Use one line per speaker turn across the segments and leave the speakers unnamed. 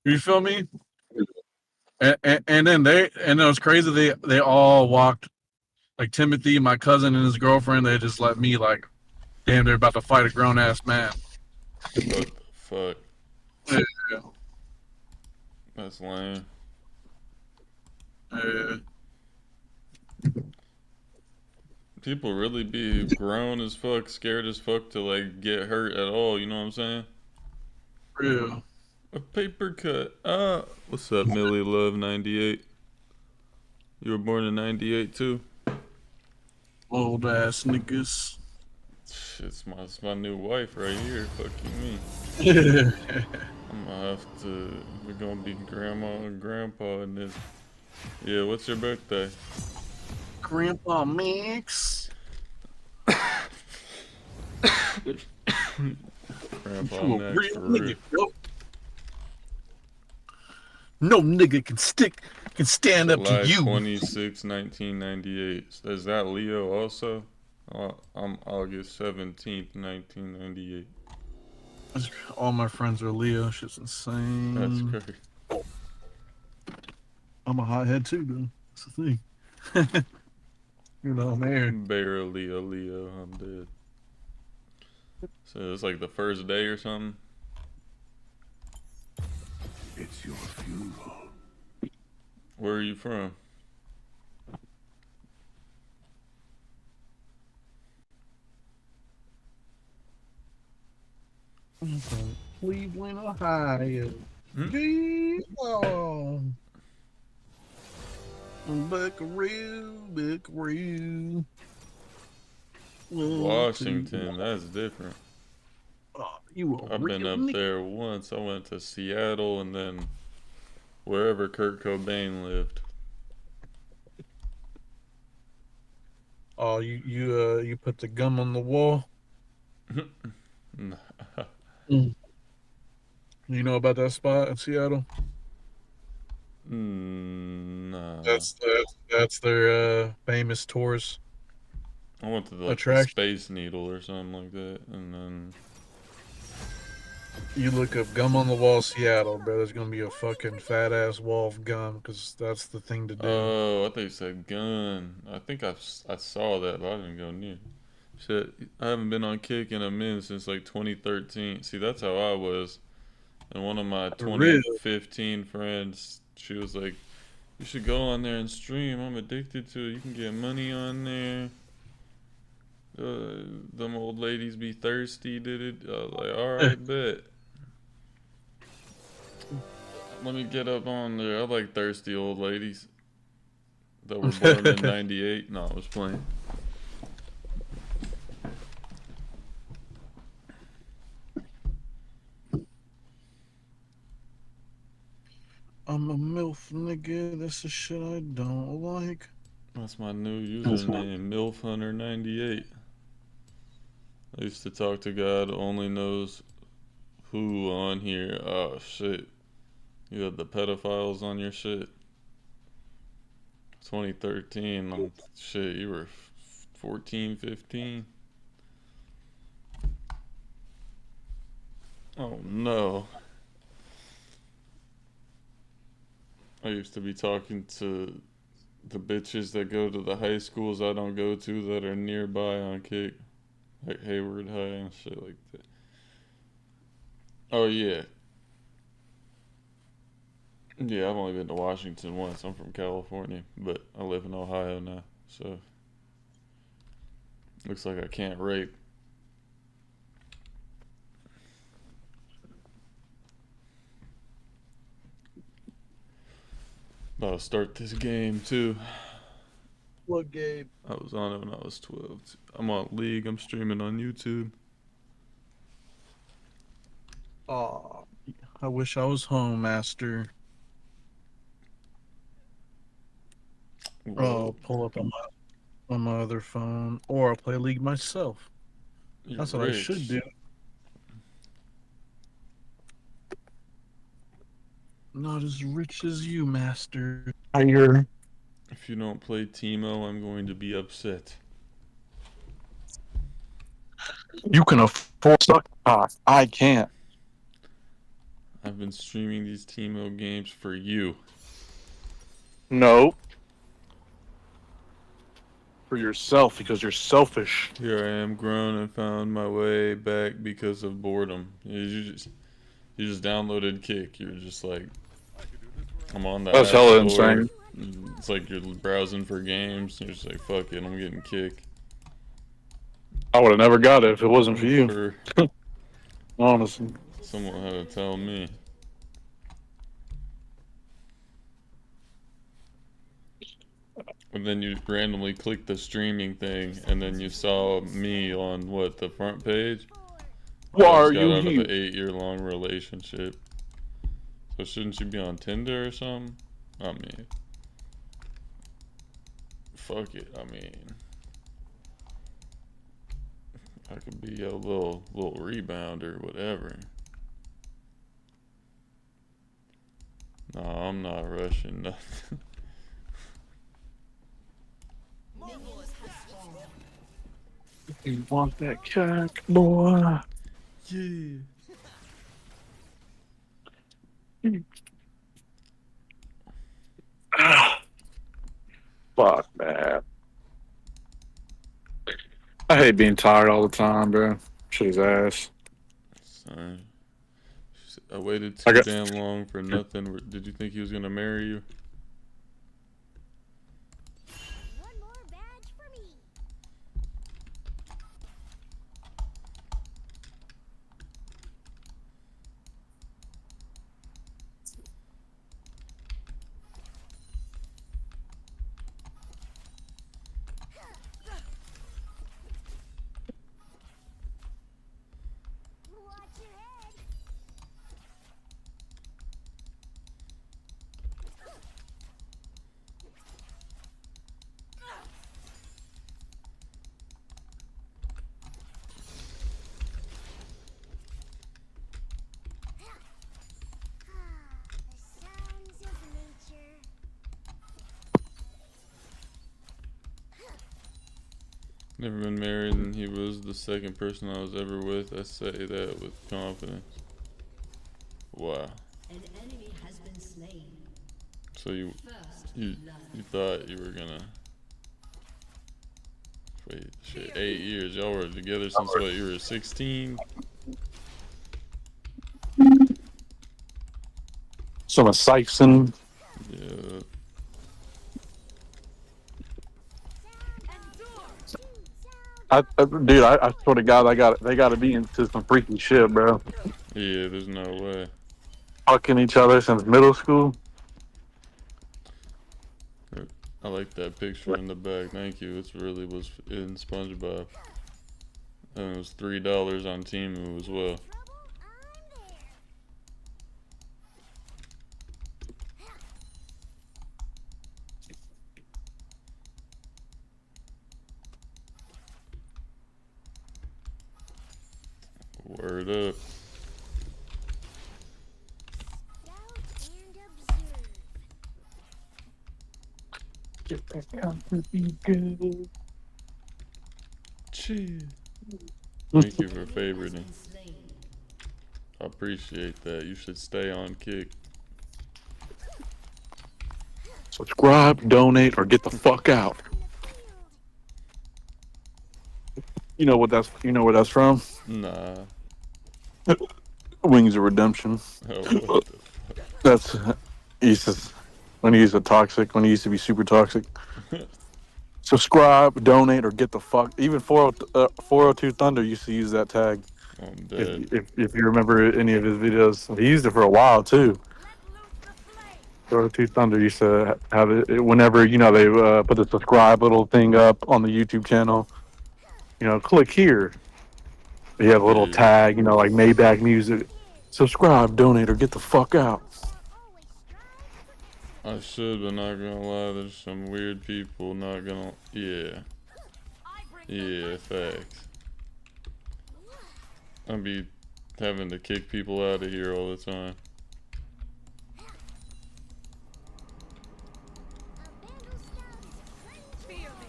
You feel me? And then and it was crazy. They all walked like Timothy, my cousin, and his girlfriend. They just let me like, damn, they're about to fight a grown ass man.
What the fuck?
Yeah,
That's lame.
yeah,
People really be grown as fuck, scared as fuck to like get hurt at all. You know what I'm saying?
real
A paper cut. What's up, Millie Love 98? You were born in 98 too?
old ass niggas.
Shit, it's my new wife right here. Fucking me.
Yeah.
I'm gonna have to. We're gonna be grandma and grandpa in this. Yeah, what's your birthday?
Grandpa Mix.
Grandpa
You a
Max
real
for real.
nigga, bro. No nigga can stand up to
July
you.
26, 1998. Is that Leo also? I'm August 17th, 1998.
All my friends are Leo. Shit's
That's
insane.
crazy.
I'm a hothead too, though. That's the thing. You know, I'm married.
Barely a Leo. I'm dead. So it's like the first day or something.
It's your funeral.
Where are you from?
I'm from Cleveland, Ohio.
Hmm?
Oh, Buckaroo, Buckaroo.
Washington. That's different.
Oh, you a
I've been
real
up
nigga.
there once. I went to Seattle and then wherever Kurt Cobain lived.
Oh, you put the gum on the wall.
Nah.
Mm. You know about that spot in Seattle?
Nah.
That's their famous tourist
I went to like the
attraction.
Space Needle or something like that, and then
You look up gum on the wall, Seattle, bro. There's gonna be a fucking fat ass wall of gum because that's the thing to do.
oh, I think you said gun. I saw that, but I didn't go near. Shit, I haven't been on Kick in a minute since like 2013. See, that's how I was. And one of my
Real.
2015 friends, she was like, "You should go on there and stream. I'm addicted to it. You can get money on there. Them old ladies be thirsty, did it?" I was like, "All right, bet. Let me get up on there. I like thirsty old ladies that were born in '98." No, I was playing.
I'm a MILF nigga. That's the shit I don't like.
That's my new username, MILF Hunter 98. I used to talk to God only knows who on here. Oh shit. You had the pedophiles on your shit. 2013. Shit, you were 14, 15. Oh no. I used to be talking to the bitches that go to the high schools I don't go to that are nearby on Kick. Like Hayward High and shit like that. Oh yeah. Yeah, I've only been to Washington once. I'm from California, but I live in Ohio now. So looks like I can't rape. About to start this game too.
What game?
I was on it when I was 12. I'm on League. I'm streaming on YouTube.
Oh, I wish I was home, Master. Oh,
Well,
pull up on my other phone, or I'll play League myself.
you're
That's what I should
rich.
do. Not as rich as you, Master. Higher.
If you don't play Teemo, I'm going to be upset.
You can afford suck cock. I can't.
I've been streaming these Teemo games for you.
No. For yourself, because you're selfish.
Here I am, grown and found my way back because of boredom. You just downloaded Kick. You're just like, I'm on the
That's
App
hella
Store.
insane.
It's like you're browsing for games. You're just like, fuck it, I'm getting Kick.
I would have never got it if it wasn't for you. Honestly.
Someone had to tell me. And then you randomly clicked the streaming thing, and then you saw me on what, the front page?
Why
I
are
just got
you
out of
here?
an 8-year-long relationship. So shouldn't you be on Tinder or something? I mean, fuck it. I mean, I could be a little rebound or whatever. No, I'm not rushing nothing.
You want that cock, boy?
Yeah.
Fuck, man. I hate being tired all the time, bro. Shit's ass.
Sorry. I waited
I
too
got-
damn long for nothing. Did you think he was gonna marry you?
One more badge for me. Watch your head. The sounds of nature.
Never been married, and he was the second person I was ever with. I say that with confidence. Wow.
An enemy has been slain.
So you
First
you
blood.
you thought you were gonna wait? Shit, 8 years. Y'all were together since what? You were 16.
Some of Sykeston.
Yeah.
Dude, I swear to God, they got to be into some freaky shit, bro.
Yeah. There's no way.
Fucking each other since middle school.
I like that picture in the back. Thank you. It really was in SpongeBob. And it was $3 on Temu as well. Word up.
Scout and observe.
Get back out to be good.
Cheers. Thank you for
Has
favoriting.
been slain.
I appreciate that. You should stay on Kick.
Subscribe, donate, or get the fuck out.
In the field.
You know where that's from?
Nah.
Wings of Redemption.
Oh, what the
That's when he used to toxic, when he used to be super toxic. Subscribe, donate, or get the fuck. Even 402 Thunder used to use that tag.
I'm dead.
If you remember any of his videos, he used it for a while too. 402 Thunder used to have it whenever they put the subscribe little thing up on the YouTube channel. Click here. You have a little
Yeah.
tag, like Maybach Music. Subscribe, donate, or get the fuck out.
Always strive for
I should, but not gonna lie, there's some weird people not gonna. Yeah. Yeah, facts. I'll be having to kick people out of here all the time.
a Vandal Scout. Feel me.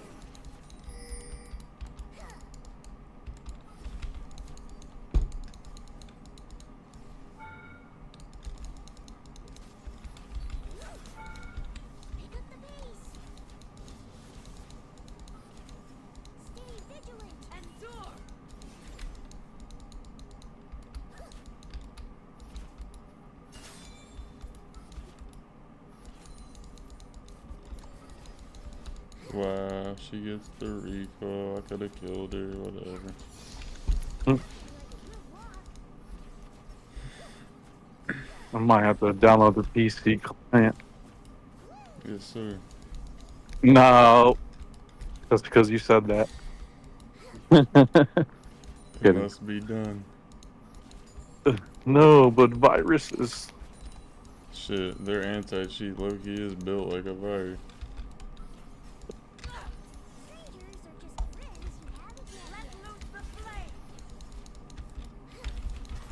she gets the recall. I could have killed her, whatever.
I might have to download the PC client.
Yes, sir.
No, just because you said that.
It
Kidding.
must be done.
No, but viruses.
Shit, their anti-cheat low-key is built like a virus.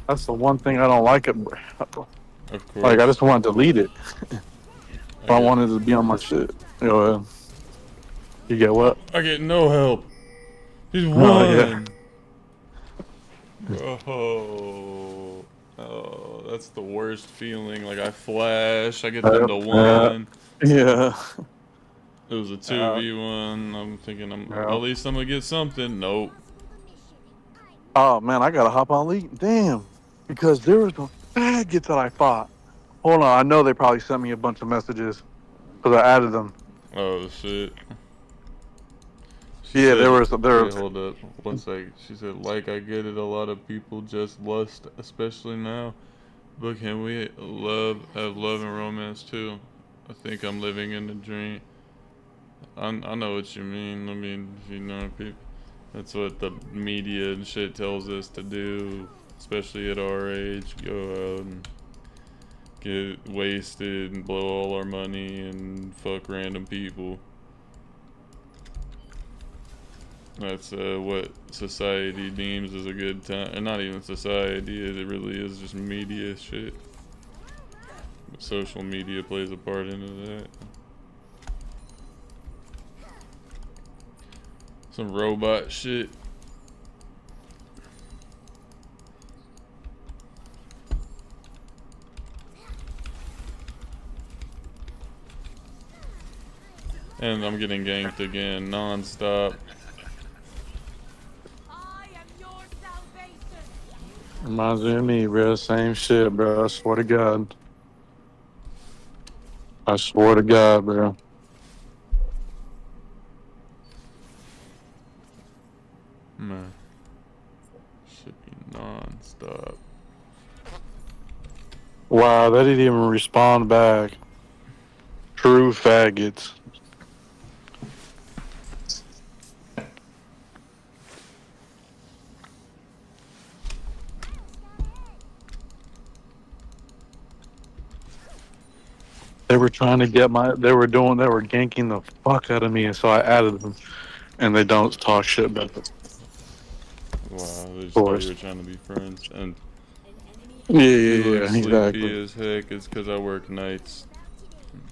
That's the one thing I don't like. It.
Of course.
Like, I just want to delete it. If I
get-
wanted to be on my shit. You get what?
I get no help. He's won.
Oh, yeah.
Oh, that's the worst feeling. Like I flash, I get them to one.
Yeah.
It was a 2v1. I'm thinking
Yeah.
at least I'm gonna get something. Nope.
Oh, man, I got to hop on League. Damn. Because there was some faggots that I fought. Hold on. I know they probably sent me a bunch of messages because I added them.
Oh shit.
Yeah, there was.
Wait, hold up. One sec. She said, like I get it, a lot of people just lust, especially now. But can we have love and romance too? I think I'm living in a dream. I know what you mean. I mean, you know, people. That's what the media and shit tells us to do, especially at our age. Go out and get wasted and blow all our money and fuck random people. That's what society deems as a good time. And not even society, it really is just media shit. Social media plays a part into that. Some robot shit. And I'm getting ganked again, non-stop.
I am your salvation.
Reminds me of me, bro. Same shit, bro. I swear to God. I swear to God, bro.
Man. Should be non-stop.
Wow, they didn't even respond back. True faggots. They were trying to get they were ganking the fuck out of me, and so I added them, and they don't talk shit about it.
Wow, they just
Of
thought
course.
you were trying to be friends. And
Yeah,
you look
yeah,
sleepy
exactly.
as heck. It's because I work nights.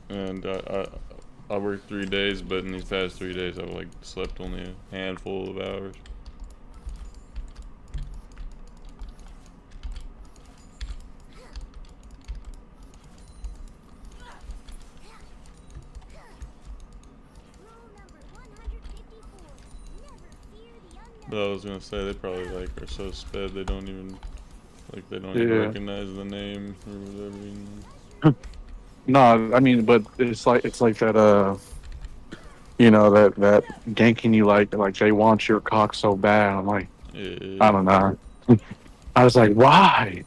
And I work 3 days, but in these past 3 days I've like slept only a handful of hours.
Rule number 154. Never fear the unknown.
But I was gonna say they probably like are so sped they don't even
Yeah.
recognize the name or whatever. You know?
No, I mean, but it's like that. You know that ganking you like they want your cock so bad. I'm like,
Yeah,
I don't know. I was like, why?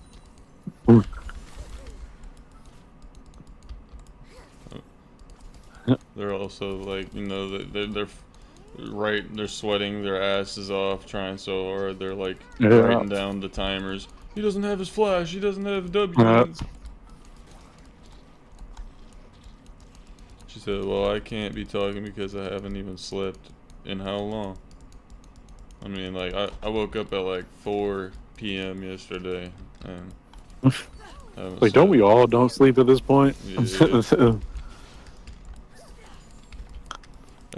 They're also like, you know, they're sweating their asses off trying so hard. They're like
Yeah.
writing down the timers. He doesn't have his flash. He doesn't have W.
Yeah.
She said, well, I can't be talking because I haven't even slept in how long? I mean, like, I woke up at like 4 p.m. yesterday and haven't
Like, don't we
slept.
all don't sleep at this point?
Yeah.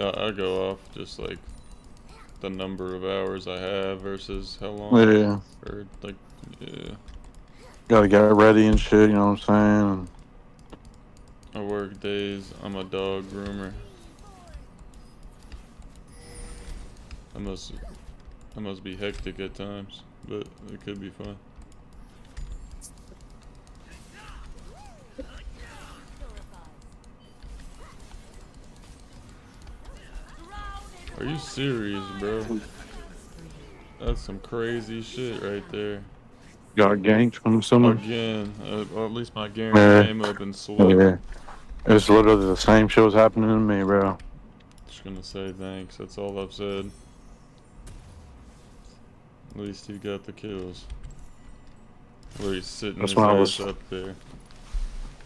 I go off just like the number of hours I have versus how long.
Yeah.
Or like, yeah.
Gotta get ready and shit. You know what I'm saying?
I work days. I'm a dog groomer. I must be hectic at times, but it could be fun. Are you serious, bro? That's some crazy shit right there.
Got ganked from someone.
Again, or at least my Garen
Yeah.
came up and swept.
Yeah. It's literally the same shit was happening to me, bro.
Just gonna say thanks. That's all I've said. At least he got the kills. Where he's sitting
That's
his
when I
ass
was-
up there.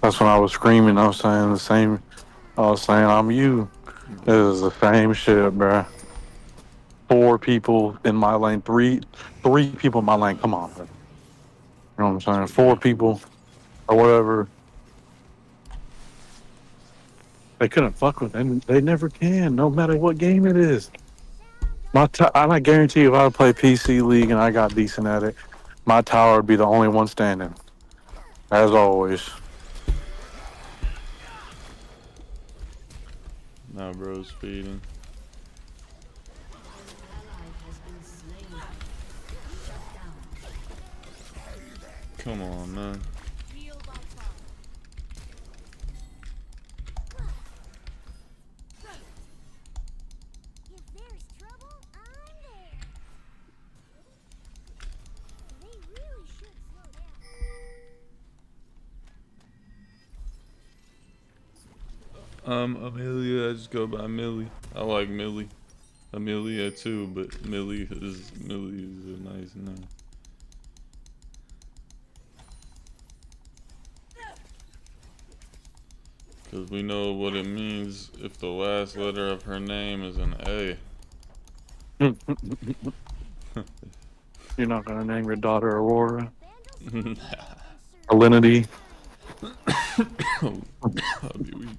That's when I was screaming. I was saying the same. I was saying, I'm you. It is the same shit, bro. 4 people in my lane. Three people in my lane. Come on, bro. You know what I'm saying? 4 people or whatever. They couldn't fuck with them. They never can, no matter what game it is. I guarantee you, if I play PC League and I got decent at it, my tower would be the only one standing, as always.
Now bro's feeding.
Ally has been slain. Shut down.
Come on, man.
Real by far. If there's trouble, I'm there. They really should slow down.
Amelia, I just go by Millie. I like Millie. Amelia too, but Millie is a nice name. Cause we know what it means if the last letter of her name is an A.
You're not gonna name your daughter Aurora,
Vandals
Alinity.
I'll be weak.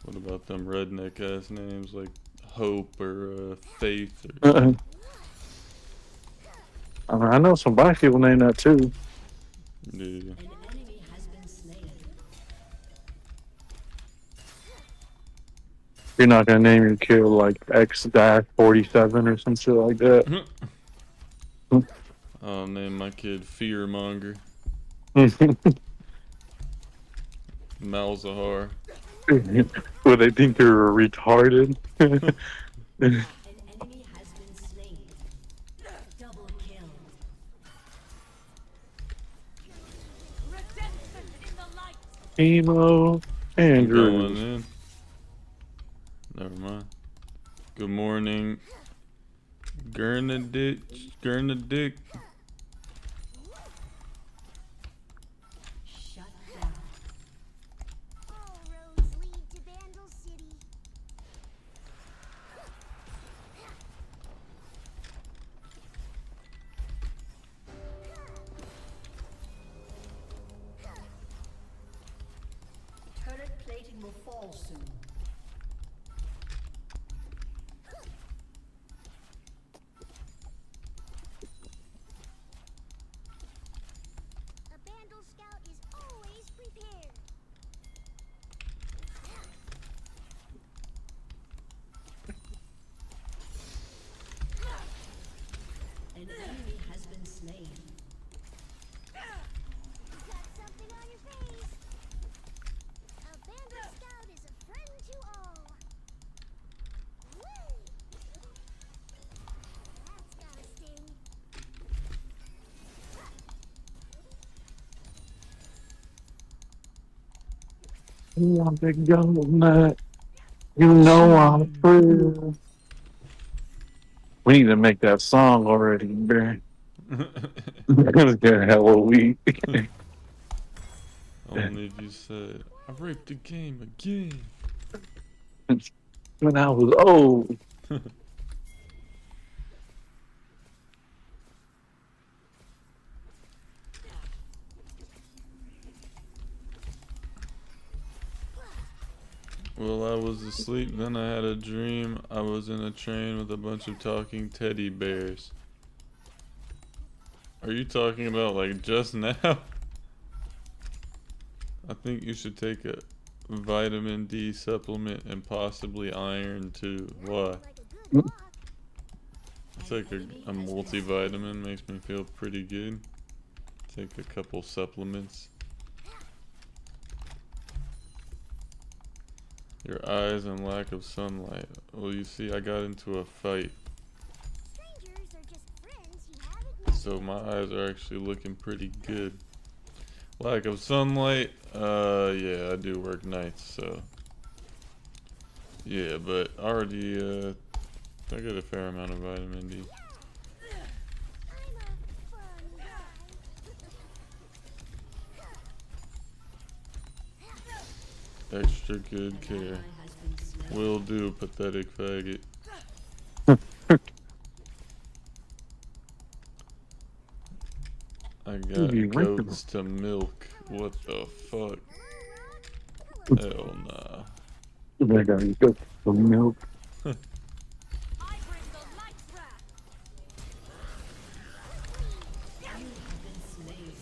What about them redneck ass names like Hope or Faith or
I mean, I know some black people named that too.
yeah.
An enemy has been slain.
You're not gonna name your kid like X-47 or some shit like that.
I'll name my kid Fearmonger. Malzahar.
Well, they think you're retarded.
An enemy has been slain. Double kill.
redemption in the light.
Emo
I'm
Andrew.
going in. Never mind. Good morning. Gernadick.
Shut down.
All roads lead to Vandal City.
Turret plating will fall soon.
A Vandal scout is always prepared.
An enemy has been slain.
You got something on your face. A Vandal scout is a friend to all. Woo! That's gotta sting.
You want to go nut? You know I'm free. We need to make that song already, man. We're gonna get hella weak.
Only if you said, I raped the game again.
When I was old.
Well, I was asleep, then I had a dream. I was in a train with a bunch of talking teddy bears. Are you talking about like just now? I think you should take a vitamin D supplement and possibly iron too. Why?
Like a good walk.
It's like a multivitamin, makes me feel pretty good. Take a couple supplements. Your eyes and lack of sunlight. Well, you see, I got into a fight,
Strangers are just friends you haven't met.
so my eyes are actually looking pretty good. Lack of sunlight. Yeah, I do work nights, so. Yeah, but already, I get a fair amount of vitamin D.
I'm a fun guy.
Extra good care.
Ally has been slain.
Will do, pathetic faggot. I got
You raping
goats to milk. What the fuck? Hell nah.
They gotta go for milk.
I bring the light's wrath. You have been slain.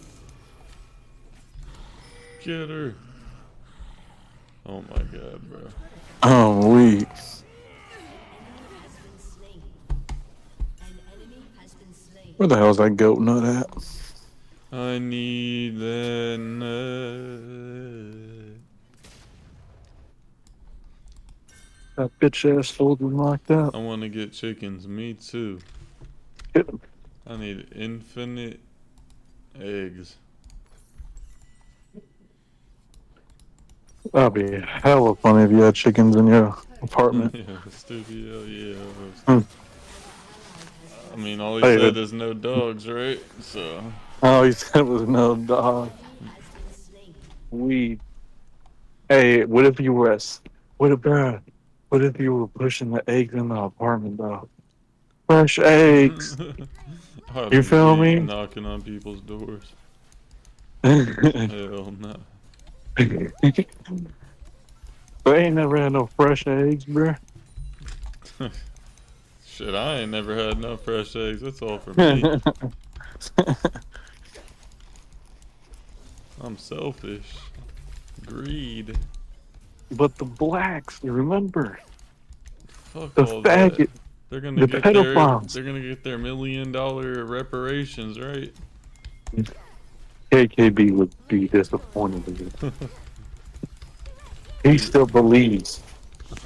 Get her. Oh my god, bro.
Oh, we.
Has been slain. An enemy has been slain.
Where the hell's that goat nut at?
I need that nut.
That bitch ass soldier locked up.
I want to get chickens. Me too.
Hit him.
I need infinite eggs.
That'd be hella funny if you had chickens in your apartment.
Yeah, studio, yeah.
Hmm.
I mean, all he
Hey,
said
but-
is no dogs, right? So,
Oh, he said it was no dog.
Has been slain.
We. Hey, what if you were? What about? What if you were pushing the eggs in the apartment though? Fresh eggs.
I'd
You feel
be
me?
knocking on people's doors.
They
Hell no.
ain't never had no fresh eggs, bruh.
Shit, I ain't never had no fresh eggs. That's all for me. I'm selfish. Greed.
But the blacks, remember?
Fuck
The
all that.
faggot.
They're gonna
the
get
pedophiles.
they're gonna get their $1 million reparations, right?
KKB would be disappointed in you. He still believes.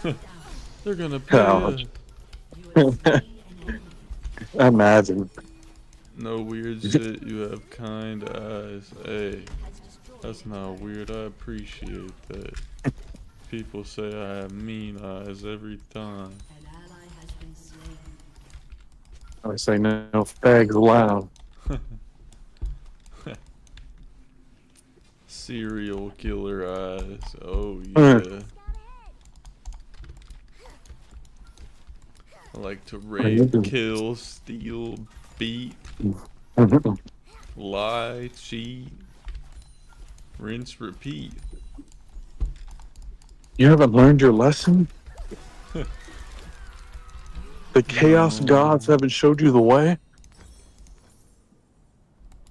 They're gonna pay
Ouch.
us.
You have slain an enemy.
Imagine.
No weird shit. You have kind eyes. Hey,
Has destroyed.
that's not weird. I appreciate that. People say I have mean eyes every time.
An ally has been slain.
I say no fags allowed.
Serial killer eyes. Oh
Mm.
yeah. I like to
you
rape,
doing?
kill, steal, beat, lie, cheat, rinse, repeat.
You haven't learned your lesson? The chaos
No.
gods haven't showed you the way?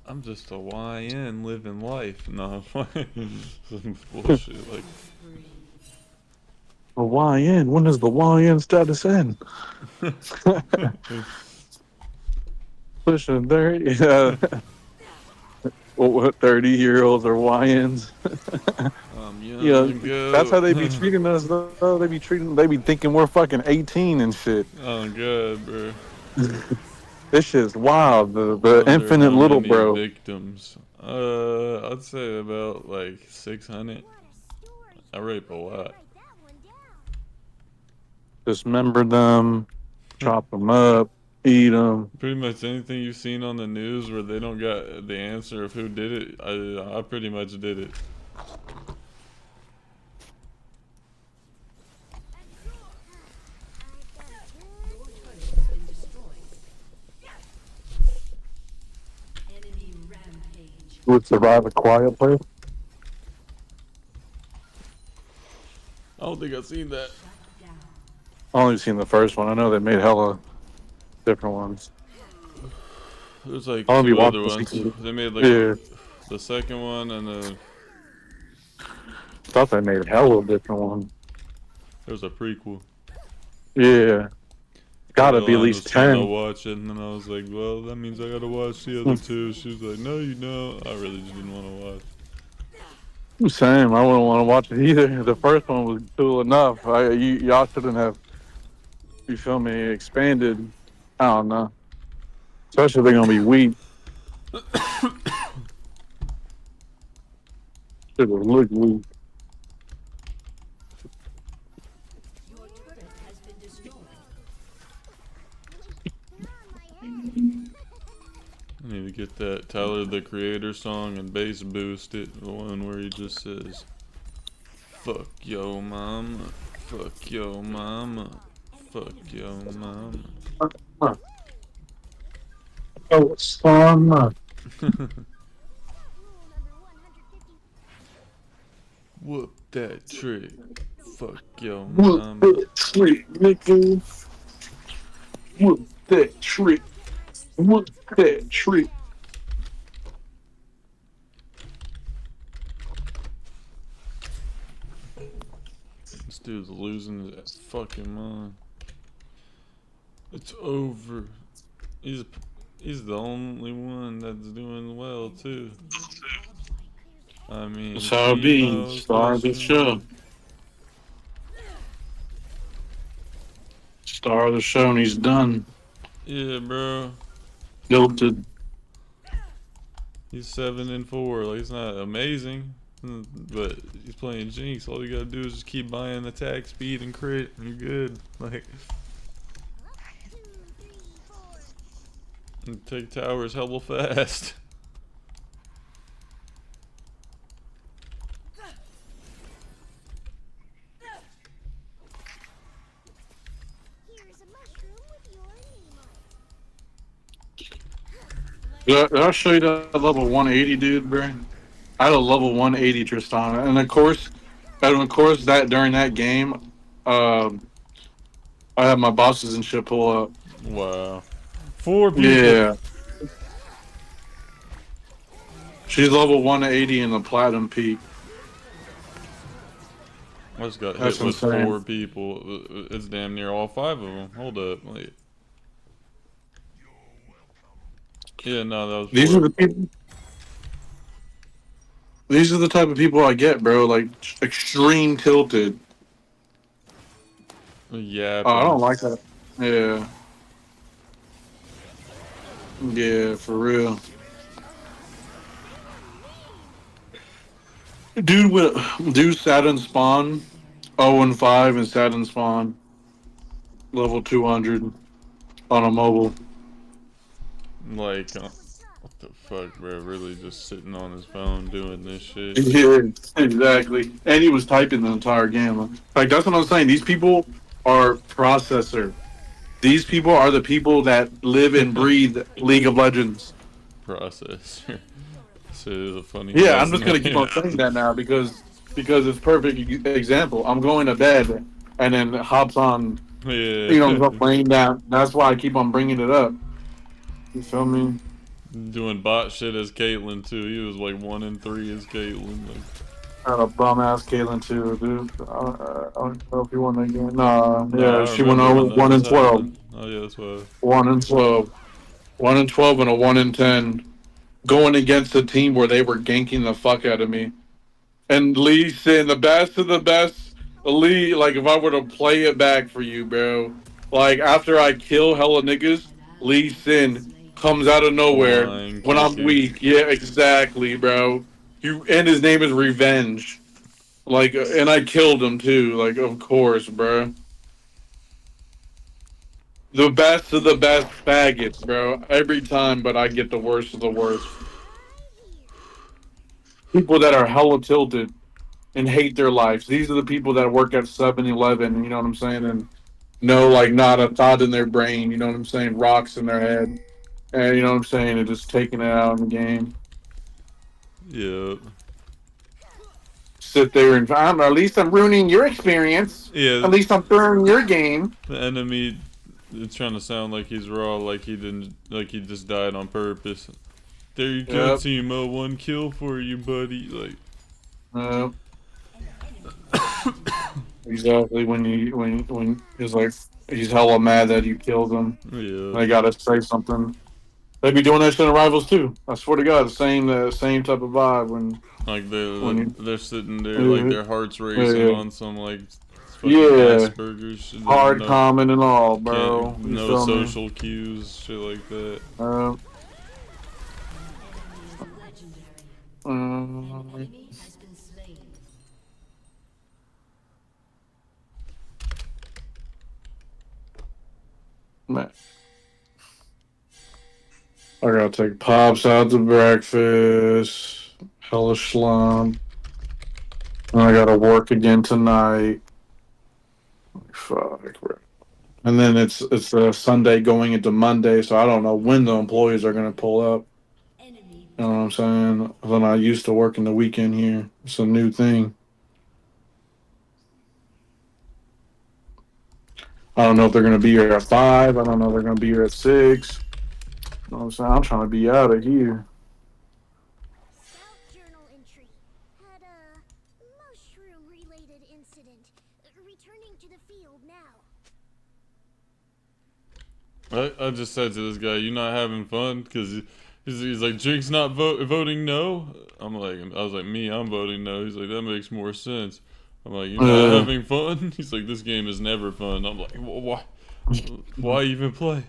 I'm just a YN living life. No, some bullshit like
Spree.
A YN? When does the YN status end? Pushing 30. What 30-year-olds are YNs?
young
You know,
and go.
that's how they be treating us, though. They be thinking we're fucking 18 and shit.
Oh god, bro.
This shit's wild. The
Wonder
infinite
how
little
many
bro.
Victims. I'd say about like 600.
What a story.
I rape a lot.
Write that one down.
Dismember them, chop them up, eat them.
Pretty much anything you've seen on the news where they don't got the answer of who did it, I pretty much did it.
Your turret has been destroyed. Enemy rampage.
Who would survive a quiet place?
I don't think I've seen that.
Shut down.
I only seen the first one. I know they made hella different ones.
There's like
I'll be
2 other
watching
ones.
the-
They made like
Yeah,
the second one and then
thought they made hella different ones.
there was a prequel.
Yeah, gotta be at
Caroline
least
was trying to
10.
watch it, and then I was like, well, that means I gotta watch the other 2. She was like, no, you don't. I really just didn't want to watch.
Same. I wouldn't want to watch it either. The first one was cool enough. Y'all shouldn't have. You feel me? Expanded. I don't know. Especially if they're gonna be weak. Should have looked weak.
Your turret has been destroyed.
You're on my head.
I need to get that Tyler the Creator song and bass boost it. The one where he just says, "Fuck yo mama, fuck yo mama, fuck yo mama."
Oh, it's fun.
Rule number 150.
Whoop that trick, fuck yo
Whoop
mama.
that trick, nigga. Whoop that trick. Whoop that trick.
This dude's losing his fucking mind. It's over. He's the only one that's doing well too. I mean,
That's how it be.
Teemo's
Star of the
pushing.
show. Star of the show, and he's done.
Yeah, bro.
Guilted.
He's 7-4. Like, it's not amazing, but he's playing Jinx. All you gotta do is just keep buying attack, speed, and crit, and you're good. Like,
2, 3, 4.
and take towers hella fast.
Here's a mushroom with your name on it.
Did I show you that level 180 dude, bro? I had a level 180 Tristana, and of course that during that game, I had my bosses and shit pull up.
Wow. 4 people.
Yeah. She's level 180 in the platinum peak.
I just got
That's
hit with
insane.
4 people. It's damn near all 5 of them. Hold up. Like, yeah, no, that was
These
4.
are the people. These are the type of people I get, bro. Like extreme tilted.
Yeah.
Oh, I don't like that. Yeah. Yeah, for real. Dude Saturn spawn 0-5 and Saturn spawn level 200 on a mobile.
Like, what the fuck, bro? Really just sitting on his phone doing this shit.
Yeah, exactly. And he was typing the entire game. Like that's what I'm saying. These people are processor. These people are the people that live and breathe League of Legends.
Processor. This is a funny.
Yeah,
ass
I'm just gonna keep
name.
on saying that now because it's perfect example. I'm going to bed and then hops on,
Yeah.
you know, laying down. That's why I keep on bringing it up. You feel me?
Doing bot shit as Caitlyn too. He was like 1-3 as Caitlyn. Like,
I had a bum ass Caitlyn too, dude. I don't know if you won that game. Nah,
nah,
yeah,
I
she went
remember
over
when that
1-12.
was happening. Oh yeah, that's why.
1-12. 1-12 and a 1-10. Going against a team where they were ganking the fuck out of me. And Lee Sin, the best of the best. Lee, like if I were to play it back for you, bro. Like after I kill hella niggas, Lee Sin comes out of nowhere
Flying
when I'm
kick.
weak. Yeah, exactly, bro. And his name is Revenge. Like, and I killed him too. Like, of course, bro. The best of the best faggots, bro. Every time, but I get the worst of the worst. People that are hella tilted and hate their lives. These are the people that work at 7-Eleven, you know what I'm saying? And no, like, not a thought in their brain, you know what I'm saying? Rocks in their head. And, you know what I'm saying? And just taking it out in the game.
Yeah.
Sit there and, at least I'm ruining your experience.
Yeah.
At least I'm throwing your game.
The enemy is trying to sound like he's raw, like he didn't, like he just died on purpose. There you go,
Yep.
Timo. 1 kill for you, buddy. Like,
Exactly. When he's like, he's hella mad that you killed him.
yeah.
I gotta say something. They be doing that shit in Rivals too. I swear to God, the same type of vibe
Like
when you
they're sitting there like their heart's racing
yeah,
on some like fucking
yeah,
Asperger's shit.
hard
No,
comment and all,
can't,
bro. You
no
feel me?
social cues, shit like that.
Uh,
Enemy is legendary. An
um,
enemy has been slain.
man, I gotta take pops out to breakfast. Hella slump. And I gotta work again tonight. Fuck, bro. And then it's a Sunday going into Monday, so I don't know when the employees are gonna pull up.
Enemy
You know what I'm saying? When I used to working the weekend here, it's a new thing. I don't know if they're gonna be here at 5. I don't know if they're gonna be here at 6. You know what I'm saying? I'm trying to be out of here.
Scout journal entry. Had a mushroom-related incident. Returning to the field now.
I just said to this guy, "You not having fun?" Because he's like, "Jake's not voting no." I was like, "Me, I'm voting no." He's like, "That makes more sense." I'm like, "You're not
Uh,
having fun?" He's like, "This game is never fun." I'm like, Why even play?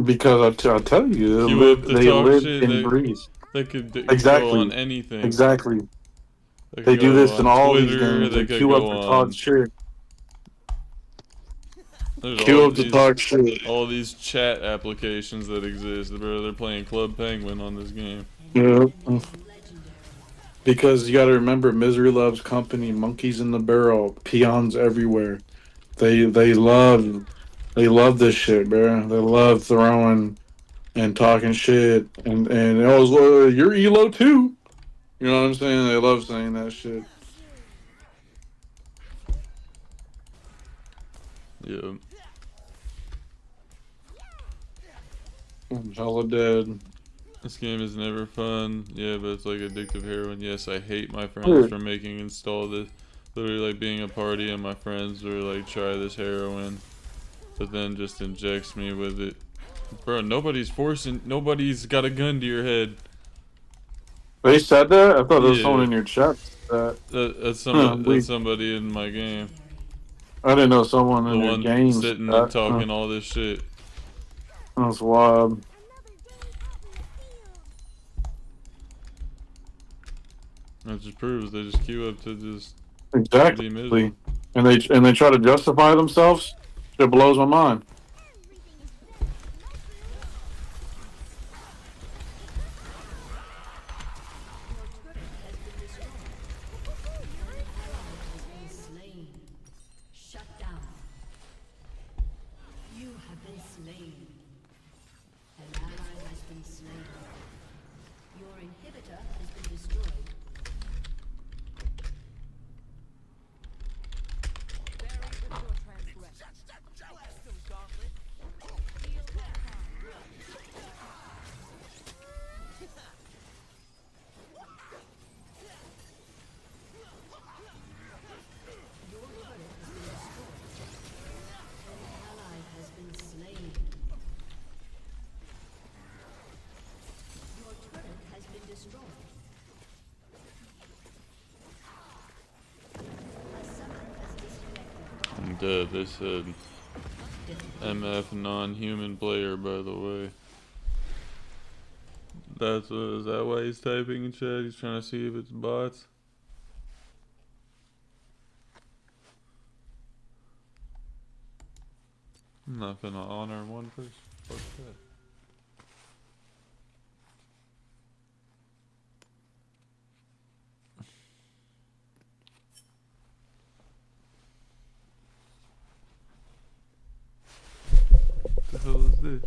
because I tell you,
Queue up to
they
talk
live
shit.
and breathe.
They could go on
Exactly.
anything.
Exactly.
They
They
could
do
go
this in
on
all these
Twitter.
games.
They
They
could
queue up
go
to talk
on.
shit.
There's
Queue up to talk shit.
all these chat applications that exist. Bro, they're playing Club Penguin on this game.
Yeah.
is legendary.
Because you got to remember, Misery loves company. Monkeys in the barrel. Peons everywhere. They love this shit, bro. They love throwing and talking shit. And it was you're Elo too. You know what I'm saying? They love saying that shit.
Yeah.
I'm hella dead.
This game is never fun. Yeah, but it's like addictive heroin. Yes, I hate my friends
Yeah.
for making install this. Literally like being a party and my friends were like try this heroin, but then just injects me with it. Bro, nobody's got a gun to your head.
They said that. I thought there was someone
Yeah,
in your chat. That
that's
we.
somebody in my game.
I didn't know someone
The
in your
one
games.
sitting and
That
talking all this shit.
that's wild.
That just proves they just queue up to just be
Exactly.
miserable.
And they try to justify themselves. It blows my mind.
Slain. Shut down. You have been slain. An ally has been slain. Your inhibitor has been destroyed. Ally has been slain. Your turret has been destroyed. A summoner has disconnected.
I'm dead. They said MF non-human player, by the way. Is that why he's typing in chat? He's trying to see if it's bots. I'm not gonna honor one person. Fuck that. What the hell is this?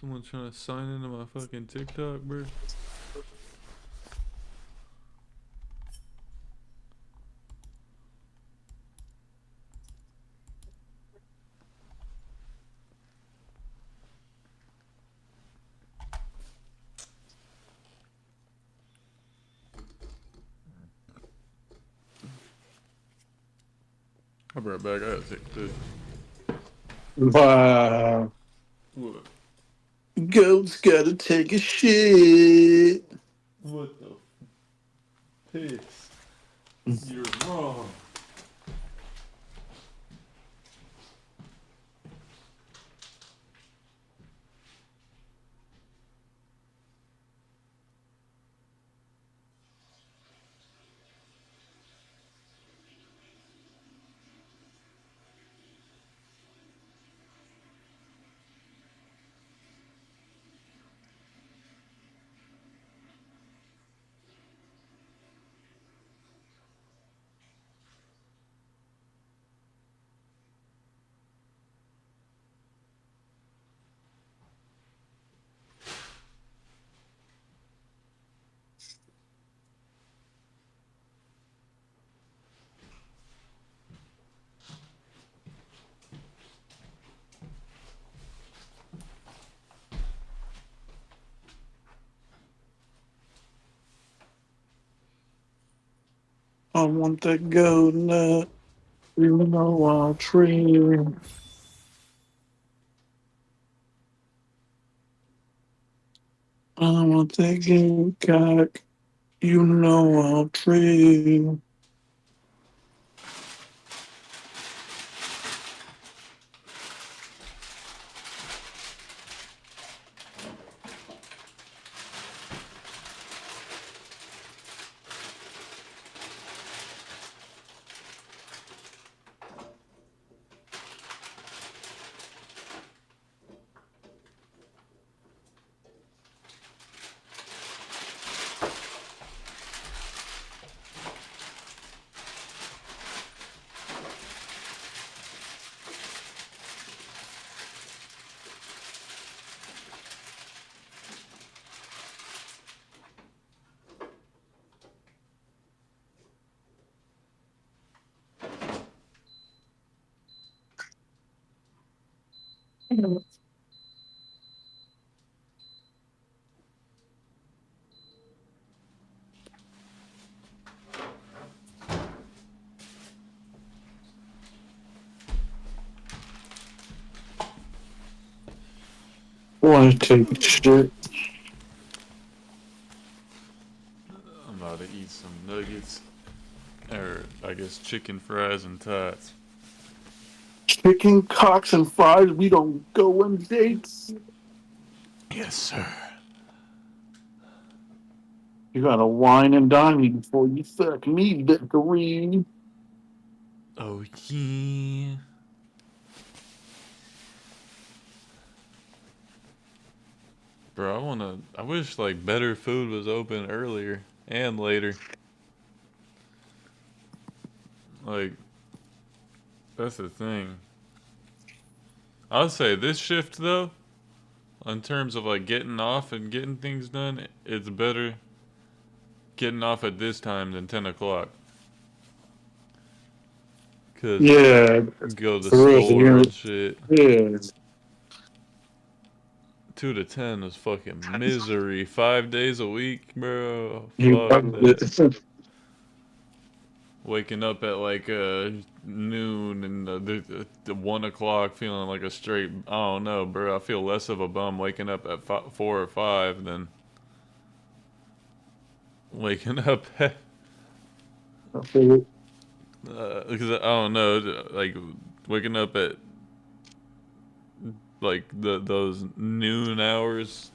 Someone trying to sign into my fucking TikTok, bro. I'll be right back. I gotta take this.
Wow.
What?
Goat's gotta take a shit.
What the piss? You're wrong.
I want that goat nut. You know I'll trade. I want that goat cock. You know I'll trade. Want to take a shit.
I'm about to eat some nuggets. Or, I guess, chicken fries and tots.
Chicken cocks and fries. We don't go on dates.
Yes, sir.
You gotta wine and dine me before you fuck me, Victorine.
Oh, yeah. Bro, I wish, like, better food was open earlier and later. Like, that's the thing. I would say this shift, though, in terms of, like, getting off and getting things done, it's better getting off at this time than 10 o'clock. Because
Yeah,
go to the
for real. So
store
you're,
and shit.
yeah,
2 to 10 is fucking misery. 5 days a week, bro.
you
Fuck that.
it's
Waking up at like noon and the 1 o'clock feeling like a straight. I don't know, bro. I feel less of a bum waking up at 4 or 5 than waking up at. Because I don't know, like waking up at like those noon hours.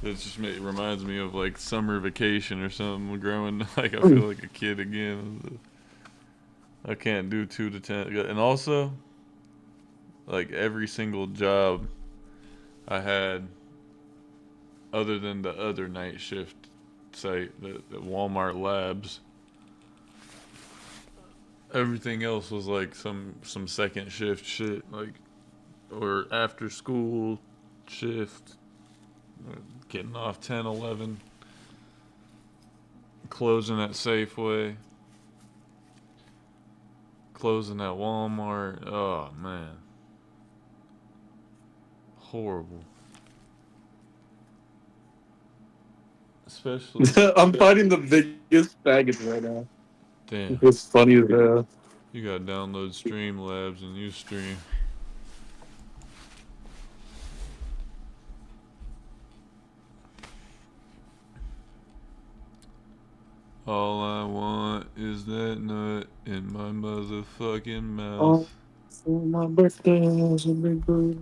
It just reminds me of like summer vacation or something. Growing like I feel like a kid again. I can't do 2 to 10, and also like every single job I had, other than the other night shift site, the Walmart Labs. Everything else was like some second shift shit, like or after school shift, getting off 10, 11, closing at Safeway, closing at Walmart. Oh man, horrible. Especially,
I'm fighting the biggest faggots right now.
damn,
It's funny as hell.
you gotta download Streamlabs and you stream. All I want is that nut in my motherfucking
Oh,
mouth.
for my birthday, is a big bird.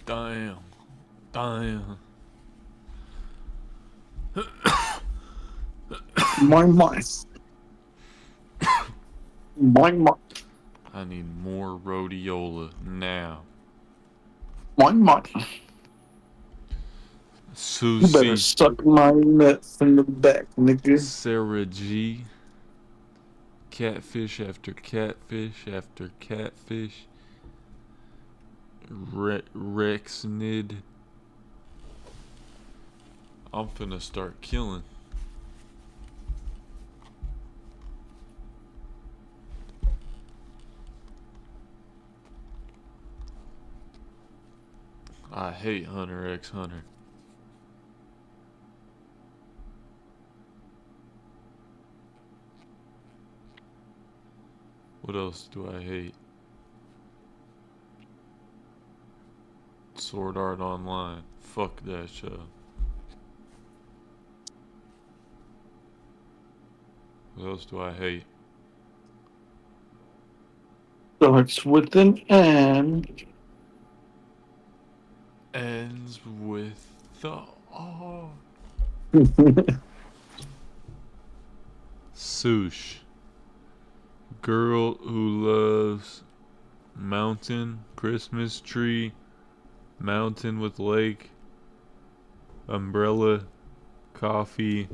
Damn. Damn.
My. My.
I need more rhodiola now.
My. You better
Susie.
suck my nuts in the back, nigga.
Sarah G. Catfish after catfish after catfish. Rexnid. I'm finna start killing. I hate Hunter x Hunter. What else do I hate? Sword Art Online. Fuck that show. What else do I hate?
Starts with an N.
Ends with the R. Sush. Girl who loves mountain, Christmas tree, mountain with lake, umbrella, coffee.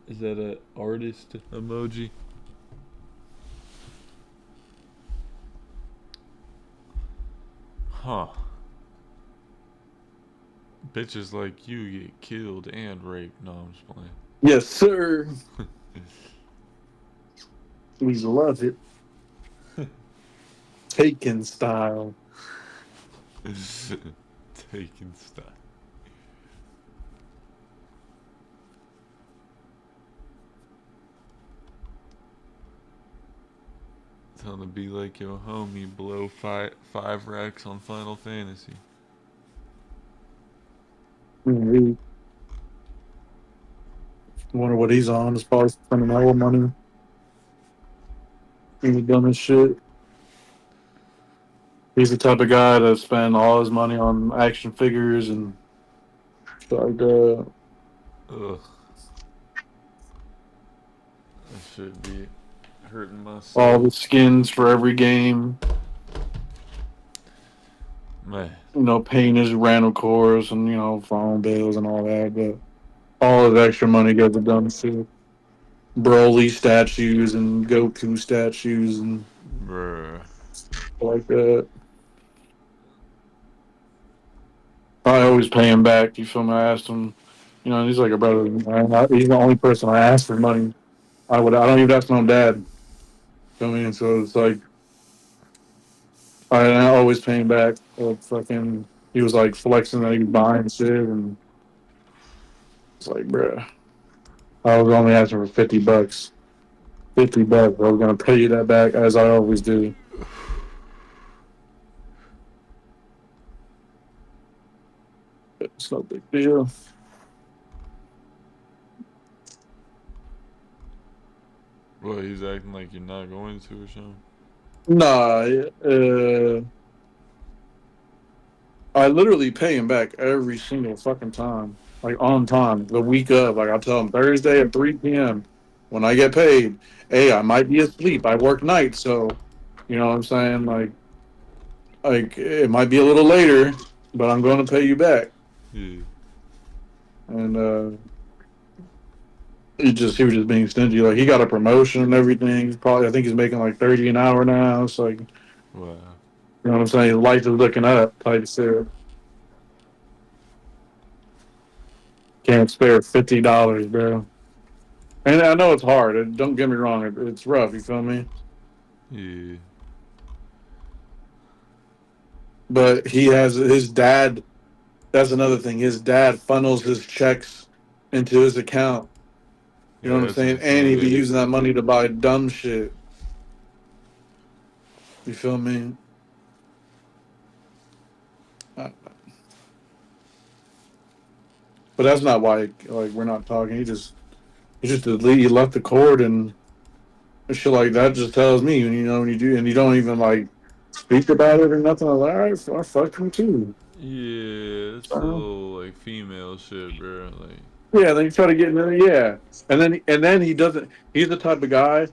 Is that a artist emoji? Huh. Bitches like you get killed and raped. No, I'm just playing.
Yes, sir. We love it. Taken style.
Taking stuff. Tell him to be like your homie, blow five racks on Final Fantasy.
Mhm. Wonder what he's on as far as spending all the money. He's dumb as shit. He's the type of guy to spend all his money on action figures and stuff like that.
Ugh. That should be hurting my
All
soul.
the skins for every game.
Man.
You know, paying his rental course and, you know, phone bills and all that. But all his extra money goes to dumb shit. Broly statues and Goku statues and
Bruh.
stuff like that. I always pay him back. You feel me? I asked him, you know, he's like a brother. He's the only person I ask for money. I don't even ask my own dad. I mean, so it's like I always pay him back. Fucking, he was like flexing that he was buying shit, and it's like, bruh, I was only asking for $50. $50. I was gonna pay you that back as I always do. It's no big deal.
What, he's acting like you're not going to or something?
Nah, I literally pay him back every single fucking time. Like on time, the week of. Like I tell him Thursday at 3 p.m. when I get paid. Hey, I might be asleep. I work nights, so you know what I'm saying? Like it might be a little later, but I'm going to pay you back.
Yeah.
And he was just being stingy. Like he got a promotion and everything. I think he's making like 30 an hour now. It's like, you
Wow.
know what I'm saying? His life is looking up. Like shit. Can't spare $50, bro. And I know it's hard. Don't get me wrong. It's rough. You feel me?
Yeah.
But he has his dad. That's another thing. His dad funnels his checks into his account. You know
Yeah,
what I'm
that's
saying? And he be
insane.
using that money to buy dumb shit. You feel me?
but that's not why like we're not talking. He just delete. He left the cord and shit like that. Just tells me, you know, when you do, and you don't even like speak about it or nothing. I'm like, all right, I fucked him too.
Yeah, it's a little like female shit, bro. Like,
Yeah, then you try to get in there, yeah, and then he doesn't. He's the type of guy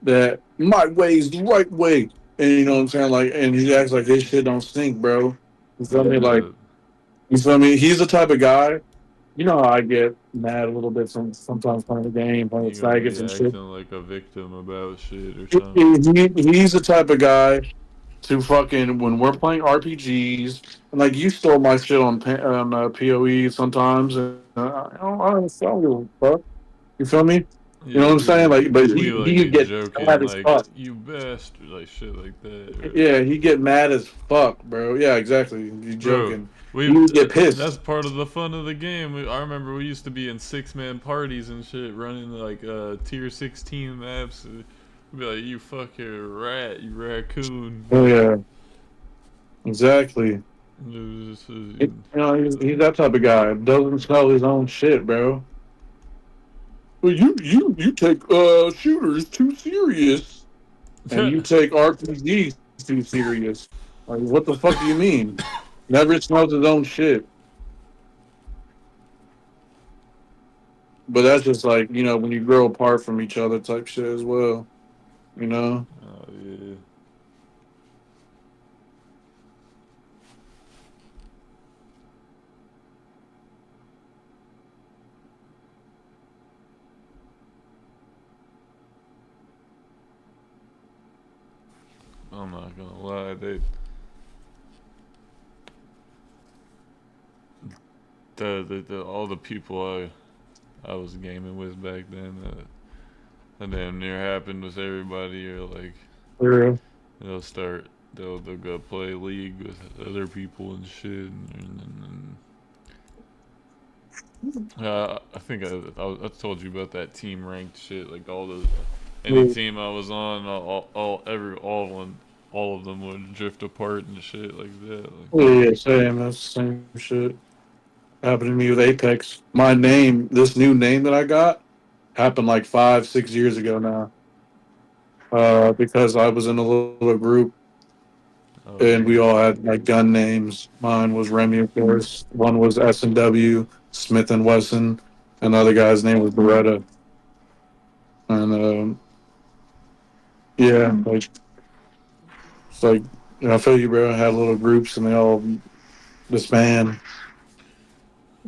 that my way is the right way, and you know what I'm saying, like, and he acts like his shit don't stink, bro. You feel me? Like,
uh,
you feel me? He's the type of guy. You know how I get mad a little bit sometimes playing the game, playing with
you gonna
faggots
be
and shit.
acting like a victim about shit or
He,
something.
he's the type of guy to fucking when we're playing RPGs and like you stole my shit on POE sometimes, and I don't give a fuck. You feel me? You know
Yeah,
what I'm saying? Like, but
we like
he
be
get
joking
mad as
like
fuck.
you bastard, like shit like that.
Yeah, he get mad as fuck, bro. Yeah, exactly. You
Bro,
joking?
we
He would get
that's
pissed.
part of the fun of the game. I remember we used to be in 6-man parties and shit, running like tier 16 maps. We'd be like, "You fucking rat, you raccoon."
Oh yeah, exactly.
It was just,
You know, he's that type of guy. Doesn't smell his own shit, bro. Well, you take shooters too serious, and you take RPGs too serious. Like, what the fuck do you mean? Never smells his own shit. But that's just like, you know, when you grow apart from each other type shit as well. You know?
oh yeah. I'm not gonna lie, the all the people I was gaming with back then, that damn near happened with everybody. Or like
For real.
they'll start, they'll go play league with other people and shit, I think I told you about that team ranked shit. Like any
Yeah.
team I was on, all of them would drift apart and shit like that. Like,
Yeah, same. That's the same shit. Happened to me with Apex. My name, this new name that I got, happened like 5, 6 years ago now. Because I was in a little group
oh
and we
yeah,
all had like gun names. Mine was Remy, of course. One was S&W, Smith and Wesson. Another guy's name was Beretta. And yeah, like it's like you know, I feel you, bro. I had little groups and they all disband.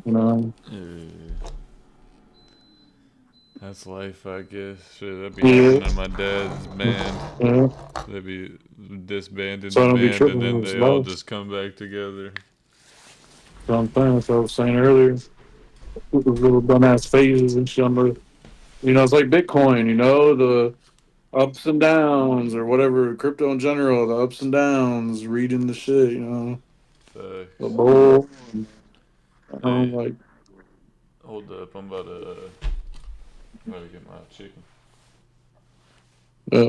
You know.
yeah. That's life, I guess. Shit, that be
Yeah.
happening in my dad's band.
Yeah.
They be disbanding
So
the
I don't be
band, and
tripping
then
when it's
they all
low.
just come back together.
So I'm saying, that's what I was saying earlier. With those little dumbass phases and shit. You know, it's like Bitcoin. You know, the ups and downs or whatever. Crypto in general, the ups and downs. Reading the shit. You know, the
Facts.
bull.
Hey,
Like
hold up, I'm about to get my chicken.
yeah.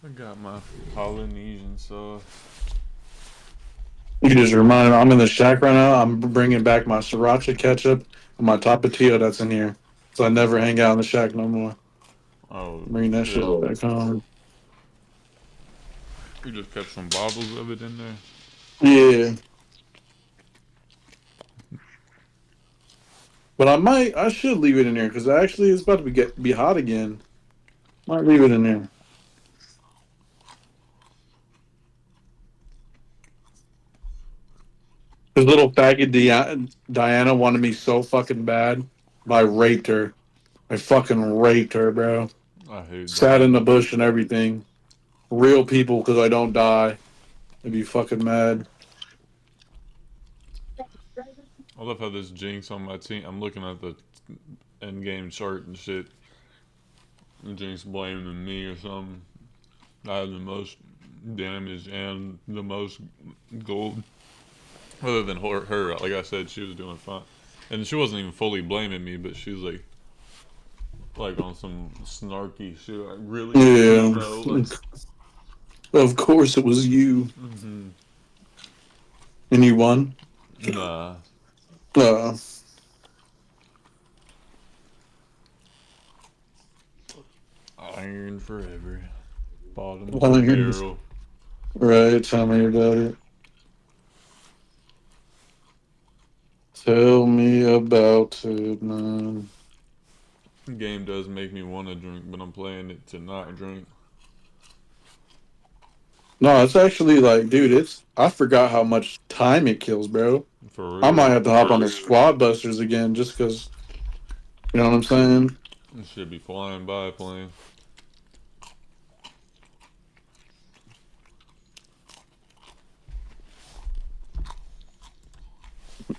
I got my Polynesian sauce.
You just reminded me, I'm in the shack right now. I'm bringing back my sriracha ketchup and my tapatio that's in here. So I never hang out in the shack no more.
Oh
Bring that shit
shit.
back home.
You just kept some bottles of it in there.
Yeah. But I should leave it in there because actually it's about to be hot again. Might leave it in there. This little faggot Diana wanted me so fucking bad. But I raped her. I fucking raped her, bro.
I hate
Sat
that.
in the bush and everything. Real people because I don't die. I'd be fucking mad.
I love how this Jinx on my team. I'm looking at the end game chart and shit. And Jinx blaming me or something. I had the most damage and the most gold. Other than her, like I said, she was doing fine. And she wasn't even fully blaming me, but she was like on some snarky shit. I really
Yeah.
know. Like,
Of course it was you.
mm-hmm.
And you won?
Nah.
Uh,
Iron forever. Bottom of
Iron.
the barrel.
right, tell me about it. Tell me about it, man.
Game does make me want to drink, but I'm playing it to not drink.
No, it's actually like, dude, I forgot how much time it kills, bro.
For
I might
real.
have to hop on the squad busters again just because, you know what I'm saying?
It should be flying by playing.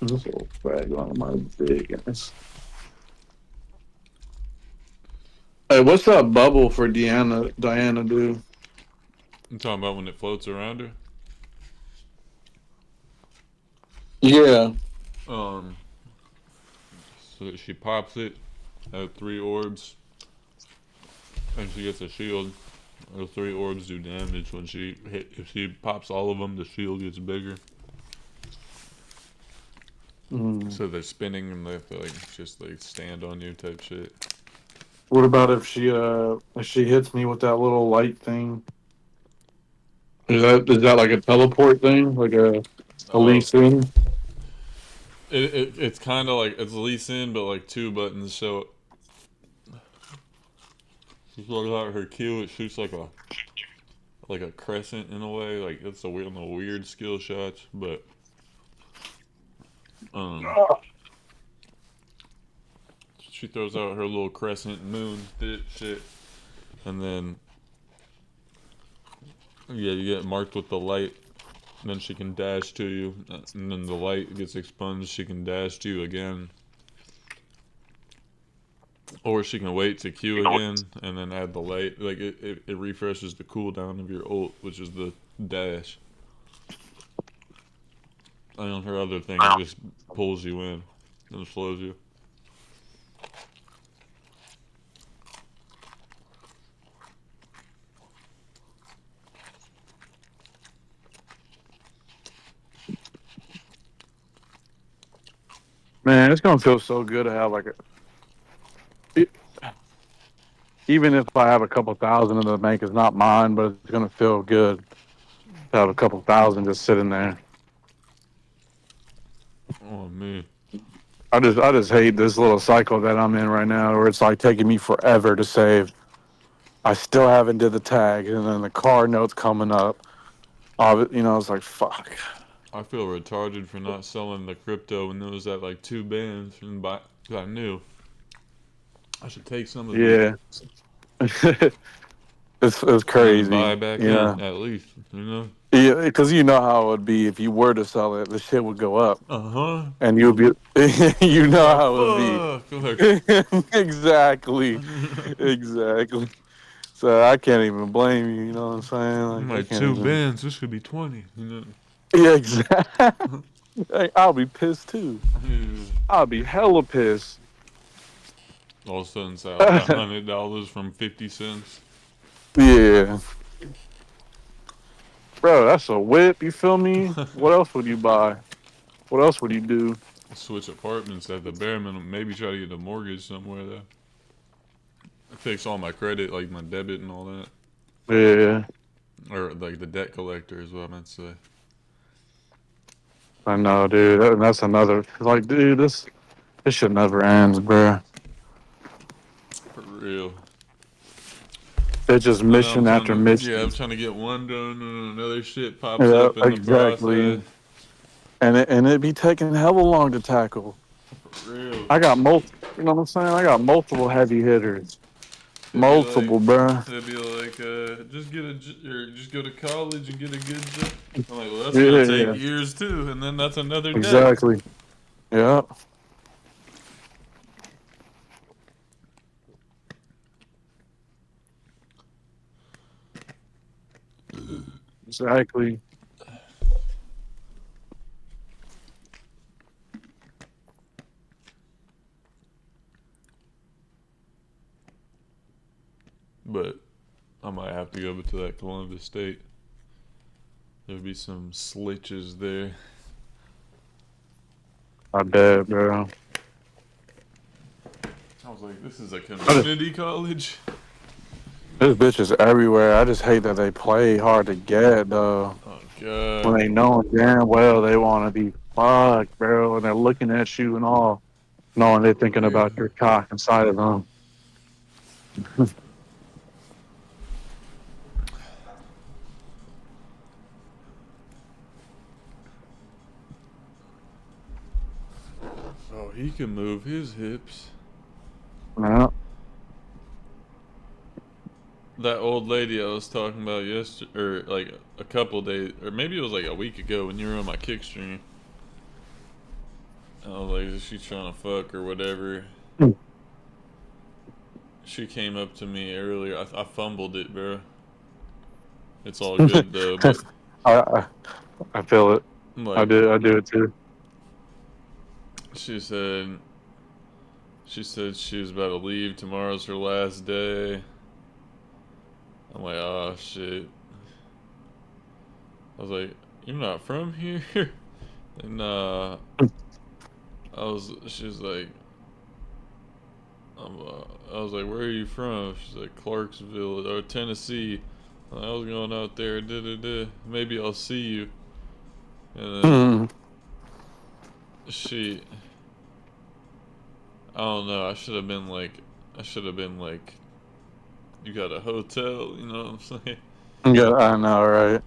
This little fag on my big ass. Hey, what's that bubble for Diana do?
I'm talking about when it floats around her.
Yeah.
So she pops it at 3 orbs, and she gets a shield. Those 3 orbs do damage when she hit. If she pops all of them, the shield gets bigger. So they're spinning and they have to just stand on you type shit.
What about if she hits me with that little light thing? Is that like a teleport thing? Like a Lee Sin?
It's kind of like it's Lee Sin, but like 2 buttons. So she's looking at her Q. It shoots like a crescent in a way. Like it's one of the weird skill shots, but she throws out her little crescent moon shit, and then you get marked with the light. And then she can dash to you, and then the light gets expunged. She can dash to you again, or she can wait to Q again and then add the light. Like it refreshes the cooldown of your ult, which is the dash. And on her other thing, it just pulls you in and slows you.
Man, it's gonna feel so good to have even if I have a couple thousand in the bank, it's not mine, but it's gonna feel good to have a couple thousand just sitting there.
Oh man,
I just hate this little cycle that I'm in right now, where it's like taking me forever to save. I still haven't did the tag, and then the car note's coming up. It's like fuck.
I feel retarded for not selling the crypto when there was at 2 bands, and cause I knew I should take some of it.
Yeah, it's crazy.
Buy back in at least,
Yeah, because you know how it would be if you were to sell it, the shit would go up, and you'd be, you know how it would be. Exactly, exactly. So I can't even blame you. You know what I'm saying?
Like 2 bands, this could be 20.
Yeah, exactly. Hey, I'll be pissed too. I'll be hella pissed.
All of a sudden, it's $100 from 50 cents.
Yeah. Bro, that's a whip, you feel me? What else would you buy? What else would you do?
Switch apartments at the bare minimum. Maybe try to get a mortgage somewhere though. Fix all my credit, like my debit and all that.
Yeah.
Or like the debt collector is what I meant to say.
I know, dude. That's another. Like, dude, this shit never ends, bro.
For real.
It's just
And I'm
mission
trying
after
to,
mission.
yeah, I'm trying to get one done and another shit pops
Yeah,
up in the
exactly.
process.
And it be taking hella long to tackle.
For real.
I got multiple. You know what I'm saying? I got multiple heavy hitters.
It'd be like,
Multiple, bruh.
just get or just go to college and get a good job. I'm like, well, that's
Yeah,
gonna
yeah,
take
yeah.
years too, and then that's another debt.
Exactly. Yeah. Exactly.
But I might have to go to that Columbus State. There'll be some slitches there.
I bet, bro.
I was like, this is a community college.
This bitch is everywhere. I just hate that they play hard to get, though.
Oh
When
god.
they know damn well they want to be fucked, bro. And they're looking at you and all, knowing they're thinking
Yeah.
about your cock inside of them.
Oh, he can move his hips.
Yeah.
That old lady I was talking about yesterday, or like a couple days, or maybe it was like a week ago when you were on my kick stream. I was like, is she trying to fuck or whatever?
Hmm.
She came up to me earlier. I fumbled it, bro. It's all good though, but
I, I feel it.
like
I do it too.
she said she was about to leave. Tomorrow's her last day. I'm like, oh shit. I was like, you're not from here? And she was like, I was like, where are you from? She's like, Clarksville or Tennessee. I was going out there, maybe I'll see you. And then I don't know, I should have been like, you got a hotel, you know what I'm saying?
Yeah, I know, right?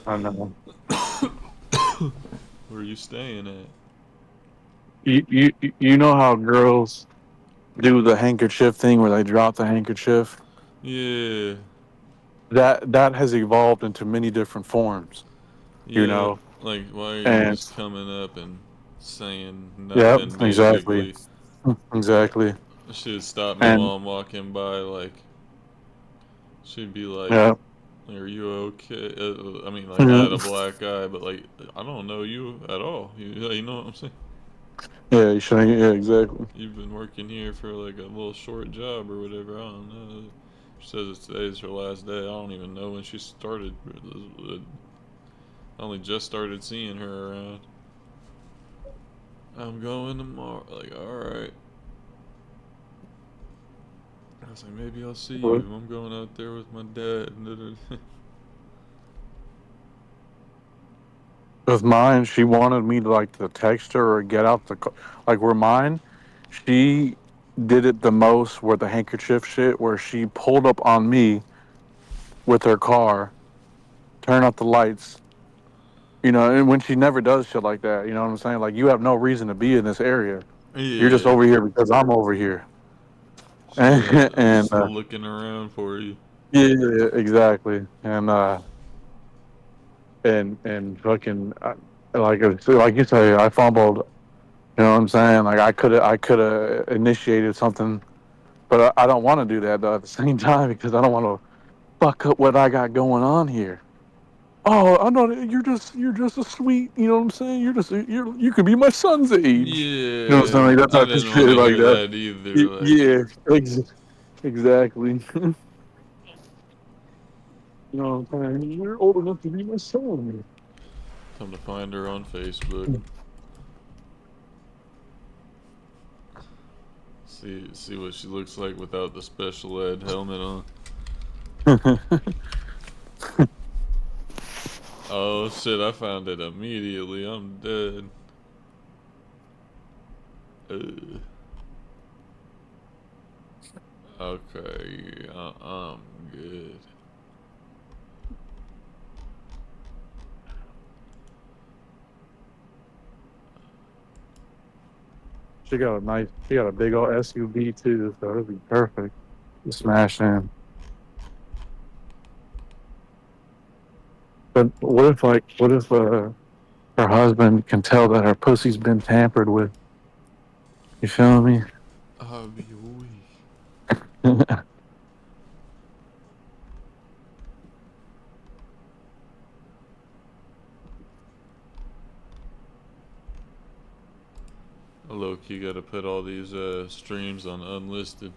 I know.
Where are you staying at?
You know how girls do the handkerchief thing where they drop the handkerchief?
Yeah.
That has evolved into many different forms, you
Yeah.
know?
Like, why are you
And
just coming up and saying
yep,
nothing,
exactly.
basically?
Exactly.
She'd stop me
And
while I'm walking by, like, she'd be like,
yeah.
are you okay? I mean, like, I had a
Mhm.
black eye, but, like, I don't know you at all. You know what I'm saying?
Yeah, you should, yeah, exactly.
You've been working here for, like, a little short job or whatever. I don't know. She says today's her last day. I don't even know when she started. I only just started seeing her around. I'm going tomorrow. Like, alright. I was like, maybe I'll see you. I'm going out there with my dad.
With mine, she wanted me to like to text her or get out the like where mine, she did it the most where the handkerchief shit where she pulled up on me with her car, turn out the lights, you know, and when she never does shit like that, you know what I'm saying? Like you have no reason to be in this area. You're just
Yeah.
over here because I'm over here.
She's
And
just looking around for you.
yeah, exactly. And fucking like you say, I fumbled. You know what I'm saying? Like I could have initiated something, but I don't want to do that though at the same time because I don't want to fuck up what I got going on here. Oh, I know you're just a sweet. You know what I'm saying? You could be my son's age. You know what I'm saying?
Yeah.
Like that
I
type of
didn't want
shit
to
like
hear
that.
that either. Like,
Yeah, exactly. You know what I'm saying? You're old enough to be my son.
come to find her on Facebook. See what she looks like without the special ed helmet on. Oh shit, I found it immediately. I'm dead. Okay, I'm good.
She got a big old SUV too, so it'd be perfect to smash in. But what if her husband can tell that her pussy's been tampered with? You feel me?
I'll be weak. Look, you gotta put all these streams on unlisted,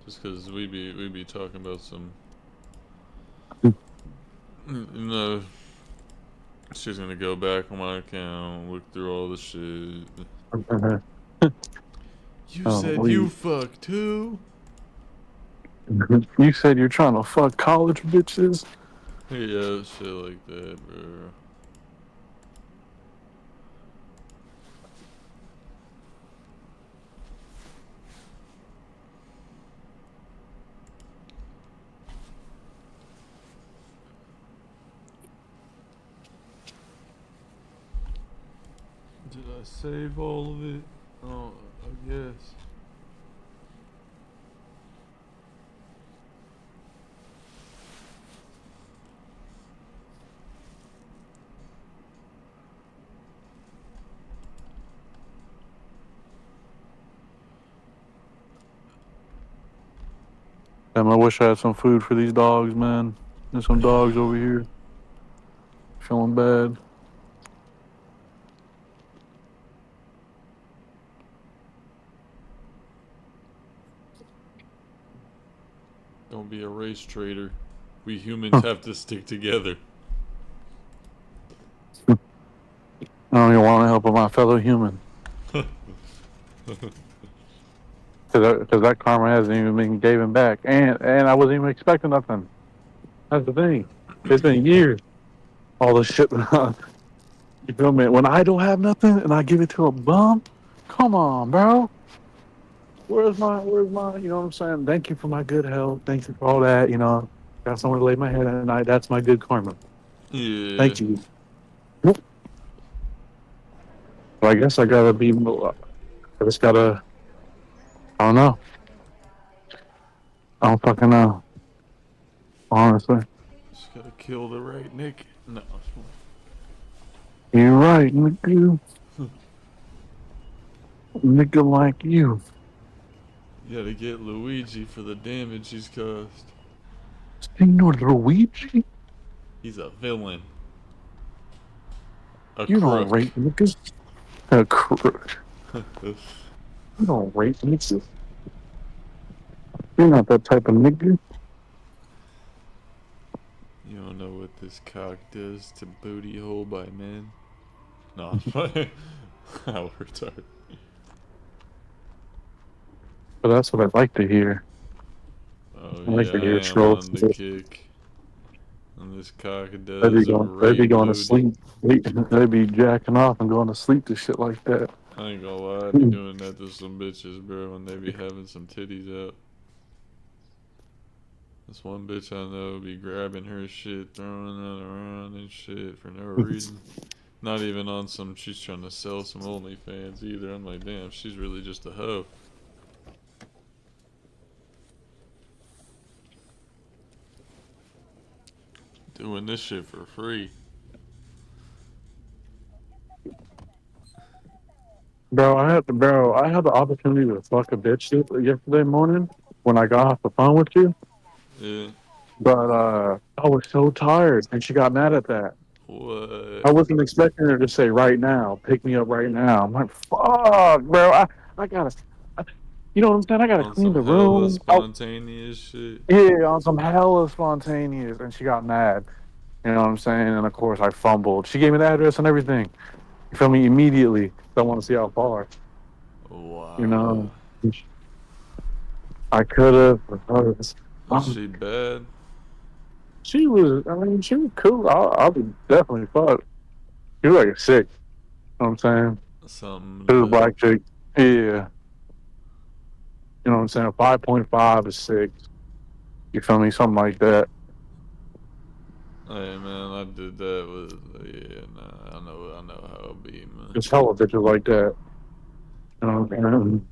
just cause we be talking about some, she's gonna go back on my account, look through all the shit. You
Oh,
said
we-
you fuck too?
You said you're trying to fuck college bitches?
Yeah, shit like that, bro. Did I save all of it? Oh, I guess.
Damn, I wish I had some food for these dogs, man. There's some dogs over here. Feeling bad.
Don't be a race traitor. We humans have to stick together.
I don't even want to help my fellow human. Because that karma hasn't even been given back. And I wasn't even expecting nothing. That's the thing. It's been years. All the shit. You feel me? When I don't have nothing and I give it to a bum, come on, bro. Where's my, you know what I'm saying? Thank you for my good health. Thank you for all that, you know. Got somewhere to lay my head at night. That's my good karma.
Yeah.
Thank you. Well, I guess I gotta be, I just gotta, I don't know. I don't fucking know. Honestly.
Just gotta kill the right Nick. No.
You're right, nigga. Nigga like you.
You gotta get Luigi for the damage he's caused.
Senor Luigi?
He's a villain. A
You don't
crook.
rate niggas. A crook. You don't rate niggas. You're not that type of nigga.
You don't know what this cock does to booty hole by men. No, I'm fine. How retarded.
But that's what I'd like to hear.
Oh
I like to
yeah,
hear
I am
trolls.
on the kick. And this cock
They'd
does
be
a
going to
booty.
sleep. They'd be jacking off and going to sleep to shit like that.
I ain't gonna lie, I be doing that to some bitches, bro, when they be having some titties out. This one bitch I know be grabbing her shit, throwing it around and shit for no reason. Not even on some, she's trying to sell some OnlyFans either. I'm like, damn, she's really just a hoe. Doing this shit for free.
Bro, I had the opportunity to fuck a bitch yesterday morning when I got off the phone with you.
Yeah.
But I was so tired and she got mad at that. I
What?
wasn't expecting her to say right now, pick me up right now. I'm like, fuck, bro. I gotta, you know what I'm saying? I gotta
On
clean
some
the
hella
room.
spontaneous shit.
Yeah, on some hella spontaneous. And she got mad. You know what I'm saying? And of course, I fumbled. She gave me the address and everything. You feel me? Immediately. I want to see how far.
Wow.
You know, I could have.
Was she bad?
She was, I mean, she was cool. I would definitely fuck. She was like a 6. You know what I'm saying?
Something
She was a
to
black chick. Yeah. You know what I'm saying? 5.5 is 6. You feel me? Something like that.
Hey man, I did that with yeah. Nah, I know how it be, man.
Just hella bitches like that. You know what I'm saying?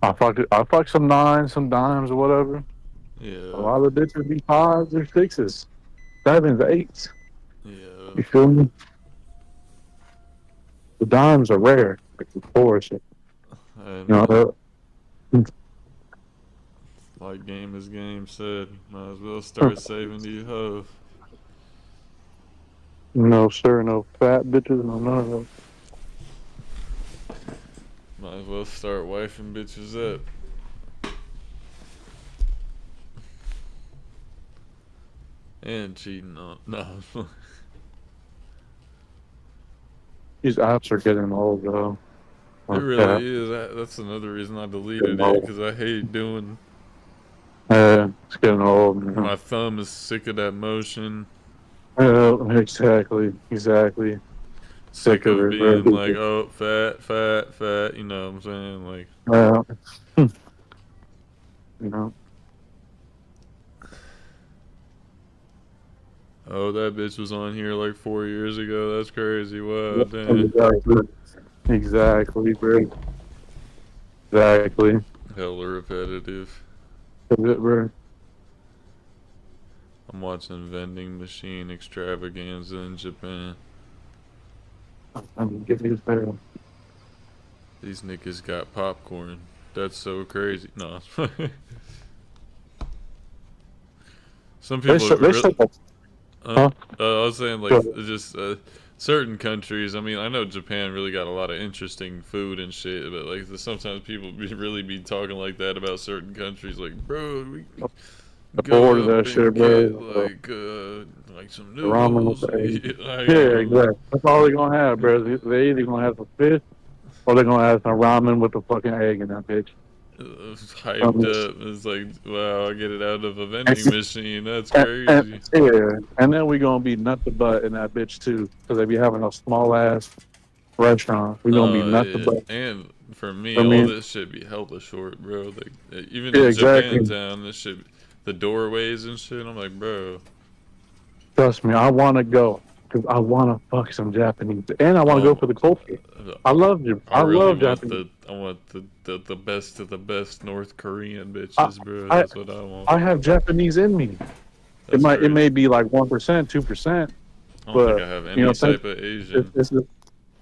I fucked some 9s, some dimes, or whatever. A
Yeah,
lot of bitches be 5s or 6s, 7s, 8s.
yeah.
You feel me? The dimes are rare, like the 4s. You
Hey
know,
man, like Game is Game said, might as well start saving these hoes.
no sir, no fat bitches, no none of those.
Might as well start wifing bitches up. And cheating on no.
These apps are getting old, though.
It
Yeah,
really is. That's another reason I
getting
deleted it
old.
because I hate doing.
Yeah, it's getting old, man.
My thumb is sick of that motion.
Yeah, exactly.
Sick
Sick of
of
it, bro.
being like, oh, fat, fat, fat. You know what I'm saying? Like,
Yeah, you know.
oh, that bitch was on here like 4 years ago. That's crazy. Wow, damn.
Exactly. Exactly, bro. Exactly.
Hella repetitive.
Is it, bro?
I'm watching vending machine extravaganza in Japan.
I'm getting this better.
These niggas got popcorn. That's so crazy. No. Some
They
people
should, they
really.
should, huh?
I was saying like
Go
just certain countries. I mean, I know Japan really got a lot of interesting food and shit, but like sometimes people really be talking like that about certain countries. Like, bro, we
bored of
go up
that shit,
and get
bro.
like some
The ramen with
noodles.
the egg.
Like,
Yeah, exactly. That's all they're gonna have, bro. They either gonna have some fish or they're gonna have some ramen with the fucking egg in that bitch.
hyped
Um,
up. It's like, wow, I get it out of a
and,
vending machine. That's
and,
crazy.
yeah, and then we gonna be nut the butt in that bitch too, because they be having a small ass restaurant. We gonna be
Oh
nut the
yeah,
butt.
and for me,
I
all
mean,
this shit be hella short, bro. Like even
yeah,
in
exactly.
Japantown, this shit, the doorways and shit. I'm like, bro,
Trust me, I want to go because I want to fuck some Japanese, and I want to go
oh,
for the culture.
I,
I
I really
love
want
Japanese.
I want the best of the best North Korean
I,
bitches, bro.
I,
That's what I want.
I have Japanese in me.
That's
It may
crazy.
be like 1%, 2%,
I don't think
but
I have
you know,
any
think
type of
it's,
Asian.
it's, the-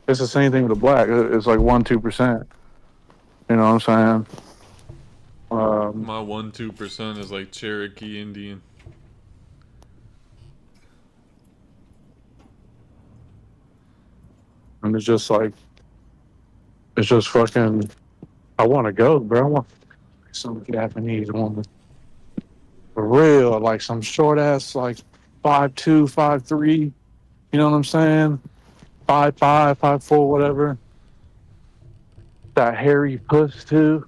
it's the same thing with the black. It's like 1, 2%. You know what I'm saying? Um,
My 1-2% is like Cherokee Indian.
and it's just fucking. I want to go, bro. I want some Japanese woman for real, like some short ass, like 5'2", 5'3". You know what I'm saying? 5'5", 5'4", whatever. That hairy puss too.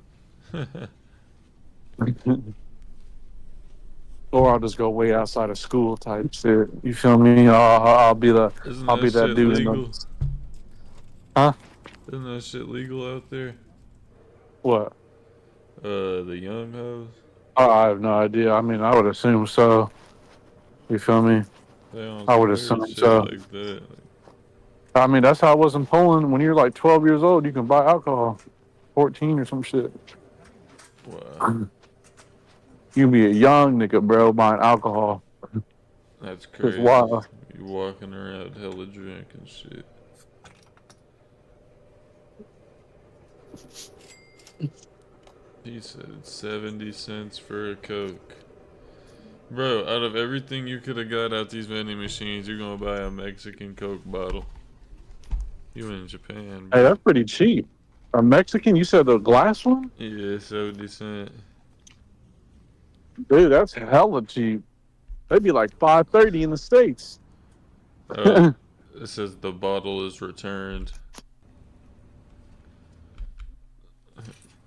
Or I'll just go way outside of school type shit. You feel me?
Isn't
I'll
that
be that
shit
dude in the
legal?
huh?
Isn't that shit legal out there?
What?
The young hoes.
I have no idea. I mean, I would assume so. You feel me?
They on
I
some
would
weird
assume
shit
so.
like that.
I mean, that's how it was in Poland. When you're like 12 years old, you can buy alcohol. 14 or some shit.
Wow,
You can be a young nigga, bro, buying alcohol.
that's
It's
crazy.
wild.
You walking around hella drunk and shit. He said 70 cents for a Coke. Bro, out of everything you could have got out these vending machines, you're gonna buy a Mexican Coke bottle. You in Japan,
Hey,
bro.
that's pretty cheap. A Mexican? You said the glass one?
Yeah, 70 cent.
Dude, that's hella cheap. They'd be like 5.30 in the States.
Oh, it says the bottle is returned.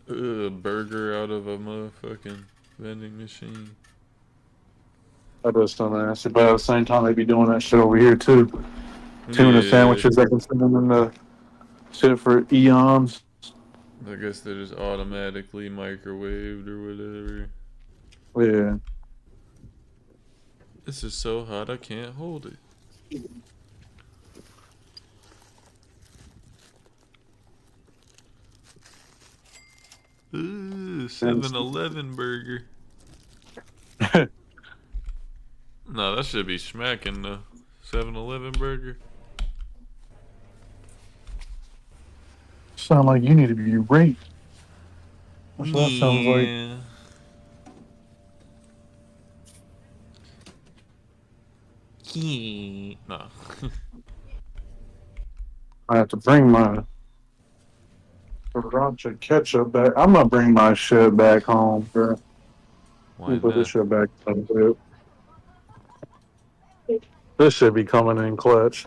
Burger out of a motherfucking vending machine.
That does sound nasty, but at the same time, they be doing that shit over here too. Tuna
Yeah,
sandwiches, they can send them in the shit for eons.
I guess they're just automatically microwaved or whatever.
Yeah.
This is so hot I can't hold it. Ooh, 7-Eleven burger. No, that should be smacking the 7-Eleven burger.
Sound like you need to be raped. That's what that sounds like.
Yeah. No.
I have to bring my sriracha ketchup back. I'm gonna bring my shit back home, bro.
Why
Put this
not?
shit back on the whip. This should be coming in clutch.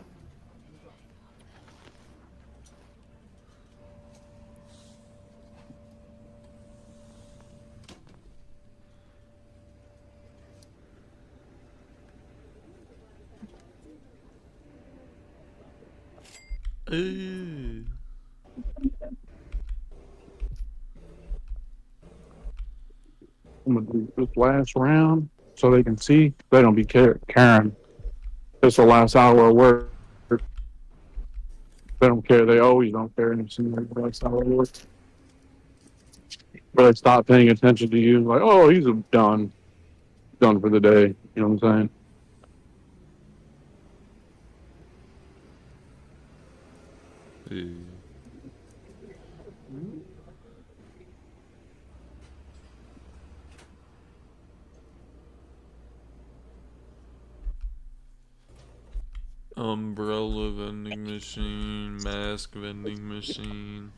Ooh.
I'm gonna do this last round so they can see. They don't be caring. It's the last hour of work. They don't care. They always don't care. And it's the last hour of work. But they stop paying attention to you. Like, oh, he's done for the day. You know what I'm saying?
Ooh. Umbrella vending machine, mask vending machine.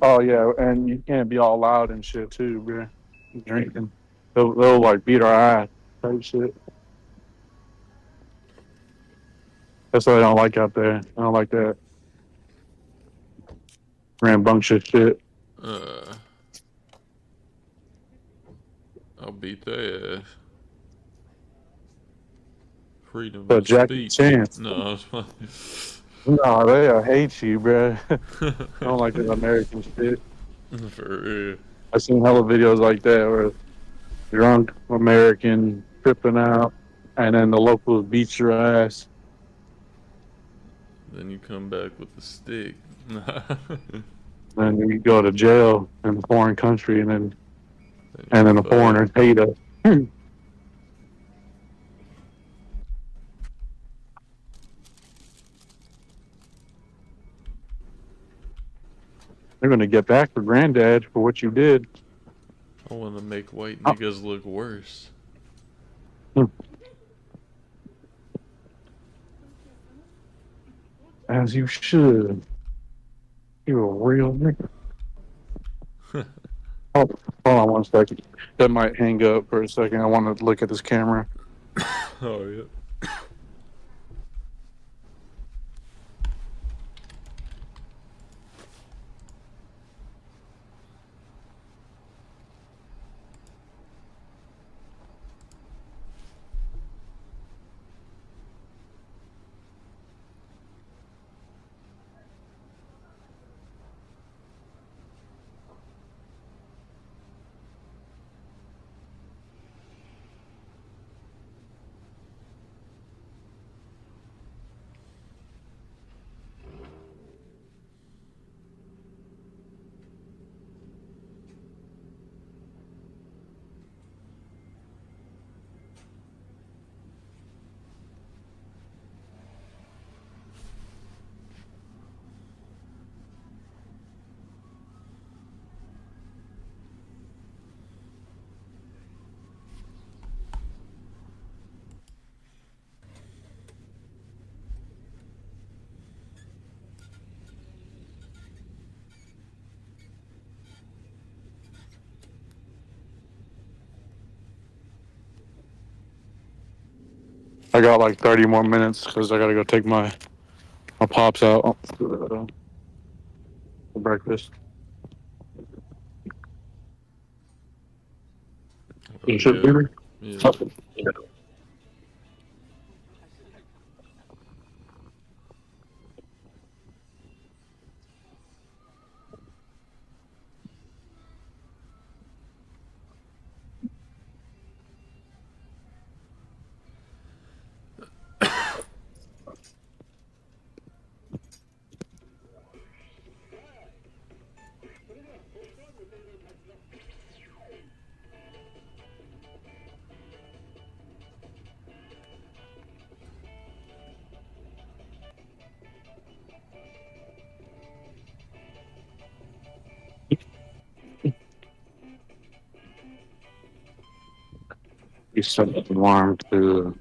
Oh yeah, and you can't be all loud and shit too, bro. Drinking, they'll like beat our ass type shit. That's what I don't like out there. I don't like that rambunctious shit.
I'll beat their ass. Freedom
But
of
Jackie
speech.
Chan,
No, it's fine.
no, they hate you, bro. I don't like that American shit.
For real.
I seen hella videos like that where drunk American tripping out, and then the locals beat your ass.
Then you come back with the stick.
Then you go to jail in a foreign country, and then the foreigners hate us. They're gonna get back for granddad for what you did.
I want to make white niggas look worse.
As you should. You're a real nigga. Oh, hold on 1 second. That might hang up for a second. I want to look at this camera.
Oh, yeah.
I got like 30 more minutes because I gotta go take my pops out for breakfast. You should
yeah.
be.
Yeah.
You set warm to.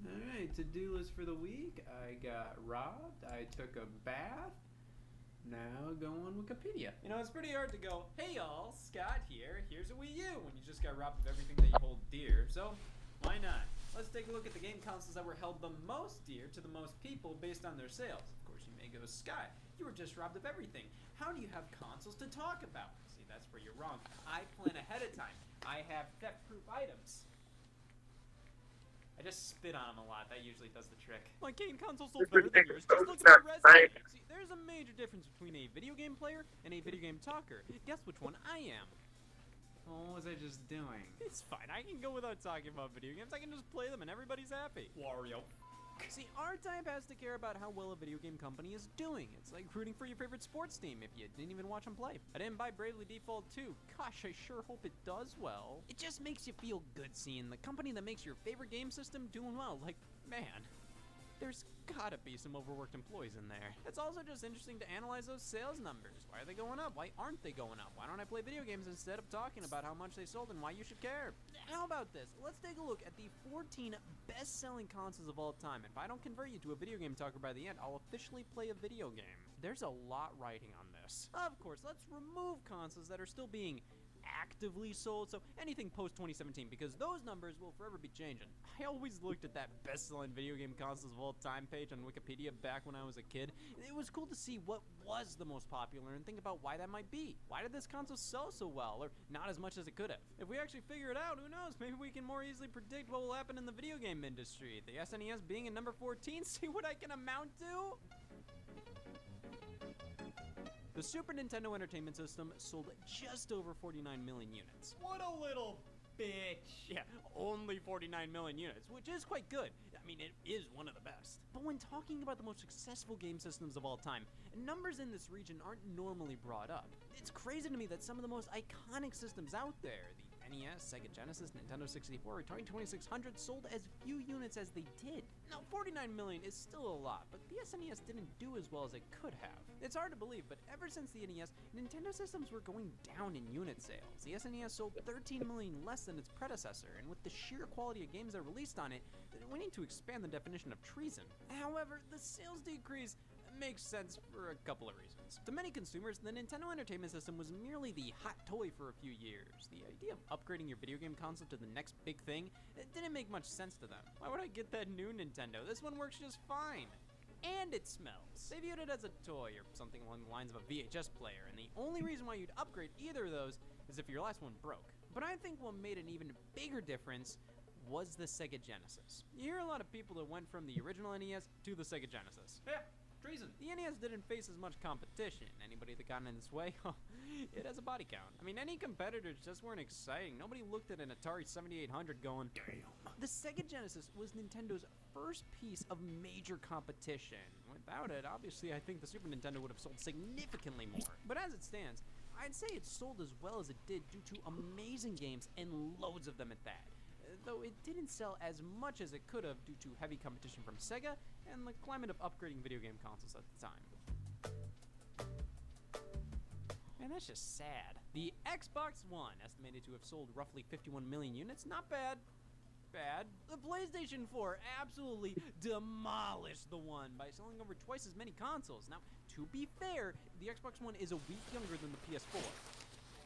Alright, to-do list for the week. I got robbed, I took a bath, now go on Wikipedia. You know, it's pretty hard to go, hey y'all, Scott here, here's a Wii U, when you just got robbed of everything that you hold dear, so why not? Let's take a look at the game consoles that were held the most dear to the most people based on their sales. Of course, you may go, Scott, you were just robbed of everything. How do you have consoles to talk about? See, that's where you're wrong. I plan ahead of time. I have theft-proof items. I just spit on them a lot. That usually does the trick. My game console sold better than yours. Just look at the resume. See, there's a major difference between a video game player and a video game talker. Guess which one I am. What was I just doing? It's fine. I can go without talking about video games. I can just play them and everybody's happy. Wario. See, our type has to care about how well a video game company is doing. It's like rooting for your favorite sports team if you didn't even watch them play. I didn't buy Bravely Default 2. Gosh, I sure hope it does well. It just makes you feel good seeing the company that makes your favorite game system doing well. Like, man, there's gotta be some overworked employees in there. It's also just interesting to analyze those sales numbers. Why are they going up? Why aren't they going up? Why don't I play video games instead of talking about how much they sold and why you should care? How about this? Let's take a look at the 14 best-selling consoles of all time. If I don't convert you to a video game talker by the end, I'll officially play a video game. There's a lot riding on this. Of course, let's remove consoles that are still being actively sold, so anything post 2017, because those numbers will forever be changing. I always looked at that best-selling video game consoles of all time page on Wikipedia back when I was a kid. It was cool to see what was the most popular and think about why that might be. Why did this console sell so well, or not as much as it could have? If we actually figure it out, who knows? Maybe we can more easily predict what will happen in the video game industry. The SNES being at number 14, see what I can amount to? The Super Nintendo Entertainment System sold just over 49 million units. What a little bitch. Yeah, only 49 million units, which is quite good. I mean, it is one of the best. But when talking about the most successful game systems of all time, numbers in this region aren't normally brought up. It's crazy to me that some of the most iconic systems out there, the NES, Sega Genesis, Nintendo 64, Atari 2600 sold as few units as they did. Now, 49 million is still a lot, but the SNES didn't do as well as it could have. It's hard to believe, but ever since the NES, Nintendo systems were going down in unit sales. The SNES sold 13 million less than its predecessor, and with the sheer quality of games that were released on it, we need to expand the definition of treason. However, the sales decrease makes sense for a couple of reasons. To many consumers, the Nintendo Entertainment System was merely the hot toy for a few years. The idea of upgrading your video game console to the next big thing, it didn't make much sense to them. Why would I get that new Nintendo? This one works just fine. and it smells. They viewed it as a toy or something along the lines of a VHS player, and the only reason why you'd upgrade either of those is if your last one broke. But I think what made an even bigger difference was the Sega Genesis. You hear a lot of people that went from the original NES to the Sega Genesis. Yeah, treason. The NES didn't face as much competition. Anybody that got in its way, it has a body count. I mean, any competitors just weren't exciting. Nobody looked at an Atari 7800 going, damn. The Sega Genesis was Nintendo's first piece of major competition. Without it, obviously, I think the Super Nintendo would have sold significantly more. But as it stands, I'd say it sold as well as it did due to amazing games and loads of them at that. Though it didn't sell as much as it could have due to heavy competition from Sega and the climate of upgrading video game consoles at the time. Man, that's just sad. The Xbox One, estimated to have sold roughly 51 million units, not bad. The PlayStation 4 absolutely demolished the One by selling over twice as many consoles. Now, to be fair, the Xbox One is a week younger than the PS4.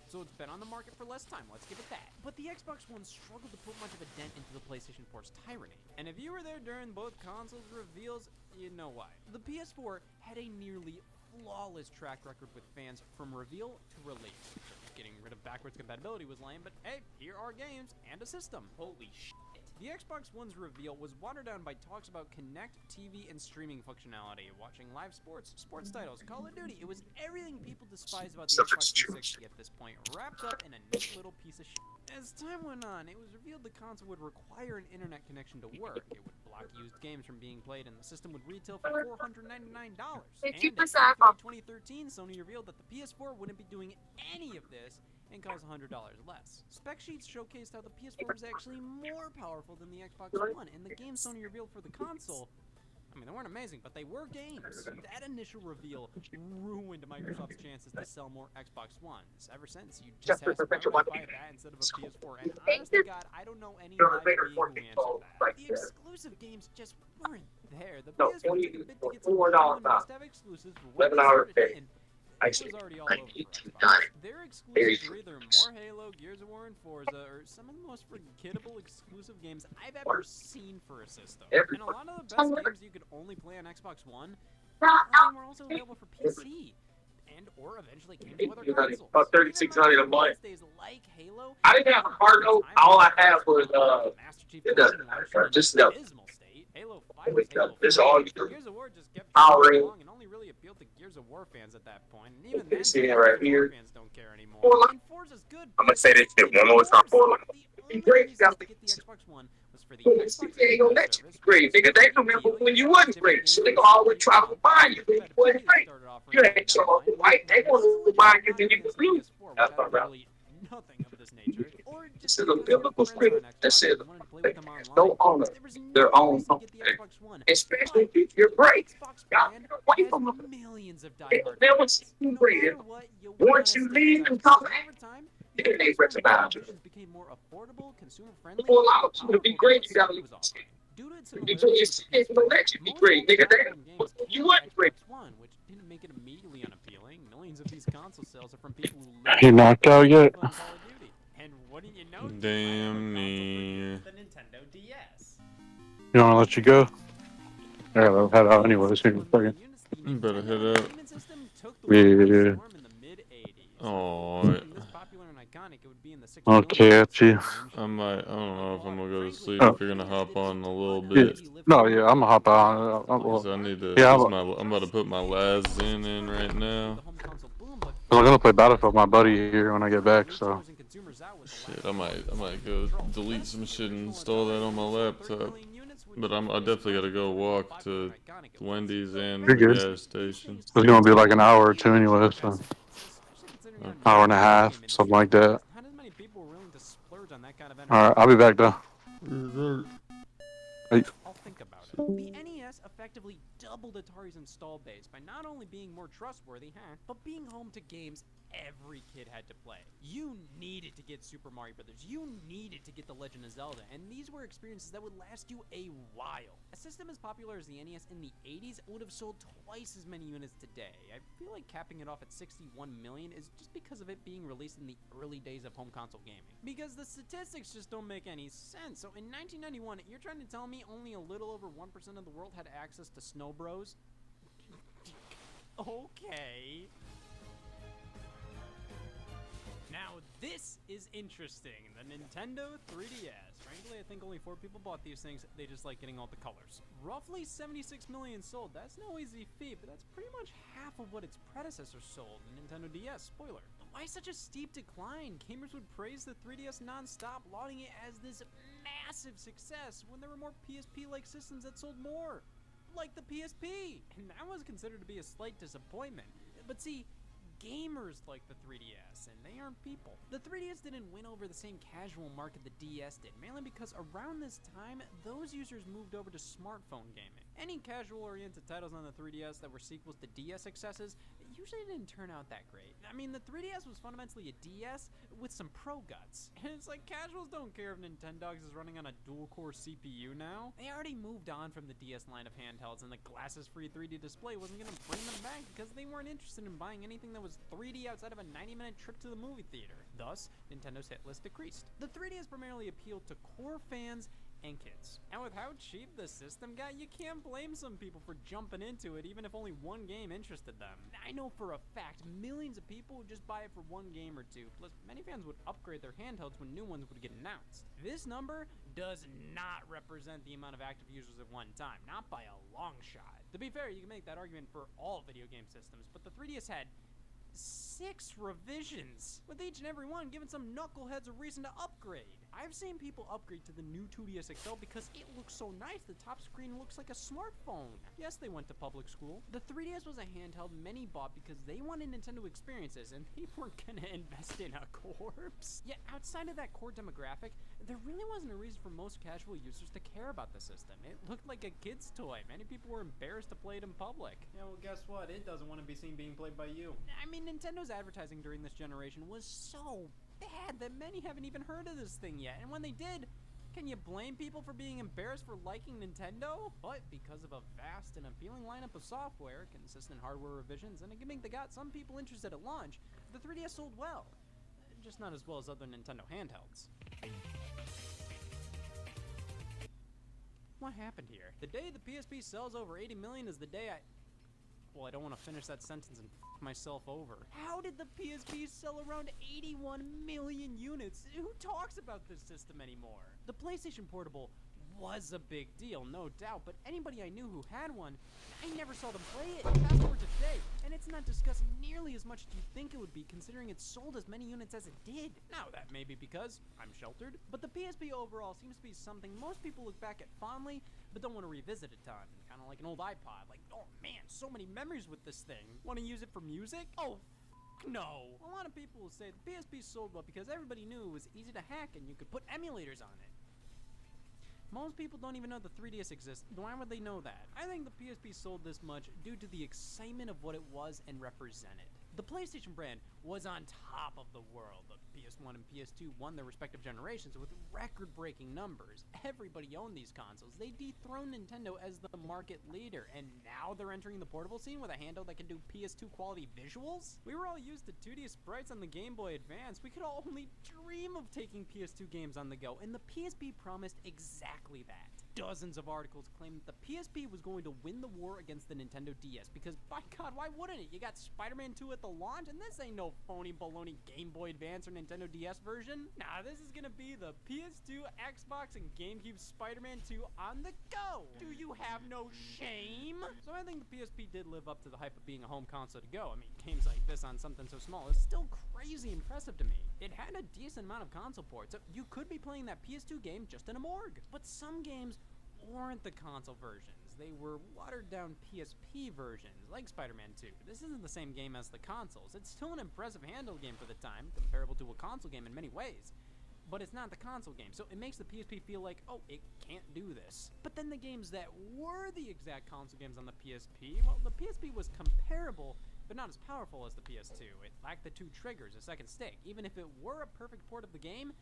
So it's been on the market for less time, let's give it that. But the Xbox One struggled to put much of a dent into the PlayStation 4's tyranny. And if you were there during both consoles' reveals, you know why. The PS4 had a nearly flawless track record with fans from reveal to release. Getting rid of backwards compatibility was lame, but hey, here are games and a system. Holy shit. The Xbox One's reveal was watered down by talks about Kinect, TV, and streaming functionality, watching live sports titles, Call of Duty. It was everything people despise about the Xbox 360 at this point, wrapped up in a neat little piece of shit. As time went on, it was revealed the console would require an internet connection to work. It would block used games from being played, and the system would retail for $499. And in 2013, Sony revealed that the PS4 wouldn't be doing any of this and cost $100 less. Spec sheets showcased how the PS4 was actually more powerful than the Xbox One, and the games Sony revealed for the console, I mean, they weren't amazing, but they were games. That initial reveal ruined Microsoft's chances to sell more Xbox Ones. Ever since, you just have to buy that instead of a PS4. And honest to God, I don't know any live being who answered that. The exclusive games just weren't there. The PS4 took a bit to get some must-have exclusives for what they started in. It was already all over Xbox. Their exclusives were either more Halo, Gears of War, and Forza, or some of the most forgettable exclusive games I've ever seen for a system. And a lot of the best games you could only play on Xbox One, a lot of them were also available for PC. And or eventually came to other consoles.
About $3,600 a month.
Like Halo,
I didn't have a hard note. All I had was
Master Chief
it doesn't matter. Just
no.
know.
Halo 5 was Halo
It's
4.
all you.
Gears of War just kept
Power
going
Ring.
along and only really appealed to Gears of War fans at that point. And even then,
See it
Gears
right
of War
here.
fans don't care anymore.
Forza.
And Forza's good.
I'm gonna say this shit one more time.
The only
Great,
reason to get the Xbox One was for the Xbox
ain't gonna let you
service,
be great, nigga. They remember when you wasn't great, so they gonna always try to remind you when you wasn't great. You ain't so white. They want to remind you when you was blue. That's my route.
Nothing of this nature. Or
This
just
is a
because
biblical
your friends
script
on
that
Xbox
says
and wanted to play with them
no
online,
honor
there was no
their own
reason to get the
company,
Xbox One.
especially if you're great.
Xbox
Y'all
brand
get away
has
from them.
millions of
They
diehard
never
fans.
see you
No
great.
matter what, you
Once
wanna
you
stick
leave
with
and
Xbox.
come
Over
back,
time,
then
the
they
Xbox
recognize you.
propositions became more affordable, consumer friendly,
For a lot of
and
you to be
powerful
great,
than
you gotta
Sony was offering. Due to its
Because
similarities
it's
with the
gonna let you be
most
great, nigga.
platform games
You
came
wasn't
to
great.
Xbox One, which didn't make it immediately unappealing. Millions of these console sales are from people who live
You knocked out yet?
on Call of Duty. And wouldn't you know,
Damn near.
the Nintendo DS.
You want to let you go? Yeah, I'll head out anyways. Here in a second.
You better head out.
Yeah.
Oh,
Okay, at you.
I don't know if I'm gonna go to sleep.
Oh.
If you're gonna hop on in a little
Yeah.
bit.
No, yeah, I'm gonna hop on.
Cause I need to.
Yeah,
I'm about to put my last Zen in right now.
I'm gonna play Battlefield with my buddy here when I get back. So
Shit, I might go delete some shit and install that on my laptop. But I definitely gotta go walk to Wendy's and
You're
the
good.
gas station.
it's gonna be like an hour or two anyway. So hour and a half, something like that.
How does many people are willing to splurge on that kind of
All right, I'll be back though.
I'll think about it. The NES effectively doubled Atari's install base by not only being more trustworthy, but being home to games every kid had to play. You needed to get Super Mario Brothers. You needed to get The Legend of Zelda, and these were experiences that would last you a while. A system as popular as the NES in the 80s would have sold twice as many units today. I feel like capping it off at 61 million is just because of it being released in the early days of home console gaming. Because the statistics just don't make any sense. So in 1991, you're trying to tell me only a little over 1% of the world had access to Snow Bros? Okay. Now this is interesting. The Nintendo 3DS. Frankly, I think only 4 people bought these things. They just like getting all the colors. Roughly 76 million sold. That's no easy feat, but that's pretty much half of what its predecessor sold, the Nintendo DS. Spoiler. But why such a steep decline? Gamers would praise the 3DS non-stop, lauding it as this massive success when there were more PSP-like systems that sold more. Like the PSP. And that was considered to be a slight disappointment. But see, gamers like the 3DS, and they aren't people. The 3DS didn't win over the same casual market the DS did, mainly because around this time, those users moved over to smartphone gaming. Any casual-oriented titles on the 3DS that were sequels to DS successes usually didn't turn out that great. I mean, the 3DS was fundamentally a DS with some pro guts. And it's like casuals don't care if Nintendogs is running on a dual-core CPU now. They already moved on from the DS line of handhelds, and the glasses-free 3D display wasn't gonna bring them back because they weren't interested in buying anything that was 3D outside of a 90-minute trip to the movie theater. Thus, Nintendo's hit list decreased. The 3DS primarily appealed to core fans and kids. And with how cheap the system got, you can't blame some people for jumping into it even if only one game interested them. I know for a fact millions of people would just buy it for one game or two, plus many fans would upgrade their handhelds when new ones would get announced. This number does not represent the amount of active users at one time, not by a long shot. To be fair, you can make that argument for all video game systems, but the 3DS had 6 revisions, with each and every one giving some knuckleheads a reason to upgrade. I've seen people upgrade to the new 2DS XL because it looks so nice. The top screen looks like a smartphone. Yes, they went to public school. The 3DS was a handheld many bought because they wanted Nintendo experiences and they weren't gonna invest in a corpse. Yet outside of that core demographic, there really wasn't a reason for most casual users to care about the system. It looked like a kid's toy. Many people were embarrassed to play it in public. Yeah, well, guess what? It doesn't want to be seen being played by you. I mean, Nintendo's advertising during this generation was so bad that many haven't even heard of this thing yet, and when they did, can you blame people for being embarrassed for liking Nintendo? But because of a vast and appealing lineup of software, consistent hardware revisions, and a gimmick that got some people interested at launch, the 3DS sold well. Just not as well as other Nintendo handhelds. What happened here? The day the PSP sells over 80 million is the day well, I don't want to finish that sentence and f myself over. How did the PSP sell around 81 million units? Who talks about this system anymore? The PlayStation Portable was a big deal, no doubt, but anybody I knew who had one, I never saw them play it. Fast forward to today, and it's not discussed nearly as much as you think it would be, considering it sold as many units as it did. Now, that may be because I'm sheltered, but the PSP overall seems to be something most people look back at fondly, but don't want to revisit a ton. Kind of like an old iPod, like, oh man, so many memories with this thing. Want to use it for music? Oh, no. A lot of people will say the PSP sold well because everybody knew it was easy to hack and you could put emulators on it. Most people don't even know the 3DS exists. Why would they know that? I think the PSP sold this much due to the excitement of what it was and represented. The PlayStation brand was on top of the world. The PS1 and PS2 won their respective generations with record-breaking numbers. Everybody owned these consoles. They dethroned Nintendo as the market leader, and now they're entering the portable scene with a handheld that can do PS2 quality visuals? We were all used to 2D sprites on the Game Boy Advance. We could all only dream of taking PS2 games on the go, and the PSP promised exactly that. Dozens of articles claimed that the PSP was going to win the war against the Nintendo DS because, by God, why wouldn't it? You got Spider-Man 2 at the launch, and this ain't no phony baloney Game Boy Advance or Nintendo DS version. Nah, this is gonna be the PS2, Xbox, and GameCube Spider-Man 2 on the go. Do you have no shame? So I think the PSP did live up to the hype of being a home console to go. I mean, games like this on something so small is still crazy impressive to me. It had a decent amount of console ports, so you could be playing that PS2 game just in a morgue. But some games weren't the console versions. They were watered-down PSP versions, like Spider-Man 2. This isn't the same game as the consoles. It's still an impressive handheld game for the time, comparable to a console game in many ways. But it's not the console game, so it makes the PSP feel like, oh, it can't do this. But then the games that were the exact console games on the PSP, well, the PSP was comparable, but not as powerful as the PS2. It lacked the 2 triggers, a second stick. Even if it were a perfect port of the game,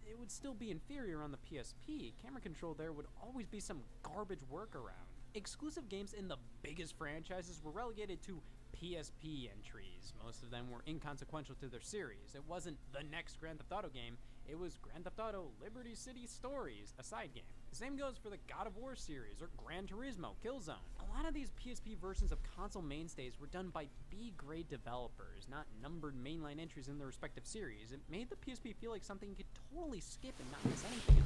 it would still be inferior on the PSP. Camera control there would always be some garbage workaround. Exclusive games in the biggest franchises were relegated to PSP entries. Most of them were inconsequential to their series. It wasn't the next Grand Theft Auto game, It was Grand Theft Auto Liberty City Stories, a side game. The same goes for the God of War series or Gran Turismo Killzone. A lot of these PSP versions of console mainstays were done by B-grade developers, not numbered mainline entries in their respective series. It made the PSP feel like something you could totally skip and not miss anything on.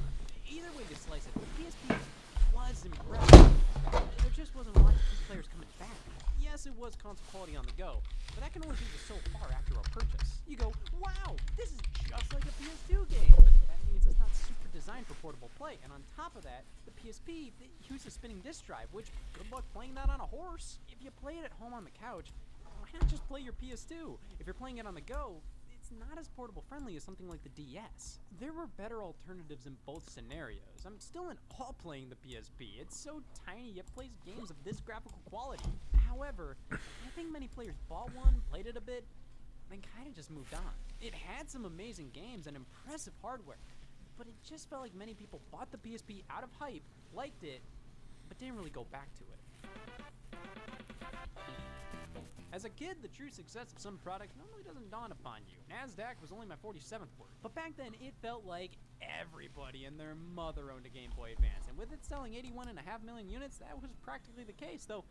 Either way you slice it, the PSP was impressive. There just wasn't a lot of key players coming back. Yes, it was console quality on the go, but that can only take you so far after a purchase. You go, wow, this is just like a PS2 game, but that means it's not super designed for portable play. And on top of that, the PSP uses a spinning disc drive, which good luck playing that on a horse. If you play it at home on the couch, why not just play your PS2? If you're playing it on the go, it's not as portable friendly as something like the DS. There were better alternatives in both scenarios. I'm still in awe playing the PSP. It's so tiny yet plays games of this graphical quality. However, I think many players bought one, played it a bit, then kinda just moved on. It had some amazing games and impressive hardware, but it just felt like many people bought the PSP out of hype, liked it, but didn't really go back to it. As a kid, the true success of some product normally doesn't dawn upon you. NASDAQ was only my 47th word. But back then, it felt like everybody and their mother owned a Game Boy Advance. And with it selling 81.5 million units, that was practically the case, though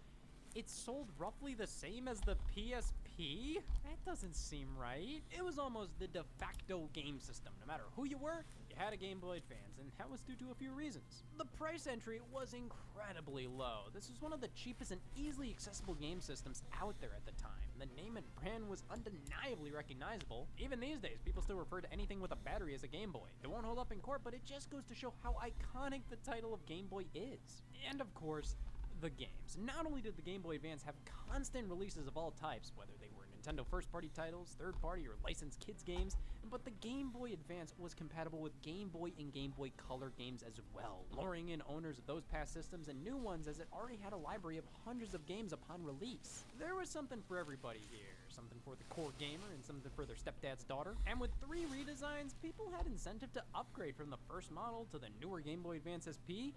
it sold roughly the same as the PSP? That doesn't seem right. It was almost the de facto game system. No matter who you were, you had a Game Boy Advance, and that was due to a few reasons. The price entry was incredibly low. This was one of the cheapest and easily accessible game systems out there at the time. The name and brand was undeniably recognizable. Even these days, people still refer to anything with a battery as a Game Boy. It won't hold up in court, but it just goes to show how iconic the title of Game Boy is. And of course, the games. Not only did the Game Boy Advance have constant releases of all types, whether they were Nintendo first-party titles, third-party, or licensed kids games, but the Game Boy Advance was compatible with Game Boy and Game Boy Color games as well, luring in owners of those past systems and new ones as it already had a library of hundreds of games upon release. There was something for everybody here, something for the core gamer and something for their stepdad's daughter. And with 3 redesigns, people had incentive to upgrade from the first model to the newer Game Boy Advance SP,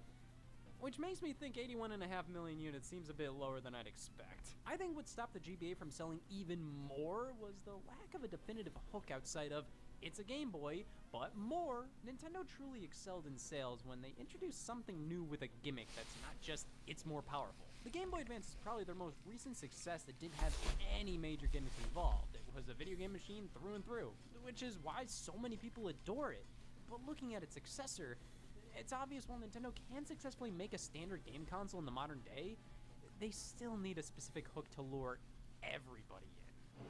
which makes me think 81.5 million units seems a bit lower than I'd expect. I think what stopped the GBA from selling even more was the lack of a definitive hook outside of, it's a Game Boy, but more. Nintendo truly excelled in sales when they introduced something new with a gimmick that's not just, it's more powerful. The Game Boy Advance is probably their most recent success that didn't have any major gimmicks involved. It was a video game machine through and through, which is why so many people adore it. But looking at its successor, it's obvious while Nintendo can successfully make a standard game console in the modern day, they still need a specific hook to lure everybody in.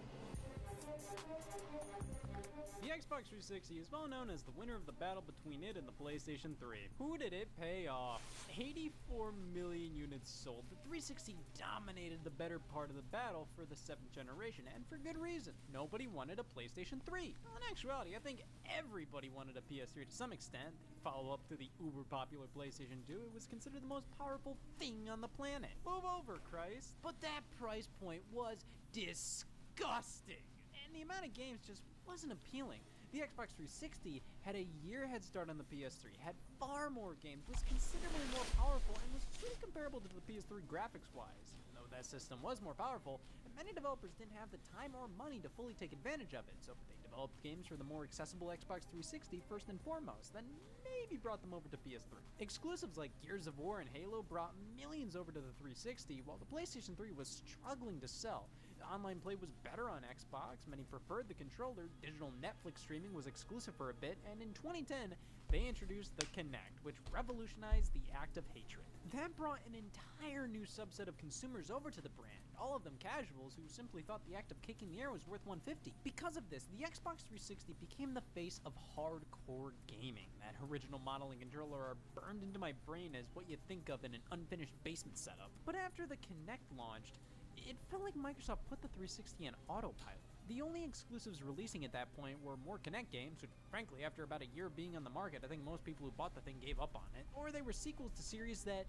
The Xbox 360 is well known as the winner of the battle between it and the PlayStation 3. Who did it pay off? 84 million units sold. The 360 dominated the better part of the battle for the 7th generation, and for good reason. Nobody wanted a PlayStation 3. Well, in actuality, I think everybody wanted a PS3 to some extent. The follow-up to the uber-popular PlayStation 2, it was considered the most powerful thing on the planet. Move over, Christ. But that price point was disgusting. And the amount of games just wasn't appealing. The Xbox 360 had a year head start on the PS3, had far more games, was considerably more powerful, and was pretty comparable to the PS3 graphics-wise. Even though that system was more powerful, many developers didn't have the time or money to fully take advantage of it, so they developed games for the more accessible Xbox 360 first and foremost, then maybe brought them over to PS3. Exclusives like Gears of War and Halo brought millions over to the 360, while the PlayStation 3 was struggling to sell. Online play was better on Xbox, many preferred the controller, digital Netflix streaming was exclusive for a bit, and in 2010, they introduced the Kinect, which revolutionized the act of hatred. That brought an entire new subset of consumers over to the brand, all of them casuals who simply thought the act of kicking the air was worth $150. Because of this, the Xbox 360 became the face of hardcore gaming. That original model and controller are burned into my brain as what you think of in an unfinished basement setup. But after the Kinect launched, it felt like Microsoft put the 360 on autopilot. The only exclusives releasing at that point were more Kinect games, which frankly, after about a year being on the market, I think most people who bought the thing gave up on it, or they were sequels to series that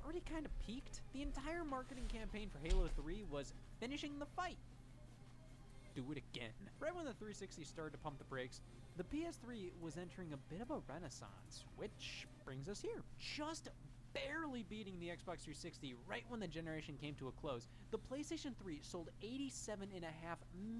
already kind of peaked. The entire marketing campaign for Halo 3 was finishing the fight. Do it again. Right when the 360 started to pump the brakes, the PS3 was entering a bit of a renaissance, which brings us here. Just barely beating the Xbox 360 right when the generation came to a close, the PlayStation 3 sold 87.5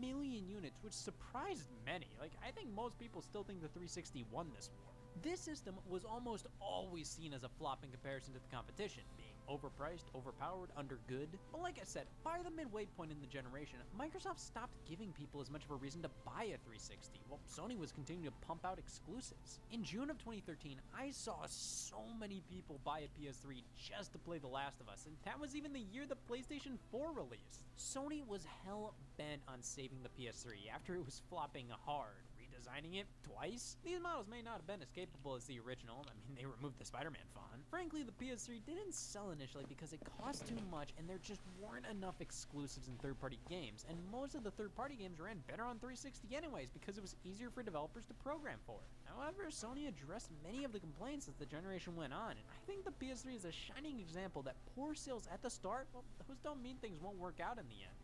million units, which surprised many. Like, I think most people still think the 360 won this war. This system was almost always seen as a flop in comparison to the competition, being overpriced, overpowered, undergood. But like I said, by the midway point in the generation, Microsoft stopped giving people as much of a reason to buy a 360, while Sony was continuing to pump out exclusives. In June of 2013, I saw so many people buy a PS3 just to play The Last of Us, and that was even the year the PlayStation 4 released. Sony was hell-bent on saving the PS3 after it was flopping hard. Designing it twice? These models may not have been as capable as the original. I mean, they removed the Spider-Man font. Frankly, the PS3 didn't sell initially because it cost too much and there just weren't enough exclusives in third-party games, and most of the third-party games ran better on 360 anyways because it was easier for developers to program for it. However, Sony addressed many of the complaints as the generation went on, and I think the PS3 is a shining example that poor sales at the start, well, those don't mean things won't work out in the end.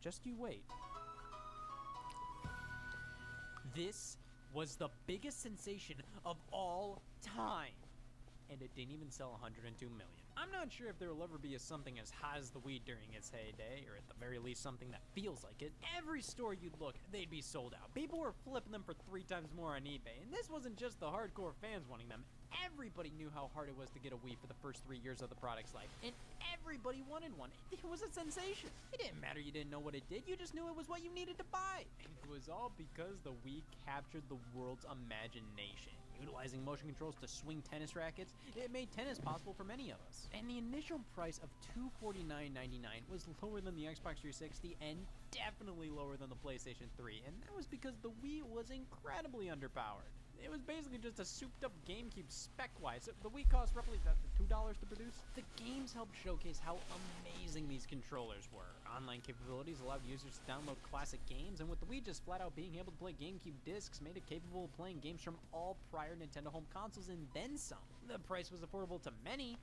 Just you wait. This was the biggest sensation of all time, and it didn't even sell 102 million. I'm not sure if there will ever be something as hot as the Wii during its heyday, or at the very least something that feels like it. Every store you'd look, they'd be sold out. People were flipping them for 3 times more on eBay, and this wasn't just the hardcore fans wanting them. Everybody knew how hard it was to get a Wii for the first 3 years of the product's life, and everybody wanted one. It was a sensation. It didn't matter you didn't know what it did, you just knew it was what you needed to buy. And it was all because the Wii captured the world's imagination. Utilizing motion controls to swing tennis rackets, it made tennis possible for many of us. And the initial price of $249.99 was lower than the Xbox 360 and definitely lower than the PlayStation 3, and that was because the Wii was incredibly underpowered. It was basically just a souped-up GameCube spec-wise. The Wii cost roughly $2 to produce. The games helped showcase how amazing these controllers were. Online capabilities allowed users to download classic games, and with the Wii just flat-out being able to play GameCube discs made it capable of playing games from all prior Nintendo home consoles and then some. The price was affordable to many,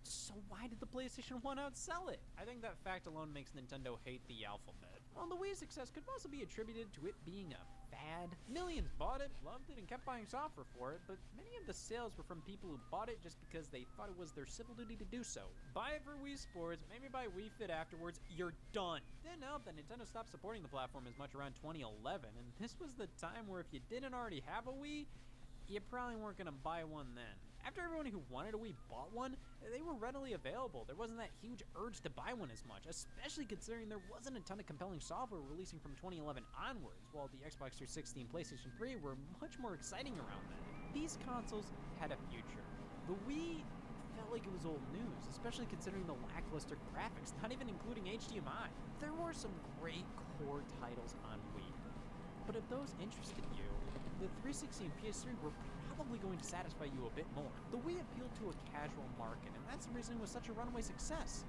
so why did the PlayStation 1 outsell it? I think that fact alone makes Nintendo hate the alphabet. While the Wii's success could also be attributed to it being a fad. Millions bought it, loved it, and kept buying software for it, but many of the sales were from people who bought it just because they thought it was their civil duty to do so. Buy it for Wii Sports, maybe buy Wii Fit afterwards, you're done. Didn't help that Nintendo stopped supporting the platform as much around 2011, and this was the time where if you didn't already have a Wii, you probably weren't gonna buy one then. After everyone who wanted a Wii bought one, they were readily available. There wasn't that huge urge to buy one as much, especially considering there wasn't a ton of compelling software releasing from 2011 onwards, while the Xbox 360 and PlayStation 3 were much more exciting around then. These consoles had a future. The Wii felt like it was old news, especially considering the lackluster graphics, not even including HDMI. There were some great core titles on Wii, but if those interested you, the 360 and PS3 were probably going to satisfy you a bit more. The Wii appealed to a casual market, and that's the reason it was such a runaway success.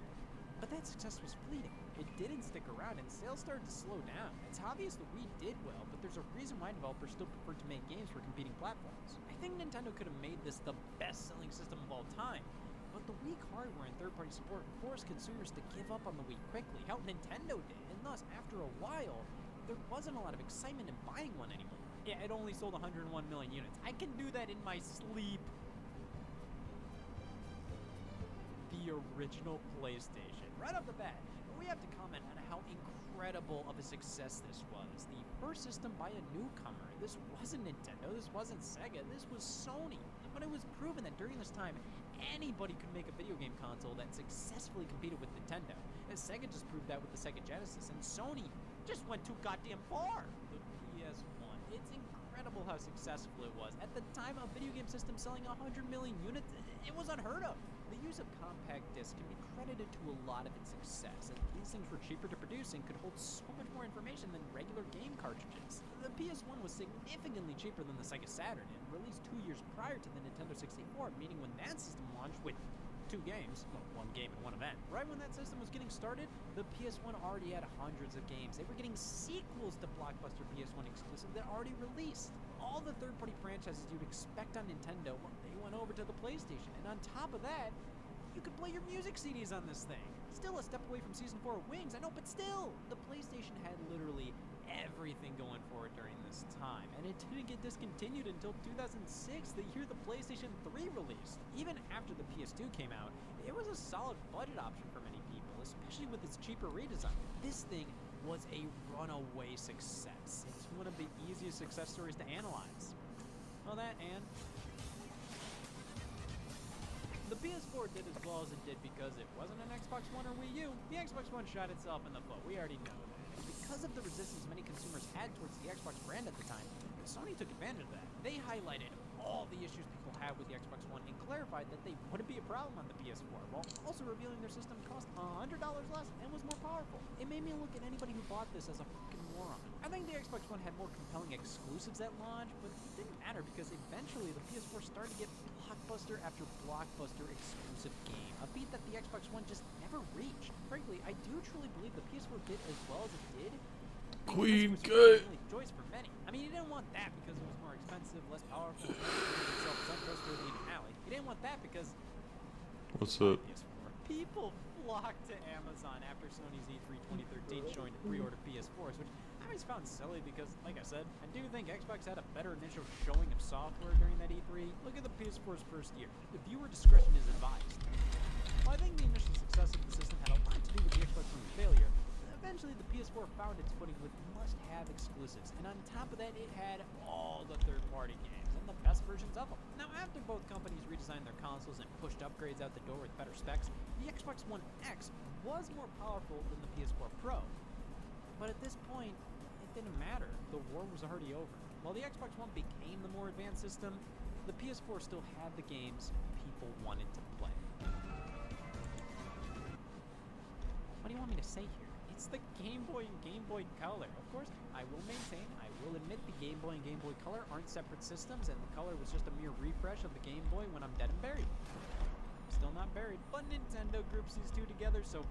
But that success was fleeting. It didn't stick around, and sales started to slow down. It's obvious the Wii did well, but there's a reason why developers still prefer to make games for competing platforms. I think Nintendo could have made this the best-selling system of all time, but the weak hardware and third-party support forced consumers to give up on the Wii quickly, how Nintendo did, and thus, after a while, there wasn't a lot of excitement in buying one anymore. Yeah, it only sold 101 million units. I can do that in my sleep. The original PlayStation. Right off the bat, we have to comment on how incredible of a success this was. The first system by a newcomer. This wasn't Nintendo, this wasn't Sega, this was Sony. But it was proven that during this time, anybody could make a video game console that successfully competed with Nintendo. And Sega just proved that with the Sega Genesis, and Sony just went too goddamn far. The PS1. It's incredible how successful it was. At the time, a video game system selling 100 million units, it was unheard of. The use of compact discs can be credited to a lot of its success, and these things were cheaper to produce and could hold so much more information than regular game cartridges. The PS1 was significantly cheaper than the Sega Saturn, and released 2 years prior to the Nintendo 64, meaning when that system launched with 2 games, well, 1 game and 1 event. Right when that system was getting started, the PS1 already had hundreds of games. They were getting sequels to blockbuster PS1 exclusives that already released. All the third-party franchises you'd expect on Nintendo, well, they went over to the PlayStation, and on top of that, you could play your music CDs on this thing. Still a step away from Season 4 of Wings, I know, but still! The PlayStation had literally everything going for it during this time, and it didn't get discontinued until 2006, the year the PlayStation 3 released. Even after the PS2 came out, it was a solid budget option for many people, especially with its cheaper redesign. This thing was a runaway success. It's one of the easiest success stories to analyze. Well, that and the PS4 did as well as it did because it wasn't an Xbox One or Wii U. The Xbox One shot itself in the foot. We already know that. And because of the resistance many consumers had towards the Xbox brand at the time, Sony took advantage of that. They highlighted all the issues people have with the Xbox One and clarified that they wouldn't be a problem on the PS4, while also revealing their system cost $100 less and was more powerful. It made me look at anybody who bought this as a fucking moron. I think the Xbox One had more compelling exclusives at launch, but it didn't matter because eventually the PS4 started to get blockbuster after blockbuster exclusive game, a feat that the Xbox One just never reached. Frankly, I do truly believe the PS4 did as well as it did
Queen
because it was
cut.
the only choice for many. I mean, you didn't want that because it was more expensive, less powerful, itself was untrustworthy in an alley. You didn't want that because
What's up?
PS4. People flocked to Amazon after Sony's E3 2013 showing to pre-order PS4s, which I always found silly because, like I said, I do think Xbox had a better initial showing of software during that E3. Look at the PS4's first year. The viewer discretion is advised. While I think the initial success of the system had a lot to do with the Xbox One's failure, eventually the PS4 found its footing with must-have exclusives, and on top of that, it had all the third-party games and the best versions of them. Now, after both companies redesigned their consoles and pushed upgrades out the door with better specs, the Xbox One X was more powerful than the PS4 Pro. But at this point, it didn't matter. The war was already over. While the Xbox One became the more advanced system, the PS4 still had the games people wanted to play. What do you want me to say here? It's the Game Boy and Game Boy Color. Of course, I will maintain, I will admit the Game Boy and Game Boy Color aren't separate systems, and the Color was just a mere refresh of the Game Boy when I'm dead and buried. Still not buried, but Nintendo groups these two together, so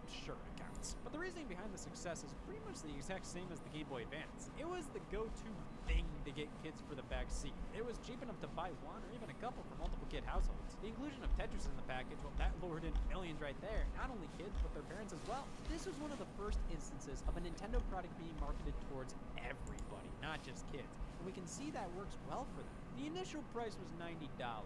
sure, it counts. But the reasoning behind the success is pretty much the exact same as the Game Boy Advance. It was the go-to thing to get kids for the back seat. It was cheap enough to buy one or even a couple for multiple kid households. The inclusion of Tetris in the package, well, that lured in millions right there. Not only kids, but their parents as well. This was one of the first instances of a Nintendo product being marketed towards everybody, not just kids. And we can see that works well for them. The initial price was $90, $70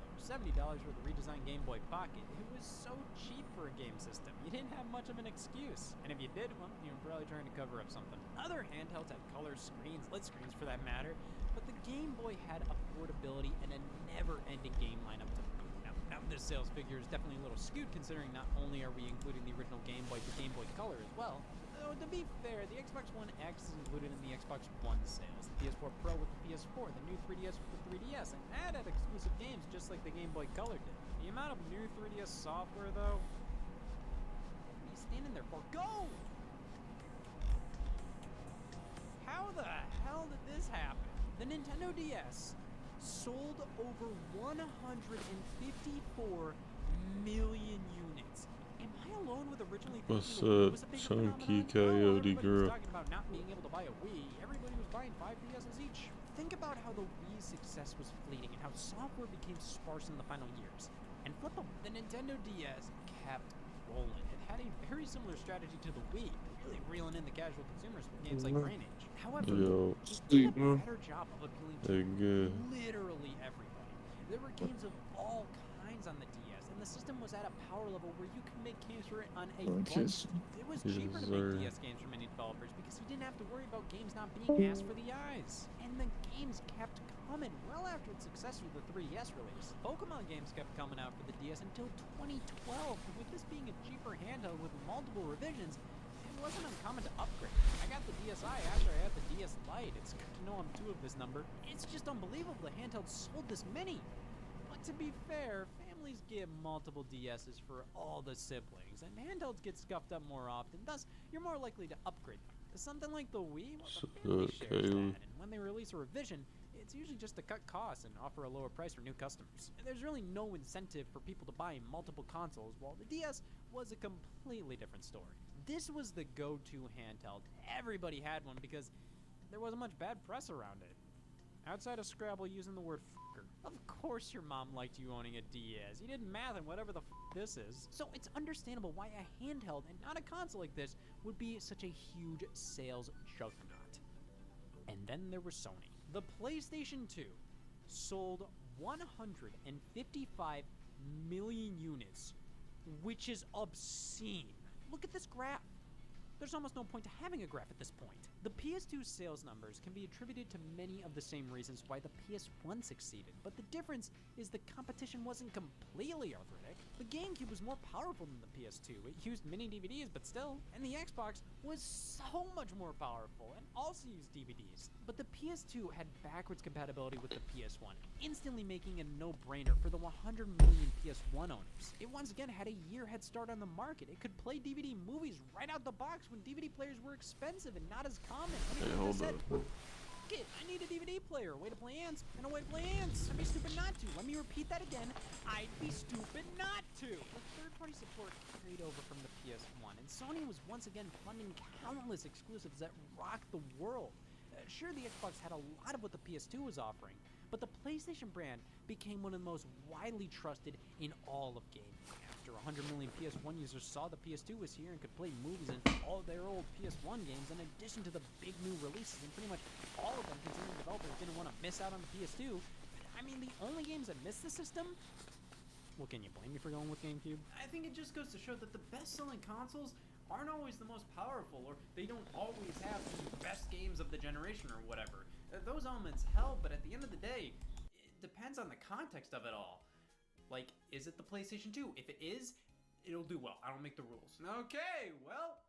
for the redesigned Game Boy Pocket. It was so cheap for a game system. You didn't have much of an excuse. And if you did, well, you were probably trying to cover up something. Other handhelds had color screens, lit screens for that matter, but the Game Boy had affordability and a never-ending game lineup to boot. Now this sales figure is definitely a little skewed considering not only are we including the original Game Boy, but Game Boy Color as well. Though, to be fair, the Xbox One X is included in the Xbox One sales, the PS4 Pro with the PS4, the new 3DS with the 3DS, and that had exclusive games just like the Game Boy Color did. The amount of new 3DS software, though, what are you standing there for? Go! How the hell did this happen? The Nintendo DS sold over 154 million units. Am I alone with originally thinking
What's
the Wii
up,
was a bigger
Chunky
phenomenon?
Coyote
Everybody
girl?
was talking about not being able to buy a Wii. Everybody was buying 5 DSs each. Think about how the Wii's success was fleeting and how software became sparse in the final years. And flip them. The Nintendo DS kept rolling. It had a very similar strategy to the Wii, really reeling in the casual consumers with games like Brain Age. However,
Yo,
it did a better job of appealing
they
to
good.
literally everybody. There were games of all kinds on the DS, and the system was at a power level where you could make games for it on a budget. It was
Yes,
cheaper to
sir.
make DS games for many developers because you didn't have to worry about games not being asked for the eyes. And the games kept coming well after its successor, the 3DS release. Pokemon games kept coming out for the DS until 2012, and with this being a cheaper handheld with multiple revisions, it wasn't uncommon to upgrade. I got the DSi after I had the DS Lite. It's good to know I'm 2 of this number. It's just unbelievable the handheld sold this many. But to be fair, families get multiple DSs for all the siblings, and handhelds get scuffed up more often, thus you're more likely to upgrade them. Something like the Wii, well, the family shares that, and when they release a revision, it's usually just to cut costs and offer a lower price for new customers. And there's really no incentive for people to buy multiple consoles, while the DS was a completely different story. This was the go-to handheld. Everybody had one because there wasn't much bad press around it. Outside of Scrabble using the word fucker. Of course your mom liked you owning a DS. You did math and whatever the this is. So it's understandable why a handheld and not a console like this would be such a huge sales juggernaut.
And then there was Sony. The PlayStation 2 sold 155 million units, which is obscene. Look at this graph. There's almost no point to having a graph at this point. The PS2 sales numbers can be attributed to many of the same reasons why the PS1 succeeded, but the difference is the competition wasn't completely arthritic. The GameCube was more powerful than the PS2. It used mini DVDs, but still, and the Xbox was so much more powerful and also used DVDs. But the PS2 had backwards compatibility with the PS1, instantly making it a no-brainer for the 100 million PS1 owners. It once again had a year head start on the market. It could play DVD movies right out the box when DVD players were expensive and not as common.
Hey, hold up.
Fuck it, I need a DVD player, a way to play Ants, and a way to play Ants. I'd be stupid not to. Let me repeat that again. I'd be stupid not to. The third-party support carried over from the PS1, and Sony was once again funding countless exclusives that rocked the world. Sure, the Xbox had a lot of what the PS2 was offering, but the PlayStation brand became one of the most widely trusted in all of gaming. After 100 million PS1 users saw the PS2 was here and could play movies and all of their old PS1 games, in addition to the big new releases, and pretty much all of them, considering developers didn't want to miss out on the PS2. I mean, the only games that missed the system, well, can you blame me for going with GameCube?
I think it just goes to show that the best-selling consoles aren't always the most powerful, or they don't always have the best games of the generation or whatever. Those elements help, but at the end of the day, it depends on the context of it all. Like, is it the PlayStation 2? If it is, it'll do well. I don't make the rules. Okay, well,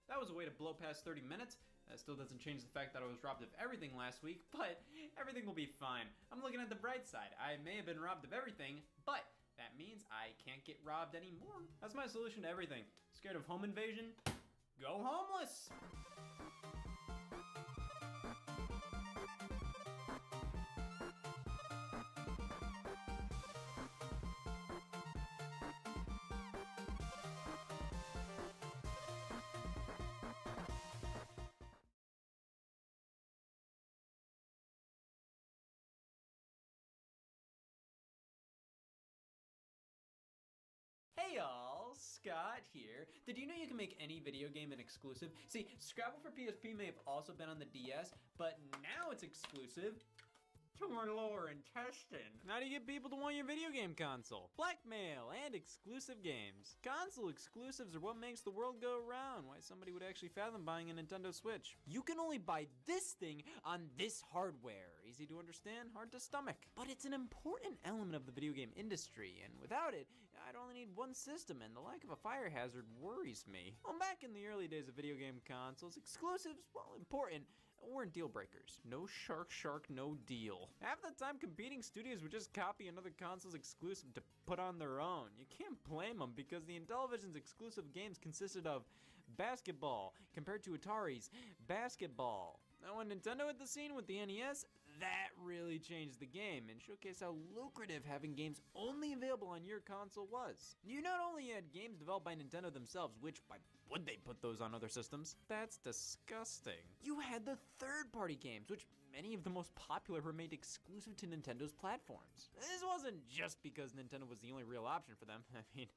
that was a way to blow past 30 minutes. That still doesn't change the fact that I was robbed of everything last week, but everything will be fine. I'm looking at the bright side. I may have been robbed of everything, but that means I can't get robbed anymore. That's my solution to everything. Scared of home invasion? Go homeless! Hey y'all, Scott here. Did you know you can make any video game an exclusive? See, Scrabble for PSP may have also been on the DS, but now it's exclusive to our lower intestine. How do you get people to want your video game console? Blackmail and exclusive games. Console exclusives are what makes the world go round. Why somebody would actually fathom buying a Nintendo Switch. You can only buy this thing on this hardware. Easy to understand, hard to stomach. But it's an important element of the video game industry, and without it, I'd only need one system, and the lack of a fire hazard worries me. Well, back in the early days of video game consoles, exclusives, while important, weren't deal breakers. No shark, no deal. Half the time, competing studios would just copy another console's exclusive to put on their own. You can't blame them, because the Intellivision's exclusive games consisted of basketball compared to Atari's basketball. Now, when Nintendo hit the scene with the NES, that really changed the game and showcased how lucrative having games only available on your console was. You not only had games developed by Nintendo themselves, which why would they put those on other systems? That's disgusting. You had the third-party games, which many of the most popular were made exclusive to Nintendo's platforms. This wasn't just because Nintendo was the only real option for them. I mean,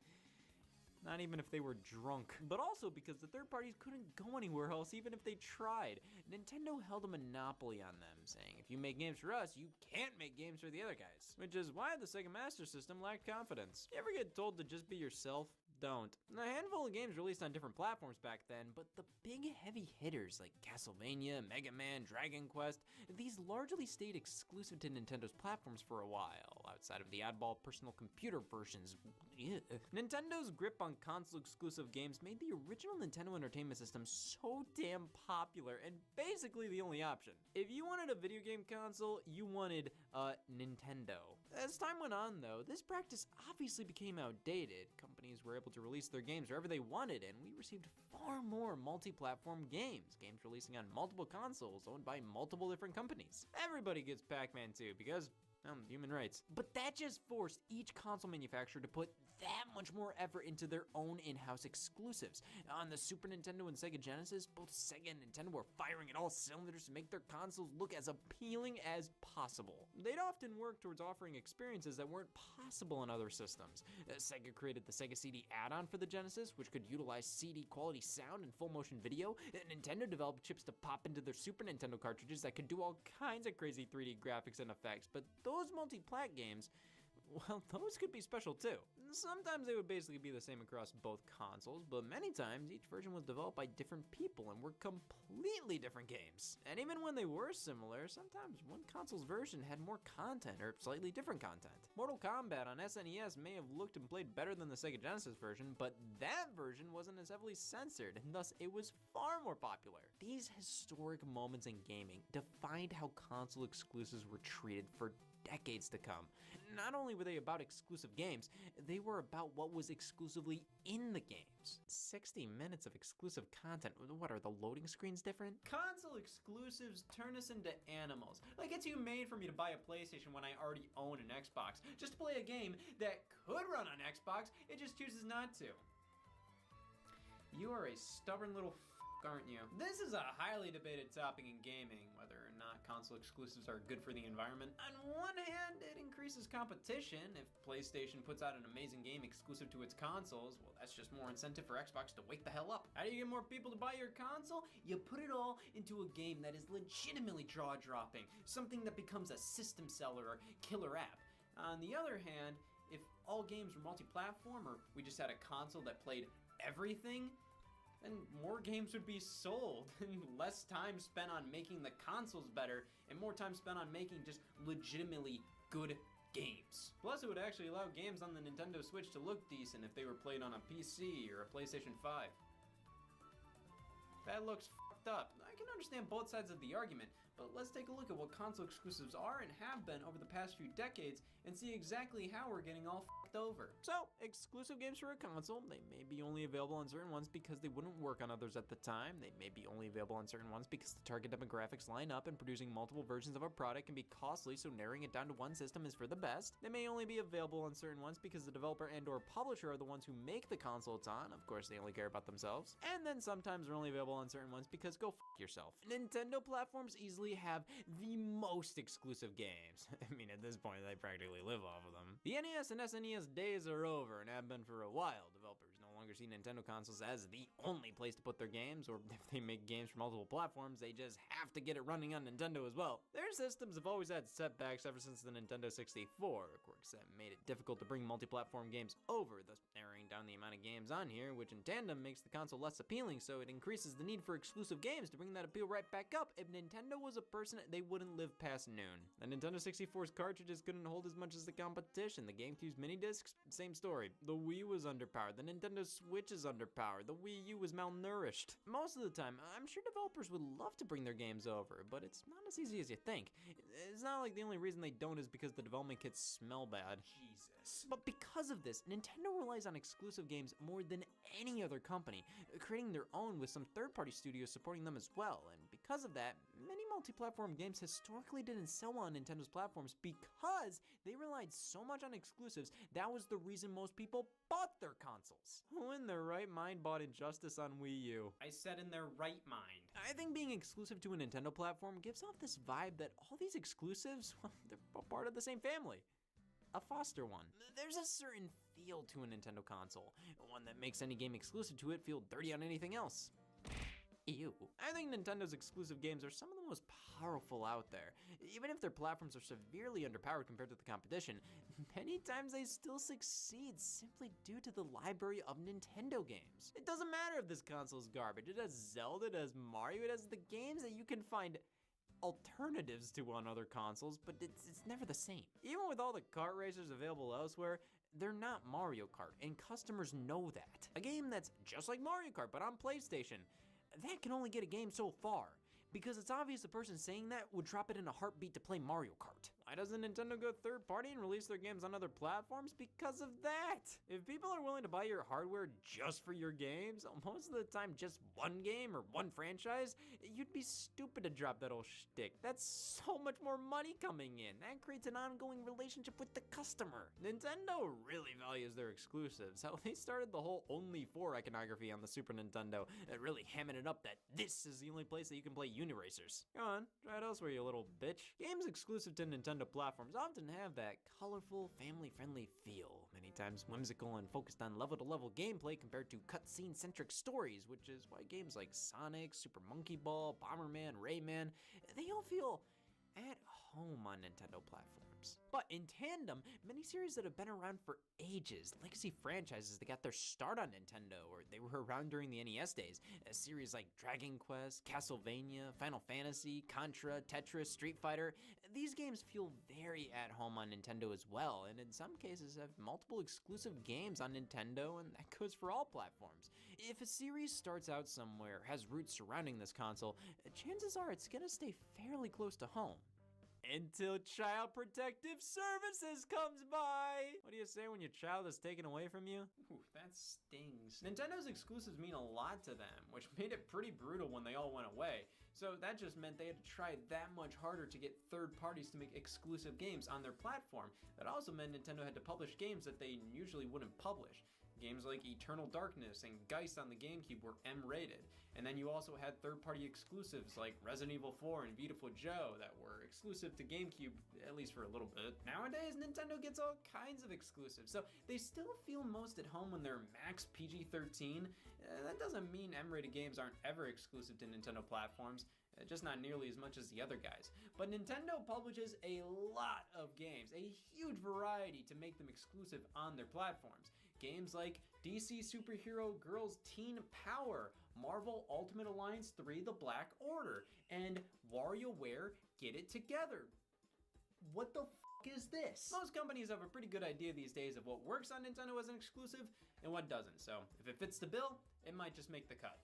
not even if they were drunk, but also because the third parties couldn't go anywhere else even if they tried. Nintendo held a monopoly on them, saying if you make games for us, you can't make games for the other guys. Which is why the Sega Master System lacked confidence. You ever get told to just be yourself? Don't. A handful of games released on different platforms back then, but the big heavy hitters like Castlevania, Mega Man, Dragon Quest, these largely stayed exclusive to Nintendo's platforms for a while, outside of the oddball personal computer versions. Ugh. Nintendo's grip on console-exclusive games made the original Nintendo Entertainment System so damn popular and basically the only option. If you wanted a video game console, you wanted a Nintendo. As time went on though, this practice obviously became outdated. Companies were able to release their games wherever they wanted, and we received far more multi-platform games releasing on multiple consoles owned by multiple different companies. Everybody gets Pac-Man 2 because
Human rights. But that just forced each console manufacturer to put that much more effort into their own in-house exclusives. On the Super Nintendo and Sega Genesis, both Sega and Nintendo were firing at all cylinders to make their consoles look as appealing as possible. They'd often work towards offering experiences that weren't possible on other systems. Sega created the Sega CD add-on for the Genesis, which could utilize CD quality sound and full motion video. Nintendo developed chips to pop into their Super Nintendo cartridges that could do all kinds of crazy 3D graphics and effects, but those multi-plat games, well, those could be special too. Sometimes they would basically be the same across both consoles, but many times each version was developed by different people and were completely different games. And even when they were similar, sometimes one console's version had more content or slightly different content. Mortal Kombat on SNES may have looked and played better than the Sega Genesis version, but that version wasn't as heavily censored, and thus it was far more popular. These historic moments in gaming defined how console exclusives were treated for decades to come. Not only were they about exclusive games, they were about what was exclusively in the games. 60 minutes of exclusive content. What, are the loading screens different? Console exclusives turn us into animals. Like, it's humane for me to buy a PlayStation when I already own an Xbox, just to play a game that could run on Xbox, it just chooses not to. You are a stubborn little aren't you? This is a highly debated topic in gaming, whether or not console exclusives are good for the environment. On one hand, it increases competition. If PlayStation puts out an amazing game exclusive to its consoles, well, that's just more incentive for Xbox to wake the hell up. How do you get more people to buy your console? You put it all into a game that is legitimately jaw-dropping, something that becomes a system seller or killer app. On the other hand, if all games were multi-platform, or we just had a console that played everything, then more games would be sold and less time spent on making the consoles better and more time spent on making just legitimately good games. Plus, it would actually allow games on the Nintendo Switch to look decent if they were played on a PC or a PlayStation 5. That looks fucked up. I can understand both sides of the argument, but let's take a look at what console exclusives are and have been over the past few decades and see exactly how we're getting all fucked over. So, exclusive games for a console, they may be only available on certain ones because they wouldn't work on others at the time. They may be only available on certain ones because the target demographics line up and producing multiple versions of a product can be costly, so narrowing it down to one system is for the best. They may only be available on certain ones because the developer and or publisher are the ones who make the console it's on. Of course, they only care about themselves. And then sometimes they're only available on certain ones because go f yourself. Nintendo platforms easily have the most exclusive games. I mean, at this point, they practically live off of them. The NES and SNES days are over and have been for a while. Developers no longer see Nintendo consoles as the only place to put their games, or if they make games for multiple platforms, they just have to get it running on Nintendo as well. Their systems have always had setbacks ever since the Nintendo 64, quirks that made it difficult to bring multi-platform games over, thus narrowing down the amount of games on here, which in tandem makes the console less appealing, so it increases the need for exclusive games to bring that appeal right back up. If Nintendo was a person, they wouldn't live past noon. The Nintendo 64's cartridges couldn't hold as much as the competition. The GameCube's mini discs, same story. The Wii was underpowered. The Nintendo Switch is underpowered. The Wii U was malnourished. Most of the time, I'm sure developers would love to bring their games over, but it's not as easy as you think. It's not like the only reason they don't is because the development kits smell bad. Jesus. But because of this, Nintendo relies on exclusive games more than any other company, creating their own with some third-party studios supporting them as well. And because of that, many multi-platform games historically didn't sell well on Nintendo's platforms because they relied so much on exclusives. That was the reason most people bought their consoles. Who in their right mind bought Injustice on Wii U? I said in their right mind. I think being exclusive to a Nintendo platform gives off this vibe that all these exclusives, well, they're part of the same family. A foster one. There's a certain feel to a Nintendo console, one that makes any game exclusive to it feel dirty on anything else. Ew. I think Nintendo's exclusive games are some of the most powerful out there. Even if their platforms are severely underpowered compared to the competition, many times they still succeed simply due to the library of Nintendo games. It doesn't matter if this console is garbage. It has Zelda, it has Mario, it has the games that you can find alternatives to on other consoles, but it's never the same. Even with all the kart racers available elsewhere, they're not Mario Kart, and customers know that. A game that's just like Mario Kart, but on PlayStation, that can only get a game so far, because it's obvious the person saying that would drop it in a heartbeat to play Mario Kart.
Why doesn't Nintendo go third party and release their games on other platforms? Because of that. If people are willing to buy your hardware just for your games, most of the time just one game or one franchise, you'd be stupid to drop that old shtick. That's so much more money coming in. That creates an ongoing relationship with the customer. Nintendo really values their exclusives. How they started the whole only for iconography on the Super Nintendo, really hamming it up that this is the only place that you can play Uniracers. Go on, try it elsewhere, you little bitch. Games exclusive to Nintendo platforms often have that colorful, family-friendly feel, many times whimsical and focused on level-to-level gameplay compared to cutscene-centric stories, which is why games like Sonic, Super Monkey Ball, Bomberman, Rayman, they all feel at home on Nintendo platforms. But in tandem, many series that have been around for ages, legacy franchises that got their start on Nintendo, or they were around during the NES days, series like Dragon Quest, Castlevania, Final Fantasy, Contra, Tetris, Street Fighter, these games feel very at home on Nintendo as well, and in some cases have multiple exclusive games on Nintendo, and that goes for all platforms. If a series starts out somewhere, has roots surrounding this console, chances are it's gonna stay fairly close to home. Until Child Protective Services comes by. What do you say when your child is taken away from you? Ooh, that stings. Nintendo's exclusives mean a lot to them, which made it pretty brutal when they all went away. So that just meant they had to try that much harder to get third parties to make exclusive games on their platform. That also meant Nintendo had to publish games that they usually wouldn't publish. Games like Eternal Darkness and Geist on the GameCube were M-rated. And then you also had third-party exclusives like Resident Evil 4 and Beautiful Joe that were exclusive to GameCube, at least for a little bit. Nowadays, Nintendo gets all kinds of exclusives, so they still feel most at home when they're max PG-13. That doesn't mean M-rated games aren't ever exclusive to Nintendo platforms, just not nearly as much as the other guys. But Nintendo publishes a lot of games, a huge variety to make them exclusive on their platforms. Games like DC Superhero Girls Teen Power, Marvel Ultimate Alliance 3 The Black Order, and WarioWare Get It Together. What the f is this? Most companies have a pretty good idea these days of what works on Nintendo as an exclusive and what doesn't, so if it fits the bill, it might just make the cut.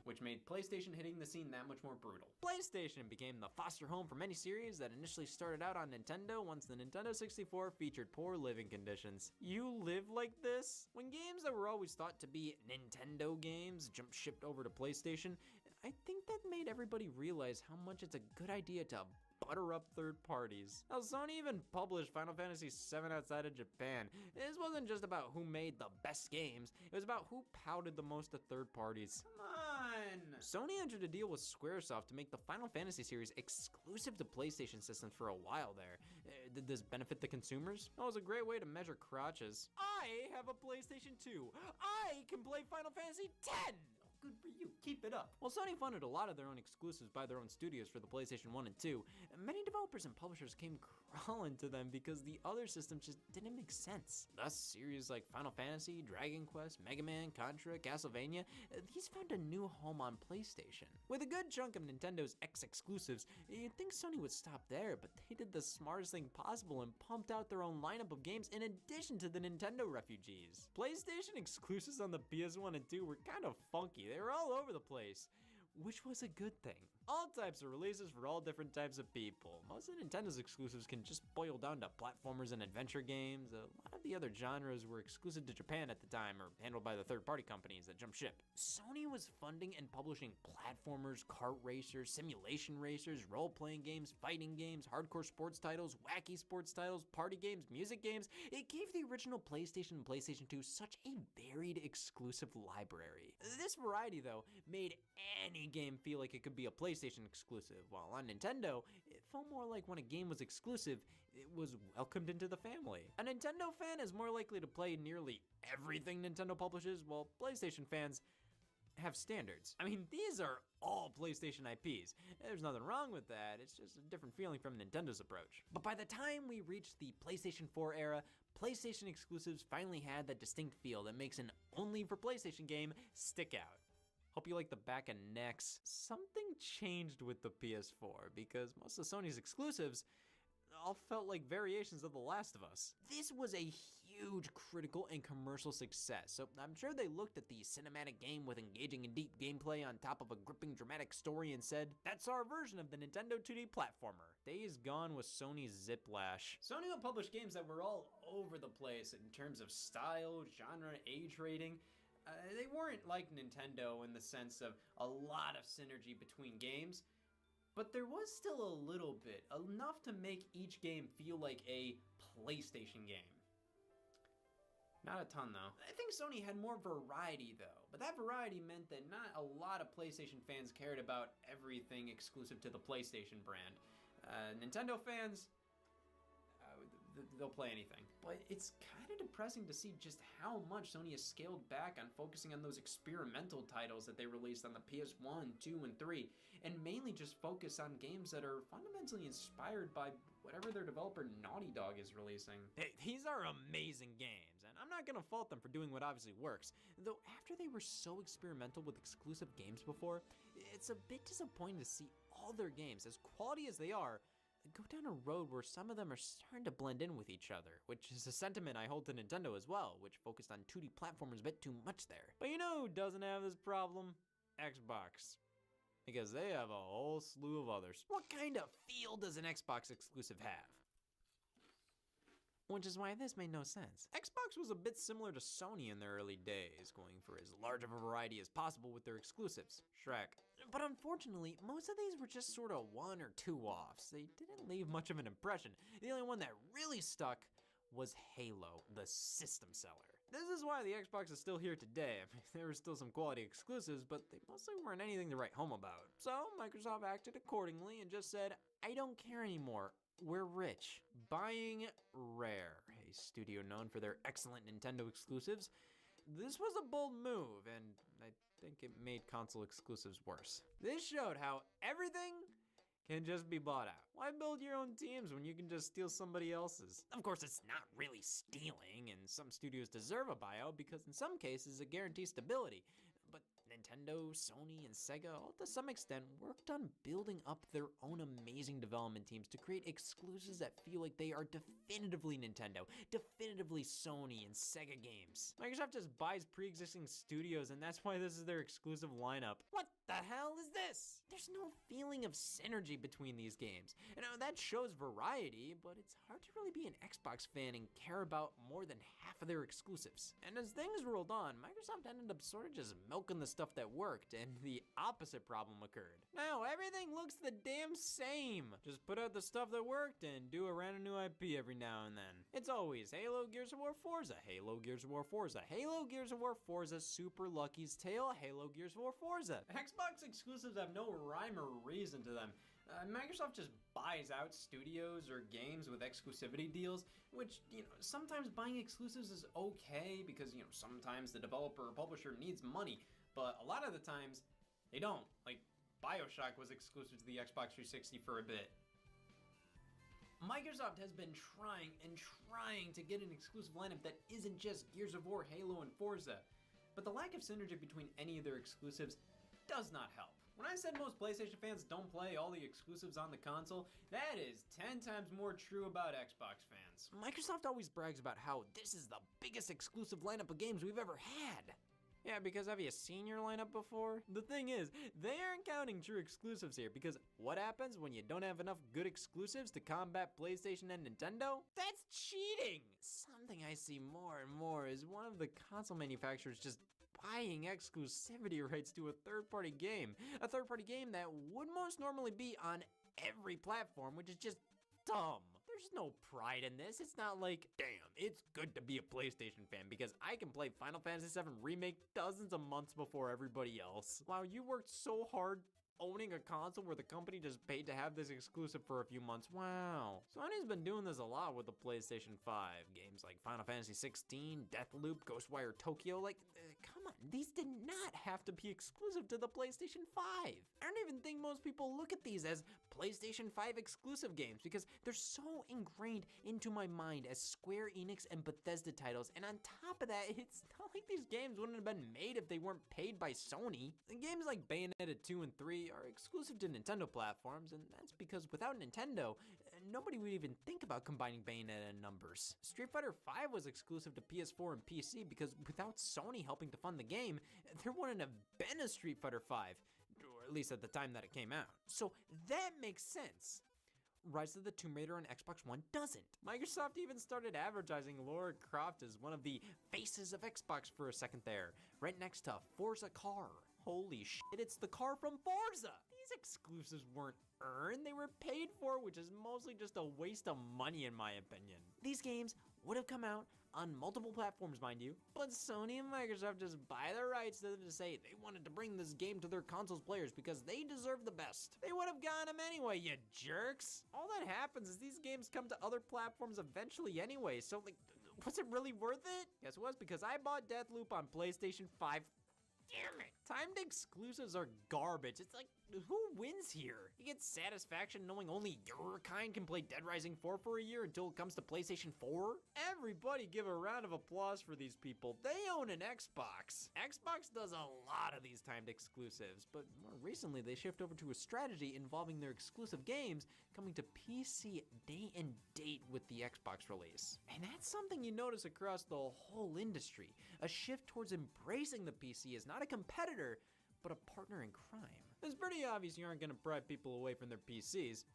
Which made PlayStation hitting the scene that much more brutal. PlayStation became the foster home for many series that initially started out on Nintendo once the Nintendo 64 featured poor living conditions. You live like this? When games that were always thought to be Nintendo games jumped shipped over to PlayStation, I think that made everybody realize how much it's a good idea to butter up third parties. Now, Sony even published Final Fantasy VII outside of Japan. This wasn't just about who made the best games, it was about who pouted the most to third parties. Come on! Sony entered a deal with Squaresoft to make the Final Fantasy series exclusive to PlayStation systems for a while there. Did this benefit the consumers? That was a great way to measure crotches. I have a PlayStation 2. I can play Final Fantasy X! Good for you, keep it up. While Sony funded a lot of their own exclusives by their own studios for the PlayStation 1 and 2, many developers and publishers came crawling to them because the other systems just didn't make sense. Thus, series like Final Fantasy, Dragon Quest, Mega Man, Contra, Castlevania, these found a new home on PlayStation. With a good chunk of Nintendo's exclusives, you'd think Sony would stop there, but they did the smartest thing possible and pumped out their own lineup of games in addition to the Nintendo refugees. PlayStation exclusives on the PS1 and 2 were kind of funky. They were all over the place, which was a good thing. All types of releases for all different types of people. Most of Nintendo's exclusives can just boil down to platformers and adventure games. A lot of the other genres were exclusive to Japan at the time or handled by the third-party companies that jumped ship. Sony was funding and publishing platformers, kart racers, simulation racers, role-playing games, fighting games, hardcore sports titles, wacky sports titles, party games, music games. It gave the original PlayStation and PlayStation 2 such a varied exclusive library. This variety, though, made any game feel like it could be a PlayStation exclusive, while on Nintendo, it felt more like when a game was exclusive, it was welcomed into the family. A Nintendo fan is more likely to play nearly everything Nintendo publishes, while PlayStation fans have standards. I mean, these are all PlayStation IPs. There's nothing wrong with that, it's just a different feeling from Nintendo's approach. But by the time we reached the PlayStation 4 era, PlayStation exclusives finally had that distinct feel that makes an only for PlayStation game stick out. Hope you like the back of necks. Something changed with the PS4 because most of Sony's exclusives,
all felt like variations of The Last of Us. This was a huge critical and commercial success, so I'm sure they looked at the cinematic game with engaging and deep gameplay on top of a gripping dramatic story and said, that's our version of the Nintendo 2D platformer. Days Gone was Sony's Ziplash. Sony would publish games that were all over the place in terms of style, genre, age rating. They weren't like Nintendo in the sense of a lot of synergy between games, but there was still a little bit, enough to make each game feel like a PlayStation game. Not a ton though. I think Sony had more variety though, but that variety meant that not a lot of PlayStation fans cared about everything exclusive to the PlayStation brand. Nintendo fans, they'll play anything. But it's kind of depressing to see just how much Sony has scaled back on focusing on those experimental titles that they released on the PS1, 2, and 3, and mainly just focus on games that are fundamentally inspired by whatever their developer Naughty Dog is releasing. Hey, these are amazing games, and I'm not gonna fault them for doing what obviously works. Though after they were so experimental with exclusive games before, it's a bit disappointing to see all their games, as quality as they are, go down a road where some of them are starting to blend in with each other, which is a sentiment I hold to Nintendo as well, which focused on 2D platformers a bit too much there. But you know who doesn't have this problem? Xbox. Because they have a whole slew of others. What kind of feel does an Xbox exclusive have? Which is why this made no sense. Xbox was a bit similar to Sony in their early days, going for as large of a variety as possible with their exclusives. Shrek. But unfortunately, most of these were just sort of one or two offs. They didn't leave much of an impression. The only one that really stuck was Halo, the system seller. This is why the Xbox is still here today. I mean, there were still some quality exclusives, but they mostly weren't anything to write home about. So Microsoft acted accordingly and just said, I don't care anymore. We're rich. Buying Rare, a studio known for their excellent Nintendo exclusives. This was a bold move, and I think it made console exclusives worse. This showed how everything can just be bought out. Why build your own teams when you can just steal somebody else's? Of course, it's not really stealing, and some studios deserve a buyout because in some cases it guarantees stability. But Nintendo, Sony, and Sega all to some extent worked on building up their own amazing development teams to create exclusives that feel like they are definitively Nintendo, definitively Sony and Sega games. Microsoft just buys pre-existing studios and that's why this is their exclusive lineup. What the hell is this? There's no feeling of synergy between these games. And that shows variety, but it's hard to really be an Xbox fan and care about more than half of their exclusives. And as things rolled on, Microsoft ended up sort of just milking the stuff that worked, and the opposite problem occurred. Now everything looks the damn same. Just put out the stuff that worked and do a random new IP every now and then. It's always Halo, Gears of War, Forza, Halo, Gears of War, Forza, Halo, Gears of War, Forza, Super Lucky's Tale, Halo, Gears of War, Forza. Xbox exclusives have no rhyme or reason to them. Microsoft just buys out studios or games with exclusivity deals, which, sometimes buying exclusives is okay because, sometimes the developer or publisher needs money, but a lot of the times they don't. Like, BioShock was exclusive to the Xbox 360 for a bit. Microsoft has been trying and trying to get an exclusive lineup that isn't just Gears of War, Halo, and Forza, but the lack of synergy between any of their exclusives does not help. When I said most PlayStation fans don't play all the exclusives on the console, that is 10 times more true about Xbox fans. Microsoft always brags about how this is the biggest exclusive lineup of games we've ever had. Yeah, because have you seen your lineup before? The thing is, they aren't counting true exclusives here because what happens when you don't have enough good exclusives to combat PlayStation and Nintendo? That's cheating! Something I see more and more is one of the console manufacturers just buying exclusivity rights to a third-party game. A third-party game that would most normally be on every platform, which is just dumb. There's no pride in this. It's not like, damn, it's good to be a PlayStation fan because I can play Final Fantasy VII Remake dozens of months before everybody else. Wow, you worked so hard owning a console where the company just paid to have this exclusive for a few months. Wow. Sony's been doing this a lot with the PlayStation 5. Games like Final Fantasy 16, Deathloop, Ghostwire Tokyo, come on, these did not have to be exclusive to the PlayStation 5. I don't even think most people look at these as PlayStation 5 exclusive games because they're so ingrained into my mind as Square Enix and Bethesda titles, and on top of that, it's not like these games wouldn't have been made if they weren't paid by Sony. And games like Bayonetta 2 and 3 are exclusive to Nintendo platforms, and that's because without Nintendo, nobody would even think about combining Bayonetta and numbers. Street Fighter V was exclusive to PS4 and PC because without Sony helping to fund the game, there wouldn't have been a Street Fighter V, or at least at the time that it came out. So that makes sense. Rise of the Tomb Raider on Xbox One doesn't. Microsoft even started advertising Lara Croft as one of the faces of Xbox for a second there, right next to Forza car. Holy shit, it's the car from Forza! These exclusives weren't earned, they were paid for, which is mostly just a waste of money in my opinion. These games would have come out on multiple platforms, mind you, but Sony and Microsoft just buy the rights to them to say they wanted to bring this game to their consoles players because they deserve the best. They would have gotten them anyway, you jerks. All that happens is these games come to other platforms eventually anyway, so like, was it really worth it? Yes, it was, because I bought Deathloop on PlayStation 5. Damn it! Timed exclusives are garbage. It's like, who wins here? You get satisfaction knowing only your kind can play Dead Rising 4 for a year until it comes to PlayStation 4? Everybody give a round of applause for these people. They own an Xbox. Xbox does a lot of these timed exclusives, but more recently they shift over to a strategy involving their exclusive games coming to PC day and date with the Xbox release. And that's something you notice across the whole industry. A shift towards embracing the PC as not a competitor, but a partner in crime. It's pretty obvious you aren't gonna pry people away from their PCs.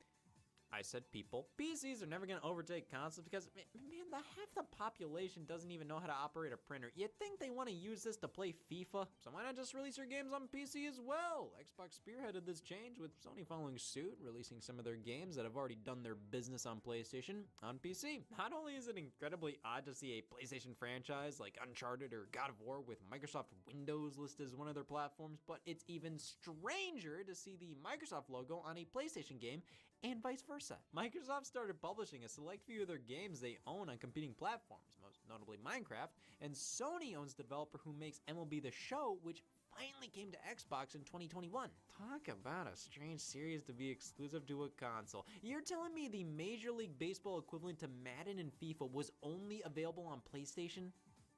I said people. PCs are never gonna overtake consoles because, man, half the population doesn't even know how to operate a printer. You'd think they wanna use this to play FIFA, so why not just release your games on PC as well? Xbox spearheaded this change with Sony following suit, releasing some of their games that have already done their business on PlayStation on PC. Not only is it incredibly odd to see a PlayStation franchise like Uncharted or God of War with Microsoft Windows listed as one of their platforms, but it's even stranger to see the Microsoft logo on a PlayStation game and vice versa. Microsoft started publishing a select few of their games they own on competing platforms, most notably Minecraft, and Sony owns the developer who makes MLB The Show, which finally came to Xbox in 2021. Talk about a strange series to be exclusive to a console. You're telling me the Major League Baseball equivalent to Madden and FIFA was only available on PlayStation?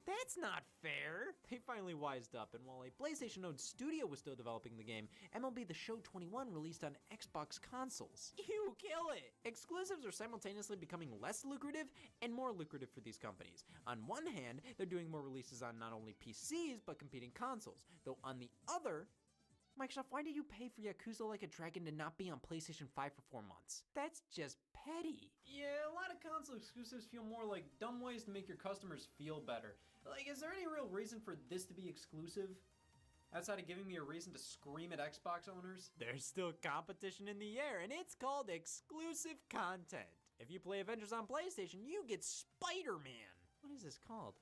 That's not fair! They finally wised up, and while a PlayStation-owned studio was still developing the game, MLB The Show 21 released on Xbox consoles. You kill it! Exclusives are simultaneously becoming less lucrative and more lucrative for these companies. On one hand, they're doing more releases on not only PCs, but competing consoles. Though on the other, Microsoft, why did you pay for Yakuza Like a Dragon to not be on PlayStation 5 for 4 months? That's just petty. Yeah, a lot of console exclusives feel more like dumb ways to make your customers feel better. Like, is there any real reason for this to be exclusive? Outside of giving me a reason to scream at Xbox owners? There's still competition in the air, and it's called exclusive content. If you play Avengers on PlayStation, you get Spider-Man. What is this called?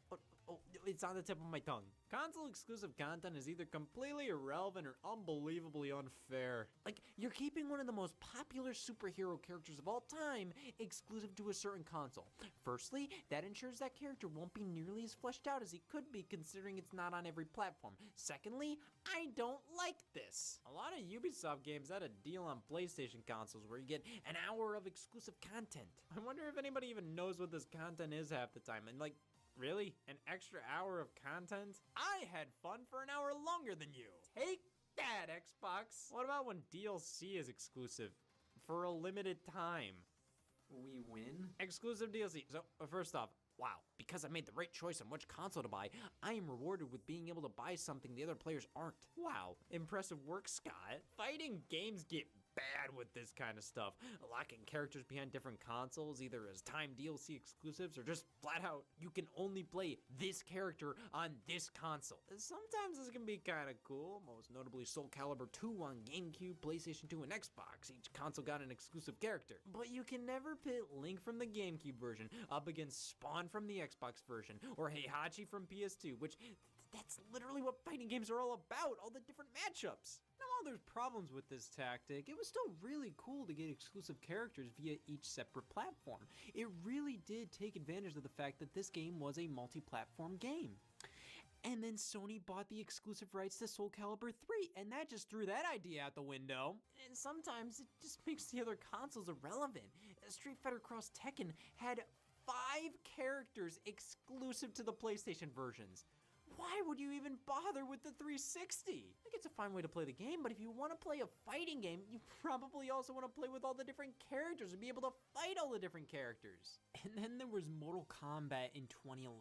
Oh, it's on the tip of my tongue. Console exclusive content is either completely irrelevant or unbelievably unfair. Like, you're keeping one of the most popular superhero characters of all time exclusive to a certain console. Firstly, that ensures that character won't be nearly as fleshed out as he could be considering it's not on every platform. Secondly, I don't like this. A lot of Ubisoft games had a deal on PlayStation consoles where you get an hour of exclusive content. I wonder if anybody even knows what this content is half the time, and like, really? An extra hour of content? I had fun for an hour longer than you. Take that, Xbox. What about when DLC is exclusive for a limited time? We win? Exclusive DLC. So, first off, wow, because I made the right choice on which console to buy, I am rewarded with being able to buy something the other players aren't. Wow, impressive work, Scott. Fighting games get bad with this kind of stuff. Locking characters behind different consoles, either as timed DLC exclusives or just flat out, you can only play this character on this console. Sometimes this can be kind of cool, most notably Soul Calibur 2 on GameCube, PlayStation 2, and Xbox. Each console got an exclusive character. But you can never pit Link from the GameCube version up against Spawn from the Xbox version, or Heihachi from PS2, which that's literally what fighting games are all about, all the different matchups. Now, while there's problems with this tactic, it was still really cool to get exclusive characters via each separate platform. It really did take advantage of the fact that this game was a multi-platform game. And then Sony bought the exclusive rights to Soul Calibur 3, and that just threw that idea out the window. And sometimes it just makes the other consoles irrelevant. Street Fighter Cross Tekken had 5 characters exclusive to the PlayStation versions. Why would you even bother with the 360? Like, it's a fine way to play the game, but if you want to play a fighting game, you probably also want to play with all the different characters and be able to fight all the different characters. And then there was Mortal Kombat in 2011.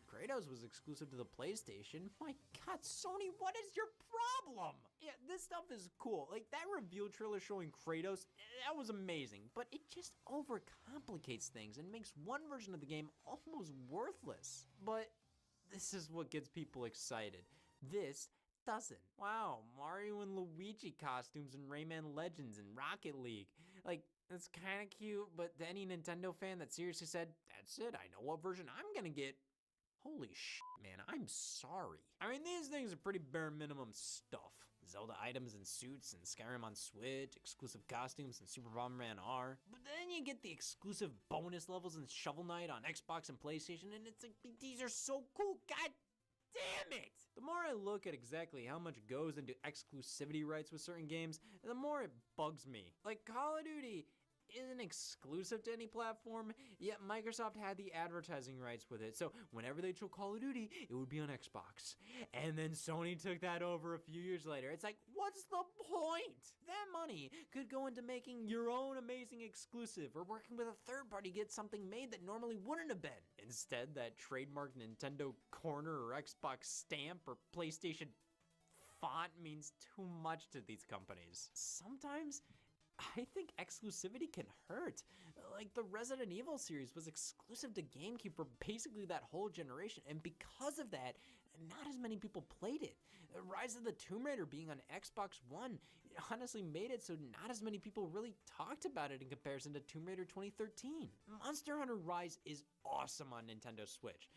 Kratos was exclusive to the PlayStation. My God, Sony, what is your problem? Yeah, this stuff is cool. Like, that reveal trailer showing Kratos, that was amazing, but it just overcomplicates things and makes one version of the game almost worthless. But this is what gets people excited. This doesn't. Wow, Mario and Luigi costumes in Rayman Legends and Rocket League. Like, that's kind of cute, but to any Nintendo fan that seriously said, that's it, I know what version I'm gonna get, holy shit, man, I'm sorry. I mean, these things are pretty bare minimum stuff. Zelda items and suits and Skyrim on Switch, exclusive costumes and Super Bomberman R. But then you get the exclusive bonus levels in Shovel Knight on Xbox and PlayStation, and it's like, these are so cool, god damn it! The more I look at exactly how much goes into exclusivity rights with certain games, the more it bugs me. Like, Call of Duty isn't exclusive to any platform, yet Microsoft had the advertising rights with it, so whenever they show Call of Duty, it would be on Xbox. And then Sony took that over a few years later. It's like, what's the point? That money could go into making your own amazing exclusive, or working with a third party to get something made that normally wouldn't have been. Instead, that trademark Nintendo corner or Xbox stamp or PlayStation font means too much to these companies. Sometimes I think exclusivity can hurt. Like, the Resident Evil series was exclusive to GameCube for basically that whole generation, and because of that, not as many people played it. Rise of the Tomb Raider being on Xbox One honestly made it so not as many people really talked about it in comparison to Tomb Raider 2013. Monster Hunter Rise is awesome on Nintendo Switch,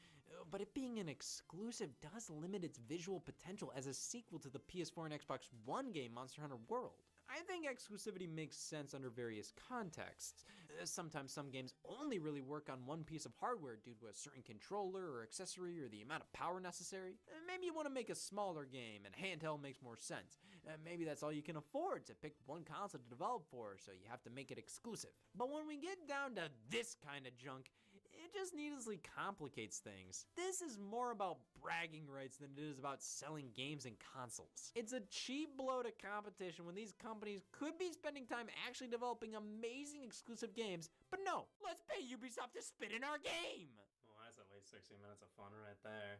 but it being an exclusive does limit its visual potential as a sequel to the PS4 and Xbox One game Monster Hunter World. I think exclusivity makes sense under various contexts. Sometimes some games only really work on one piece of hardware due to a certain controller or accessory or the amount of power necessary. Maybe you want to make a smaller game and handheld makes more sense. Maybe that's all you can afford to pick one console to develop for, so you have to make it exclusive. But when we get down to this kind of junk, it just needlessly complicates things. This is more about bragging rights than it is about selling games and consoles. It's a cheap blow to competition when these companies could be spending time actually developing amazing exclusive games, but no, let's pay Ubisoft to spit in our game!
Well, that's at least 60 minutes of fun right there.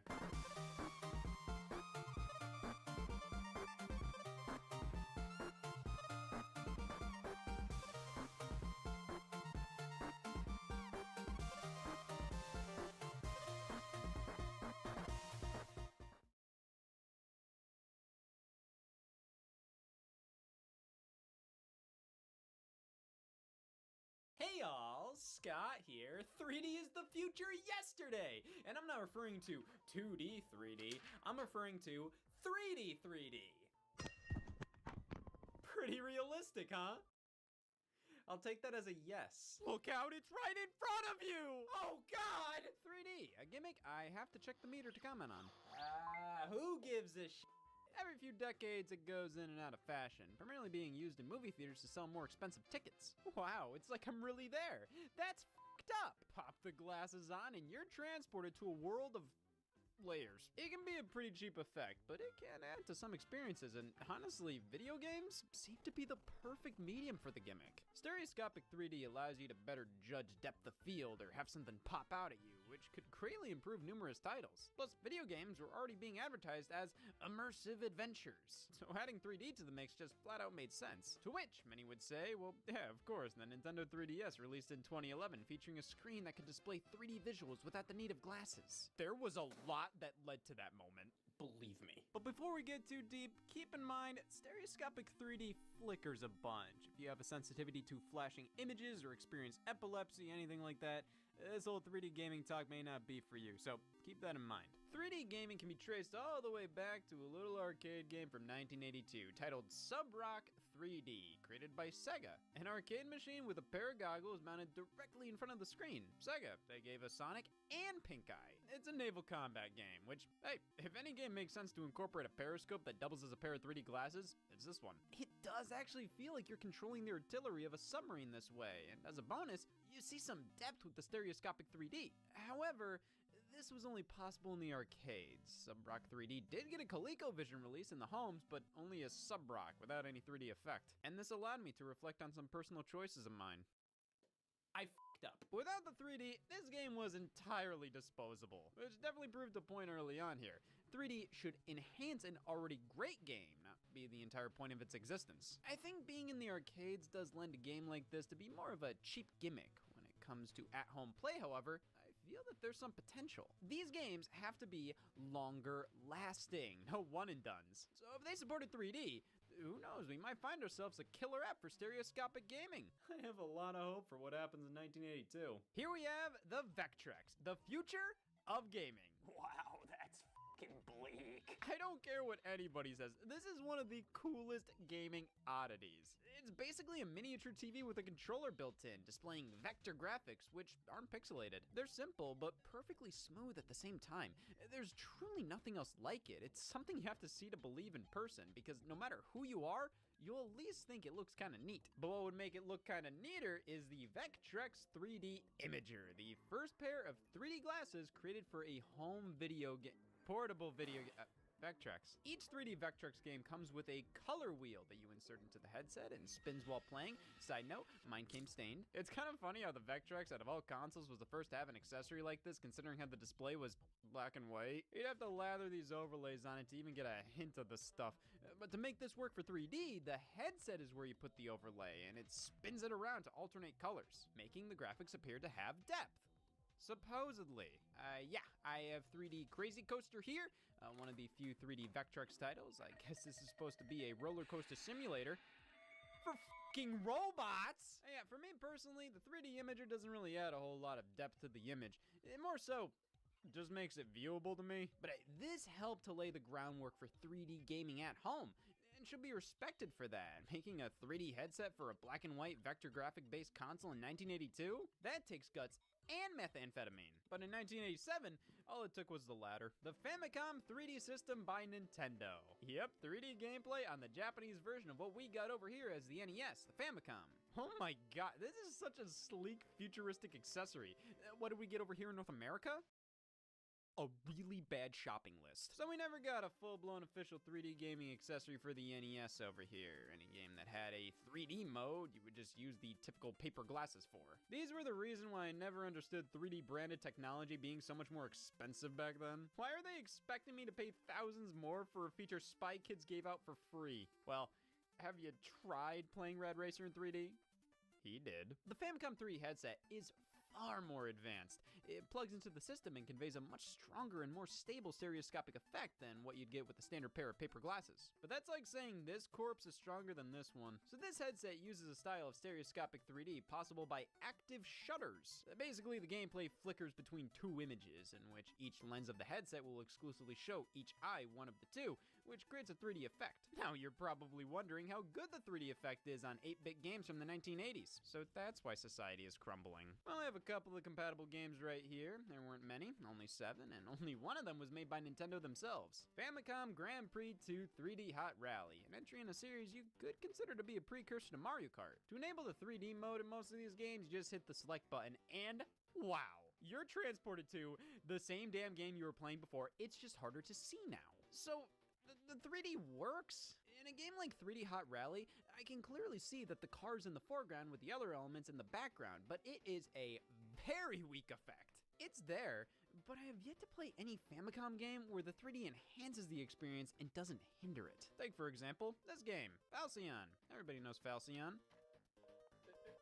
Hey y'all, Scott here. 3D is the future yesterday! And I'm not referring to 2D 3D, I'm referring to 3D 3D. Pretty realistic, huh? I'll take that as a yes. Look out, it's right in front of you! Oh God! 3D, a gimmick I have to check the meter to comment on. Who gives a shit? Every few decades, it goes in and out of fashion, primarily being used in movie theaters to sell more expensive tickets. Wow, it's like I'm really there. That's f***ed up. Pop the glasses on and you're transported to a world of layers. It can be a pretty cheap effect, but it can add to some experiences, and honestly, video games seem to be the perfect medium for the gimmick. Stereoscopic 3D allows you to better judge depth of field or have something pop out at you, which could greatly improve numerous titles. Plus, video games were already being advertised as immersive adventures, so adding 3D to the mix just flat out made sense. To which many would say, well, yeah, of course, the Nintendo 3DS released in 2011 featuring a screen that could display 3D visuals without the need of glasses. There was a lot that led to that moment, believe me. But before we get too deep, keep in mind, stereoscopic 3D flickers a bunch. If you have a sensitivity to flashing images or experience epilepsy, anything like that, this whole 3D gaming talk may not be for you, so keep that in mind. 3D gaming can be traced all the way back to a little arcade game from 1982 titled Sub-Rock 3D, created by Sega. An arcade machine with a pair of goggles mounted directly in front of the screen. Sega, they gave us Sonic and Pink Eye. It's a naval combat game, which, hey, if any game makes sense to incorporate a periscope that doubles as a pair of 3D glasses, it's this one. It does actually feel like you're controlling the artillery of a submarine this way, and as a bonus, you see some depth with the stereoscopic 3D. However, this
this was only possible in the arcades. Subrock 3D did get a ColecoVision release in the homes, but only a Subrock without any 3D effect. And this allowed me to reflect on some personal choices of mine. I f***ed up. Without the 3D, this game was entirely disposable, which definitely proved a point early on here. 3D should enhance an already great game, not be the entire point of its existence. I think being in the arcades does lend a game like this to be more of a cheap gimmick. When it comes to at-home play, however, I feel that there's some potential. These games have to be longer lasting, no one and dones. So if they supported 3D, who knows, we might find ourselves a killer app for stereoscopic gaming.
I have a lot of hope for what happens in 1982.
Here we have the Vectrex, the future of gaming.
Wow, that's fucking bleak.
I don't care what anybody says, this is one of the coolest gaming oddities. It's basically a miniature TV with a controller built in, displaying vector graphics, which aren't pixelated. They're simple, but perfectly smooth at the same time. There's truly nothing else like it. It's something you have to see to believe in person, because no matter who you are, you'll at least think it looks kinda neat. But what would make it look kinda neater is the Vectrex 3D Imager, the first pair of 3D glasses created for a home video game. Portable video Vectrex. Each 3D Vectrex game comes with a color wheel that you insert into the headset and spins while playing. Side note, mine came stained. It's kind of funny how the Vectrex out of all consoles was the first to have an accessory like this, considering how the display was black and white. You'd have to lather these overlays on it to even get a hint of the stuff. But to make this work for 3D, the headset is where you put the overlay, and it spins it around to alternate colors, making the graphics appear to have depth. Supposedly. Yeah, I have 3D Crazy Coaster here, one of the few 3D Vectrex titles. I guess this is supposed to be a roller coaster simulator for fucking robots. Yeah, for me personally, the 3D Imager doesn't really add a whole lot of depth to the image. It more so just makes it viewable to me. But this helped to lay the groundwork for 3D gaming at home, and should be respected for that. Making a 3D headset for a black and white vector graphic based console in 1982? That takes guts and methamphetamine. But in 1987, all it took was the latter. The Famicom 3D system by Nintendo. Yep, 3D gameplay on the Japanese version of what we got over here as the NES, the Famicom. Oh my god, this is such a sleek, futuristic accessory. What did we get over here in North America? A really bad shopping list. So we never got a full-blown official 3D gaming accessory for the NES over here. Any game that had a 3D mode, you would just use the typical paper glasses for. These were the reason why I never understood 3D branded technology being so much more expensive back then. Why are they expecting me to pay thousands more for a feature Spy Kids gave out for free? Well, have you tried playing Rad Racer in 3D? He did. The Famicom 3 headset is far more advanced. It plugs into the system and conveys a much stronger and more stable stereoscopic effect than what you'd get with a standard pair of paper glasses. But that's like saying this corpse is stronger than this one. So this headset uses a style of stereoscopic 3D possible by active shutters. Basically, the gameplay flickers between two images, in which each lens of the headset will exclusively show each eye one of the two, which creates a 3D effect. Now you're probably wondering how good the 3D effect is on 8-bit games from the 1980s. So that's why society is crumbling. Well, I have a couple of compatible games right here. There weren't many, only 7, and only one of them was made by Nintendo themselves. Famicom Grand Prix 2 3D Hot Rally, an entry in a series you could consider to be a precursor to Mario Kart. To enable the 3D mode in most of these games, you just hit the select button and wow, you're transported to the same damn game you were playing before. It's just harder to see now. So the 3D works. In a game like 3D Hot Rally, I can clearly see that the car's in the foreground with the other elements in the background, but it is a very weak effect. It's there, but I have yet to play any Famicom game where the 3D enhances the experience and doesn't hinder it. Take, for example, this game, Falcyon. Everybody knows Falcyon.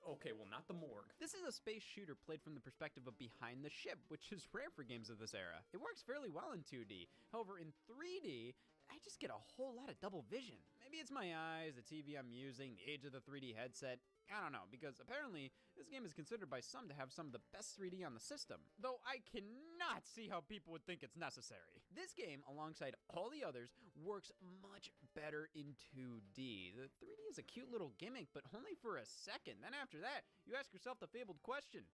Okay, well, not the morgue. This is a space shooter played from the perspective of behind the ship, which is rare for games of this era. It works fairly well in 2D. However, in 3D, I just get a whole lot of double vision. Maybe it's my eyes, the TV I'm using, the age of the 3D headset. I don't know, because apparently this game is considered by some to have some of the best 3D on the system, though I cannot see how people would think it's necessary. This game, alongside all the others, works much better in 2D. The 3D is a cute little gimmick, but only for a second. Then after that, you ask yourself the fabled question: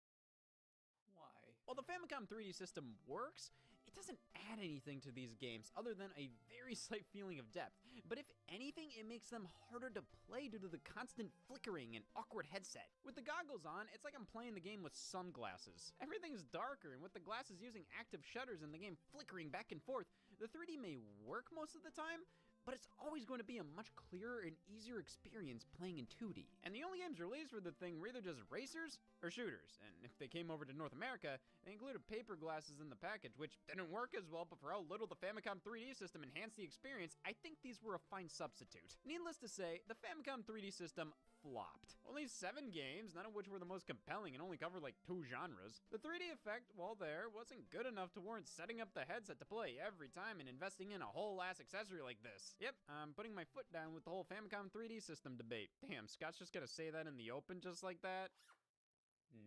why? While the Famicom 3D system works,
it doesn't add anything to these games other than a very slight feeling of depth, but if anything, it makes them harder to play due to the constant flickering and awkward headset. With the goggles on, it's like I'm playing the game with sunglasses. Everything's darker, and with the glasses using active shutters and the game flickering back and forth, the 3D may work most of the time, but it's always going to be a much clearer and easier experience playing in 2D. And the only games released for the thing were either just racers or shooters, and if they came over to North America, they included paper glasses in the package, which didn't work as well, but for how little the Famicom 3D system enhanced the experience, I think these were a fine substitute. Needless to say, the Famicom 3D system flopped. Only 7 games, none of which were the most compelling and only covered like 2 genres. The 3D effect, while there, wasn't good enough to warrant setting up the headset to play every time and investing in a whole ass accessory like this. Yep, I'm putting my foot down with the whole Famicom 3D system debate. Damn, Scott's just gonna say that in the open just like that?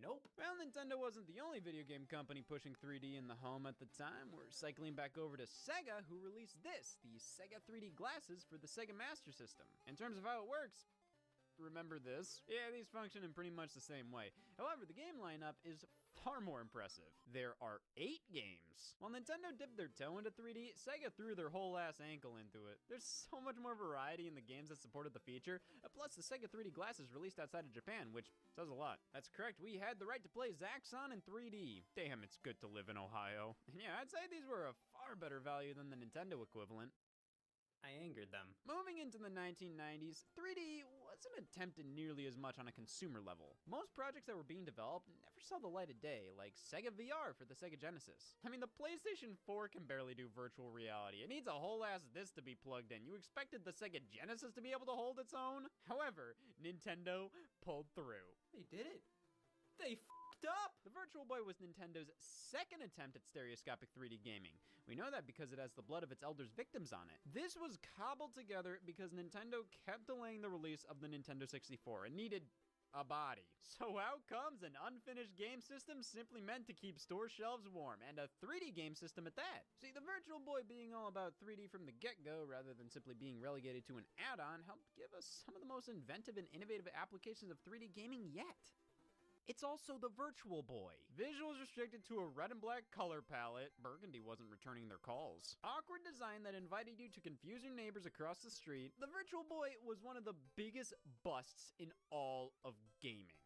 Nope. Well, Nintendo wasn't the only video game company pushing 3D in the home at the time. We're cycling back over to Sega, who released this, the Sega 3D glasses for the Sega Master System. In terms of how it works, remember this? Yeah, these function in pretty much the same way. However, the game lineup is far more impressive. There are 8 games. While Nintendo dipped their toe into 3D, Sega threw their whole ass ankle into it. There's so much more variety in the games that supported the feature, plus the Sega 3D glasses released outside of Japan, which says a lot. That's correct, we had the right to play Zaxxon in 3D. Damn, it's good to live in Ohio. And yeah, I'd say these were a far better value than the Nintendo equivalent.
I angered them.
Moving into the 1990s, 3D wasn't attempted nearly as much on a consumer level. Most projects that were being developed never saw the light of day, like Sega VR for the Sega Genesis. I mean, the PlayStation 4 can barely do virtual reality. It needs a whole ass this to be plugged in. You expected the Sega Genesis to be able to hold its own? However, Nintendo pulled through.
They did it. They f***ed up!
The Virtual Boy was Nintendo's second attempt at stereoscopic 3D gaming. We know that because it has the blood of its elders' victims on it. This was cobbled together because Nintendo kept delaying the release of the Nintendo 64 and needed a body. So out comes an unfinished game system simply meant to keep store shelves warm, and a 3D game system at that. See, the Virtual Boy being all about 3D from the get-go rather than simply being relegated to an add-on helped give us some of the most inventive and innovative applications of 3D gaming yet. It's also the Virtual Boy. Visuals restricted to a red and black color palette. Burgundy wasn't returning their calls. Awkward design that invited you to confuse your neighbors across the street. The Virtual Boy was one of the biggest busts in all of gaming.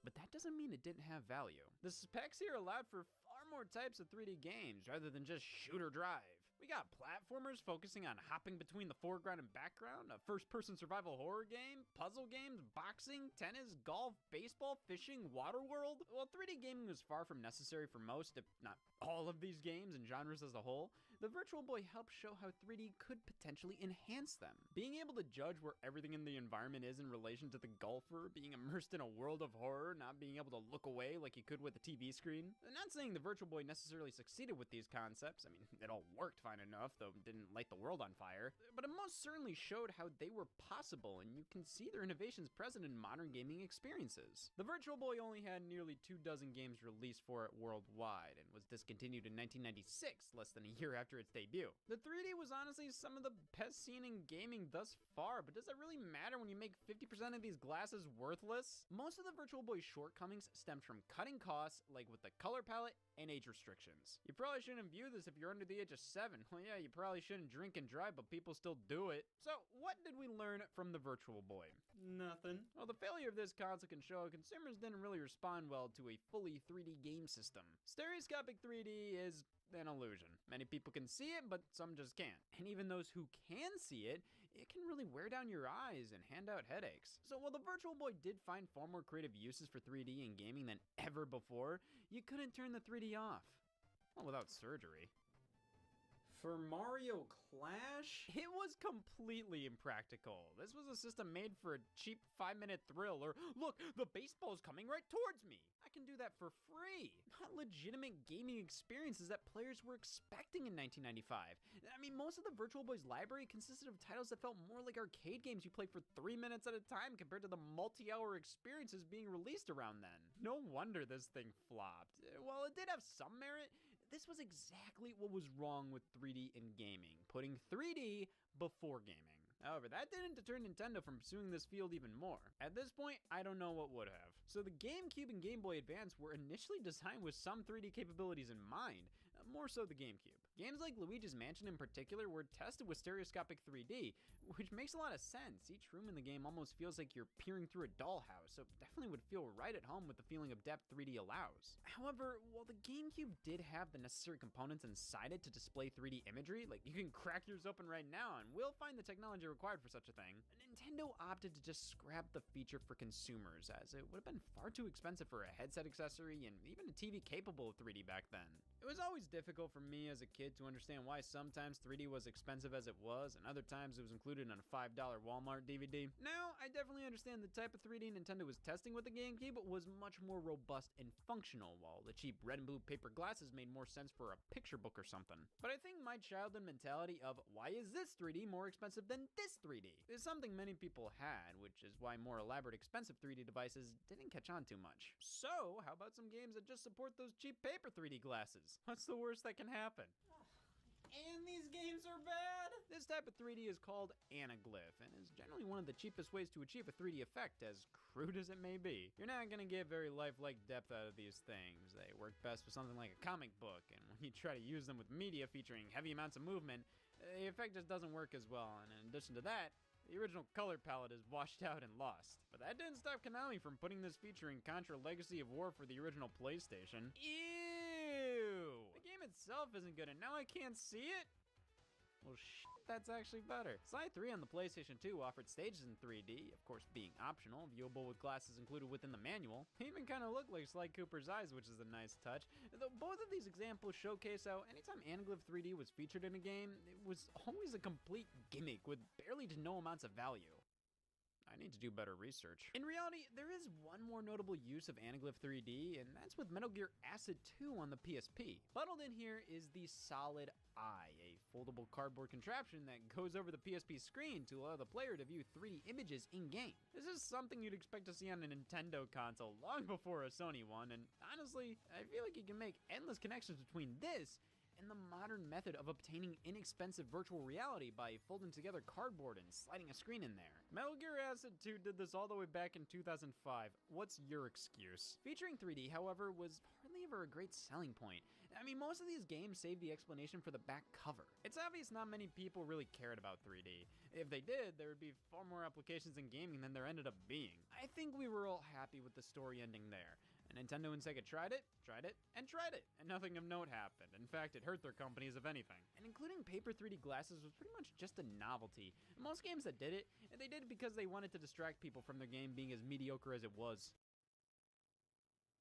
But that doesn't mean it didn't have value. The specs here allowed for far more types of 3D games rather than just shoot or drive. We got platformers focusing on hopping between the foreground and background, a first-person survival horror game, puzzle games, boxing, tennis, golf, baseball, fishing, water world. While 3D gaming was far from necessary for most, if not all of these games and genres as a whole, the Virtual Boy helped show how 3D could potentially enhance them. Being able to judge where everything in the environment is in relation to the golfer, being immersed in a world of horror, not being able to look away like you could with a TV screen. I'm not saying the Virtual Boy necessarily succeeded with these concepts. I mean, it all worked fine enough, though it didn't light the world on fire. But it most certainly showed how they were possible, and you can see their innovations present in modern gaming experiences. The Virtual Boy only had nearly 24 games released for it worldwide, and was discontinued in 1996, less than a year after its debut. The 3D was honestly some of the best seen in gaming thus far, but does that really matter when you make 50% of these glasses worthless? Most of the Virtual Boy's shortcomings stemmed from cutting costs, like with the color palette and age restrictions. You probably shouldn't view this if you're under the age of 7. Well, yeah, you probably shouldn't drink and drive, but people still do it. So, what did we learn from the Virtual Boy?
Nothing.
Well, the failure of this console can show consumers didn't really respond well to a fully 3D game system. Stereoscopic 3D is an illusion. Many people can see it, but some just can't. And even those who can see it, it can really wear down your eyes and hand out headaches. So while the Virtual Boy did find far more creative uses for 3D in gaming than ever before, you couldn't turn the 3D off. Well, without surgery.
For Mario Clash?
It was completely impractical. This was a system made for a cheap 5-minute thrill, or look, the baseball's coming right towards me. I can do that for free. Not legitimate gaming experiences that players were expecting in 1995. I mean, most of the Virtual Boy's library consisted of titles that felt more like arcade games you played for 3 minutes at a time compared to the multi-hour experiences being released around then. No wonder this thing flopped. While it did have some merit, this was exactly what was wrong with 3D in gaming, putting 3D before gaming. However, that didn't deter Nintendo from pursuing this field even more. At this point, I don't know what would have. So the GameCube and Game Boy Advance were initially designed with some 3D capabilities in mind. more so the GameCube. Games like Luigi's Mansion in particular were tested with stereoscopic 3D, which makes a lot of sense. Each room in the game almost feels like you're peering through a dollhouse, so it definitely would feel right at home with the feeling of depth 3D allows. However, while the GameCube did have the necessary components inside it to display 3D imagery, like you can crack yours open right now and we'll find the technology required for such a thing, Nintendo opted to just scrap the feature for consumers, as it would have been far too expensive for a headset accessory and even a TV capable of 3D back then. It was always difficult for me as a kid to understand why sometimes 3D was expensive as it was, and other times it was included in a $5 Walmart DVD. Now, I definitely understand the type of 3D Nintendo was testing with the GameCube was much more robust and functional, while the cheap red and blue paper glasses made more sense for a picture book or something. But I think my childhood mentality of why is this 3D more expensive than this 3D is something many people had, which is why more elaborate expensive 3D devices didn't catch on too much. So, how about some games that just support those cheap paper 3D glasses? What's the worst that can happen?
And these games are bad?
This type of 3D is called anaglyph and is generally one of the cheapest ways to achieve a 3D effect, as crude as it may be. You're not gonna get very lifelike depth out of these things. They work best with something like a comic book, and when you try to use them with media featuring heavy amounts of movement, the effect just doesn't work as well, and in addition to that, the original color palette is washed out and lost. But that didn't stop Konami from putting this feature in Contra Legacy of War for the original PlayStation. Ew! The game itself isn't good, and now I can't see it? Well, that's actually better. Slide 3 on the PlayStation 2 offered stages in 3D, of course being optional, viewable with glasses included within the manual. They even kind of look like Sly Cooper's eyes, which is a nice touch. Though both of these examples showcase how anytime Anaglyph 3D was featured in a game, it was always a complete gimmick with barely to no amounts of value. I need to do better research. In reality, there is one more notable use of Anaglyph 3D, and that's with Metal Gear Acid 2 on the PSP. Bundled in here is the Solid Eye, a foldable cardboard contraption that goes over the PSP screen to allow the player to view 3D images in-game. This is something you'd expect to see on a Nintendo console long before a Sony one, and honestly, I feel like you can make endless connections between this and the modern method of obtaining inexpensive virtual reality by folding together cardboard and sliding a screen in there. Metal Gear Acid 2 did this all the way back in 2005. What's your excuse? Featuring 3D, however, was hardly ever a great selling point. I mean, most of these games save the explanation for the back cover. It's obvious not many people really cared about 3D. If they did, there would be far more applications in gaming than there ended up being. I think we were all happy with the story ending there. And Nintendo and Sega tried it, and nothing of note happened. In fact, it hurt their companies, if anything. And including paper 3D glasses was pretty much just a novelty. Most games that did it, they did it because they wanted to distract people from their game being as mediocre as it was.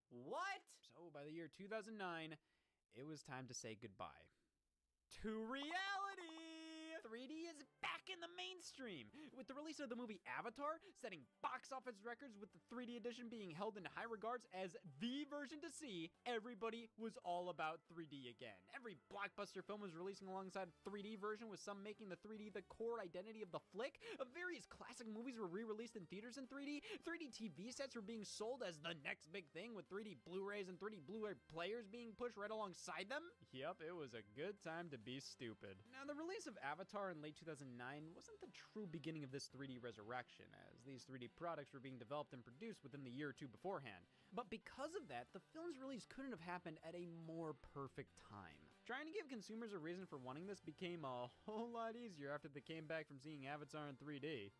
What?
So by the year 2009, it was time to say goodbye to reality! 3D is back in the mainstream, with the release of the movie Avatar setting box office records, with the 3D edition being held in high regards as the version to see. Everybody was all about 3D again. Every blockbuster film was releasing alongside a 3D version, with some making the 3D the core identity of the flick. Various classic movies were re-released in theaters in 3D. 3D TV sets were being sold as the next big thing, with 3D Blu-rays and 3D Blu-ray players being pushed right alongside them. Yep, it was a good time to be stupid. Now, the release of Avatar in late 2009 wasn't the true beginning of this 3D resurrection, as these 3D products were being developed and produced within the year or two beforehand. But because of that, the film's release couldn't have happened at a more perfect time. Trying to give consumers a reason for wanting this became a whole lot easier after they came back from seeing Avatar in 3D.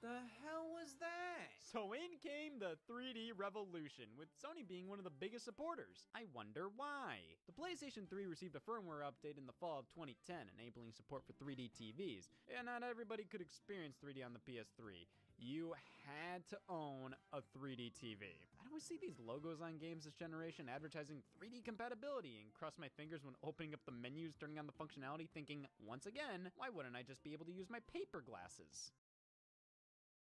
The hell was that?
So in came the 3D revolution, with Sony being one of the biggest supporters. I wonder why. The PlayStation 3 received a firmware update in the fall of 2010, enabling support for 3D TVs. And not everybody could experience 3D on the PS3. You had to own a 3D TV. I always see these logos on games this generation advertising 3D compatibility, and cross my fingers when opening up the menus, turning on the functionality, thinking, once again, why wouldn't I just be able to use my paper glasses?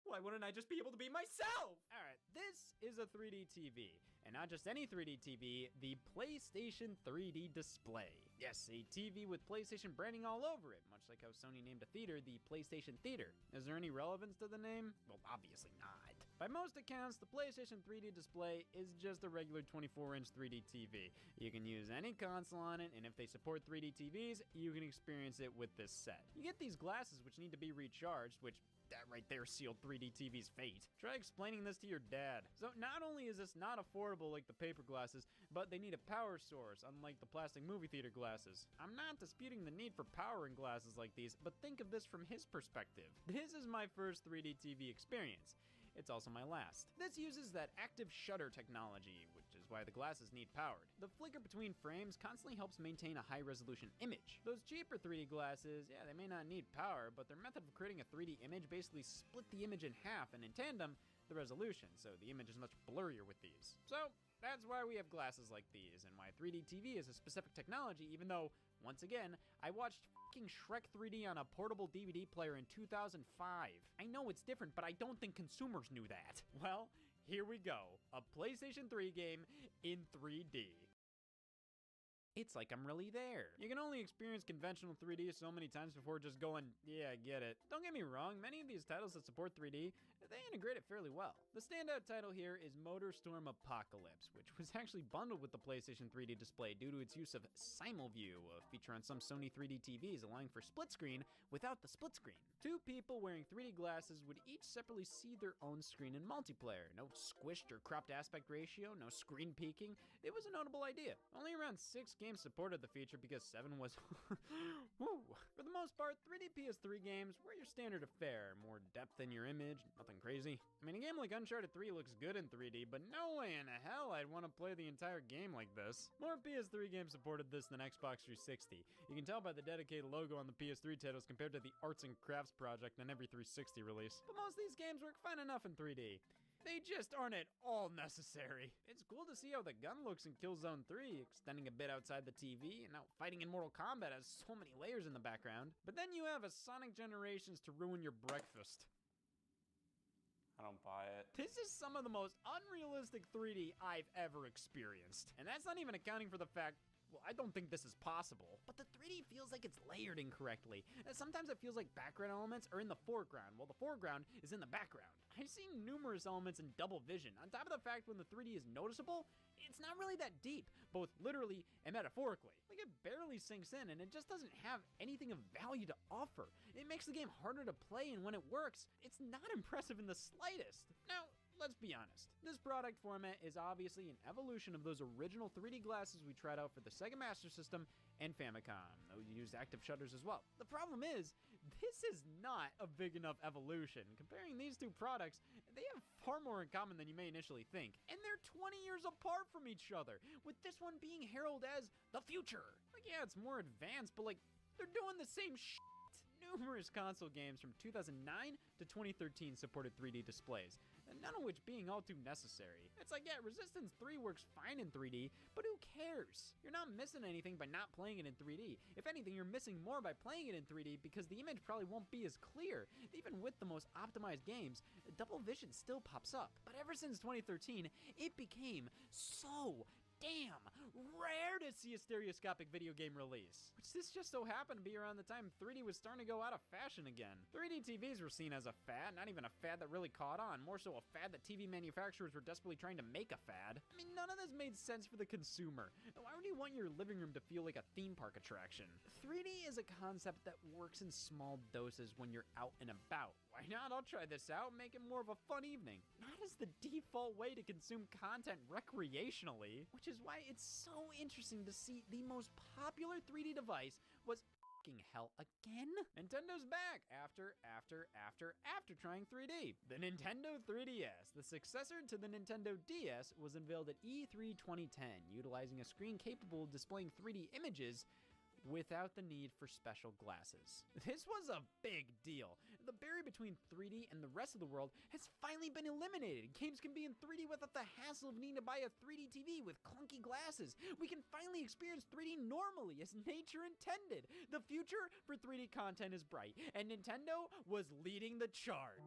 Why wouldn't I just be able to be myself?
Alright, this is a 3D TV, and not just any 3D TV, the PlayStation 3D display. Yes, a TV with PlayStation branding all over it, much like how Sony named a theater the PlayStation Theater. Is there any relevance to the name? Well, obviously not. By most accounts, the PlayStation 3D display is just a regular 24-inch 3D TV. You can use any console on it, and if they support 3D TVs, you can experience it with this set. You get these glasses which need to be recharged, which that right there sealed 3D TV's fate. Try explaining this to your dad. So not only is this not affordable like the paper glasses, but they need a power source, unlike the plastic movie theater glasses. I'm not disputing the need for power in glasses like these, but think of this from his perspective. This is my first 3D TV experience. It's also my last. This uses that active shutter technology, which is why the glasses need powered. The flicker between frames constantly helps maintain a high-resolution image. Those cheaper 3D glasses, yeah, they may not need power, but their method of creating a 3D image basically split the image in half, and in tandem, the resolution, so the image is much blurrier with these. So, that's why we have glasses like these, and why 3D TV is a specific technology, even though, once again, I watched f***ing Shrek 3D on a portable DVD player in 2005. I know it's different, but I don't think consumers knew that. Well, here we go. A PlayStation 3 game in 3D. It's like I'm really there. You can only experience conventional 3D so many times before just going, yeah, I get it. Don't get me wrong, many of these titles that support 3D, they integrate it fairly well. The standout title here is MotorStorm Apocalypse, which was actually bundled with the PlayStation 3D display due to its use of Simulview, a feature on some Sony 3D TVs allowing for split screen without the split screen. Two people wearing 3D glasses would each separately see their own screen in multiplayer. No squished or cropped aspect ratio, no screen peaking. It was a notable idea. Only around 6 games supported the feature because 7 was woo. For the most part, 3D PS3 games were your standard affair. More depth in your image, nothing crazy. I mean, a game like Uncharted 3 looks good in 3D, but no way in hell I'd want to play the entire game like this. More PS3 games supported this than Xbox 360. You can tell by the dedicated logo on the PS3 titles compared to the arts and crafts project on every 360 release. But most of these games work fine enough in 3D. They just aren't at all necessary. It's cool to see how the gun looks in Killzone 3, extending a bit outside the TV, and now fighting in Mortal Kombat has so many layers in the background. But then you have a Sonic Generations to ruin your breakfast.
I don't buy it.
This is some of the most unrealistic 3D I've ever experienced. And that's not even accounting for the fact, well, I don't think this is possible. But the 3D feels like it's layered incorrectly. Sometimes it feels like background elements are in the foreground, while the foreground is in the background. I've seen numerous elements in double vision, on top of the fact when the 3D is noticeable, it's not really that deep, both literally and metaphorically. Like, it barely sinks in, and it just doesn't have anything of value to offer. It makes the game harder to play, and when it works, it's not impressive in the slightest. Now, let's be honest. This product format is obviously an evolution of those original 3D glasses we tried out for the Sega Master System and Famicom, though you used active shutters as well. The problem is, this is not a big enough evolution. Comparing these two products, they have far more in common than you may initially think, and they're 20 years apart from each other, with this one being heralded as the future. Like, yeah, it's more advanced, but like, they're doing the same shit. Numerous console games from 2009 to 2013 supported 3D displays, none of which being all too necessary. It's like, yeah, Resistance 3 works fine in 3D, but who cares? You're not missing anything by not playing it in 3D. If anything, you're missing more by playing it in 3D because the image probably won't be as clear. Even with the most optimized games, double vision still pops up. But ever since 2013, it became so damn rare to see a stereoscopic video game release, which this just so happened to be around the time 3D was starting to go out of fashion again. 3D TVs were seen as a fad, not even a fad that really caught on, more so a fad that TV manufacturers were desperately trying to make a fad. I mean, none of this made sense for the consumer. Why would you want your living room to feel like a theme park attraction? 3D is a concept that works in small doses when you're out and about. Why not? I'll try this out, make it more of a fun evening. Not as the default way to consume content recreationally, which is why it's so interesting to see the most popular 3D device was f***ing hell again. Nintendo's back after trying 3D. The Nintendo 3DS, the successor to the Nintendo DS, was unveiled at E3 2010, utilizing a screen capable of displaying 3D images without the need for special glasses. This was a big deal. The barrier between 3D and the rest of the world has finally been eliminated. Games can be in 3D without the hassle of needing to buy a 3D TV with clunky glasses. We can finally experience 3D normally as nature intended. The future for 3D content is bright, and Nintendo was leading the chart.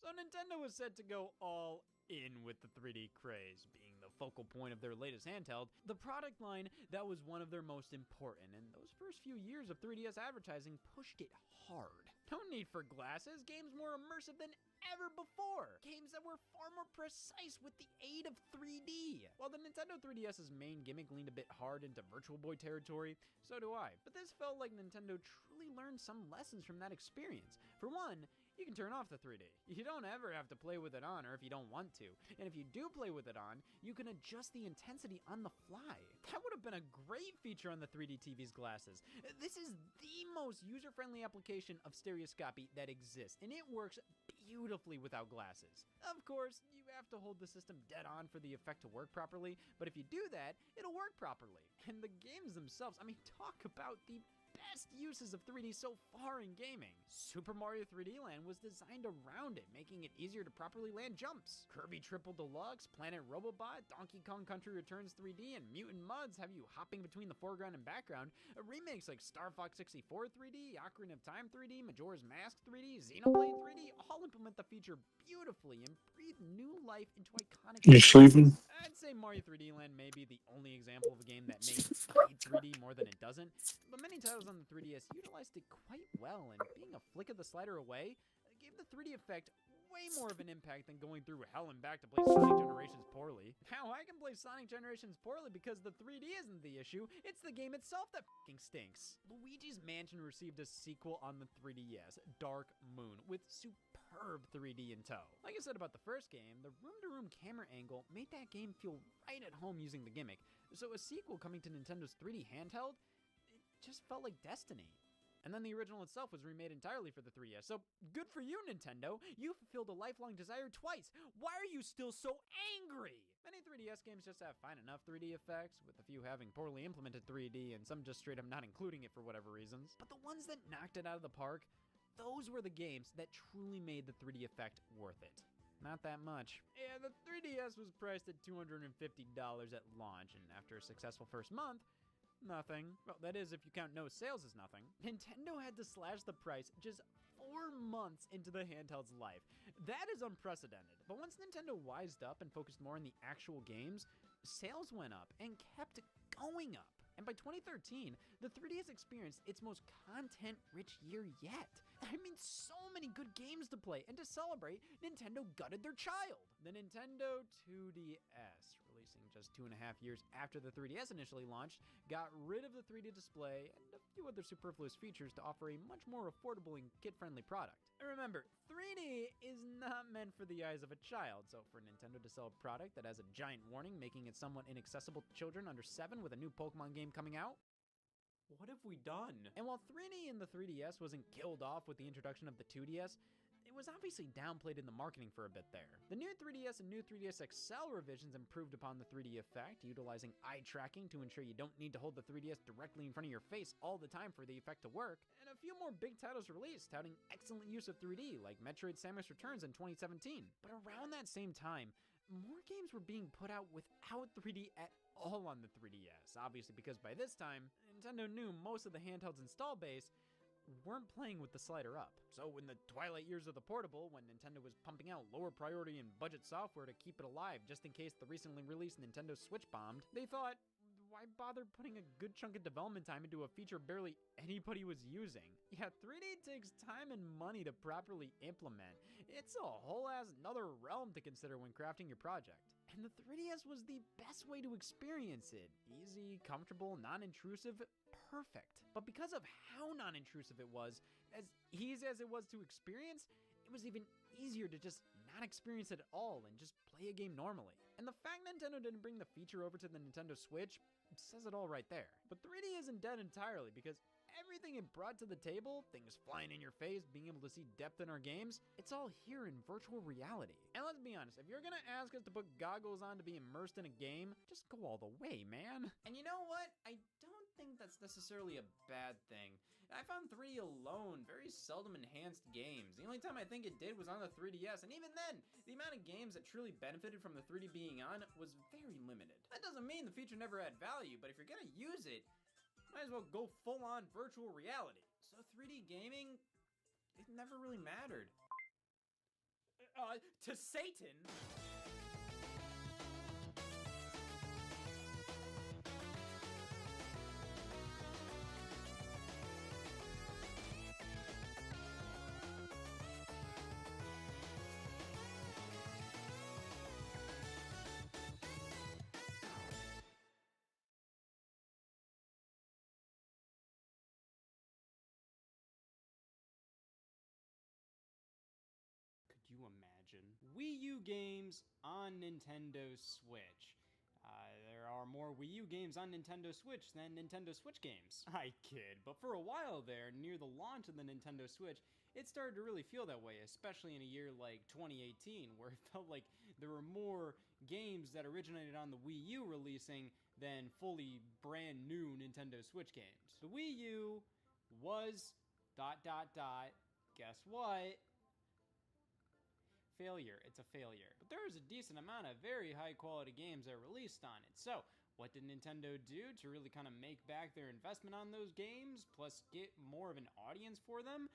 So Nintendo was set to go all in with the 3D craze, being the focal point of their latest handheld, the product line that was one of their most important, and those first few years of 3DS advertising pushed it hard. No need for glasses, games more immersive than ever before. Games that were far more precise with the aid of 3D. While the Nintendo 3DS's main gimmick leaned a bit hard into Virtual Boy territory, so do I. But this felt like Nintendo truly learned some lessons from that experience. For one, you can turn off the 3D. You don't ever have to play with it on, or if you don't want to. And if you do play with it on, you can adjust the intensity on the fly. That would have been a great feature on the 3D TV's glasses. This is the most user-friendly application of stereoscopy that exists, and it works beautifully without glasses. Of course, you have to hold the system dead on for the effect to work properly, but if you do that, it'll work properly. And the games themselves, I mean, talk about the best uses of 3D so far in gaming. Super Mario 3D Land was designed around it, making it easier to properly land jumps. Kirby Triple Deluxe, Planet Robobot, Donkey Kong Country Returns 3D, and Mutant Mudds have you hopping between the foreground and background. Remakes like Star Fox 64 3D, Ocarina of Time 3D, Majora's Mask 3D, Xenoblade 3D all implement the feature beautifully and breathe new life into iconic.
You sleeping?
I'd say Mario 3D Land may be the only example of a game that made 3D more than it doesn't, but many titles on the 3DS utilized it quite well, and being a flick of the slider away gave the 3D effect way more of an impact than going through hell and back to play Sonic Generations poorly. Now, I can play Sonic Generations poorly because the 3D isn't the issue, it's the game itself that f***ing stinks. Luigi's Mansion received a sequel on the 3DS, Dark Moon, with superb 3D in tow. Like I said about the first game, the room-to-room camera angle made that game feel right at home using the gimmick, so a sequel coming to Nintendo's 3D handheld, it just felt like destiny. And then the original itself was remade entirely for the 3DS, so good for you, Nintendo! You fulfilled a lifelong desire twice! Why are you still so angry? Many 3DS games just have fine enough 3D effects, with a few having poorly implemented 3D and some just straight up not including it for whatever reasons. But the ones that knocked it out of the park, those were the games that truly made the 3D effect worth it. Not that much. Yeah, the 3DS was priced at $250 at launch, and after a successful first month, nothing. Well, that is if you count no sales as nothing. Nintendo had to slash the price just 4 months into the handheld's life. That is unprecedented. But once Nintendo wised up and focused more on the actual games, sales went up and kept going up. And by 2013, the 3DS experienced its most content-rich year yet. I mean, so many good games to play, and to celebrate, Nintendo gutted their child. The Nintendo 2DS, releasing just 2.5 years after the 3DS initially launched, got rid of the 3D display and a few other superfluous features to offer a much more affordable and kid-friendly product. And remember, 3D is not meant for the eyes of a child, so for Nintendo to sell a product that has a giant warning making it somewhat inaccessible to children under 7 with a new Pokemon game coming out, what have we done? And while 3D in the 3DS wasn't killed off with the introduction of the 2DS, it was obviously downplayed in the marketing for a bit there. The new 3DS and new 3DS XL revisions improved upon the 3D effect, utilizing eye tracking to ensure you don't need to hold the 3DS directly in front of your face all the time for the effect to work, and a few more big titles released, touting excellent use of 3D, like Metroid Samus Returns in 2017. But around that same time, more games were being put out without 3D at all on the 3DS, obviously because by this time, Nintendo knew most of the handheld's install base weren't playing with the slider up. So in the twilight years of the portable, when Nintendo was pumping out lower priority and budget software to keep it alive just in case the recently released Nintendo Switch bombed, they thought, why bother putting a good chunk of development time into a feature barely anybody was using? Yeah, 3D takes time and money to properly implement. It's a whole ass another realm to consider when crafting your project. And the 3DS was the best way to experience it. Easy, comfortable, non-intrusive, perfect. But because of how non-intrusive it was, as easy as it was to experience, it was even easier to just not experience it at all and just play a game normally. And the fact Nintendo didn't bring the feature over to the Nintendo Switch says it all right there. But 3D isn't dead entirely, because everything it brought to the table, things flying in your face, being able to see depth in our games, it's all here in virtual reality. And let's be honest, if you're gonna ask us to put goggles on to be immersed in a game, just go all the way, man. And you know what? I don't think that's necessarily a bad thing. I found 3D alone very seldom enhanced games. The only time I think it did was on the 3DS, and even then, the amount of games that truly benefited from the 3D being on was very limited. That doesn't mean the feature never had value, but if you're gonna use it, might as well go full-on virtual reality. So 3D gaming, it never really mattered. To Satan! imagine. Wii U games on Nintendo Switch. There are more Wii U games on Nintendo Switch than Nintendo Switch games. I kid, but for a while there, near the launch of the Nintendo Switch, it started to really feel that way, especially in a year like 2018, where it felt like there were more games that originated on the Wii U releasing than fully brand new Nintendo Switch games. The Wii U was ... guess what? Failure. It's a failure. But there was a decent amount of very high quality games that released on it. So, what did Nintendo do to really kind of make back their investment on those games, plus get more of an audience for them?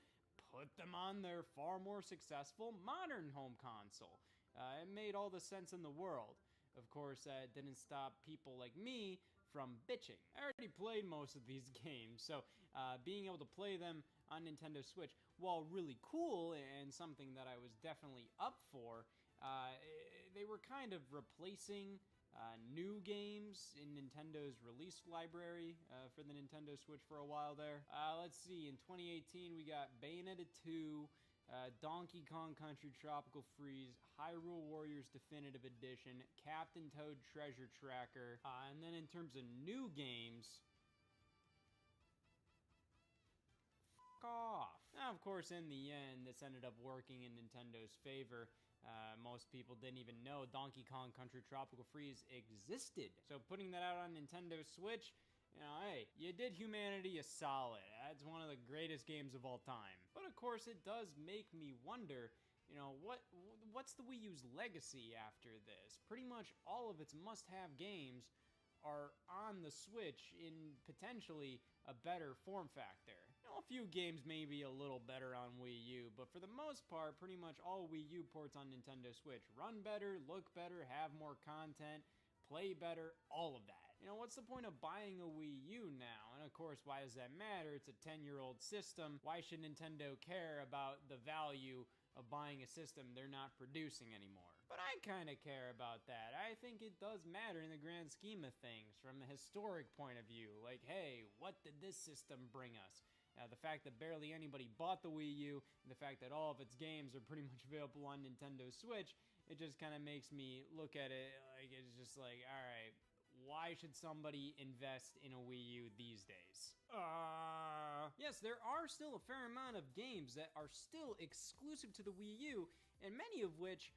Put them on their far more successful modern home console. It made all the sense in the world. Of course, it didn't stop people like me from bitching. I already played most of these games, so being able to play them on Nintendo Switch, while really cool and something that I was definitely up for, they were kind of replacing new games in Nintendo's release library for the Nintendo Switch for a while there. Let's see, in 2018 we got Bayonetta 2, Donkey Kong Country Tropical Freeze, Hyrule Warriors Definitive Edition, Captain Toad Treasure Tracker, and then in terms of new games, off. Now, of course, in the end, this ended up working in Nintendo's favor. Most people didn't even know Donkey Kong Country Tropical Freeze existed. So putting that out on Nintendo Switch, you know, hey, you did humanity a solid. That's one of the greatest games of all time. But of course, it does make me wonder, you know, what's the Wii U's legacy after this? Pretty much all of its must-have games are on the Switch in potentially a better form factor. You know, a few games may be a little better on Wii U, but for the most part, pretty much all Wii U ports on Nintendo Switch run better, look better, have more content, play better, all of that. You know, what's the point of buying a Wii U now? And of course, why does that matter? It's a 10-year-old system. Why should Nintendo care about the value of buying a system they're not producing anymore? But I kind of care about that. I think it does matter in the grand scheme of things from a historic point of view. Like, hey, what did this system bring us? The fact that barely anybody bought the Wii U, and the fact that all of its games are pretty much available on Nintendo Switch, it just kind of makes me look at it like it's just like, all right, why should somebody invest in a Wii U these days? Yes, there are still a fair amount of games that are still exclusive to the Wii U, and many of which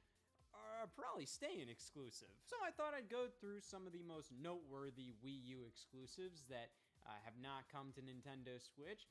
are probably staying exclusive. So I thought I'd go through some of the most noteworthy Wii U exclusives that have not come to Nintendo Switch,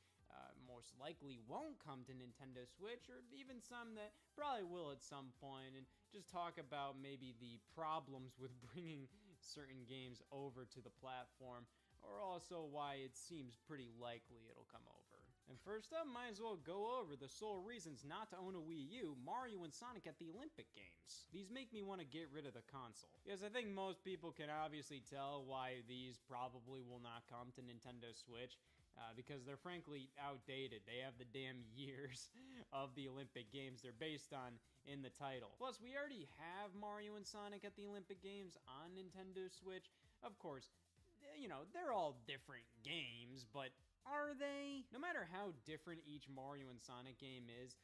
most likely won't come to Nintendo Switch, or even some that probably will at some point, and just talk about maybe the problems with bringing certain games over to the platform, or also why it seems pretty likely it'll come over. And first up, might as well go over the sole reasons not to own a Wii U: Mario and Sonic at the Olympic Games. These make me want to get rid of the console, because I think most people can obviously tell why these probably will not come to Nintendo Switch. Because they're frankly outdated. They have the damn years of the Olympic Games they're based on in the title. Plus, we already have Mario and Sonic at the Olympic Games on Nintendo Switch. Of course, you know, they're all different games, but are they? No matter how different each Mario and Sonic game is,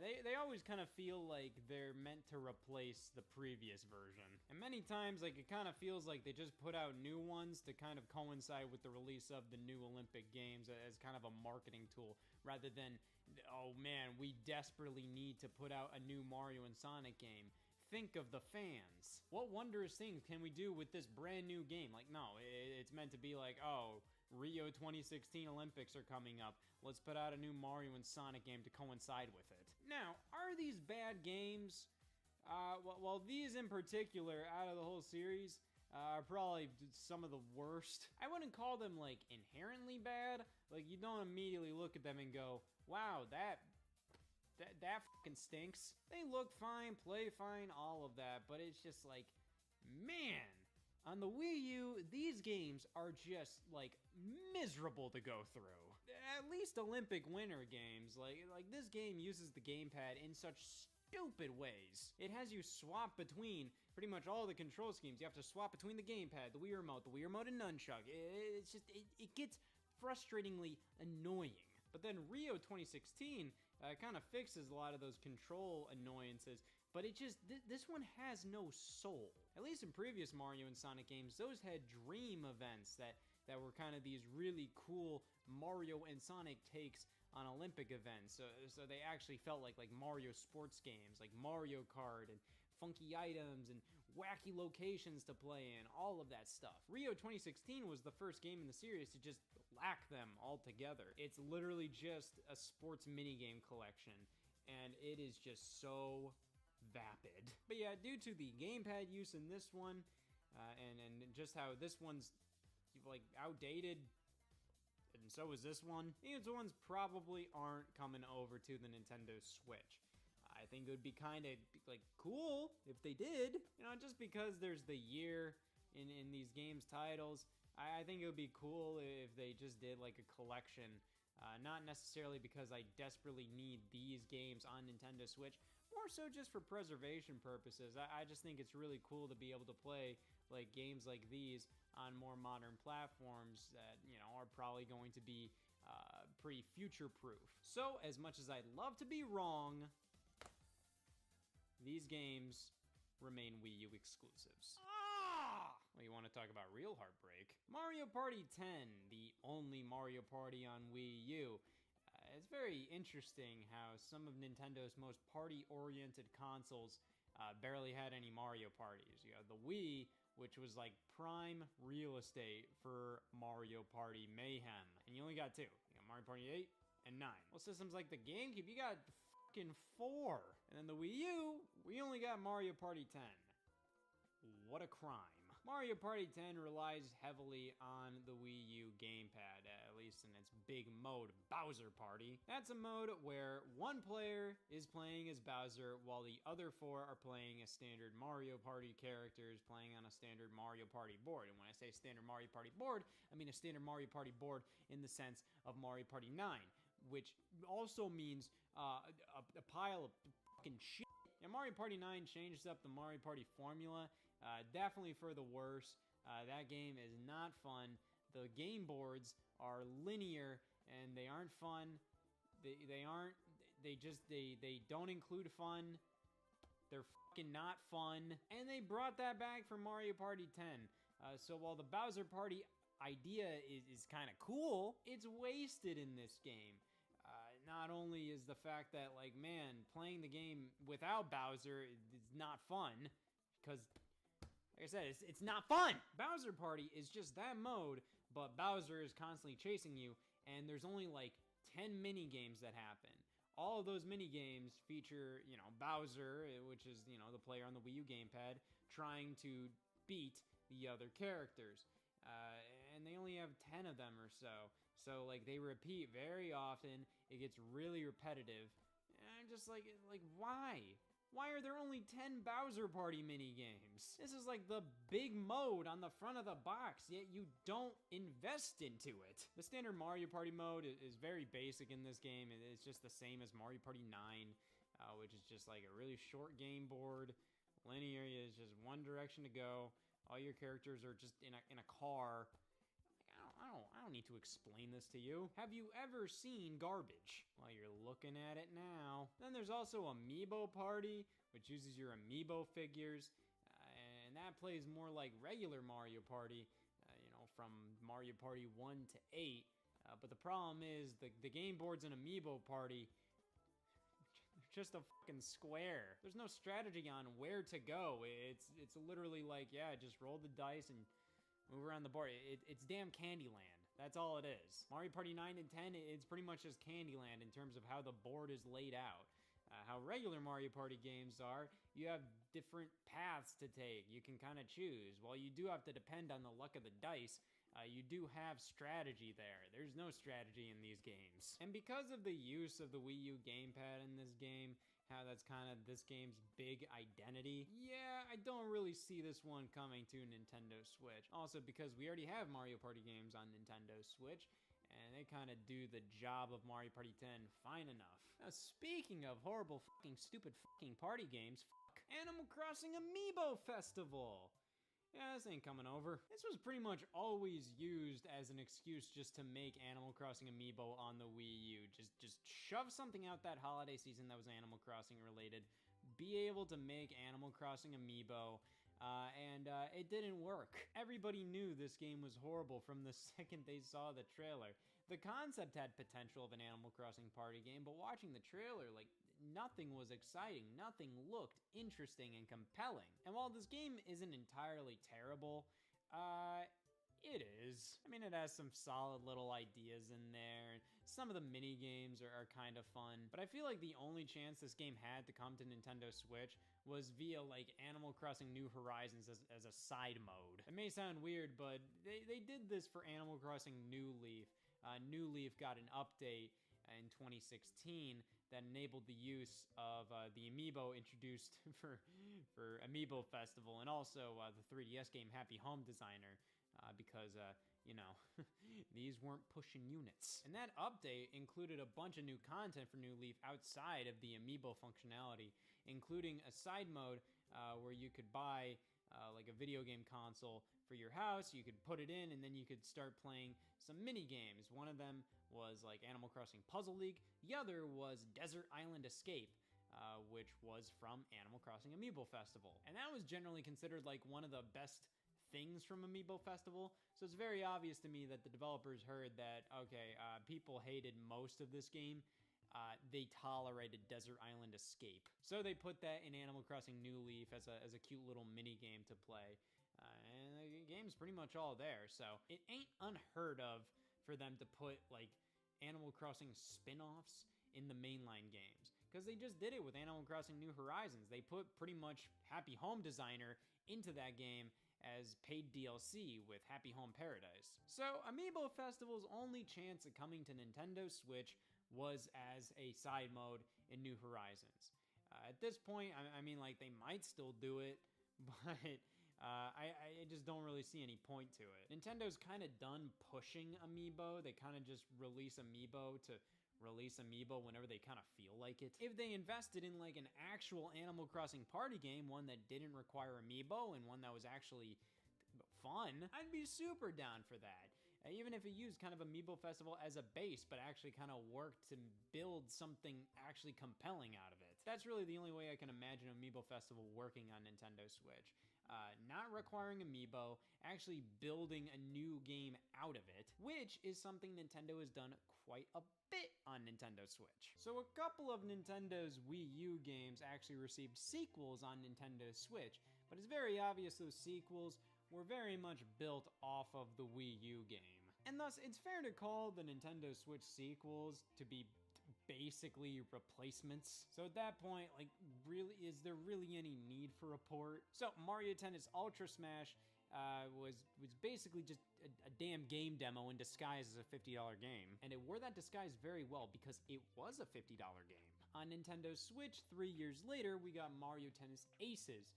they always kind of feel like they're meant to replace the previous version. And many times, like, it kind of feels like they just put out new ones to kind of coincide with the release of the new Olympic Games as kind of a marketing tool, rather than, oh man, we desperately need to put out a new Mario and Sonic game. Think of the fans. What wondrous things can we do with this brand new game? Like, no, it's meant to be like, oh, Rio 2016 Olympics are coming up. Let's put out a new Mario and Sonic game to coincide with it. Now, are these bad games? Well, these in particular, out of the whole series, are probably some of the worst. I wouldn't call them, like, inherently bad. Like, you don't immediately look at them and go, wow, that fucking stinks. They look fine, play fine, all of that, but it's just like, man. On the Wii U, these games are just, like, miserable to go through. At least Olympic winter games, like this game uses the gamepad in such stupid ways. It has you swap between pretty much all the control schemes. You have to swap between the gamepad, the Wii Remote, and Nunchuck. It's just, it gets frustratingly annoying. But then Rio 2016 kind of fixes a lot of those control annoyances But it just, this one has no soul. At least in previous Mario and Sonic games, those had dream events that were kind of these really cool Mario and Sonic takes on Olympic events. So they actually felt like Mario sports games, like Mario Kart and funky items and wacky locations to play in, all of that stuff. Rio 2016 was the first game in the series to just lack them altogether. It's literally just a sports minigame collection, and it is just so vapid. But yeah, due to the gamepad use in this one, and just how this one's like outdated, and so is this one, these ones probably aren't coming over to the Nintendo Switch. I think it would be kind of like cool if they did, you know, just because there's the year in these games titles. I think it would be cool if they just did like a collection, not necessarily because I desperately need these games on Nintendo Switch, more so just for preservation purposes. I just think it's really cool to be able to play like games like these on more modern platforms that, you know, are probably going to be pretty future-proof. So as much as I'd love to be wrong, these games remain Wii U exclusives. Well, you want to talk about real heartbreak? Mario Party 10, the only Mario Party on Wii U. It's very interesting how some of Nintendo's most party-oriented consoles barely had any Mario parties. You have the Wii, which was like prime real estate for Mario Party mayhem. And you only got two. You got Mario Party 8 and 9. Well, systems like the GameCube, you got fucking 4. And then the Wii U, we only got Mario Party 10. What a crime. Mario Party 10 relies heavily on the Wii U gamepad, at least in its big mode, Bowser Party. That's a mode where one player is playing as Bowser while the other 4 are playing as standard Mario Party characters playing on a standard Mario Party board. And when I say standard Mario Party board, I mean a standard Mario Party board in the sense of Mario Party 9, which also means a pile of fucking shit. Yeah, Mario Party 9 changed up the Mario Party formula, definitely for the worse. That game is not fun. The game boards are linear and they aren't fun. They don't include fun. They're fucking not fun. And they brought that back for Mario Party 10. So while the Bowser Party idea is kind of cool, it's wasted in this game. Not only is the fact that, like, man, playing the game without Bowser is not fun, because, like I said, it's not fun! Bowser Party is just that mode, but Bowser is constantly chasing you, and there's only, like, 10 mini-games that happen. All of those mini-games feature, you know, Bowser, which is, you know, the player on the Wii U gamepad, trying to beat the other characters. And they only have 10 of them or so. So, like, they repeat very often. It gets really repetitive. And I'm just like, why? Why are there only 10 Bowser Party mini-games? This is like the big mode on the front of the box, yet you don't invest into it. The standard Mario Party mode is very basic in this game. It's just the same as Mario Party 9, which is just like a really short game board. Linear is just one direction to go. All your characters are just in a car. I don't need to explain this to you. Have you ever seen garbage? Well, you're looking at it now. Then there's also Amiibo Party, which uses your Amiibo figures, and that plays more like regular Mario Party, you know, from Mario Party 1 to 8. But the problem is the game boards in Amiibo Party, just a fucking square. There's no strategy on where to go. It's literally like, yeah, just roll the dice and move around the board. It's damn Candyland. That's all it is. Mario Party 9 and 10, it's pretty much just Candyland in terms of how the board is laid out. How regular Mario Party games are, you have different paths to take. You can kind of choose. While you do have to depend on the luck of the dice, you do have strategy there. There's no strategy in these games. And because of the use of the Wii U gamepad in this game, how that's kind of this game's big identity, yeah, I don't really see this one coming to Nintendo Switch. Also, because we already have Mario Party games on Nintendo Switch, and they kind of do the job of Mario Party 10 fine enough. Now, speaking of horrible fucking stupid fucking party games, fuck Animal Crossing Amiibo Festival! Yeah, this ain't coming over. This was pretty much always used as an excuse just to make Animal Crossing Amiibo on the Wii U. Just shove something out that holiday season that was Animal Crossing related, be able to make Animal Crossing Amiibo, and it didn't work. Everybody knew this game was horrible from the second they saw the trailer. The concept had potential of an Animal Crossing party game, but watching the trailer, like, nothing was exciting, nothing looked interesting and compelling. And while this game isn't entirely terrible, it is. I mean, it has some solid little ideas in there. Some of the mini games are kind of fun, but I feel like the only chance this game had to come to Nintendo Switch was via like Animal Crossing New Horizons as a side mode. It may sound weird, but they did this for Animal Crossing New Leaf. New Leaf got an update in 2016 that enabled the use of the amiibo introduced for Amiibo Festival, and also the 3DS game Happy Home Designer, because, you know, these weren't pushing units. And that update included a bunch of new content for New Leaf outside of the amiibo functionality, including a side mode where you could buy like a video game console for your house. You could put it in, and then you could start playing some mini games. One of them was like Animal Crossing Puzzle League. The other was Desert Island Escape, which was from Animal Crossing Amiibo Festival. And that was generally considered like one of the best things from Amiibo Festival, so it's very obvious to me that the developers heard that, okay, people hated most of this game, they tolerated Desert Island Escape. So they put that in Animal Crossing New Leaf as a cute little mini game to play, and the game's pretty much all there, so it ain't unheard of for them to put, like, Animal Crossing spin-offs in the mainline games, because they just did it with Animal Crossing New Horizons. They put pretty much Happy Home Designer into that game as paid DLC with Happy Home Paradise. So Amiibo Festival's only chance of coming to Nintendo Switch was as a side mode in New Horizons. At this point, I mean, like, they might still do it, but I just don't really see any point to it. Nintendo's kind of done pushing Amiibo. They kind of just release Amiibo to release Amiibo whenever they kind of feel like it. If they invested in like an actual Animal Crossing party game, one that didn't require Amiibo and one that was actually fun, I'd be super down for that. Even if it used kind of Amiibo Festival as a base, but actually kind of worked to build something actually compelling out of it. That's really the only way I can imagine Amiibo Festival working on Nintendo Switch. Not requiring Amiibo, actually building a new game out of it, which is something Nintendo has done quite a bit on Nintendo Switch. So a couple of Nintendo's Wii U games actually received sequels on Nintendo Switch, but it's very obvious those sequels were very much built off of the Wii U game. And thus, it's fair to call the Nintendo Switch sequels to be basically replacements. So at that point, like, really, is there really any need for a port? So Mario Tennis Ultra Smash was basically just a damn game demo in disguise as a $50 game. And it wore that disguise very well because it was a $50 game. On Nintendo Switch, 3 years later, we got Mario Tennis Aces,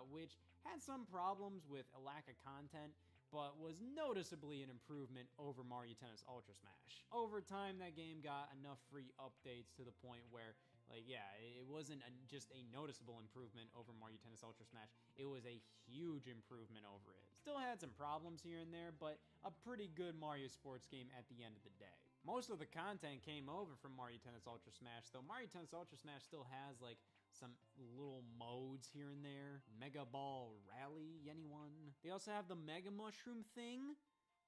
which had some problems with a lack of content, but was noticeably an improvement over Mario Tennis Ultra Smash. Over time, that game got enough free updates to the point where, like, yeah, it wasn't just a noticeable improvement over Mario Tennis Ultra Smash, it was a huge improvement over it. Still had some problems here and there, but a pretty good Mario sports game at the end of the day. Most of the content came over from Mario Tennis Ultra Smash, though Mario Tennis Ultra Smash still has, like, some little modes here and there. Mega Ball Rally, anyone? They also have the Mega Mushroom thing.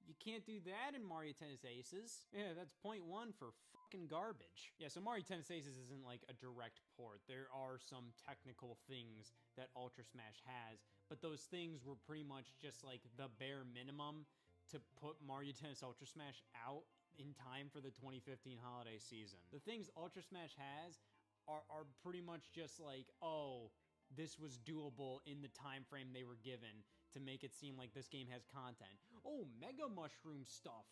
You can't do that in Mario Tennis Aces. Yeah, that's point one for fucking garbage. Yeah, so Mario Tennis Aces isn't like a direct port. There are some technical things that Ultra Smash has, but those things were pretty much just like the bare minimum to put Mario Tennis Ultra Smash out in time for the 2015 holiday season. The things Ultra Smash has are pretty much just like, oh, this was doable in the time frame they were given to make it seem like this game has content. Oh, Mega Mushroom stuff,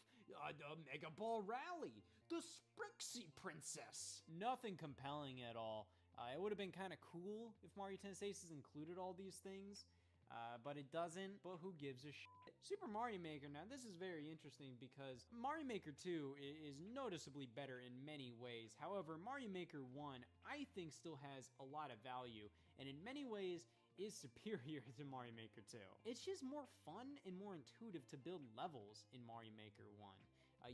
Mega Ball Rally, the Sprixie Princess. Nothing compelling at all. It would have been kind of cool if Mario Tennis Aces included all these things, but it doesn't, but who gives a shit? Super Mario Maker, now this is very interesting because Mario Maker 2 is noticeably better in many ways. However, Mario Maker 1, I think, still has a lot of value, and in many ways is superior to Mario Maker 2. It's just more fun and more intuitive to build levels in Mario Maker 1.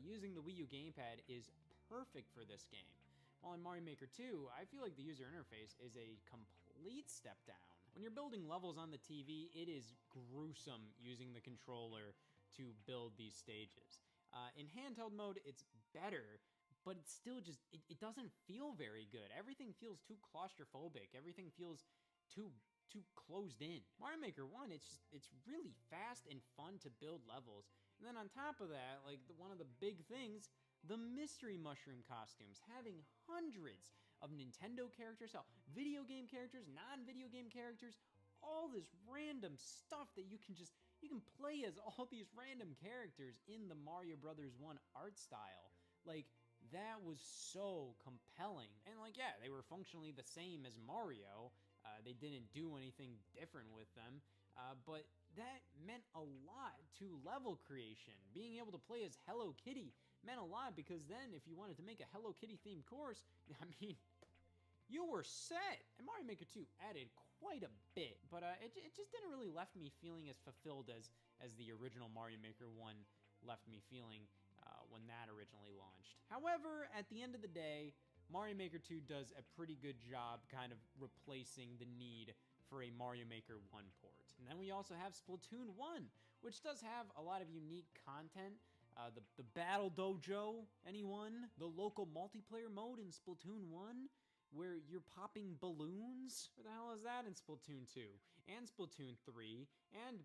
Using the Wii U gamepad is perfect for this game. While in Mario Maker 2, I feel like the user interface is a complete complete step down. When you're building levels on the TV, it is gruesome using the controller to build these stages. In handheld mode, it's better, but it's still just, it doesn't feel very good. Everything feels too claustrophobic. Everything feels too closed in. Mario Maker 1, it's really fast and fun to build levels. And then on top of that, like one of the big things, the Mystery Mushroom costumes, having hundreds of Nintendo characters, hell, video game characters, non-video game characters, all this random stuff that you can play as all these random characters in the Mario Brothers 1 art style. Like, that was so compelling. And like, yeah, they were functionally the same as Mario. They didn't do anything different with them, but that meant a lot to level creation. Being able to play as Hello Kitty meant a lot, because then if you wanted to make a Hello Kitty themed course, I mean, you were set. And Mario Maker 2 added quite a bit, but it just didn't really left me feeling as fulfilled as the original Mario Maker 1 left me feeling when that originally launched. However, at the end of the day, Mario Maker 2 does a pretty good job kind of replacing the need for a Mario Maker 1 port. And then we also have Splatoon 1, which does have a lot of unique content. The Battle Dojo, anyone? The local multiplayer mode in Splatoon 1, where you're popping balloons? Where the hell is that in Splatoon 2? And Splatoon 3, and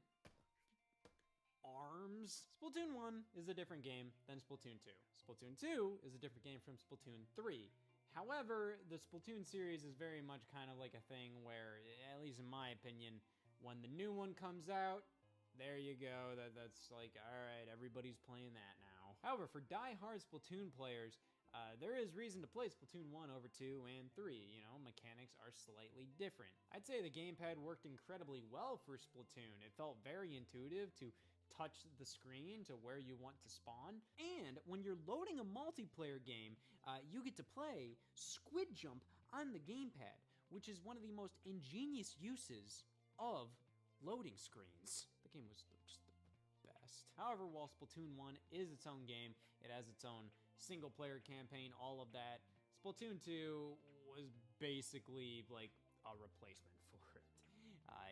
arms? Splatoon 1 is a different game than Splatoon 2. Splatoon 2 is a different game from Splatoon 3. However, the Splatoon series is very much kind of like a thing where, at least in my opinion, when the new one comes out, there you go, that's like, alright, everybody's playing that now. However, for die-hard Splatoon players, there is reason to play Splatoon 1 over 2 and 3, you know, mechanics are slightly different. I'd say the gamepad worked incredibly well for Splatoon. It felt very intuitive to touch the screen to where you want to spawn. And when you're loading a multiplayer game, you get to play Squid Jump on the gamepad, which is one of the most ingenious uses of loading screens. The game was just the best. However, while Splatoon 1 is its own game, it has its own single player campaign, all of that, Splatoon 2 was basically like a replacement for it.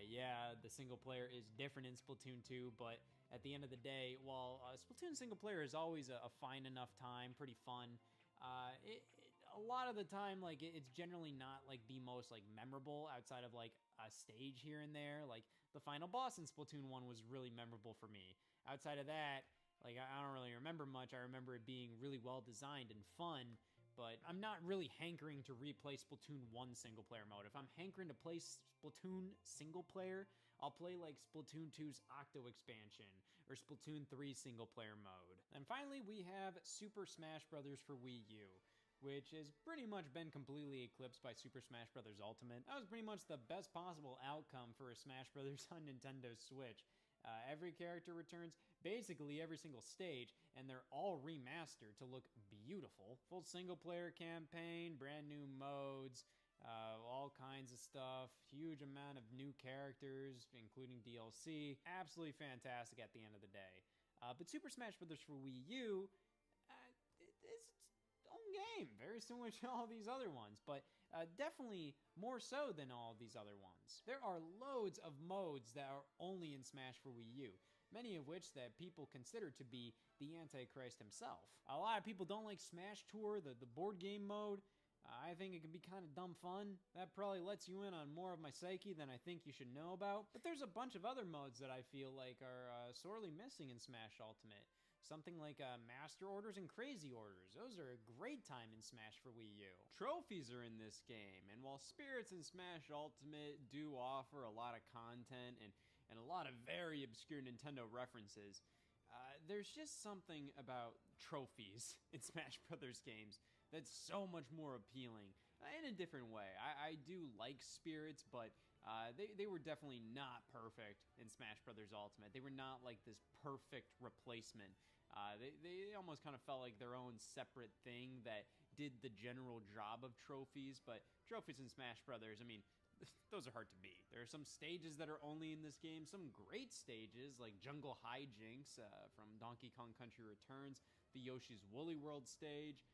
Yeah, the single player is different in Splatoon 2, but at the end of the day, while Splatoon single player is always a fine enough time, pretty fun, a lot of the time, like, it's generally not like the most like memorable outside of like a stage here and there. Like the final boss in Splatoon 1 was really memorable for me. Outside of that, like, I don't really remember much. I remember it being really well designed and fun, but I'm not really hankering to replay Splatoon 1 single player mode. If I'm hankering to play Splatoon single player, I'll play like Splatoon 2's Octo expansion or Splatoon 3 single player mode. And finally, we have Super Smash Bros. For Wii U, which has pretty much been completely eclipsed by Super Smash Bros. Ultimate. That was pretty much the best possible outcome for a Smash Bros. On Nintendo Switch. Every character returns, basically every single stage, and they're all remastered to look beautiful. Full single-player campaign, brand new modes, all kinds of stuff, huge amount of new characters, including DLC. Absolutely fantastic at the end of the day. But Super Smash Bros. For Wii U, it's its own game, very similar to all these other ones, but definitely more so than all of these other ones. There are loads of modes that are only in Smash for Wii U, many of which that people consider to be the Antichrist himself. A lot of people don't like Smash Tour, the board game mode. I think it can be kind of dumb fun. That probably lets you in on more of my psyche than I think you should know about. But there's a bunch of other modes that I feel like are sorely missing in Smash Ultimate. Something like Master Orders and Crazy Orders. Those are a great time in Smash for Wii U. Trophies are in this game, and while Spirits in Smash Ultimate do offer a lot of content and a lot of very obscure Nintendo references, there's just something about trophies in Smash Brothers games that's so much more appealing in a different way. I do like Spirits, but they were definitely not perfect in Smash Brothers Ultimate. They were not like this perfect replacement. They almost kind of felt like their own separate thing that did the general job of trophies, but trophies in Smash Brothers, I mean, those are hard to beat. There are some stages that are only in this game, some great stages like Jungle Hijinks from Donkey Kong Country Returns, the Yoshi's Woolly World stage,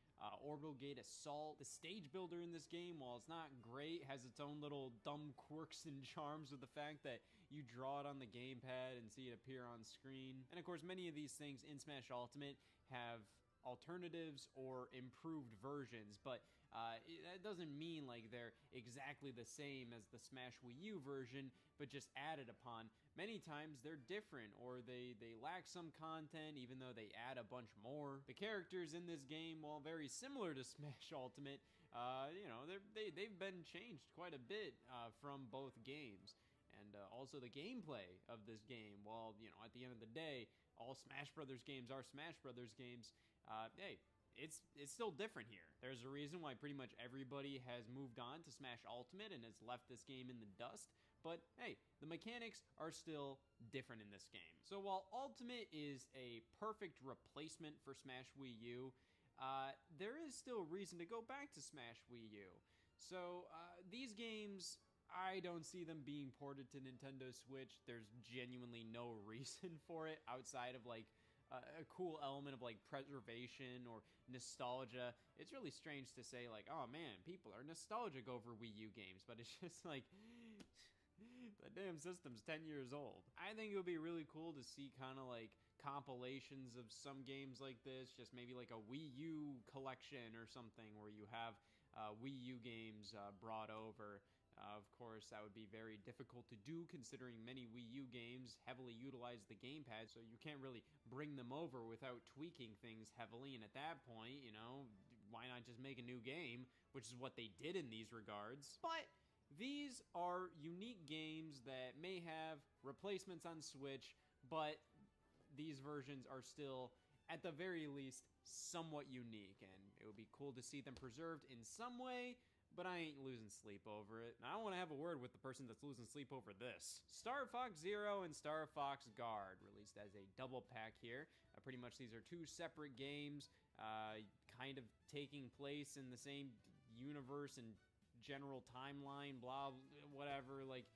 Orbital Gate Assault. The stage builder in this game, while it's not great, has its own little dumb quirks and charms with the fact that you draw it on the gamepad and see it appear on screen. And of course, many of these things in Smash Ultimate have alternatives or improved versions, but that doesn't mean like they're exactly the same as the Smash Wii U version, but just added upon. Many times they're different, or they lack some content even though they add a bunch more. The characters in this game, while very similar to Smash Ultimate, you know, they've been changed quite a bit from both games. And also the gameplay of this game, while, you know, at the end of the day, all Smash Brothers games are Smash Brothers games, hey, it's still different here. There's a reason why pretty much everybody has moved on to Smash Ultimate and has left this game in the dust, but hey, the mechanics are still different in this game. So while Ultimate is a perfect replacement for Smash Wii U, there is still reason to go back to Smash Wii U. So these games, I don't see them being ported to Nintendo Switch. There's genuinely no reason for it outside of like a cool element of like preservation or nostalgia. It's really strange to say like, oh man, people are nostalgic over Wii U games, but it's just like, the damn system's 10 years old. I think it would be really cool to see kind of like compilations of some games like this, just maybe like a Wii U collection or something where you have Wii U games brought over. Of course, that would be very difficult to do considering many Wii U games heavily utilize the gamepad, so you can't really bring them over without tweaking things heavily, and at that point, you know, why not just make a new game, which is what they did in these regards. But these are unique games that may have replacements on Switch, but these versions are still, at the very least, somewhat unique, and it would be cool to see them preserved in some way, but I ain't losing sleep over it. And I want to have a word with the person that's losing sleep over this. Star Fox Zero and Star Fox Guard, released as a double pack here. Pretty much these are two separate games, kind of taking place in the same universe and general timeline, blah, whatever. Like,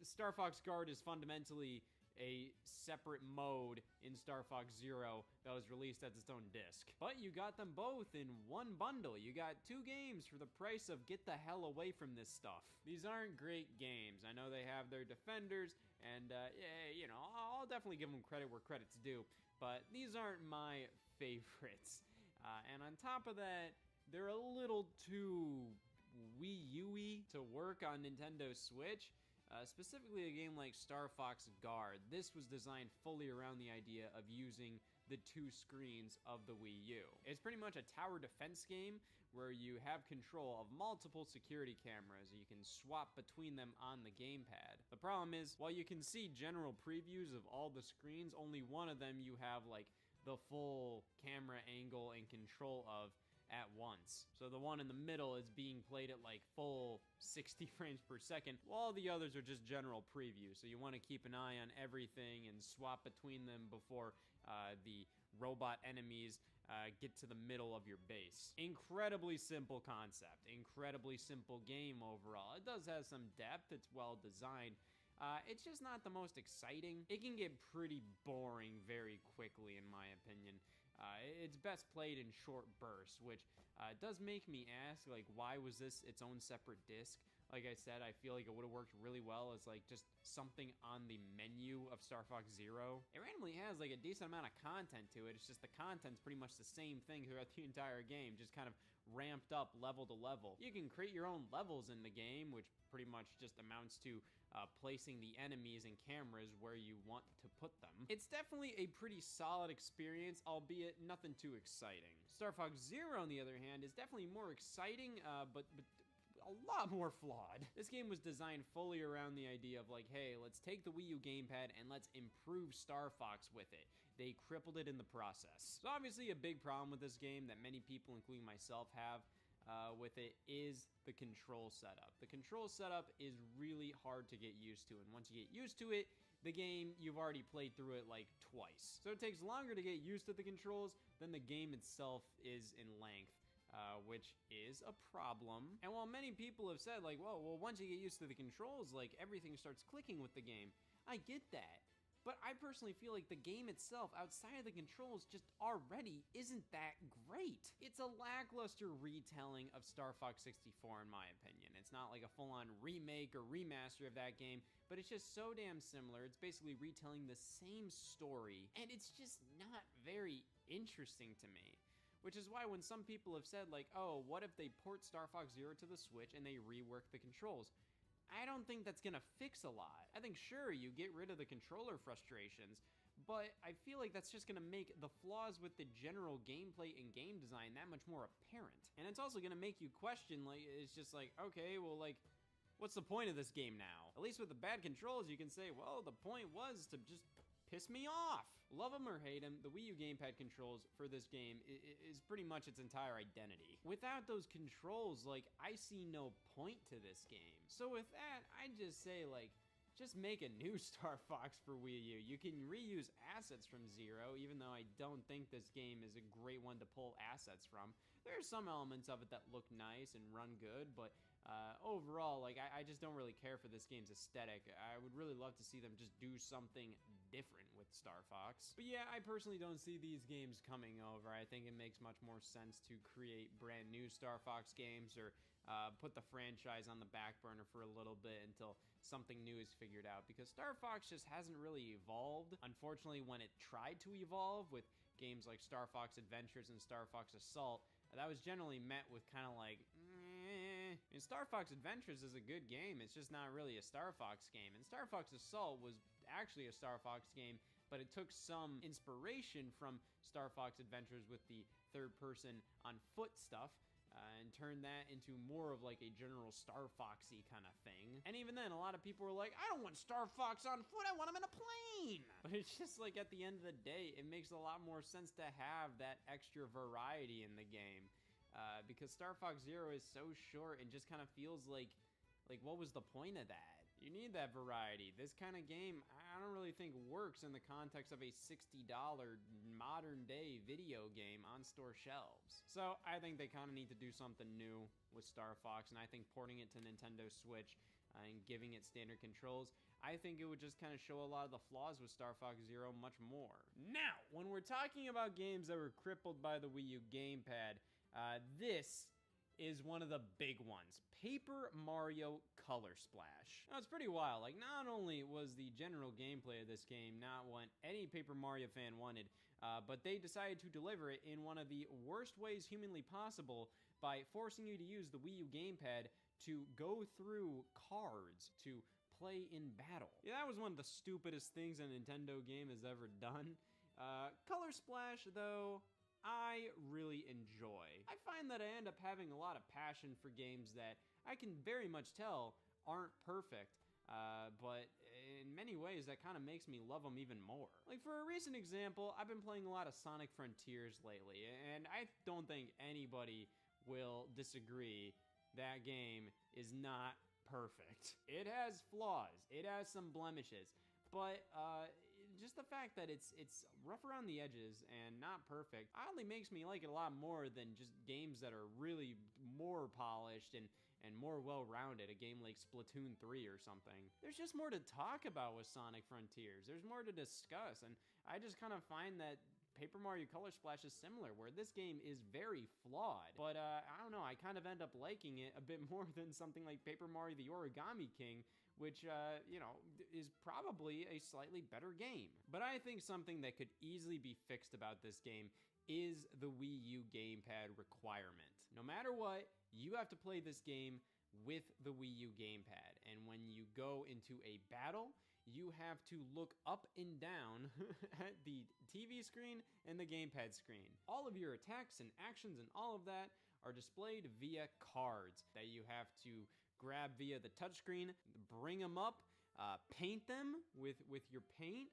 Star Fox Guard is fundamentally a separate mode in Star Fox Zero that was released as its own disc. But you got them both in one bundle. You got two games for the price of get the hell away from this stuff. These aren't great games. I know they have their defenders, and yeah, you know, I'll definitely give them credit where credit's due, but these aren't my favorites. And on top of that, they're a little too Wii U-y to work on Nintendo Switch. Specifically a game like Star Fox Guard. This was designed fully around the idea of using the two screens of the Wii U. It's pretty much a tower defense game where you have control of multiple security cameras and you can swap between them on the gamepad. The problem is, while you can see general previews of all the screens, only one of them you have like the full camera angle and control of at once. So the one in the middle is being played at like full 60 frames per second, while the others are just general preview. So you want to keep an eye on everything and swap between them before the robot enemies get to the middle of your base. Incredibly simple concept, incredibly simple game overall. It does have some depth, it's well designed. It's just not the most exciting. It can get pretty boring very quickly, in my opinion. It's best played in short bursts, which does make me ask, like, why was this its own separate disc? Like I said, I feel like it would have worked really well as like just something on the menu of Star Fox Zero. It randomly has like a decent amount of content to it. It's just the content's pretty much the same thing throughout the entire game, just kind of ramped up level to level. You can create your own levels in the game, which pretty much just amounts to placing the enemies and cameras where you want to put them. It's definitely a pretty solid experience, albeit nothing too exciting. Star Fox Zero, on the other hand, is definitely more exciting, but a lot more flawed. This game was designed fully around the idea of like, hey, let's take the Wii U gamepad and let's improve Star Fox with it. They crippled it in the process. So obviously a big problem with this game that many people, including myself, have with it is the control setup. The control setup is really hard to get used to, and once you get used to it, the game, you've already played through it like twice. So it takes longer to get used to the controls than the game itself is in length. Which is a problem. And while many people have said like, well, once you get used to the controls, like everything starts clicking with the game, I get that. But I personally feel like the game itself, outside of the controls, just already isn't that great.
it's a lackluster retelling of Star Fox 64 in my opinion. It's not like a full-on remake or remaster of that game, but it's just so damn similar. It's basically retelling the same story, and it's just not very interesting to me. Which is why when some people have said like, oh, what if they port Star Fox Zero to the Switch and they rework the controls? I don't think that's gonna fix a lot. I think sure, you get rid of the controller frustrations, but I feel like that's just gonna make the flaws with the general gameplay and game design that much more apparent. And it's also gonna make you question, like, it's just like, okay, well, like, what's the point of this game now? At least with the bad controls, you can say, well, the point was to just piss me off. Love them or hate them, the Wii U gamepad controls for this game is pretty much its entire identity. Without those controls, like, I see no point to this game. So with that, I just say, like, just make a new Star Fox for Wii U. You can reuse assets from Zero, even though I don't think this game is a great one to pull assets from. There are some elements of it that look nice and run good, but overall, like, I just don't really care for this game's aesthetic. I would really love to see them just do something different with Star Fox. But yeah, I personally don't see these games coming over. I think it makes much more sense to create brand new Star Fox games or put the franchise on the back burner for a little bit until something new is figured out, because Star Fox just hasn't really evolved. Unfortunately, when it tried to evolve with games like Star Fox Adventures and Star Fox Assault, that was generally met with kind of like, eh. And Star Fox Adventures is a good game, it's just not really a Star Fox game. And Star Fox Assault was actually a Star Fox game, but it took some inspiration from Star Fox Adventures with the third-person on foot stuff, and turned that into more of like a general Star Foxy kind of thing. And even then, a lot of people were like, I don't want Star Fox on foot, I want him in a plane! But it's just like, at the end of the day, it makes a lot more sense to have that extra variety in the game. Because Star Fox Zero is so short and just kind of feels like what was the point of that? You need that variety. This kind of game, I don't really think works in the context of a $60 modern day video game on store shelves. So I think they kind of need to do something new with Star Fox, and I think porting it to Nintendo Switch and giving it standard controls, I think it would just kind of show a lot of the flaws with Star Fox Zero much more. Now, when we're talking about games that were crippled by the Wii U gamepad, this is one of the big ones, Paper Mario Color Splash. Now, it's pretty wild. Like, not only was the general gameplay of this game not what any Paper Mario fan wanted, but they decided to deliver it in one of the worst ways humanly possible by forcing you to use the Wii U gamepad to go through cards to play in battle. Yeah, that was one of the stupidest things a Nintendo game has ever done. Color Splash, though, I really enjoy. I find that I end up having a lot of passion for games that I can very much tell aren't perfect, but in many ways that kind of makes me love them even more. Like, for a recent example, I've been playing a lot of Sonic Frontiers lately, and I don't think anybody will disagree that game is not perfect. It has flaws, it has some blemishes, but just the fact that it's rough around the edges and not perfect oddly makes me like it a lot more than just games that are really more polished and more well-rounded, a game like Splatoon 3 or something. There's just more to talk about with Sonic Frontiers. There's more to discuss, and I just kind of find that Paper Mario Color Splash is similar, where this game is very flawed. But I don't know, I kind of end up liking it a bit more than something like Paper Mario the Origami King, which, you know, is probably a slightly better game. But I think something that could easily be fixed about this game is the Wii U gamepad requirement. No matter what, you have to play this game with the Wii U gamepad, and when you go into a battle, you have to look up and down at the TV screen and the gamepad screen. All of your attacks and actions and all of that are displayed via cards that you have to grab via the touchscreen, bring them up, paint them with your paint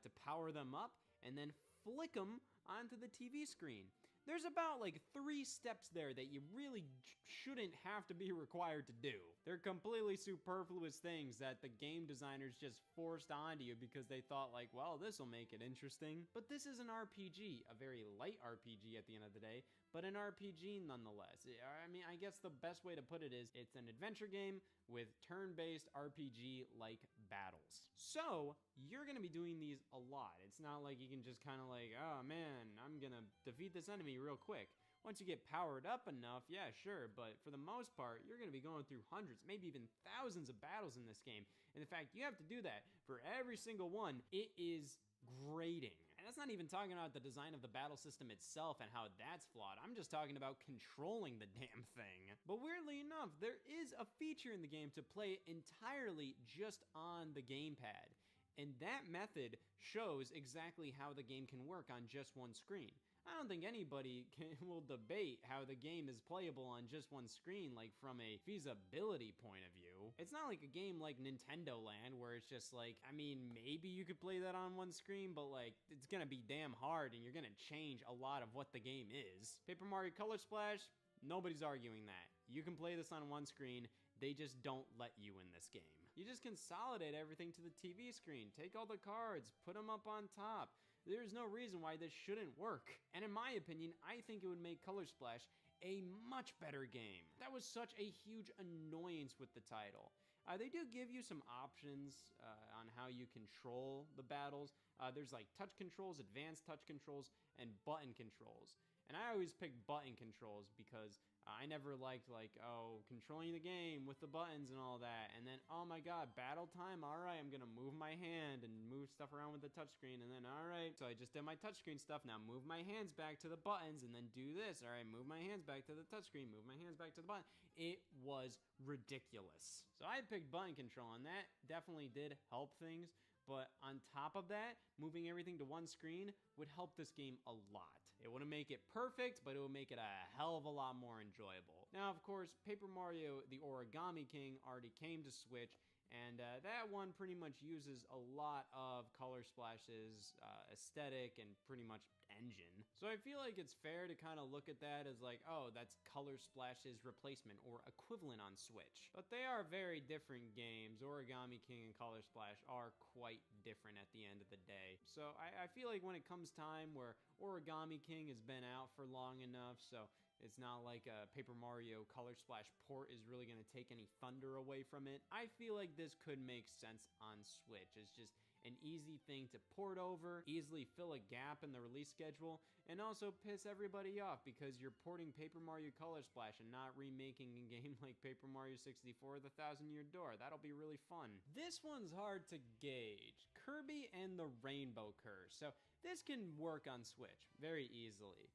to power them up, and then flick them onto the TV screen. There's about like 3 steps there that you really shouldn't have to be required to do. They're completely superfluous things that the game designers just forced onto you because they thought like, well, this will make it interesting. But this is an RPG, a very light RPG at the end of the day, but an RPG nonetheless. I mean, I guess the best way to put it is it's an adventure game with turn-based RPG-like battles. So you're gonna be doing these a lot. It's not like you can just kind of like, oh man, I'm gonna defeat this enemy real quick. Once you get powered up enough, yeah, sure, but for the most part, you're going to be going through hundreds, maybe even thousands of battles in this game. And in fact, you have to do that for every single one. It is grating. And that's not even talking about the design of the battle system itself and how that's flawed. I'm just talking about controlling the damn thing. But weirdly enough, there is a feature in the game to play entirely just on the gamepad. And that method shows exactly how the game can work on just one screen. I don't think anybody will debate how the game is playable on just one screen, like from a feasibility point of view. It's not like a game like Nintendo Land where it's just like, I mean, maybe you could play that on one screen, but like, it's gonna be damn hard and you're gonna change a lot of what the game is. Paper Mario Color Splash, nobody's arguing that. You can play this on one screen, they just don't let you in this game. You just consolidate everything to the TV screen, take all the cards, put them up on top. There's no reason why this shouldn't work. And in my opinion, I think it would make Color Splash a much better game. That was such a huge annoyance with the title. They do give you some options on how you control the battles. There's like touch controls, advanced touch controls, and button controls. And I always pick button controls because I never liked like, oh, controlling the game with the buttons and all that. And then, oh my God, battle time. All right, I'm gonna move my hand and move stuff around with the touchscreen. And then, all right, so I just did my touchscreen stuff. Now move my hands back to the buttons and then do this. All right, move my hands back to the touchscreen, move my hands back to the button. It was ridiculous. So I picked button control and that definitely did help things. But on top of that, moving everything to one screen would help this game a lot. It wouldn't make it perfect, but it would make it a hell of a lot more enjoyable. Now, of course, Paper Mario The Origami King already came to Switch, and that one pretty much uses a lot of Color Splash's aesthetic and pretty much engine. So I feel like it's fair to kind of look at that as like, oh, that's Color Splash's replacement or equivalent on Switch. But they are very different games. Origami King and Color Splash are quite different at the end of the day. So I feel like when it comes time where Origami King has been out for long enough, so it's not like a Paper Mario Color Splash port is really going to take any thunder away from it. I feel like this could make sense on Switch. It's just an easy thing to port over, easily fill a gap in the release schedule, and also piss everybody off because you're porting Paper Mario Color Splash and not remaking a game like Paper Mario 64 The Thousand Year Door. That'll be really fun. This one's hard to gauge. Kirby and the Rainbow Curse. So this can work on Switch very easily.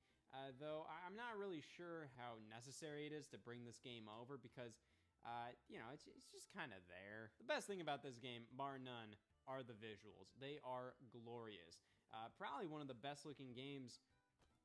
Though I'm not really sure how necessary it is to bring this game over because, you know, it's just kind of there. The best thing about this game, bar none, are the visuals. They are glorious. Probably one of the best looking games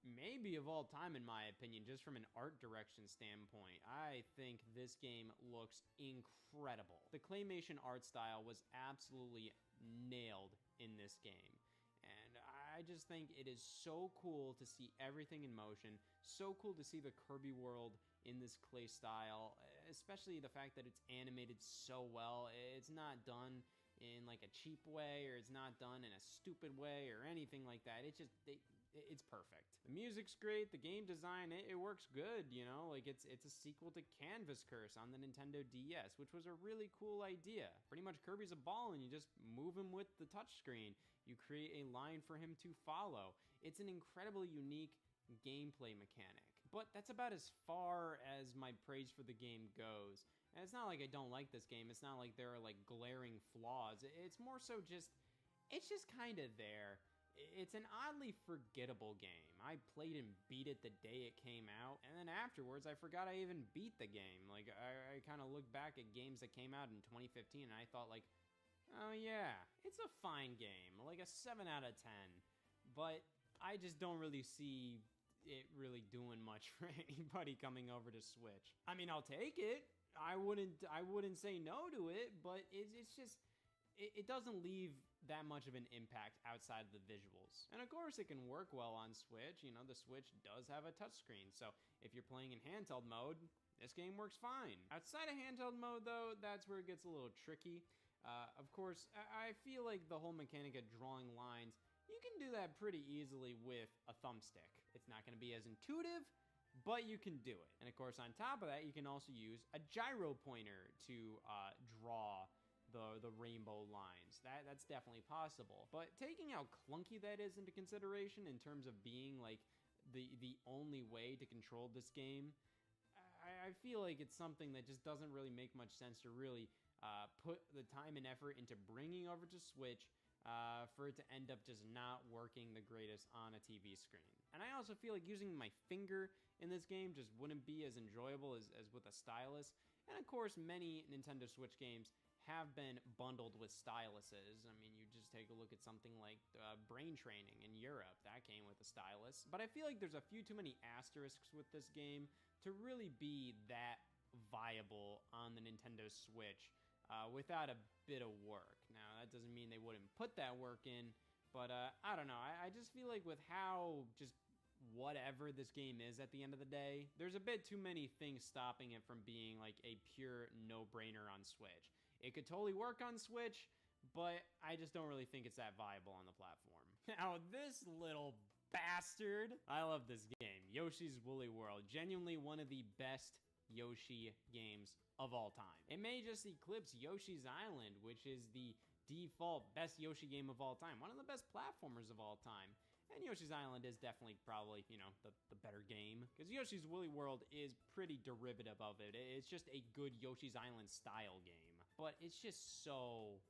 maybe of all time in my opinion, just from an art direction standpoint. I think this game looks incredible. The claymation art style was absolutely nailed in this game. And I just think it is so cool to see everything in motion, so cool to see the Kirby world in this clay style, especially the fact that it's animated so well. It's not done in like a cheap way, or it's not done in a stupid way or anything like that. It's perfect. The music's great, the game design, it works good, you know, like it's a sequel to Canvas Curse on the Nintendo DS, which was a really cool idea. Pretty much Kirby's a ball and you just move him with the touchscreen. You create a line for him to follow. It's an incredibly unique gameplay mechanic. But that's about as far as my praise for the game goes. And it's not like I don't like this game, it's not like there are like glaring flaws. It's more so just, it's just kind of there. It's an oddly forgettable game. I played and beat it the day it came out, and then afterwards I forgot I even beat the game. Like, I kind of look back at games that came out in 2015 and I thought like, oh yeah, it's a fine game, like a 7 out of 10. But I just don't really see it really doing much for anybody coming over to Switch. I mean, I'll take it. I wouldn't say no to it, but it's just, it doesn't leave that much of an impact outside of the visuals. And of course it can work well on Switch. You know, the Switch does have a touchscreen, so if you're playing in handheld mode, this game works fine. Outside of handheld mode though, that's where it gets a little tricky. Of course, I feel like the whole mechanic of drawing lines, you can do that pretty easily with a thumbstick. It's not gonna be as intuitive, but you can do it. And of course, on top of that, you can also use a gyro pointer to draw the rainbow lines. That's definitely possible. But taking how clunky that is into consideration in terms of being like the only way to control this game, I feel like it's something that just doesn't really make much sense to really put the time and effort into bringing over to Switch for it to end up just not working the greatest on a TV screen. And I also feel like using my finger in this game just wouldn't be as enjoyable as with a stylus. And of course, many Nintendo Switch games have been bundled with styluses. I mean, you just take a look at something like Brain Training in Europe. That came with a stylus. But I feel like there's a few too many asterisks with this game to really be that viable on the Nintendo Switch without a bit of work. Now, that doesn't mean they wouldn't put that work in, but I don't know. I just feel like with how just whatever this game is at the end of the day, there's a bit too many things stopping it from being like a pure no-brainer on Switch. It could totally work on Switch, but I just don't really think it's that viable on the platform. Now, this little bastard, I love this game. Yoshi's Woolly World, genuinely one of the best Yoshi games of all time. It may just eclipse Yoshi's Island, which is the default best Yoshi game of all time, one of the best platformers of all time. And Yoshi's Island is definitely probably, you know, the better game. Because Yoshi's Woolly World is pretty derivative of it. It's just a good Yoshi's Island style game. But it's just so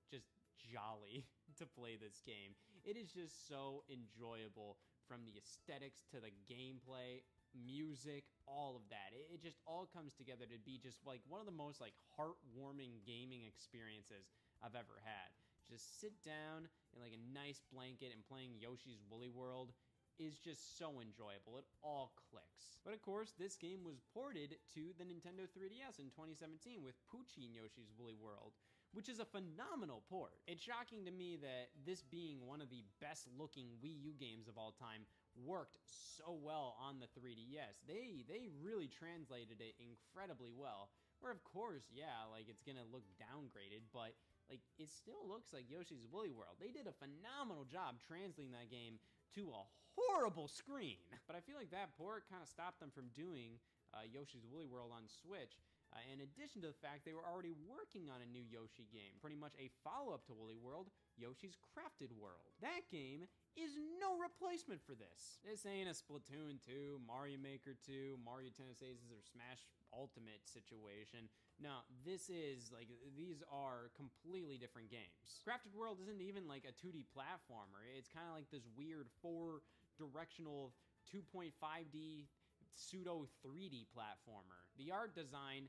jolly to play this game. It is just so enjoyable from the aesthetics to the gameplay, music, all of that. It just all comes together to be just like one of the most like heartwarming gaming experiences I've ever had. Just sit down in like a nice blanket and playing Yoshi's Woolly World is just so enjoyable. It all clicks. But of course, this game was ported to the Nintendo 3DS in 2017 with Poochie in Yoshi's Woolly World, which is a phenomenal port. It's shocking to me that this being one of the best looking Wii U games of all time worked so well on the 3DS. They really translated it incredibly well. Where of course, yeah, like it's gonna look downgraded, but like, it still looks like Yoshi's Woolly World. They did a phenomenal job translating that game to a horrible screen. But I feel like that port kind of stopped them from doing Yoshi's Woolly World on Switch. In addition to the fact they were already working on a new Yoshi game, pretty much a follow-up to Woolly World, Yoshi's Crafted World. That game is no replacement for this. This ain't a Splatoon 2, Mario Maker 2, Mario Tennis Aces, or Smash Ultimate situation. No, this is, like, these are completely different games. Crafted World isn't even like a 2D platformer. It's kind of like this weird 4-directional 2.5D pseudo 3D platformer. The art design,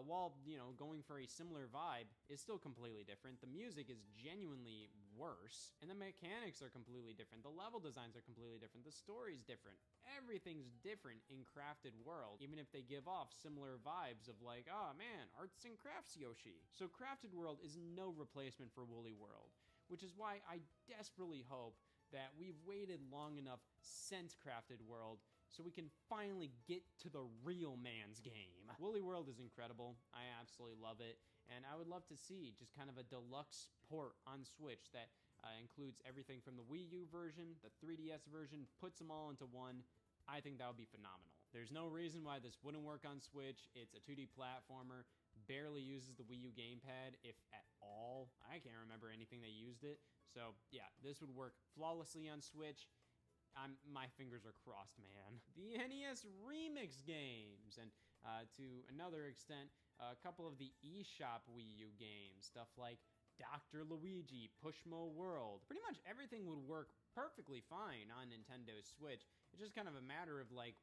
while, you know, going for a similar vibe, is still completely different. The music is genuinely worse, and the mechanics are completely different. The level designs are completely different. The story's different. Everything's different in Crafted World, even if they give off similar vibes of like, oh man, arts and crafts Yoshi. So Crafted World is no replacement for Woolly World, which is why I desperately hope that we've waited long enough since Crafted World so we can finally get to the real man's game. Woolly World is incredible. I absolutely love it. And I would love to see just kind of a deluxe port on Switch that includes everything from the Wii U version, the 3DS version, puts them all into one. I think that would be phenomenal. There's no reason why this wouldn't work on Switch. It's a 2D platformer, barely uses the Wii U gamepad, if at all. I can't remember anything that used it. So yeah, this would work flawlessly on Switch. My fingers are crossed, man. The NES Remix games, and to another extent, a couple of the eShop Wii U games, stuff like Dr. Luigi, Pushmo World. Pretty much everything would work perfectly fine on Nintendo Switch. It's just kind of a matter of like,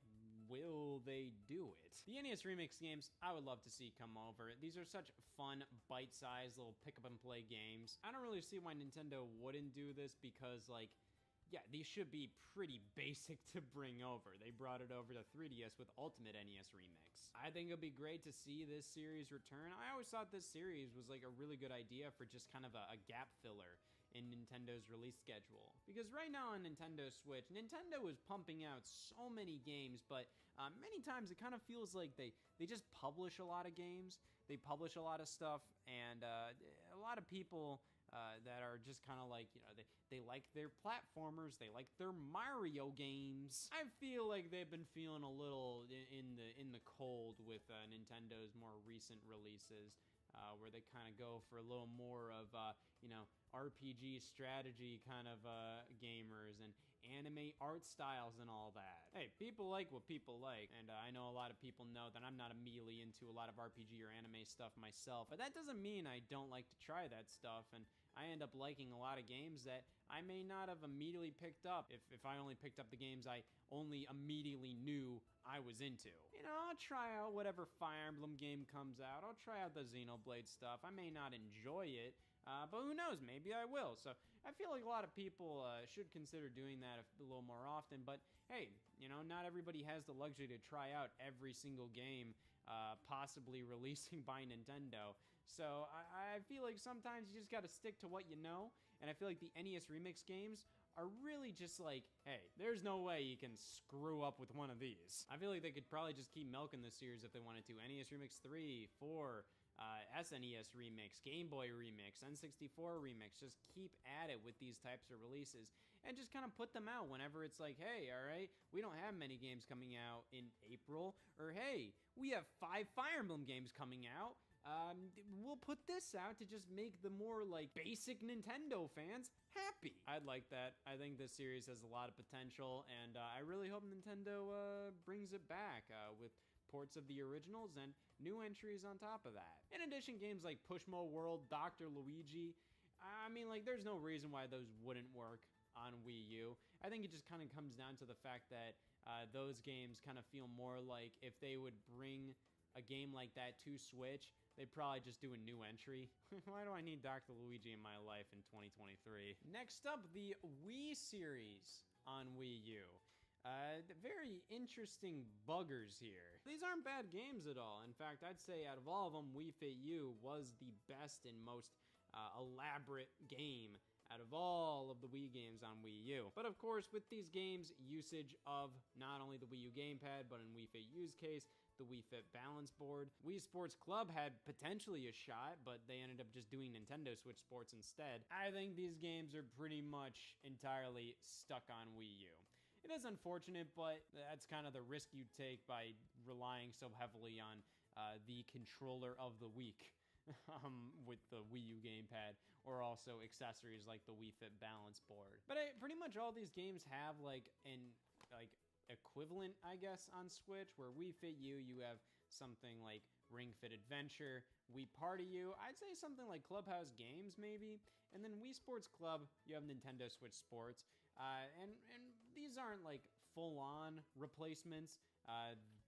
will they do it? The NES Remix games, I would love to see come over. These are such fun, bite-sized little pick-up-and-play games. I don't really see why Nintendo wouldn't do this because, like, yeah, these should be pretty basic to bring over. They brought it over to 3DS with Ultimate NES Remix. I think it'd be great to see this series return. I always thought this series was like a really good idea for just kind of a gap filler in Nintendo's release schedule. Because right now on Nintendo Switch, Nintendo is pumping out so many games, but many times it kind of feels like they just publish a lot of games, they publish a lot of stuff, and a lot of people that are just kind of like, you know, they like their platformers, they like their Mario games. I feel like they've been feeling a little in the cold with Nintendo's more recent releases, where they kind of go for a little more of, you know, RPG strategy kind of gamers and
anime art styles and all that. Hey, people like what people like, and I know a lot of people know that I'm not immediately into a lot of RPG or anime stuff myself, but that doesn't mean I don't like to try that stuff, and I end up liking a lot of games that I may not have immediately picked up if I only picked up the games I only immediately knew I was into. You know, I'll try out whatever Fire Emblem game comes out. I'll try out the Xenoblade stuff. I may not enjoy it, but who knows, maybe I will. So I feel like a lot of people should consider doing that a little more often, but hey, you know, not everybody has the luxury to try out every single game possibly releasing by Nintendo. So I feel like sometimes you just gotta stick to what you know, and I feel like the NES Remix games are really just like, hey, there's no way you can screw up with one of these. I feel like they could probably just keep milking this series if they wanted to. NES Remix 3, 4, SNES Remix, Game Boy Remix, N64 Remix, just keep at it with these types of releases and just kind of put them out whenever it's like, hey, all right, we don't have many games coming out in April, or hey, we have 5 Fire Emblem games coming out. We'll put this out to just make the more like basic Nintendo fans happy. I'd like that. I think this series has a lot of potential, and I really hope Nintendo brings it back with ports of the originals and new entries on top of that. In addition, games like Pushmo World, Dr. Luigi, I mean, like, there's no reason why those wouldn't work on Wii U. I think it just kind of comes down to the fact that those games kind of feel more like if they would bring a game like that to Switch, they'd probably just do a new entry. Why do I need Dr. Luigi in my life in 2023? Next up, the Wii series on Wii U. Very interesting buggers here. These aren't bad games at all. In fact, I'd say out of all of them, Wii Fit U was the best and most elaborate game out of all of the Wii games on Wii U. But of course, with these games, usage of not only the Wii U gamepad, but in Wii Fit U's case, the Wii Fit balance board. Wii Sports Club had potentially a shot, but they ended up just doing Nintendo Switch Sports instead. I think these games are pretty much entirely stuck on Wii U. It is unfortunate, but that's kind of the risk you take by relying so heavily on the controller of the week with the Wii U gamepad, or also accessories like the Wii Fit balance board. But pretty much all these games have like an equivalent, I guess, on Switch, where Wii Fit U, you have something like Ring Fit Adventure. Wii Party U, I'd say something like Clubhouse Games maybe, and then Wii Sports Club, you have Nintendo Switch Sports, and these aren't like full-on replacements.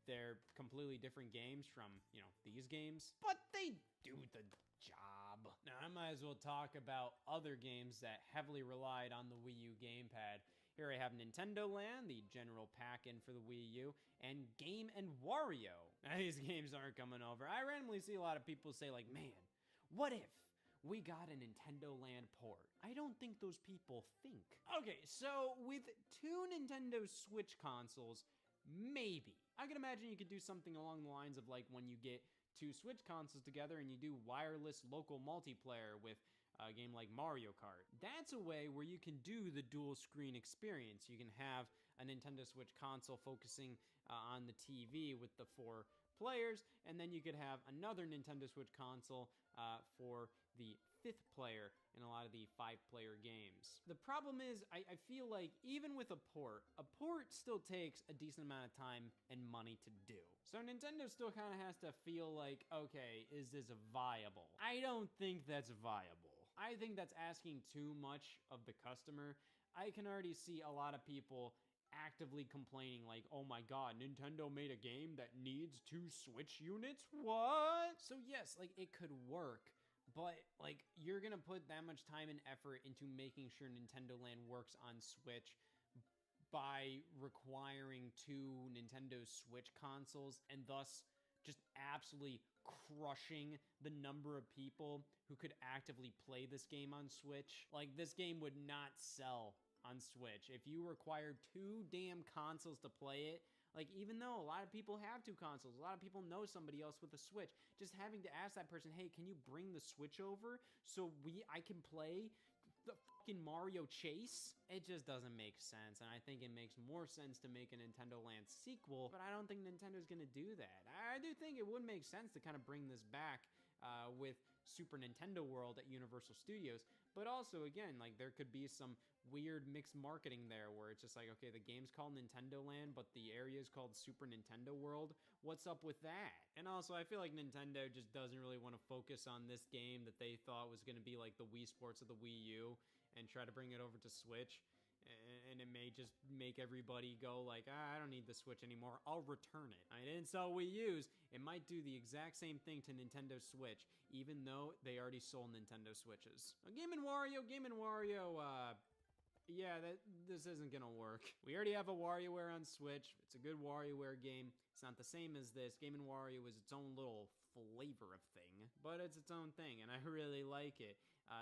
They're completely different games from, you know, these games, but they do the job. Now, I might as well talk about other games that heavily relied on the Wii U gamepad. Here I have Nintendo Land, the general pack-in for the Wii U, and Game & Wario. Now, these games aren't coming over. I randomly see a lot of people say like, man, what if we got a Nintendo Land port? I don't think those people think. Okay, so with 2 Nintendo Switch consoles, maybe. I can imagine you could do something along the lines of like when you get 2 Switch consoles together and you do wireless local multiplayer with a game like Mario Kart. That's a way where you can do the dual screen experience. You can have a Nintendo Switch console focusing on the TV with the 4 players, and then you could have another Nintendo Switch console for the 5th player in a lot of the 5-player games. The problem is, I feel like even with a port still takes a decent amount of time and money to do. So Nintendo still kind of has to feel like, okay, is this viable? I don't think that's viable. I think that's asking too much of the customer. I can already see a lot of people actively complaining like, oh my god, Nintendo made a game that needs 2 Switch units? What? So yes, like it could work, but like you're gonna put that much time and effort into making sure Nintendo Land works on Switch by requiring 2 Nintendo Switch consoles and thus just absolutely crushing the number of people who could actively play this game on Switch. Like, this game would not sell on Switch if you required 2 damn consoles to play it. Like, even though a lot of people have 2 consoles, a lot of people know somebody else with a Switch, just having to ask that person, hey, can you bring the Switch over so I can play the fucking Mario Chase? It just doesn't make sense, and I think it makes more sense to make a Nintendo Land sequel, but I don't think Nintendo's gonna do that. I do think it would make sense to kind of bring this back with Super Nintendo World at Universal Studios, but also, again, like, there could be some weird mixed marketing there where it's just like, okay, the game's called Nintendo Land, but the area is called Super Nintendo World. What's up with that? And also, I feel like Nintendo just doesn't really want to focus on this game that they thought was going to be like the Wii Sports of the Wii U and try to bring it over to Switch. And it may just make everybody go like, I don't need the Switch anymore, I'll return it. I didn't sell Wii U's. It might do the exact same thing to Nintendo Switch, even though they already sold Nintendo Switches. Game & Wario, yeah, this isn't gonna work. We already have a WarioWare on Switch. It's a good WarioWare game. It's not the same as this. Game & Wario is its own little flavor of thing, but it's its own thing, and I really like it.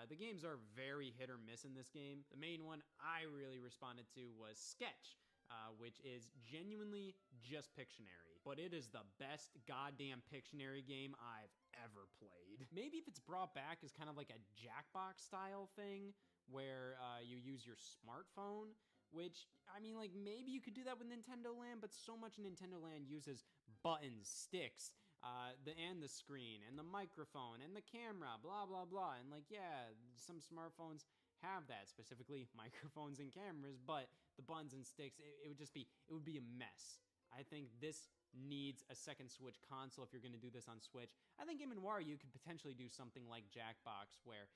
The games are very hit or miss in this game. The main one I really responded to was Sketch, which is genuinely just Pictionary, but it is the best goddamn Pictionary game I've ever played. Maybe if it's brought back as kind of like a Jackbox style thing, where you use your smartphone, which, I mean, like, maybe you could do that with Nintendo Land, but so much Nintendo Land uses buttons, sticks, and the screen, and the microphone, and the camera, blah, blah, blah, and, like, yeah, some smartphones have that, specifically microphones and cameras, but the buttons and sticks, it would be a mess. I think this needs a second Switch console if you're going to do this on Switch. I think Game & Wario could potentially do something like Jackbox where,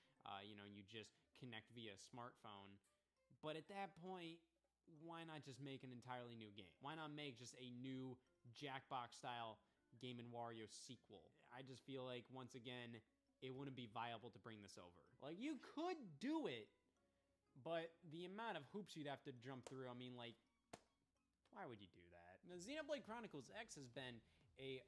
you just connect via smartphone. But at that point, why not just make an entirely new game? Why not make just a new Jackbox-style Game & Wario sequel? I just feel like, once again, it wouldn't be viable to bring this over. Like, you could do it, but the amount of hoops you'd have to jump through, I mean, like, why would you do that? Now, Xenoblade Chronicles X has been a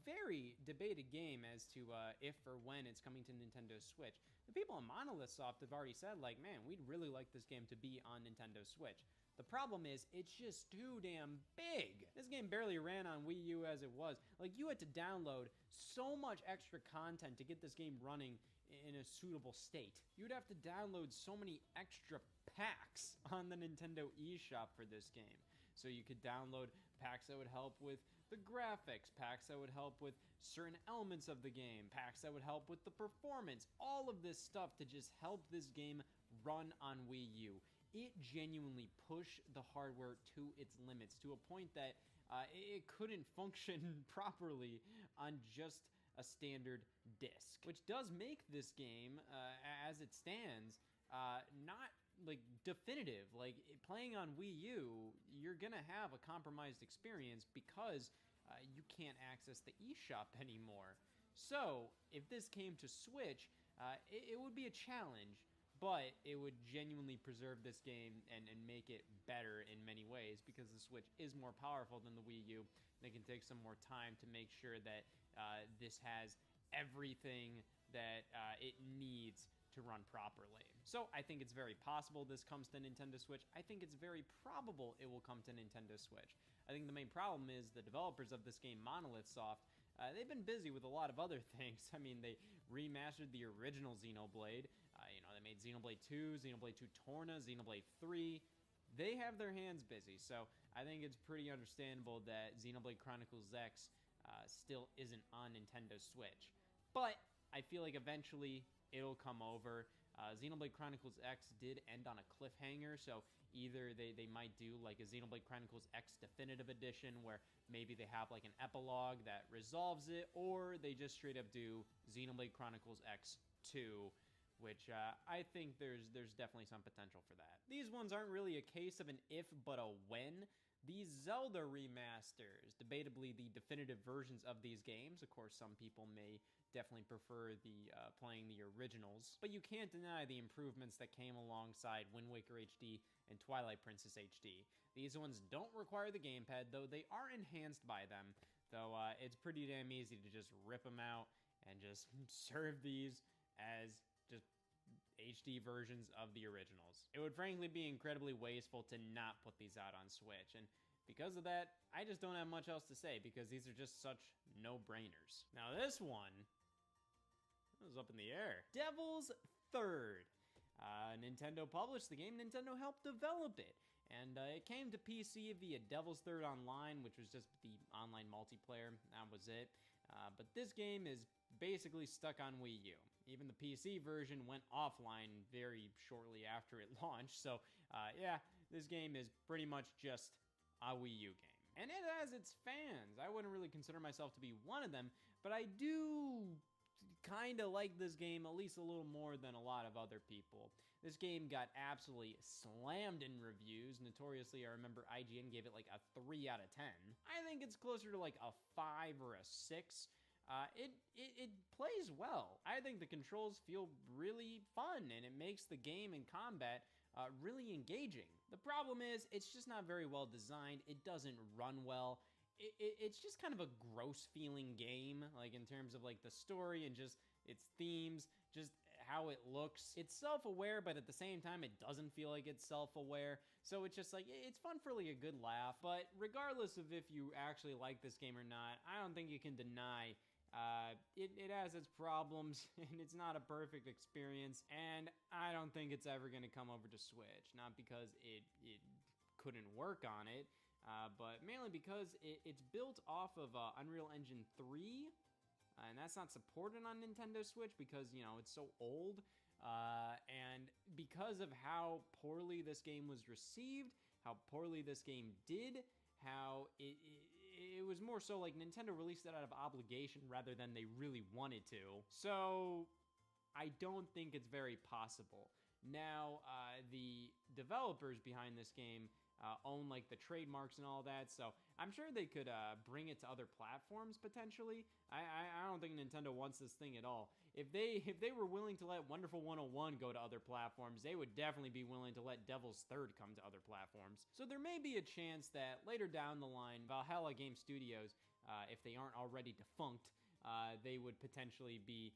very debated game as to if or when it's coming to Nintendo Switch. The people in Monolith Soft have already said, like, man, we'd really like this game to be on Nintendo Switch. The problem is, it's just too damn big. This game barely ran on Wii U as it was. Like, you had to download so much extra content to get this game running in a suitable state. You'd have to download so many extra packs on the Nintendo eShop for this game. So you could download packs that would help with the graphics, packs that would help with certain elements of the game, packs that would help with the performance, all of this stuff to just help this game run on Wii U. It genuinely pushed the hardware to its limits, to a point that it couldn't function properly on just a standard disc, which does make this game, as it stands, not like definitive. Like, playing on Wii U, you're gonna have a compromised experience because you can't access the eShop anymore. So if this came to Switch, it would be a challenge, but it would genuinely preserve this game and make it better in many ways, because the Switch is more powerful than the Wii U. They can take some more time to make sure that this has everything that it needs to run properly. So I think it's very possible this comes to Nintendo Switch. I think it's very probable it will come to Nintendo Switch. I think the main problem is the developers of this game, Monolith Soft, they've been busy with a lot of other things. I mean, they remastered the original Xenoblade. They made Xenoblade 2, Xenoblade 2 Torna, Xenoblade 3. They have their hands busy, so I think it's pretty understandable that Xenoblade Chronicles X still isn't on Nintendo Switch. But I feel like eventually it'll come over. Xenoblade Chronicles X did end on a cliffhanger, so either they might do like a Xenoblade Chronicles X Definitive Edition where maybe they have like an epilogue that resolves it, or they just straight up do Xenoblade Chronicles X 2, which I think there's definitely some potential for that. These ones aren't really a case of an if but a when. These Zelda remasters, debatably the definitive versions of these games. Of course, some people may definitely prefer the playing the originals, but you can't deny the improvements that came alongside Wind Waker HD and Twilight Princess HD. These ones don't require the gamepad, though they are enhanced by them, though it's pretty damn easy to just rip them out and just serve these as just HD versions of the originals. It would frankly be incredibly wasteful to not put these out on Switch, and because of that, I just don't have much else to say because these are just such no-brainers. Now this one was up in the air. Devil's Third. Nintendo published the game, Nintendo helped develop it, and it came to PC via Devil's Third Online, which was just the online multiplayer. That was it. But this game is basically stuck on Wii U. Even the PC version went offline very shortly after it launched, so yeah, this game is pretty much just a Wii U game. And it has its fans. I wouldn't really consider myself to be one of them, but I do kind of like this game at least a little more than a lot of other people. This game got absolutely slammed in reviews. Notoriously, I remember IGN gave it like a 3 out of 10. I think it's closer to like a 5 or a 6. It plays well. I think the controls feel really fun, and it makes the game and combat really engaging. The problem is, it's just not very well designed. It doesn't run well. It's just kind of a gross feeling game, like in terms of like the story and just its themes, just how it looks. It's self-aware, but at the same time, it doesn't feel like it's self-aware. So it's just like, it's fun for like a good laugh. But regardless of if you actually like this game or not, I don't think you can deny it has its problems, and it's not a perfect experience, and I don't think it's ever going to come over to Switch. Not because it couldn't work on it, but mainly because it's built off of Unreal Engine 3, and that's not supported on Nintendo Switch because, you know, it's so old, and because of how poorly this game was received, how poorly this game did, how it was more so like Nintendo released it out of obligation rather than they really wanted to. So I don't think it's very possible. Now, the developers behind this game own like the trademarks and all that, so I'm sure they could bring it to other platforms potentially. I don't think Nintendo wants this thing at all. If they were willing to let Wonderful 101 go to other platforms, they would definitely be willing to let Devil's Third come to other platforms. So there may be a chance that later down the line, Valhalla Game Studios, if they aren't already defunct, they would potentially be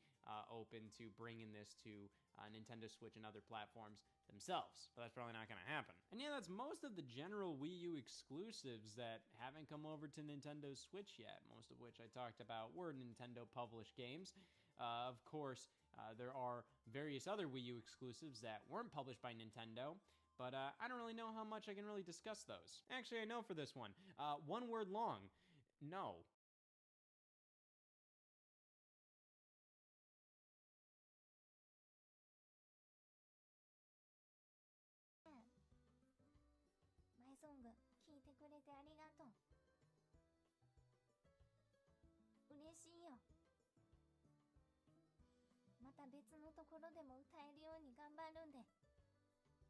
open to bringing this to Nintendo Switch and other platforms themselves, but that's probably not going to happen. And yeah, that's most of the general Wii U exclusives that haven't come over to Nintendo Switch yet, most of which I talked about were Nintendo published games. Of course, there are various other Wii U exclusives that weren't published by Nintendo, but I don't really know how much I can really discuss those. Actually, I know for this one. One word long. No.
My song 聞いてくれてありがとう。嬉しいよ。また別のところでも歌えるように頑張るんで、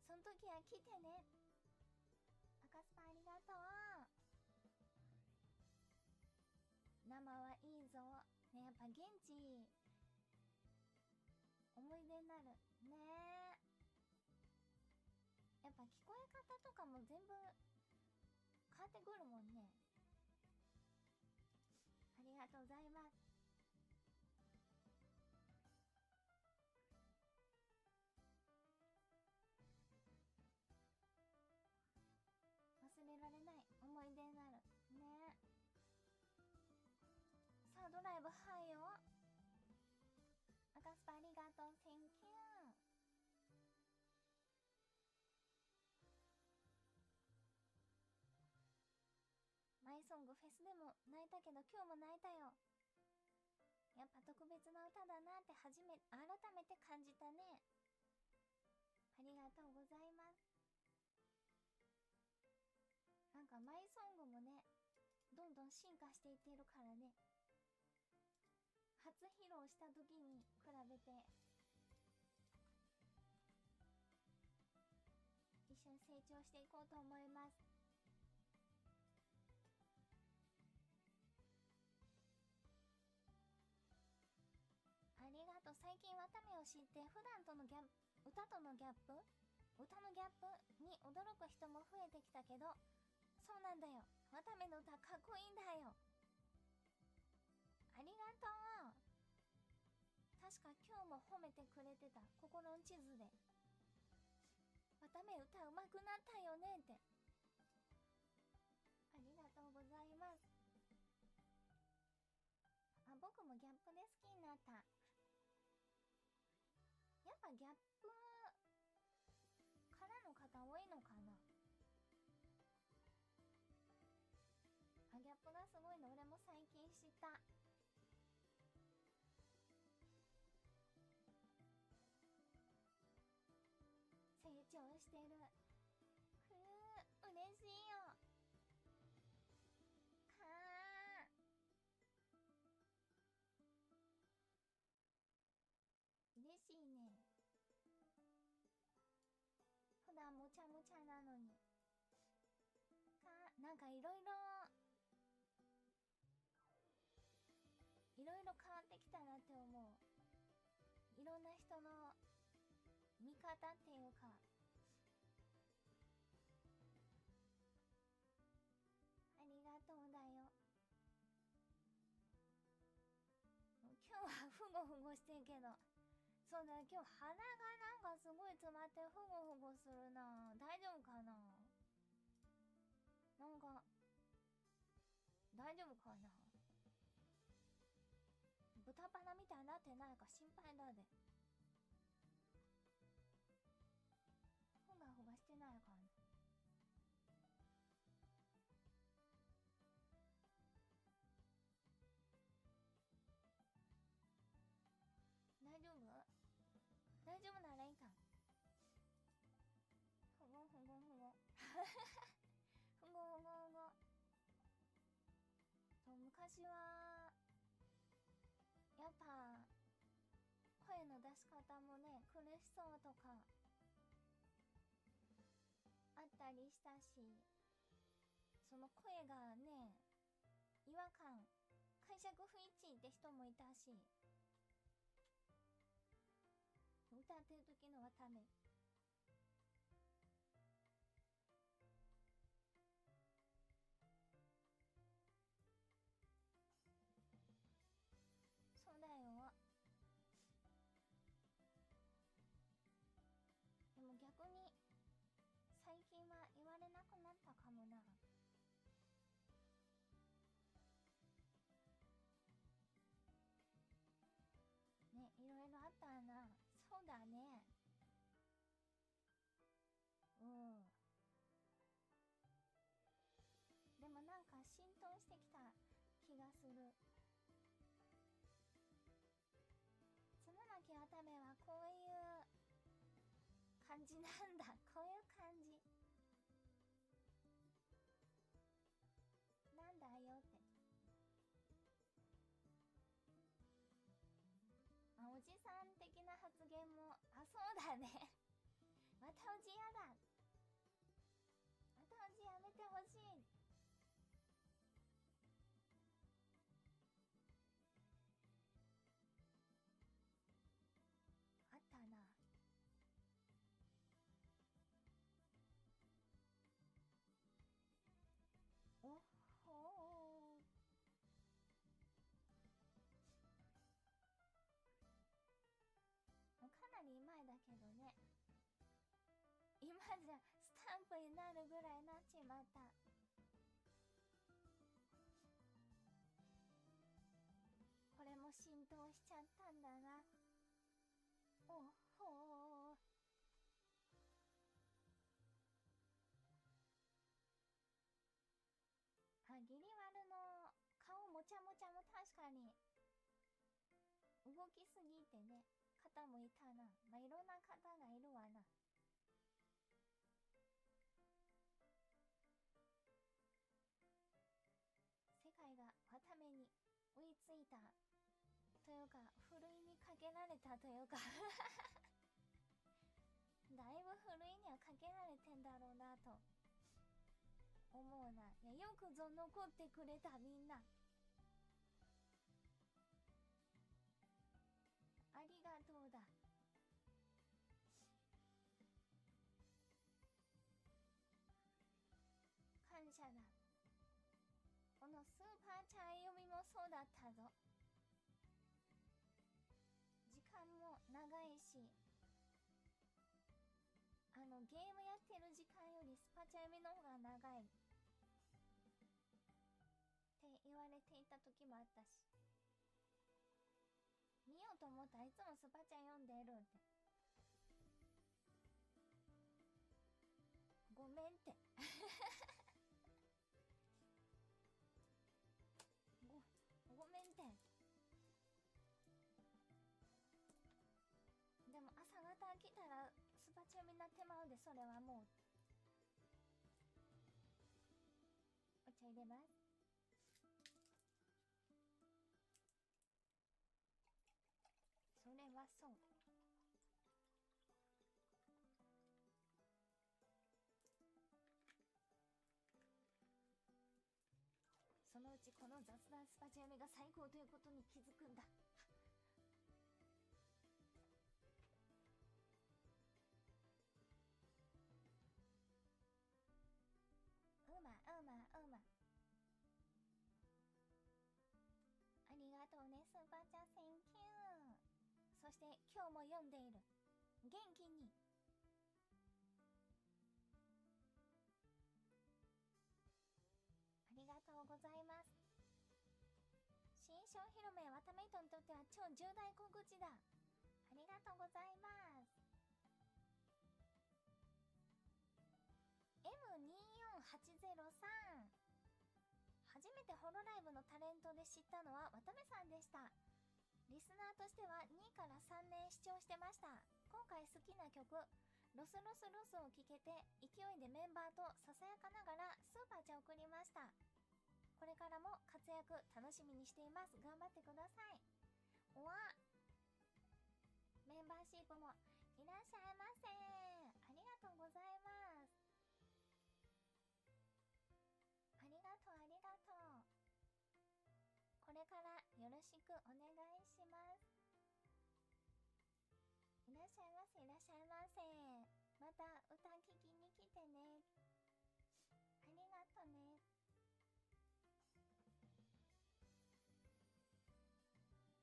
その時は来てね。赤スパありがとう。生はいいぞ。ね、やっぱ現地思い出になるね。やっぱ聞こえ方とかも全部変わってくるもんね。ありがとうございます。忘れられない思い出になるね。さあドライブはいよ。赤スパありがとう。Thank you。マイソングフェスでも泣いたけど今日も泣いたよ。やっぱ特別な歌だなって改めて感じたね。ありがとうございます。なんかマイソングもね、どんどん進化していっているからね。初披露した時に比べて一緒に成長していこうと思います。ありがとう。最近ワタメを知って普段との歌とのギャップに驚く人も増えてきたけど、そうなんだよ。ワタメの歌かっこいいんだよ。ありがとう。確か今日も褒めてくれてた。心の地図でワタメ歌うまくなったよねって。ありがとうございます。僕もギャップで好きになった。やっぱギャップからの方多いのかな。ギャップがすごいの俺も最近知った。長してる。嬉しいよ。か嬉しいね。普段もちゃもちゃなのに。なんかいろいろ変わってきたなって思う。いろんな人の見方っていうか、ありがとうだよ。今日はふごふごしてるけど、そうだ、今日鼻がなんかすごい詰まってふごふごするな。大丈夫かな。なんか大丈夫かな。豚鼻みたいになってないか心配だで。ふがふがしてないかな。大丈夫？大丈夫ならいいか。ふごふごふごふごふごふご。そう、昔はやっぱ声の出し方もね、苦しそうとかあったりしたし、その声がね、違和感、解釈不一致って人もいたし、歌ってる時のはため。そうだよ。でも逆に最近は言われなくなったかもな。ね、いろいろあったな。そうだね。うん。でもなんか浸透してきた気がする。つむらきわためはこういう感じなんだ。こういう感じなんだよって。あ、おじさん的な発言も、あ、そうだねまたおじやだ。またおじやめてほしい。あったな。おっほー。かなり前だけどね。今じゃスタンプになるぐらいなっちまった。これも浸透しちゃったんだな。おっほー。あ、ギリワルの顔もちゃもちゃも確かに動きすぎてね、方もいたな。まあ、いろんな方がいるわな。世界がワタメに追いついたというか、ふるいにかけられたというかだいぶふるいにはかけられてんだろうなと思うな。いや、よくぞ残ってくれたみんな。ありがとうだ。感謝だ。このスーパーチャイ読みもそうだったぞ。時間も長いし、ゲームやってる時間よりスパチャ読みの方が長いって言われていた時もあったし、見ようと思ったらいつもスパチャ読んでるって。ごめんってごめんって。でも朝方来たらスパチャ読みになっってまうで、それはもう。お茶入れます。それはそう。そのうちこの雑談スパチャ読みが最高ということに気づくんだ。うまうまうま。ありがとうね、スーパーチャー、センキュー。そして今日も読んでいる。元気に。ありがとうございます。新商広めはため人にとっては超重大告知だ。ありがとうございます。M24803、初めてホロライブのタレントで知ったのは渡部さんでした。リスナーとしては2から3年視聴してました。今回好きな曲ロスロスロスを聴けて勢いでメンバーとささやかながらスーパーチャ送りました。これからも活躍楽しみにしています。頑張ってください。おわ、メンバーシープもいらっしゃいませ。ありがとうございます。ありがとうありがとう。これからよろしくお願いします。いらっしゃいませいらっしゃいませ。また歌聴きに来てね。ありがとね。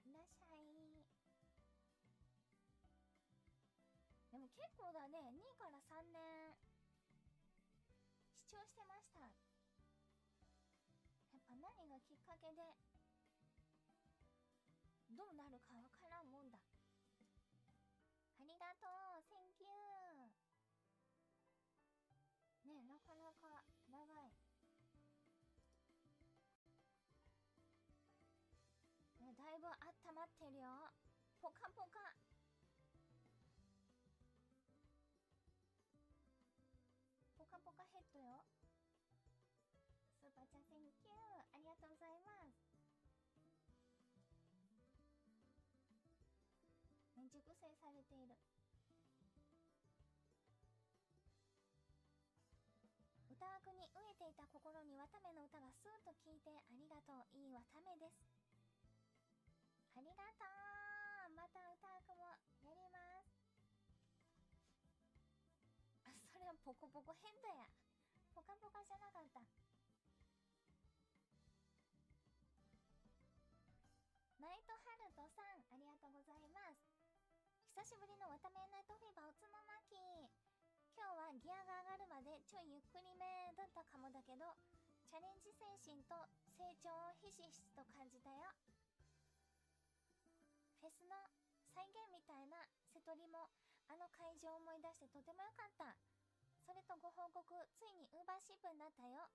いらっしゃい。でも結構だね、2から3年視聴してました。やっぱ何がきっかけでどうなるかわからんもんだ。ありがとう、センキュー。ねえ、なかなか長い。ね、だいぶ温まってるよ。ポカポカ。ポカポカヘッドよ。スーパーチャーセンキュー。ありがとうございます。ね、熟成されている。歌枠に飢えていた心に綿目の歌がスーッと聞いてありがとう。いい綿目です。ありがとう。また歌枠もやります。あ、それはポコポコヘッドや。ポカポカじゃなかった。ナイトハルトさん、ありがとうございます。久しぶりのワタメンナイトフィーバーおつままき。今日はギアが上がるまでちょいゆっくりめだったかもだけど、チャレンジ精神と成長をひしひしと感じたよ。フェスの再現みたいな瀬戸りもあの会場を思い出してとても良かった。それとご報告、ついにウーバーシップになったよ。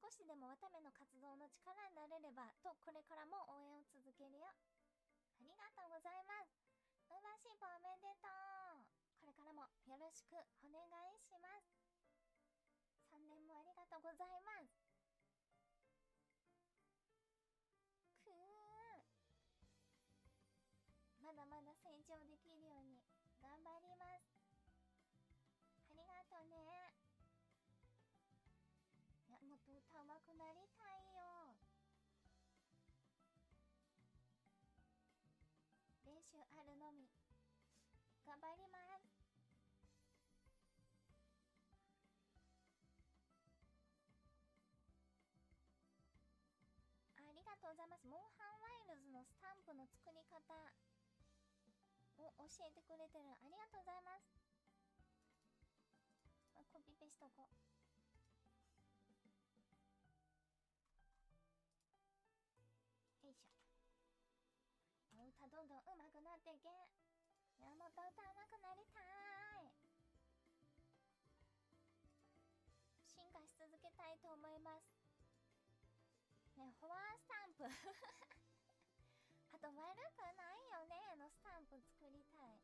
少しでもワタメの活動の力になれればと、これからも応援を続けるよ。ありがとうございます。ウーバーシップおめでとう。これからもよろしくお願いします。3年もありがとうございます。まだまだ成長できるように頑張ります。ありがとうね。いや、もっと歌うまくなりたいよ。練習あるのみ。頑張ります。ありがとうございます。モンハンワイルズのスタンプの作り方を教えてくれてる。ありがとうございます。コピペしとこう。よいしょ。お歌どんどん上手くなっていけん。いや、もっと歌上手くなりたい。進化し続けたいと思います。ね、フォアスタンプあと悪くないよねのスタンプ作りたい。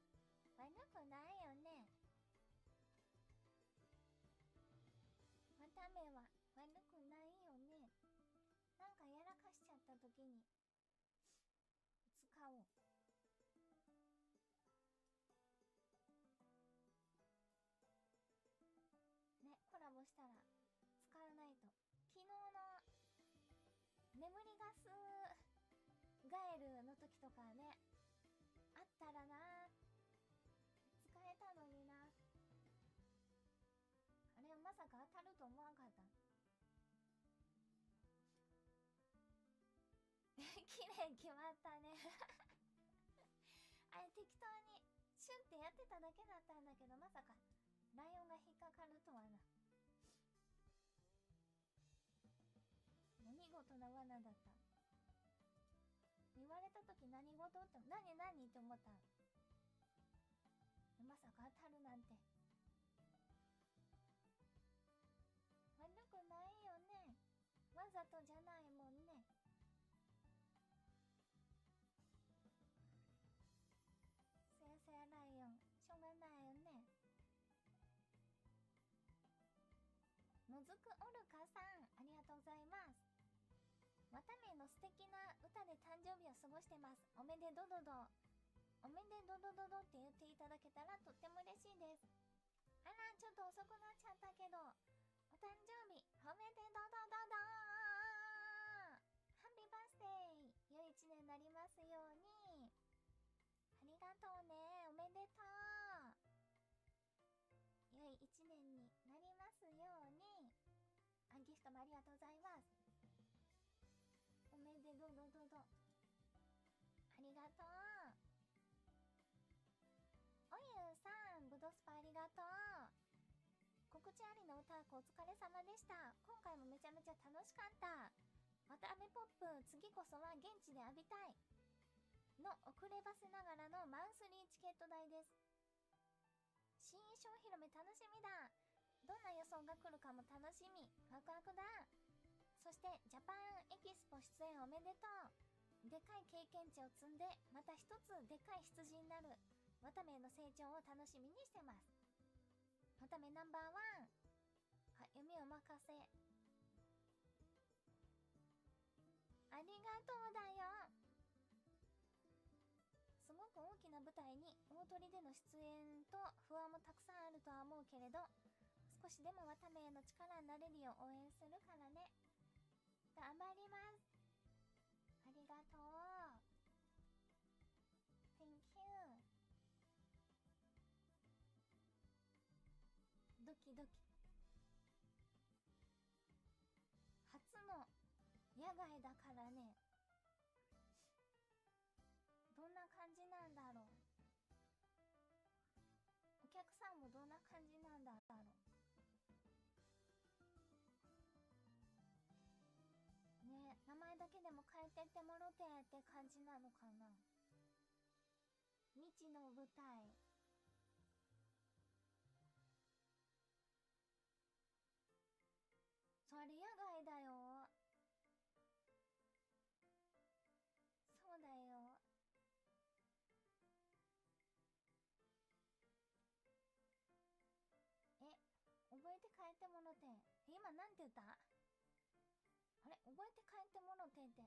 悪くないよね。た目は悪くないよね。なんかやらかしちゃった時に使おう。ね、コラボしたら使わないと。昨日の眠りガスガエルの時とかね、あったらな、使えたのにな。あれまさか当たると思わんかった。綺麗決まったね。あれ適当にシュンってやってただけだったんだけど、まさかライオンが引っかかるとはな。見事な罠だった。言われた時何事って、何って思った。まさか当たるなんて。悪くないよね。わざとじゃないもんね。せやせやライオン、しょうがないよね。もずくオルカさん、ありがとうございます。わための素敵な歌で誕生日を過ごしてます。おめでどどど。おめでどどどどって言っていただけたらとっても嬉しいです。あら、ちょっと遅くなっちゃったけど、お誕生日おめでどどどどー。ハッピーバースデー。良い一年になりますように。ありがとうね。おめでとう。良い一年になりますように。ギフトもありがとうございます。おめでどどどど。ありがとう。おゆうさん、ブドスパありがとう。告知ありの歌お疲れ様でした。今回もめちゃめちゃ楽しかった。渡辺ポップ、次こそは現地で浴びたい。の遅ればせながらのマンスリーチケット代です。新衣装広め楽しみだ。どんな予想が来るかも楽しみ。ワクワクだ。そしてジャパンエキスポ出演おめでとう。でかい経験値を積んでまた一つでかい羊になるわための成長を楽しみにしてます。わためナンバーワン。夢を任せ。ありがとうだよ。すごく大きな舞台に大鳥での出演と不安もたくさんあるとは思うけれど、少しでもわためへの力になれるよう応援するからね。頑張ります。ありがとう。Thank you。ドキドキ。初の野外だからね。どんな感じなんだろう。お客さんもどんな感じなんだろう。ねえ、名前だけでも変えてってもろてって感じなのかな。未知の舞台。それ野外だよ。そうだよ。覚えて帰ってもろて。今なんて言った？あれ、覚えて帰ってもろてって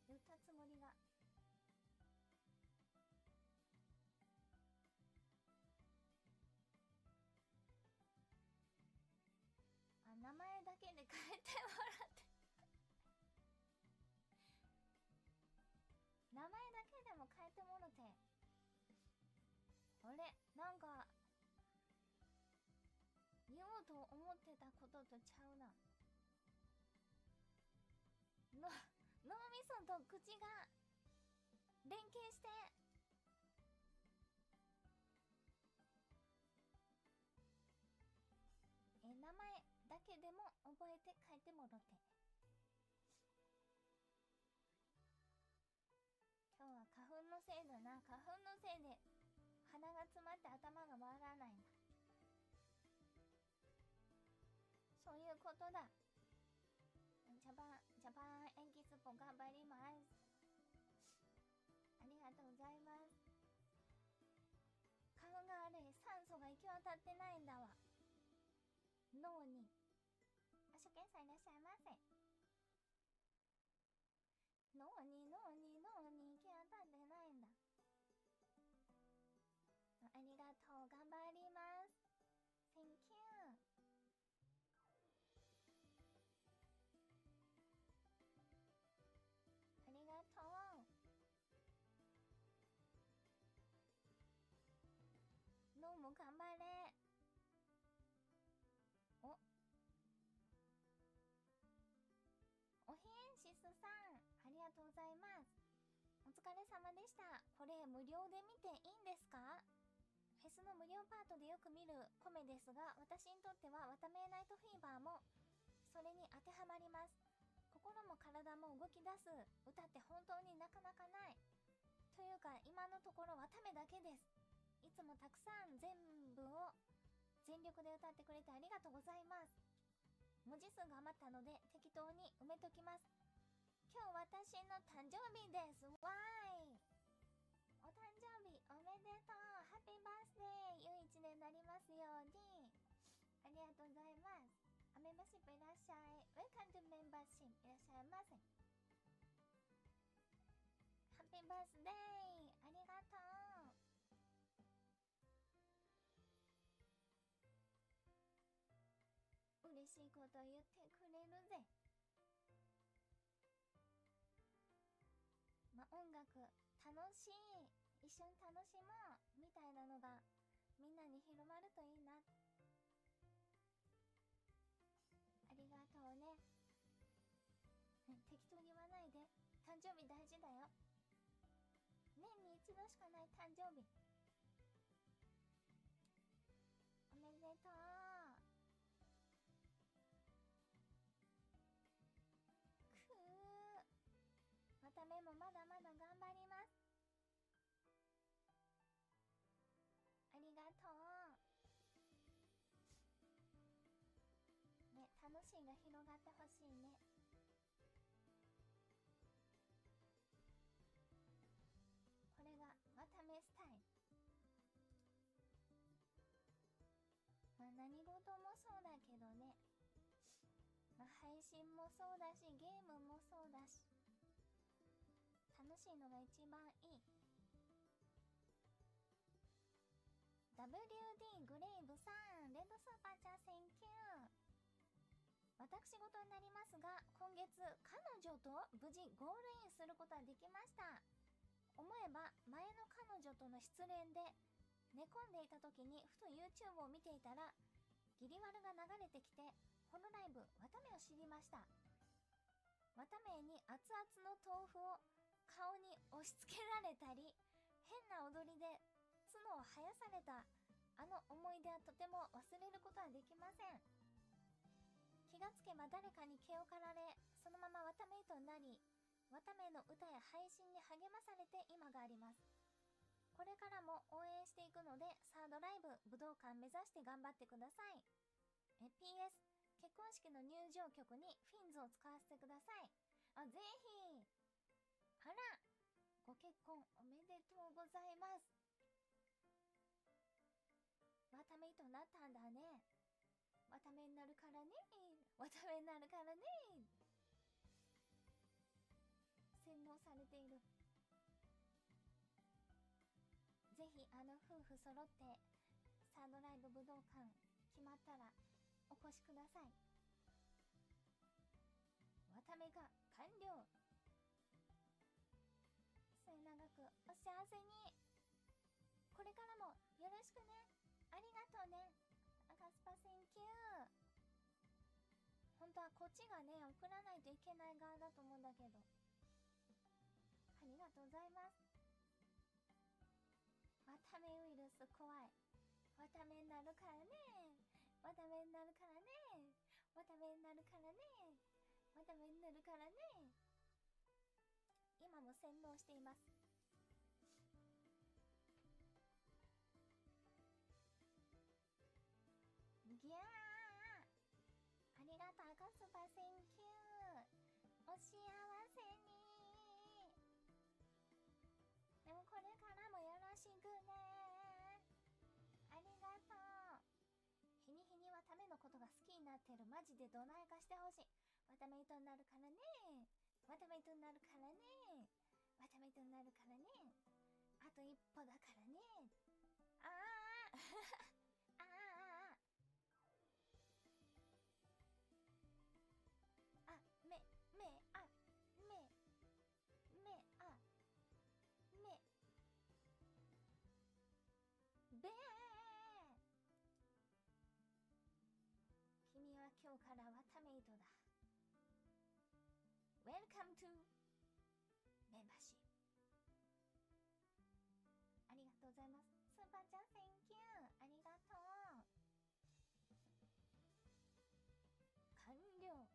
言ったつもりが。名前だけで帰ってもらって名前だけでも変えてもろて。あれ、なんか言おうと思ってたこととちゃうな。脳みそと口が連携して。名前だけでも覚えて書いてもろて。今日は花粉のせいだな。花粉のせいで鼻が詰まって頭が回らないな。そういうことだ。ジャパンエキスポ頑張ります。ありがとうございます。花粉が悪い。酸素が行き渡ってないんだわ。脳に。さいいらっしゃいませ。脳に気当たってないんだ。ありがとう、頑張ります。 Thank you。 ありがとう。脳も頑張れ。おひえんしすさん、ありがとうございます。お疲れ様でした。これ無料で見ていいんですか？フェスの無料パートでよく見るコメですが、私にとってはワタメイナイトフィーバーもそれに当てはまります。心も体も動き出す歌って本当になかなかない。というか今のところワタメだけです。いつもたくさん全部を全力で歌ってくれてありがとうございます。文字数が余ったので適当に埋めときます。今日私の誕生日です。わーい。お誕生日おめでとう。ハッピーバースデー。良い一年になりますように。ありがとうございます。メンバーシップいらっしゃい。ウェルカムトゥメンバーシップいらっしゃいませ。ハッピーバースデー。ありがとう。嬉しいこと言ってくれるぜ。音楽楽しい、一緒に楽しもうみたいなのがみんなに広まるといいな。ありがとうね。適当に言わないで。誕生日大事だよ。年に一度しかない誕生日。おめでとう。また目もまだまだ頑張ります。ありがとうね。楽しいが広がってほしいね。これがわためスタイル。何事もそうだけどね、配信もそうだしゲームもそうだし、楽しいのが一番いい。 WD グレイブさん、レッドスーパーチャーセンキュー。私事になりますが、今月彼女と無事ゴールインすることができました。思えば前の彼女との失恋で寝込んでいた時にふと YouTube を見ていたらギリワルが流れてきて、ホロライブわためを知りました。わために熱々の豆腐を顔に押し付けられたり、変な踊りで角を生やされたあの思い出はとても忘れることはできません。気がつけば誰かに毛を刈られ、そのままわためいとなり、わための歌や配信に励まされて今があります。これからも応援していくので、サードライブ武道館目指して頑張ってください。PS、結婚式の入場曲にフィンズを使わせてください。ぜひ。あら、ご結婚おめでとうございます。わためとなったんだね。わためになるからね。わためになるからね。洗脳されている。ぜひ夫婦揃ってサードライブ武道館決まったらお越しください。わためが完了。末永くお幸せに。これからもよろしくね。ありがとうね。カスパセンキュー。本当はこっちがね送らないといけない側だと思うんだけど、ありがとうございます。わためウイルス怖い。わためになるからね。わためになるからね。わためになるからね。わためになるからね。今も洗脳しています。ギャー、ありがとう。赤スパセンキュー。お幸せに。でもこれからもよろしくね。ありがとう。日に日にわたためのことが好きになってる。マジでどないかしてほしい。またメイトになるからね。またメイトになるからね。またメイトになるからね。あと一歩だからね。あああああめあべー。君は今日からワタメイトだ。Welcome to メンバーシップ。ありがとうございます。スーパーちゃん Thank you。 ありがとう。完了。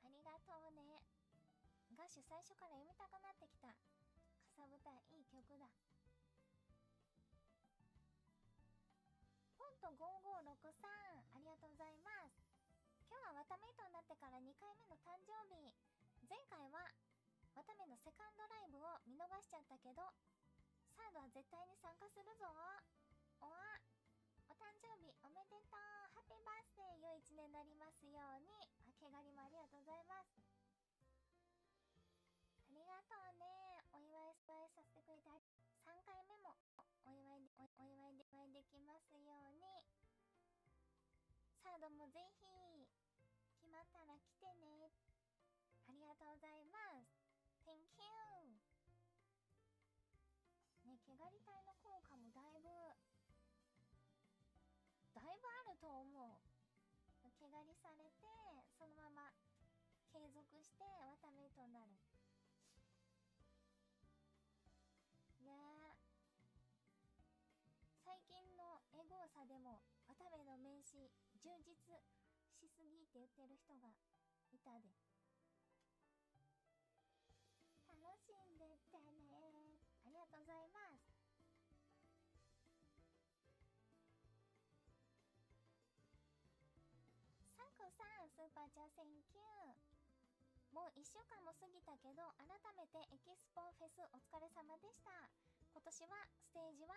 ありがとうね。ガッシュ最初から読みたくなってきた。かさぶたいい曲だ。ポンと5563、ありがとうございます。今日はワタメイトになってから2回目の誕生日。前回はワタメのセカンドライブを見逃しちゃったけど、サードは絶対に参加するぞ。お誕生日おめでとう。ハッピーバースデー。良い一年になりますように。毛刈りもありがとうございます。ありがとうね。お祝いさせてくれて3回目もお祝いできますように。サードもぜひ決まったら来てね。ありがとうございます。 Thank you。 ね、毛刈り隊の効果もだいぶあると思う。毛刈りされてそのまま継続してワタメイトになるね。最近のエゴーサでもワタメの名刺充実しすぎって言ってる人がいたで。楽しんでってね。ありがとうございます。サクさん、スーパーチャーセンキュー。もう1週間も過ぎたけど、改めてエキスポフェスお疲れ様でした。今年はステージ1、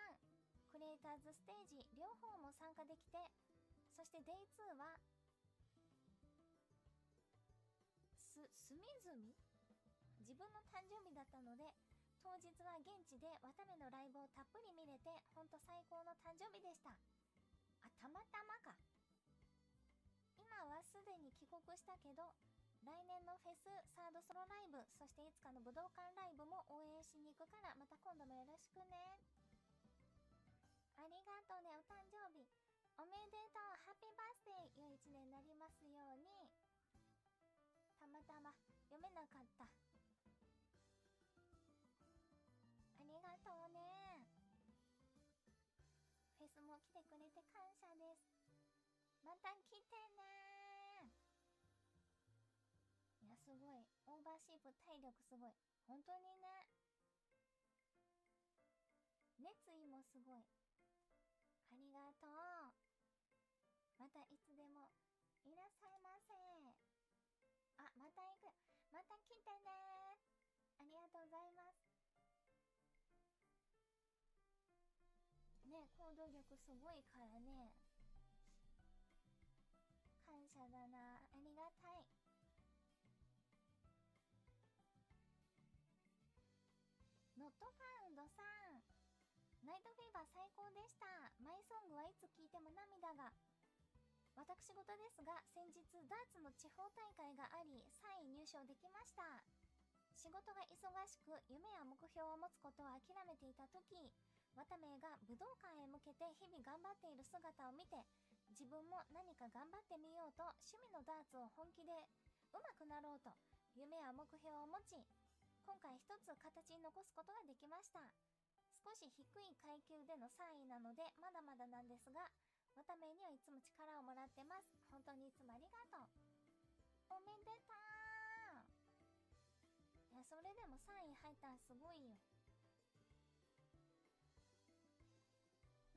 クリエイターズステージ両方も参加できて、そしてデイ2は隅々自分の誕生日だったので、当日は現地でワタメのライブをたっぷり見れて、ほんと最高の誕生日でした。たまたまか。今はすでに帰国したけど、来年のフェスサードソロライブ、そしていつかの武道館ライブも応援しに行くから、また今度もよろしくね。ありがとうね。お誕生日おめでとう。ハッピーバースデー。良い一年になりますように。たまたま読めなかった。ありがとうね。フェスも来てくれて感謝です。また来てね。いや、すごい。オーバーシープ体力すごい。本当にね。熱意もすごい。ありがとう。またいつでもいらっしゃいませ。また行く。また来てね。ありがとうございます。ね、行動力すごいからね。感謝だな。ありがたい。ノットファウンドさん、ナイトフィーバー最高でした。マイソングはいつ聴いても涙が。私事ですが、先日ダーツの地方大会があり3位入賞できました。仕事が忙しく夢や目標を持つことを諦めていた時、ワタメイが武道館へ向けて日々頑張っている姿を見て、自分も何か頑張ってみようと趣味のダーツを本気で上手くなろうと夢や目標を持ち、今回一つ形に残すことができました。少し低い階級での3位なのでまだまだなんですが、ワタメイにはいつも力をもらってます。本当にいつもありがとう。おめでとう。いや、それでも3位入ったらすごいよ。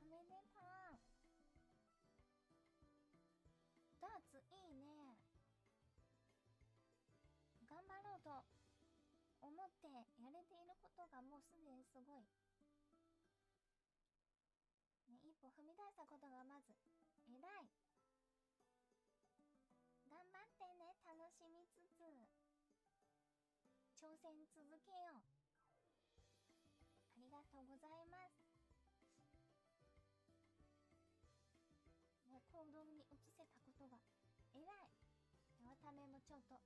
おめでとう。ダーツいいね。頑張ろうと思ってやれていることがもうすでにすごい。歩踏み出したことがまず偉い。頑張ってね。楽しみつつ挑戦続けよう。ありがとうございます。ね、行動に移せたことが偉い。わためもちょっと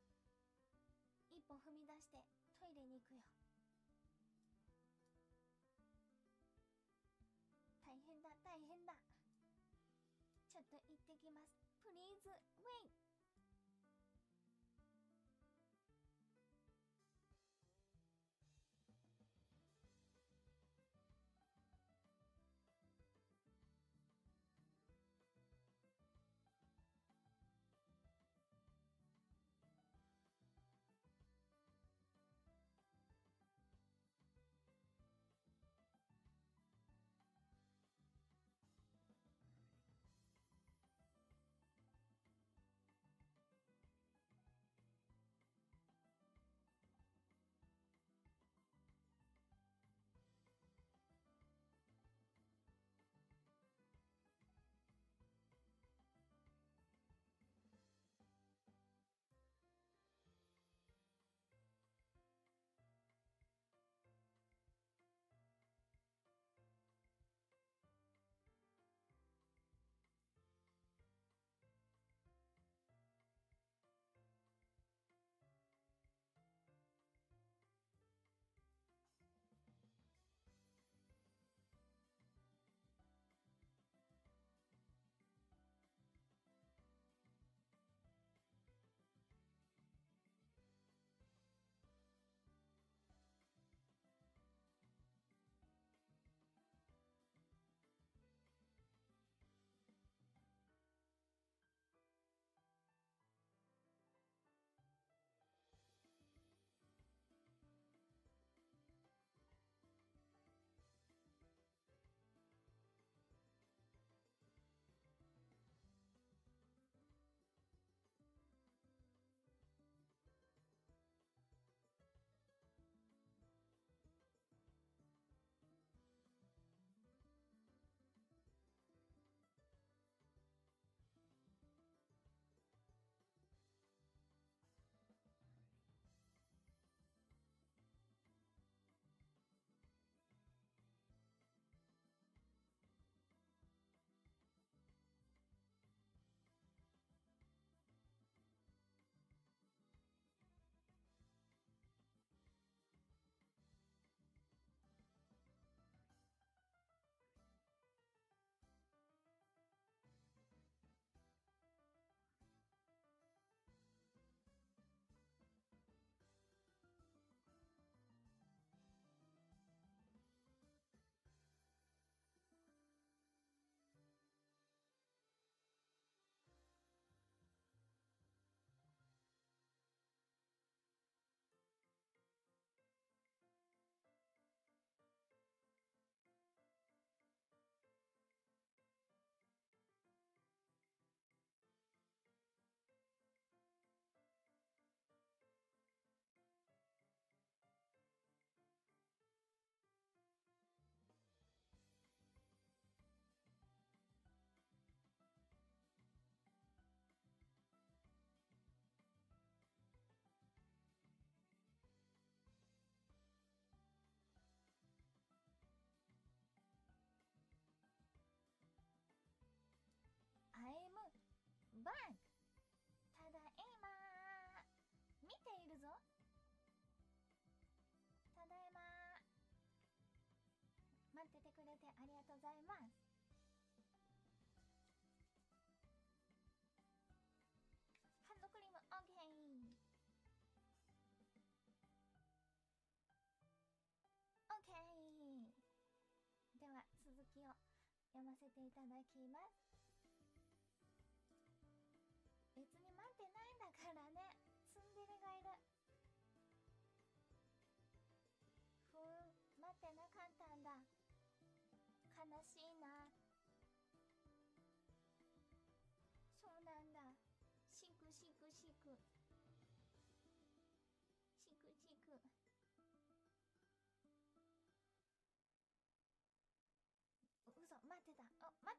一歩踏み出してトイレに行くよ。大変だ大変だ。ちょっと行ってきます。プリーズウェイ。I'm back! ただいまー。見ているぞ。ただいまー。待っててくれてありがとうございます。ハンドクリーム OK。 OK。 では続きを読ませていただきます。別に待ってないんだからね。ツンデレがいる。待ってなかったんだ。悲しいな。そうなんだ。しくしくしくしくしく。嘘、待ってた。待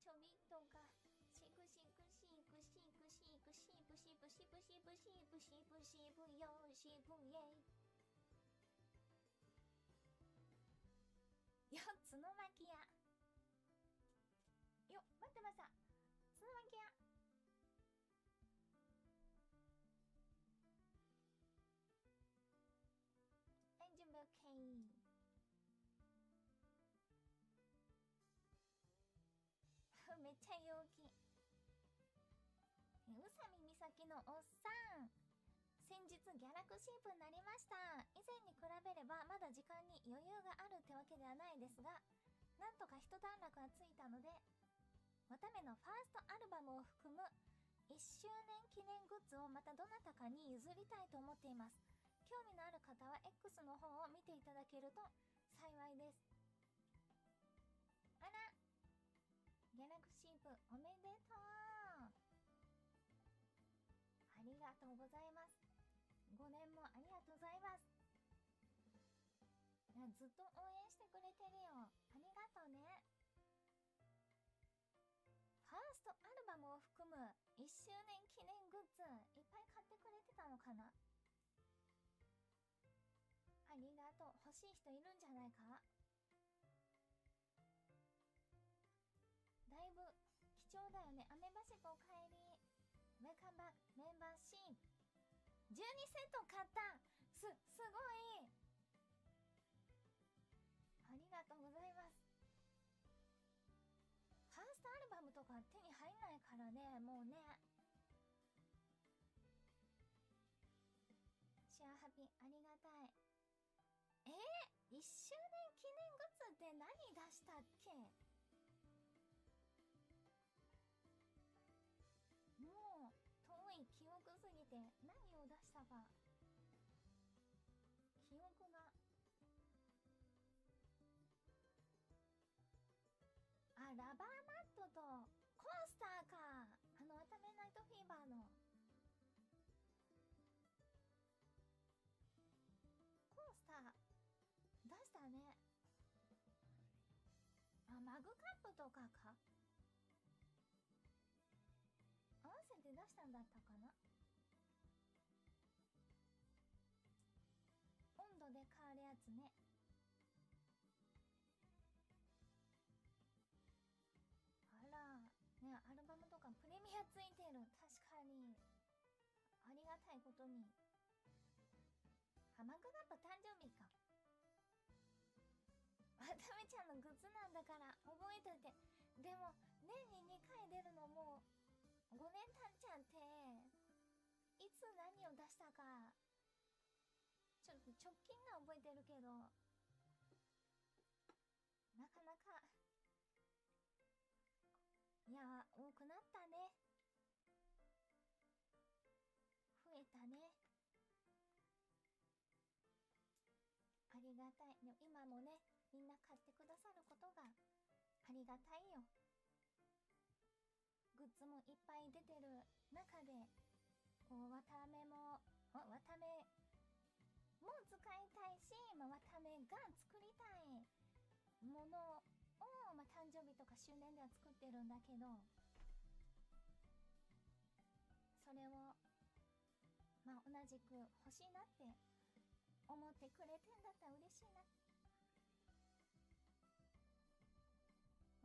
ちょびっとかシクシクシクシクシクシブシブシブシブシブシブシブヨシブイエイ。よっ、角巻屋。よっ、待ってました。角巻屋。はい、準備 OK。めっちゃ陽気。宇佐美岬のおっさん。先日ギャラクシープになりました。以前に比べればまだ時間に余裕があるってわけではないですが、なんとか一段落がついたので、わためのファーストアルバムを含む1周年記念グッズをまたどなたかに譲りたいと思っています。興味のある方は X の方を見ていただけると幸いです。あら、ギャラクシープおめでとう。ありがとうございます。5年もありがとうございます。いや、ずっと応援してくれてるよ。ありがとうね。ファーストアルバムを含む1周年記念グッズいっぱい買ってくれてたのかな。ありがとう。欲しい人いるんじゃないか。だいぶ貴重だよね。アメバシコおかえり。ウェルカムバックメンバーシープ12セット買った。すごい。ありがとうございます。ファーストアルバムとか手に入んないからね、もうね。シェアハピありがたい。1周年記念グッズって何出したっけ。もう遠い記憶すぎて何を出したか記憶が。あ、ラバーマットとコースターか。ワタメナイトフィーバーのコースター出したね。あ、マグカップとかか。合わせて出したんだったかな。温度で変わるやつね。あらね、アルバムとかプレミアついてる。確かにありがたいことに。マグカップ誕生日か。わためちゃんのグッズなんだから覚えといて。でも年に2回出るのもう5年経っちゃって、いつ何を出したかちょっと直近が覚えてるけど、なかなか。いや、多くなったね。増えたね。ありがたい。でも今もね、みんな買ってくださることがありがたいよ。グッズもいっぱい出てる中で、こう、わためも、わためも使いたいし、わためが作りたいものを、誕生日とか周年では作ってるんだけど、それを、同じく欲しいなって思ってくれてんだったら嬉しいな。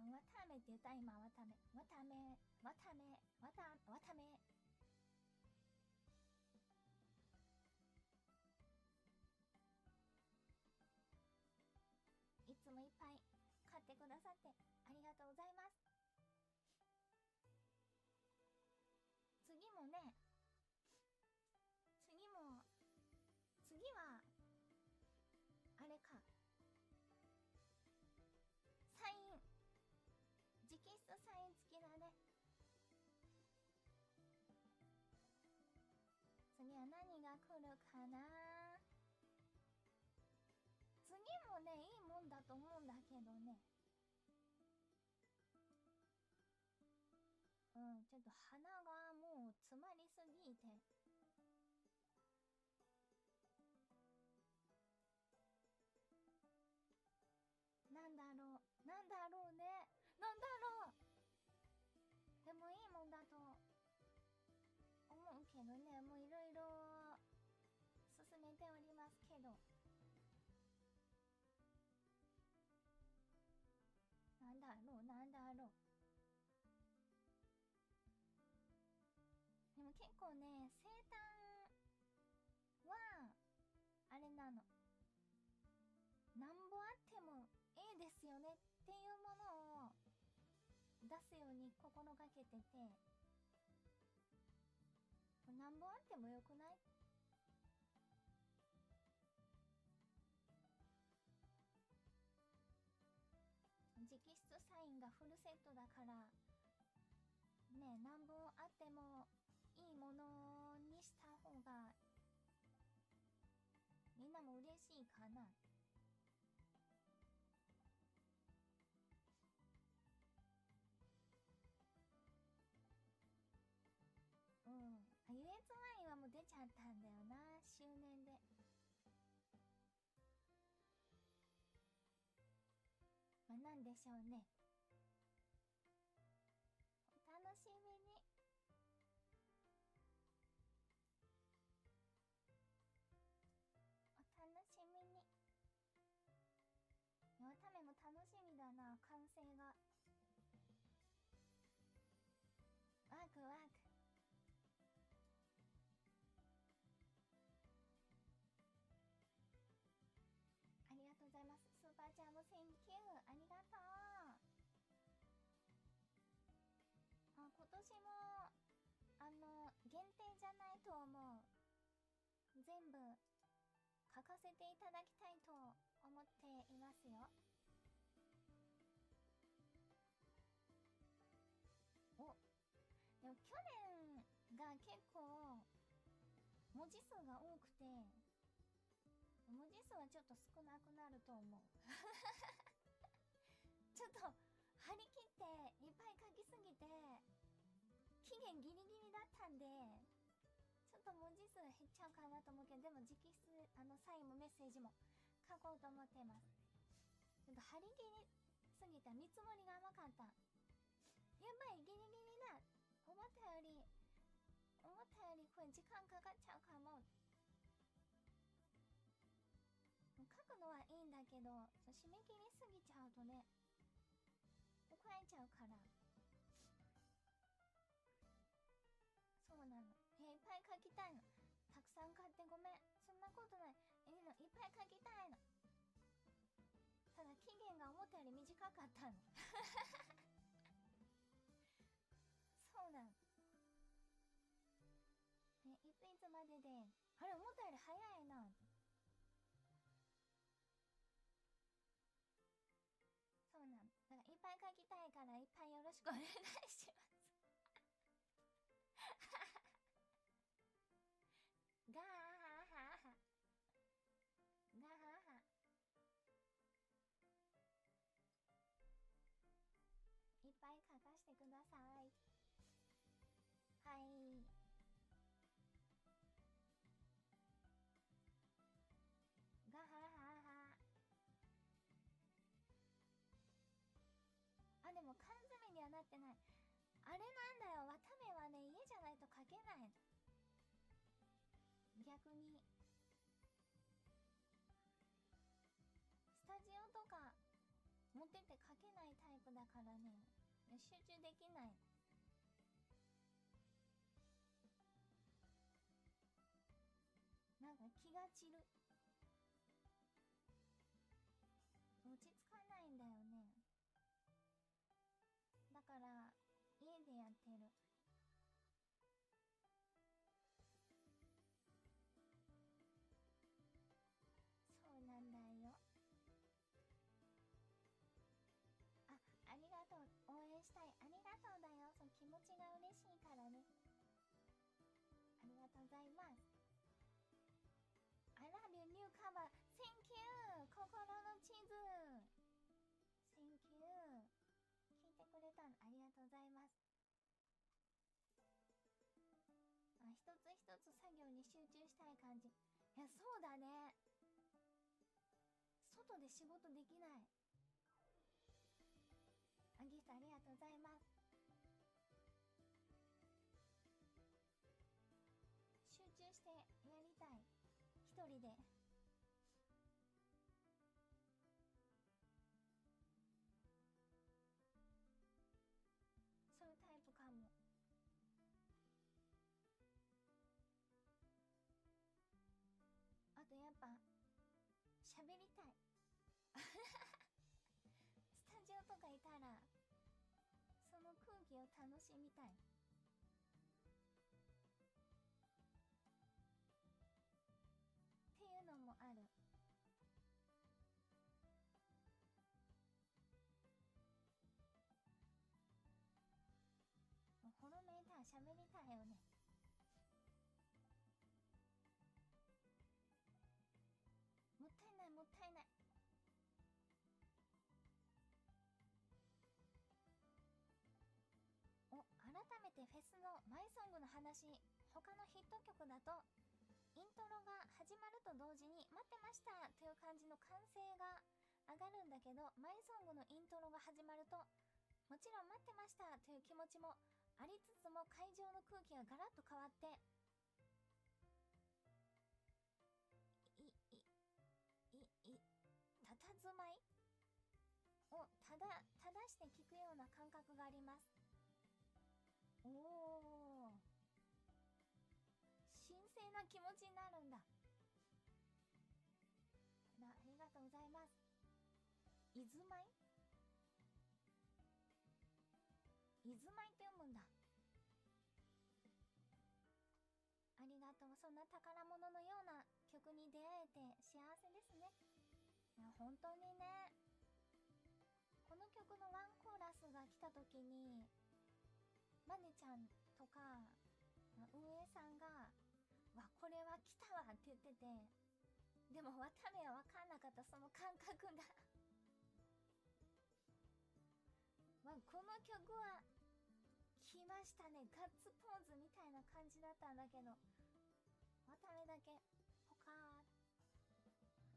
わためって言った今。わためわためわためわため。いつもいっぱい買ってくださってありがとうございます。次もね、次はあれか、サイン、直筆サイン付きだね。次は何が来るかな。次もね、いいもんだと思うんだけどね。ちょっと鼻がもう詰まりすぎて。なんだろうね。なんだろう。けどね、もういろいろ進めておりますけど、なんだろうなんだろう。でも結構ね、生誕はあれなの、なんぼあってもええですよねっていうものを出すように心がけてて、なんぼあってもよくない？直筆サインがフルセットだからね、何本あってもいいものにした方がみんなも嬉しいかな。うん、優越ワインはもう出ちゃったんだよな、周年で。まあ、なんでしょうね。お楽しみに。お楽しみに。わためも楽しみだな、完成が。ワクワク。ありがとうございます。スーパーチャームセンキュー、ありがとう。あ、今年も限定じゃないと思う。全部書かせていただきたいと思っていますよ。お、でも去年が結構文字数が多くて、文字数はちょっと少なくなると思うちょっと張り切っていっぱい書きすぎて期限ギリギリだったんで、ちょっと文字数減っちゃうかなと思うけど、でも直筆サインもメッセージも書こうと思ってます。ちょっと張り切りすぎた、見積もりが甘かった。やばい、ギリギリだ。思ったよりこれ時間かかっちゃうかも。書くのはいいんだけど、締め切りすぎちゃうとね、怒られちゃうから。そうなの。いっぱい書きたいの。たくさん買ってごめん。そんなことない。いいの。いっぱい書きたいの。ただ期限が思ったより短かったのそうなの。いつまでで、あれ思ったより早いな。そうなの。だからいっぱい書きたいからいっぱいよろしくお願いしますガーハハハガーハハ。いっぱい書かせてください。はい。ガハハハ。あ、でも缶詰にはなってない。あれなんだよ、わためはね、家じゃないと書けないの。逆にスタジオとか持ってって書けないタイプだからね、集中できない。なんか気が散る。落ち着かないんだよね。だから家でやってる。そうなんだよ。ありがとう。応援したい。ありがとうだよ。その気持ちが嬉しいからね。ありがとうございます。I love you new cover. Thank you. 心の地図。Thank you. 聞いてくれたのありがとうございます。一つ一つ作業に集中したい感じ。いや、そうだね。外で仕事できない。ギフトありがとうございます。人で。そういうタイプかも。あとやっぱ喋りたいスタジオとかいたらその空気を楽しみたい。っていうのもある。ほろめいたら喋りたいよね。もったいないもったいない。お、改めてフェスのマイソングの話。他のヒット曲だとイントロが始まると同時に待ってましたという感じの歓声が上がるんだけど、マイソングのイントロが始まるともちろん待ってましたという気持ちもありつつも会場の空気がガラッと変わって、たたずまいを正して聞くような感覚があります。おー、神聖な気持ちになるんだ。ありがとうございます。いずまいいずまいって読むんだ。ありがとう。そんな宝物のような曲に出会えて幸せですね。いや本当にね、この曲のワンコーラスが来た時にマネちゃんとか運営さんがわこれは来たわって言ってて、でも渡部は分かんなかった。その感覚がこの曲は来ましたね、ガッツポーズみたいな感じだったんだけど、渡部だけ他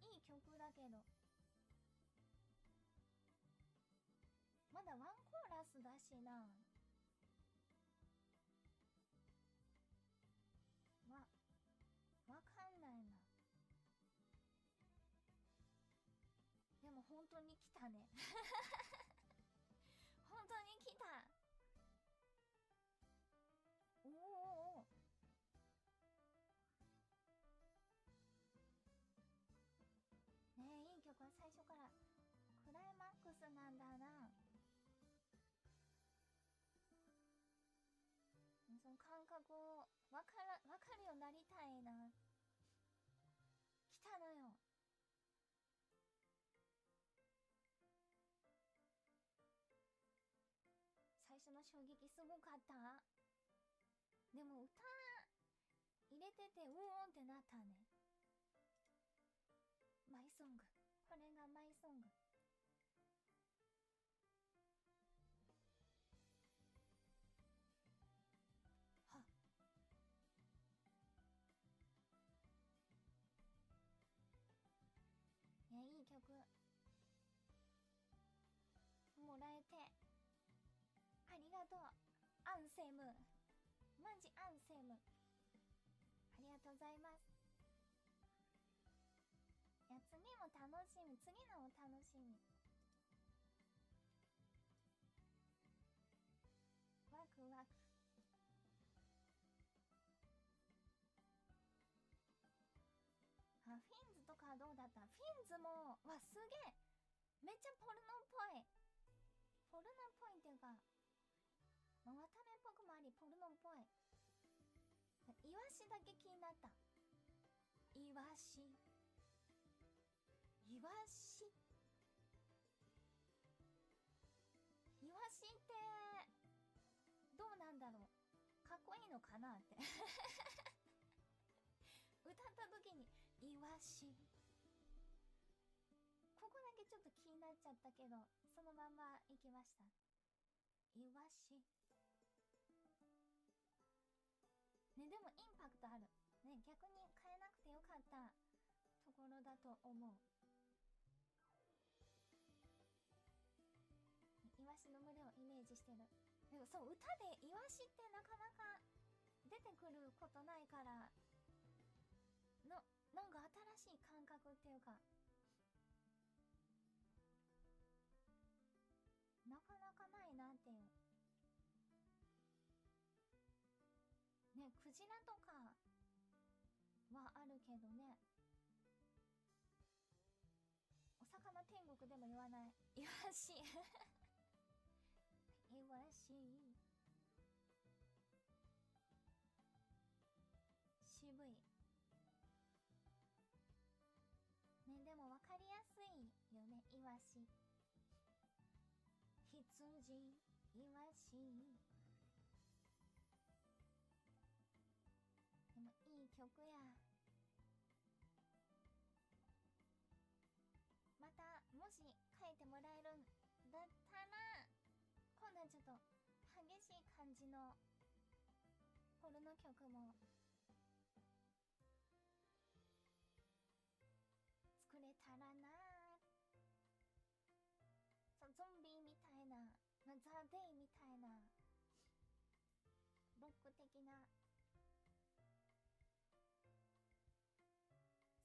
いい曲だけどまだワンコーラスだしな。わかんないな。でも本当に来たね本当に来た。おお、ねえ、いい曲は最初からクライマックスなんだな。その感覚を分かるようになりたいな。来たのよ。最初の衝撃すごかった。でも歌入れててうーんってなったね。マイソング、これがマイソング。はっ、いや、いい曲もらえてありがとう。アンセム、マジアンセム、ありがとうございます。いや、次も楽しみ、次のも楽しみ。ワクワク。フィンズとかはどうだった？フィンズもすげえ、めっちゃポルノっぽい。ポルノっぽいっていうか、渡辺っぽくもありポルノっぽい。イワシだけ気になった。イワシイワシってどうなんだろう、かっこいいのかなって歌った時にイワシ、ここだけちょっと気になっちゃったけど、そのまま行きました。イワシね、でもインパクトあるね。逆に変えなくてよかったところだと思う。イワシの群れをイメージしてる。でもそう、歌でイワシってなかなか出てくることないから、ななんか新しい感覚っていうか、なかなかないなっていう。ね、クジラとかはあるけどね。お魚天国でも言わない。イワシイワシ渋いね。でも分かりやすいよね。イワシ、羊、イワシ。でもいい曲や。またもし書いてもらえるんだったら、今度はちょっと激しい感じのポルノ曲も作れたらな。そう、ゾンビみたいな、ザ・デイみたいなロック的な、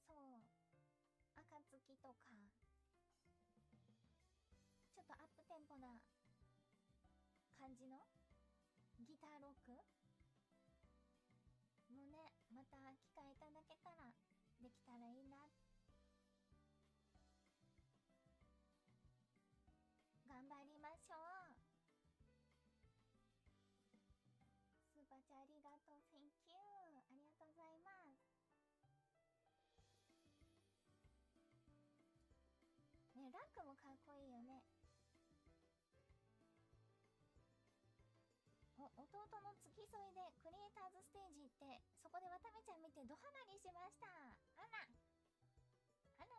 そう暁とか、ちょっとアップテンポな感じのギターロックもね、また機会いただけたらできたらいいな。頑張りましょう。スーパーチャーありがとう。 Thank you。 ありがとうございますね。ラックもかっこいいよね。弟の付き添いでクリエイターズステージ行って、そこでわためちゃん見てドハマりしました。あらいらっし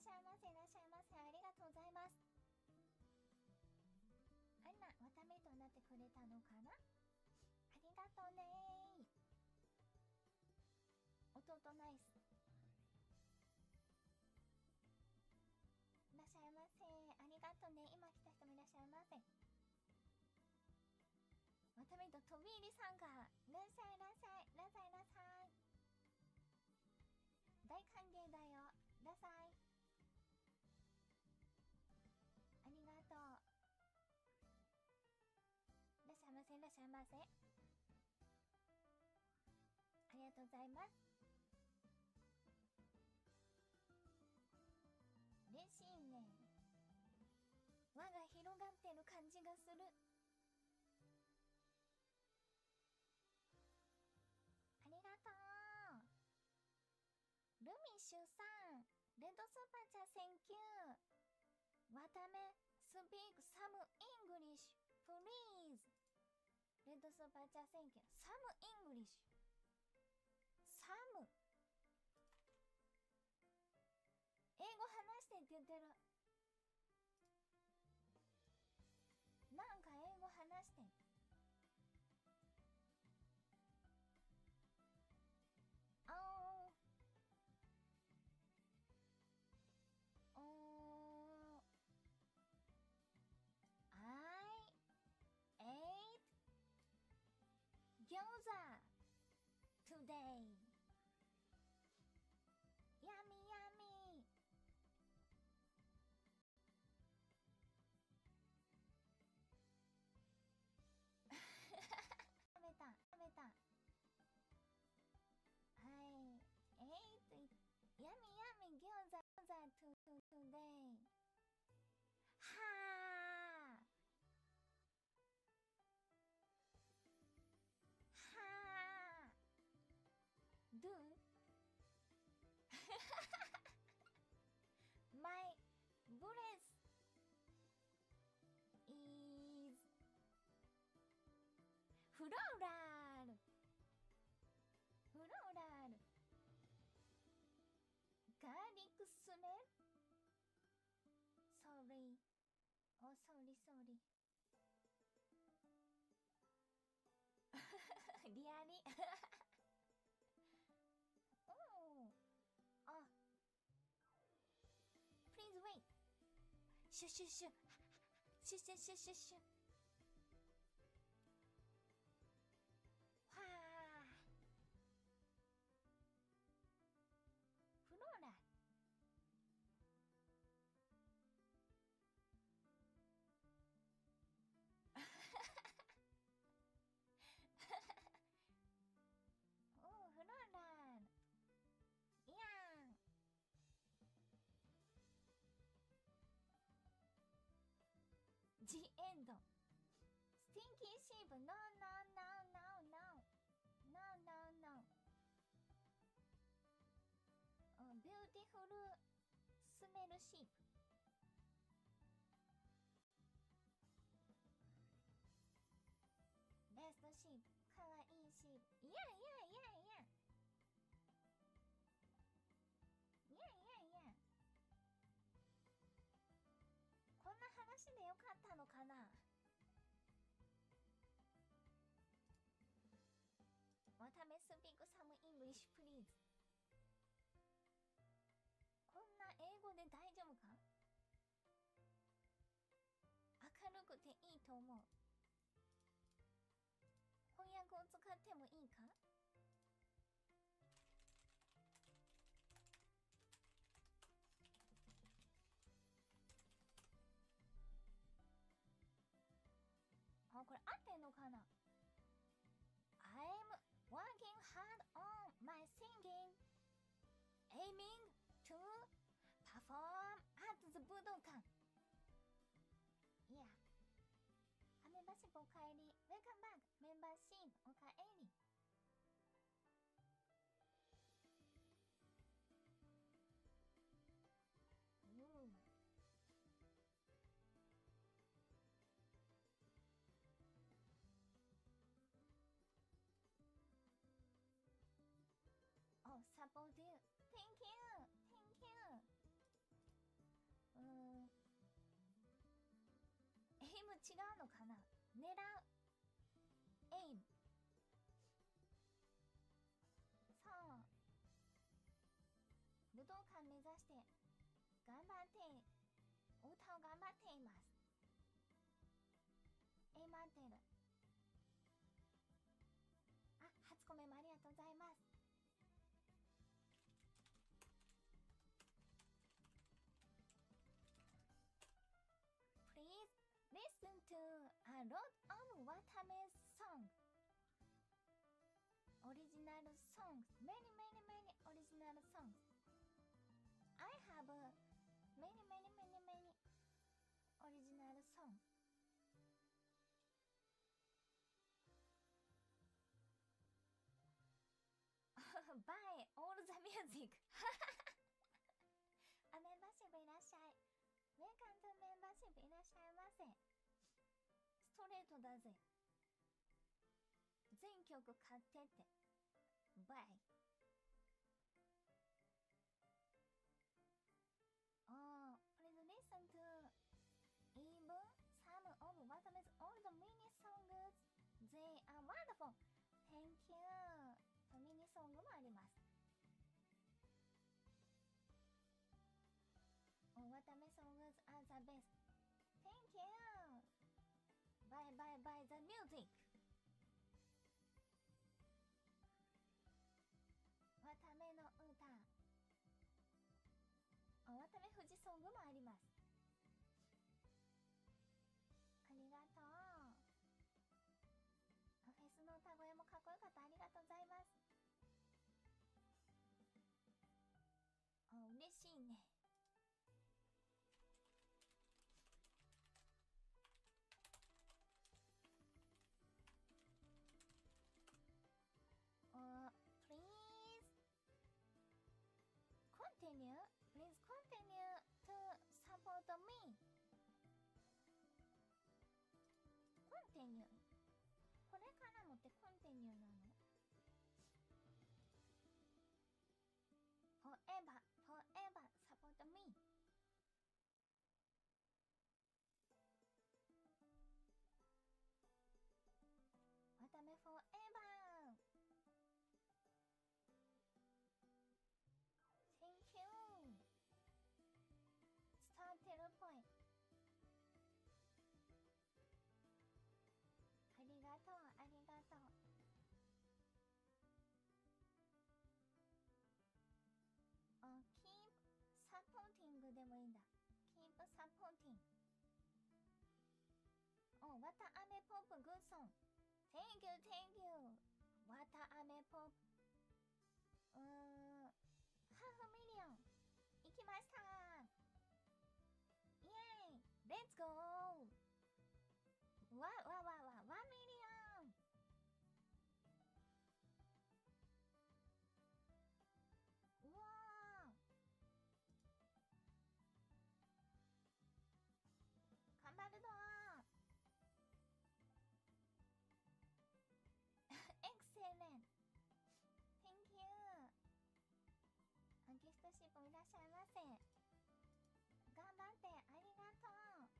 ゃいませ、いらっしゃいませ。ありがとうございます。あんなわためとなってくれたのかな。ありがとうねー。弟ナイス。いらっしゃいませ。ありがとうね。今来た人もいらっしゃいませ。わためと飛び入り参加。いらっしゃいいらっしゃい。いらっしゃいいらっしゃい。大歓迎だよ。いらっしゃい。ありがとう。いらっしゃいませ、いらっしゃいませ。ありがとうございます。嬉しいね。輪が広がってる感じがする。ありがとう。ルミッシュさん、レッドスーパーチャーセンキュー。わため、スピークサムイングリッシュプリーズ。レッドスーパーチャーセンキュー。サムイングリッシュ。サム。英語話してって言ってる。なんか英語話してん。あーI ate gyoza today. Yummy, yummy. 食べた。はい。ate yummy, yummy gyoza today. はあ do my breath is floral. Garlic smell. Sorry. Oh, sorry. リアリおーあ Please wait シュシュシュシュシュシュシュシュはキーシープ No no no no no No no no ビューティフルスメルシープベストシープかわいいシープいやいやいやいやいやいやいやこんな話でよかったのかなわためスピークサムイングリッシュプリーズこんな英語で大丈夫か明るくていいと思う翻訳を使ってもいいかあ、これ合ってんのかな I'm working hard on my singing aiming to perform at the 武道館いやメンバーシップおかえり Welcome back メンバーシップおかえりOh, support you. Thank you. Thank you. エイム違うのかな狙う。エイム。さあ。武道館目指して頑張って歌を頑張っています。エイム合ってる。あ、初コメもありがとうございます。Please listen to a lot of Watame's songs. Original songs. Many original songs. I have many original songs. Buy all the music. あ、メンバーシップいらっしゃい。ウェルカムトゥメンバーシップいらっしゃいませ。ストレートだぜ。全曲買ってって。バイ。Oh, please listen to even some of Watame's old mini songs. They are wonderful. Thank you. ミニソングもあります。Watame songs are the best. Thank you. Bye the music. わための歌。わため富士ソングもあります。ありがとう。フェスの歌声もかっこよかった。ありがとうございます。嬉しいね。Please continue. Please continue to support me. Continue. これからもって continue なの Forever support me. わため forever. Thank you. 伝わってるっぽい。ありがとう、ありがとう。keep supporting でもいいんだ。keep supporting。わたあめポップグッソン。Thank you. わたあめポップ。ハーフミリオン。行きました。イエーイ !Let's go! 1 million しゃいませ。頑張って、ありがとう。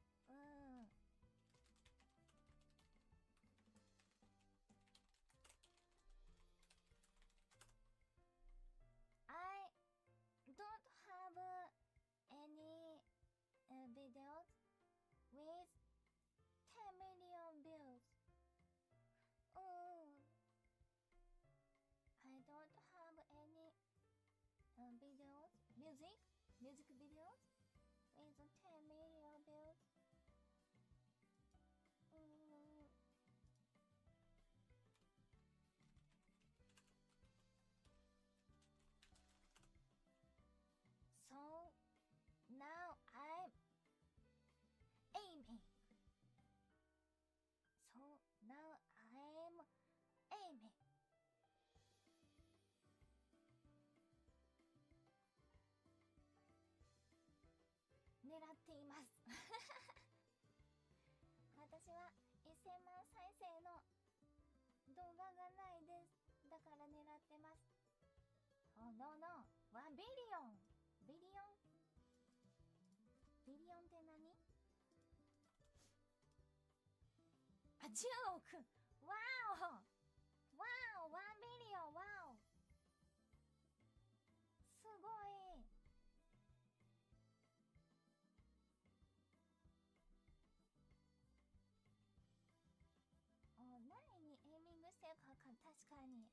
I don't have any videos with 10 million views. I don't have any videos, music videos with 10 million views. So now I'm aiming. So now I'm aiming. 狙っています私は1000万再生の動画がないです。だから狙ってます。Oh no no 1ビリオンビリオンって何？あ、10億わーおわーお1ビリオンわーおすごい何にエイミングしてるか確かに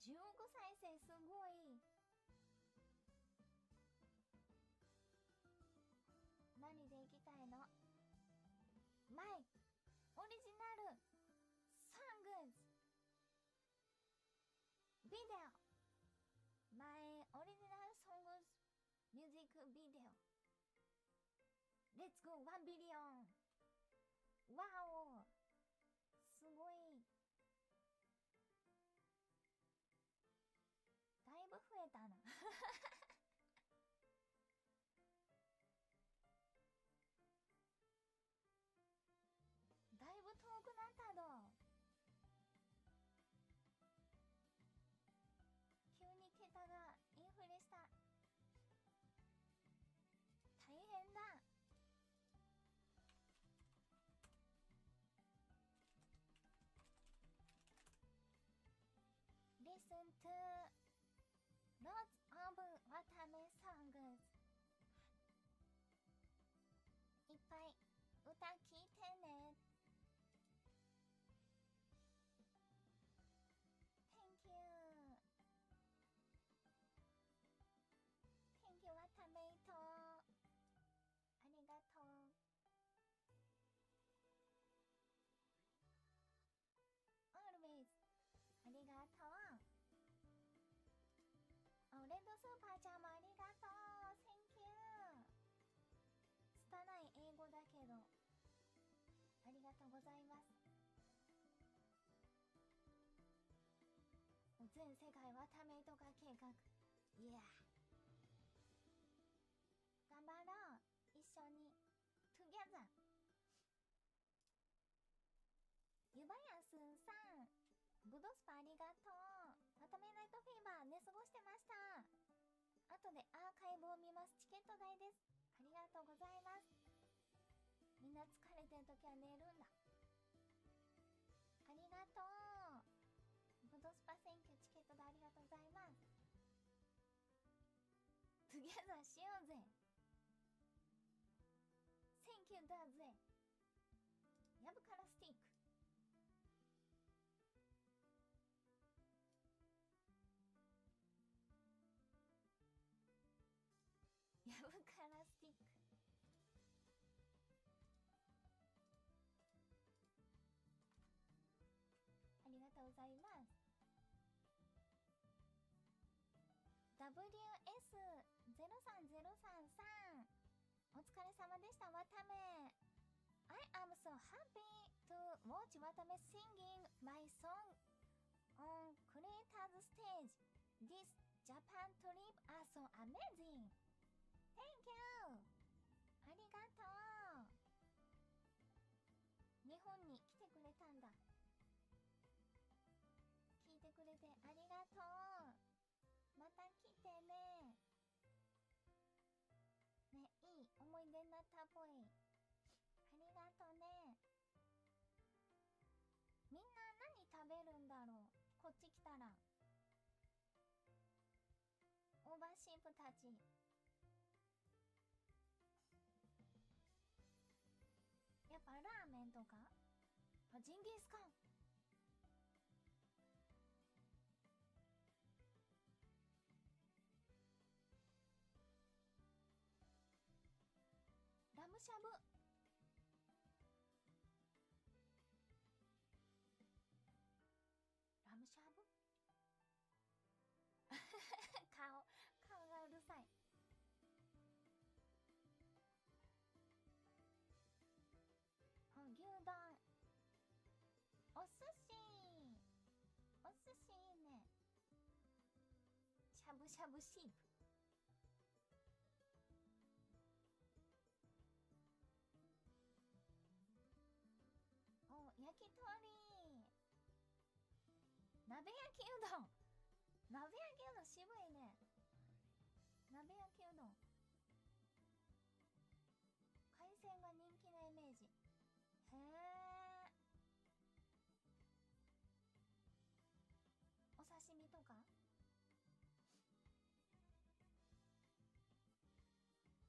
10億再生すごい何でいきたいのマイオリジナルソングズビデオMy original songs music video. Let's go 1 billion. わおすごいだいぶ増えたなだいぶ遠くなったど急に桁がインフレした大変だListen to lots of わため songs いっぱい歌聴いてね Thank you Thank you わためいとありがとうAlways ありがとうレッドスーパーちゃんもありがとう Thank you 拙い英語だけどありがとうございます全世界はためとか計画いや頑張ろう一緒に Together ゆばやすさんグドスパありがとうまとめナイトフィーバー寝過ごしてました後でアーカイブを見ますチケット代ですありがとうございますみんな疲れてるときは寝るんだありがとうグドスパ選挙チケット代ありがとうございますトゥゲザーしようぜセンキューだぜやぶからスティックやぶからスティックありがとうございます WS03033 お疲れ様でしたわため I am so happy to watch わため singing my song on creators stage This Japan trip are so amazing Thank you ありがとう本に来てくれたんだ。聞いてくれてありがとう。また来てね。ね、いい思い出になったっぽい。ありがとね。みんな何食べるんだろう、こっち来たら。オーバーシープたち。やっぱラーメンとか、あ、ジンギスカン。ラムしゃぶ。ラムしゃぶ顔がうるさい。あ、牛丼。お寿司。お寿司いいね。しゃぶしゃぶシープ。お、焼き鳥。鍋焼きうどん。鍋焼きうどん渋いね。鍋焼きうどん。海鮮が人気なイメージ。へえ。お刺身とか。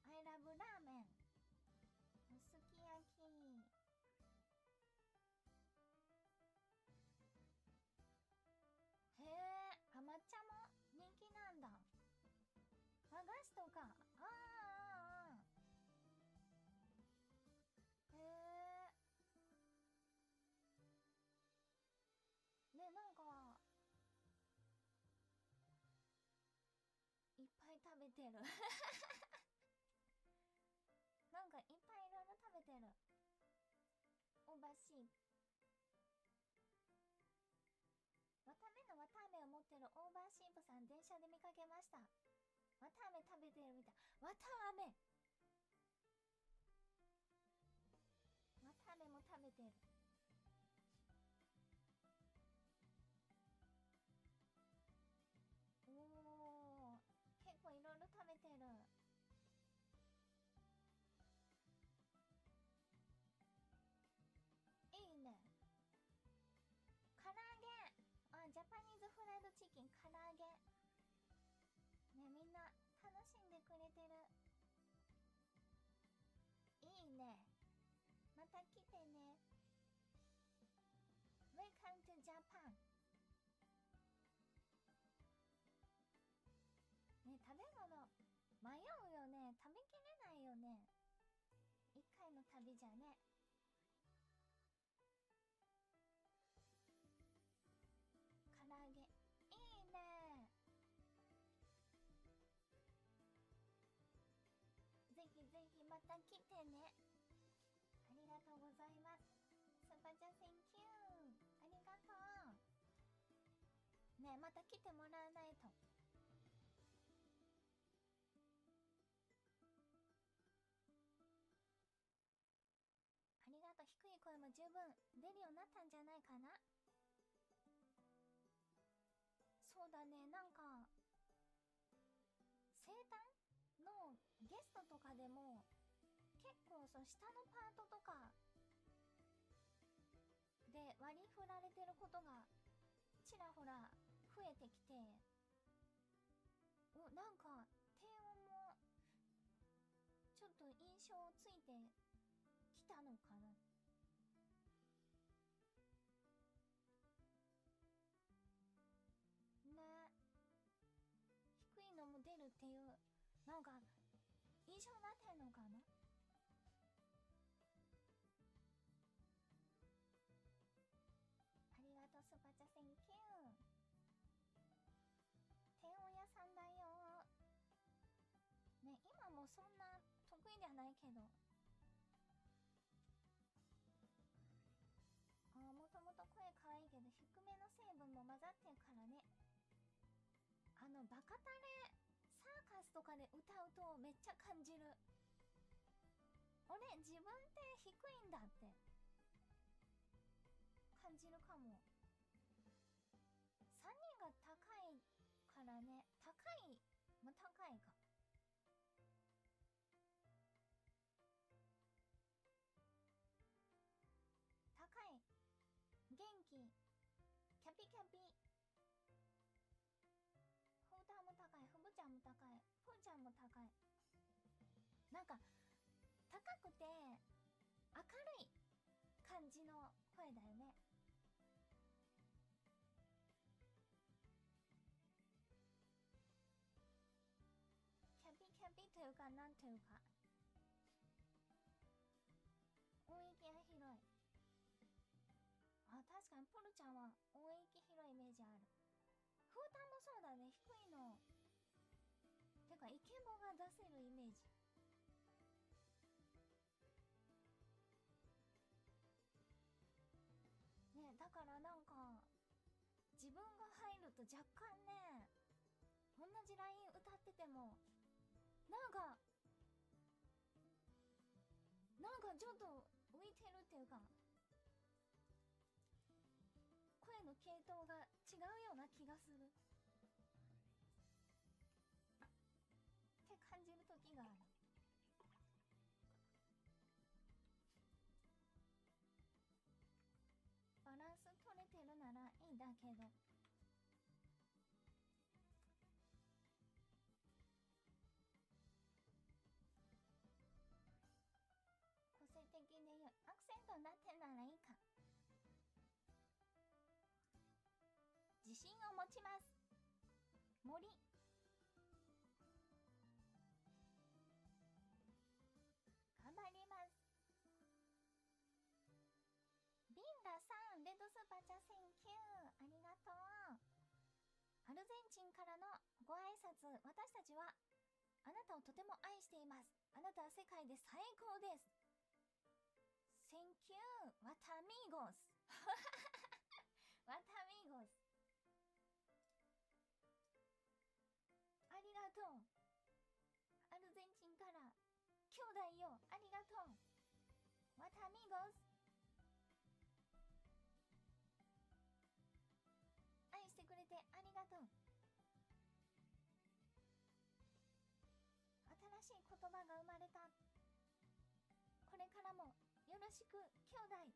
アイラブラーメン。すき焼き。へえ、あ、抹茶も人気なんだ。和菓子とか。あー。へえ。ね、なんかいっぱい食べてるなんかいっぱいいろいろ食べてる。オーバーシープ。わたあめのわたあめを持ってるオーバーシープさん、電車で見かけました。わたあめ食べてるみたい。わたあめ、わたあめも食べてる。おー、結構いろいろ食べてる。いいね。唐揚げ。あ、ジャパニーズフライドチキン、唐揚げ。ね、みんな楽しんでくれてる。いいね。また来てね。Welcome to Japan。ね、食べ物迷うよね。食べきれないよね。一回の旅じゃね。唐揚げいいね。ぜひぜひまた来てね。ありがとうございます。スパチャ Thank you。 ありがとうね。また来てもらわないと。ありがとう。低い声も十分出るようになったんじゃないかな。そうだね、なんか生誕のゲストとかでも結構その下のパートとかで割り振られてることがちらほら増えてきて、お、なんか低音もちょっと印象ついてきたのかな。ね、低いのも出るっていうなんか印象になってんのかな。ありがとう。スパチャ Thank you。 低音屋さんだよね。今もそんな得意ではないけど、もともと声可愛いけど低めの成分も混ざってるからね。バカタレサーカスとかで歌うとめっちゃ感じる。俺自分って低いんだって。感じるかも。3人が高いからね。高い、まあ、高いか。高い、元気、キャピキャピ。フーターも高い、フブちゃんも高い、プーちゃんも高い。なんか高くて明るい感じの声だよね。キャピキャピというか、なんというか音域が広い。あ、確かにプルちゃんは音域広いイメージある。フーターもそうだね、低いの。てかイケボが出せるイメージ。ね、だからなんか自分が入ると若干ね、同じライン歌っててもなんかちょっと浮いてるっていうか、声の系統が違うような気がするって感じる時がある。バランス取れてるならいいんだけど、個性的で良い。アクセントになってんならいいか。自信を持ちます。森。頑張ります。ビンダさん、レッドスーパーチャーセンキュー、ありがとう。アルゼンチンからのご挨拶。私たちはあなたをとても愛しています。あなたは世界で最高です。センキュー、ワタミーゴス。ワタミーゴス。ありがとう。アルゼンチンから兄弟よ、ありがとう。ワタミーゴス。愛してくれてありがとう。新しい言葉が生まれた。これからもよろしく、兄弟。あ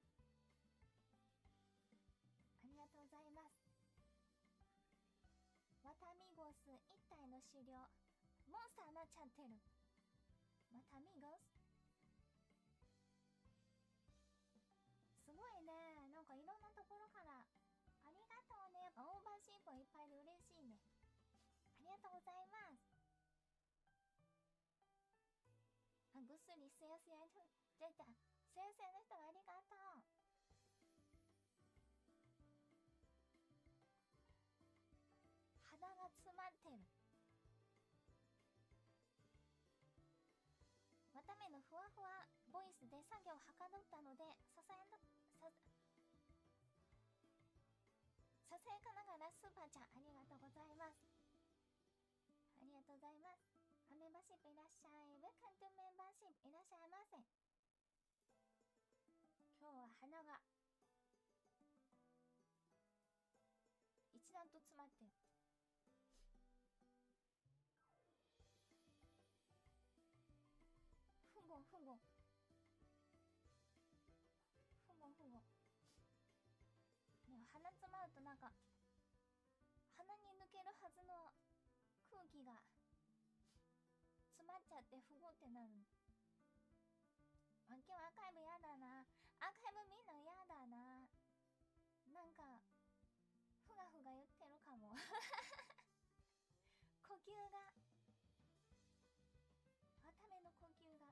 りがとうございます。ワタミゴス一体の狩猟。モンスターになっちゃってる。ワタミゴス。すごいね。なんかいろんなところからありがとうね。やっぱオーバーシープいっぱいで嬉しいね。ありがとうございます。あ、ぐっすりすやすやと出た。すやすやの人がありがとう。鼻が詰まってる。わためのふわふわボイスで作業をはかどったので、ささやかながらスーパーちゃん、ありがとうございます。ありがとうございます。メンバーシップいらっしゃい。ウェルカムトゥメンバーシップいらっしゃいませ。今日は鼻が一段と詰まってる。ふごふごふごふご。ね、鼻詰まるとなんか鼻に抜けるはずの空気が詰まっちゃってふごってなる。あ、今日アーカイブやだな。アーカイブ見んのやだな。なんかふがふが言ってるかも。呼吸が、わための呼吸が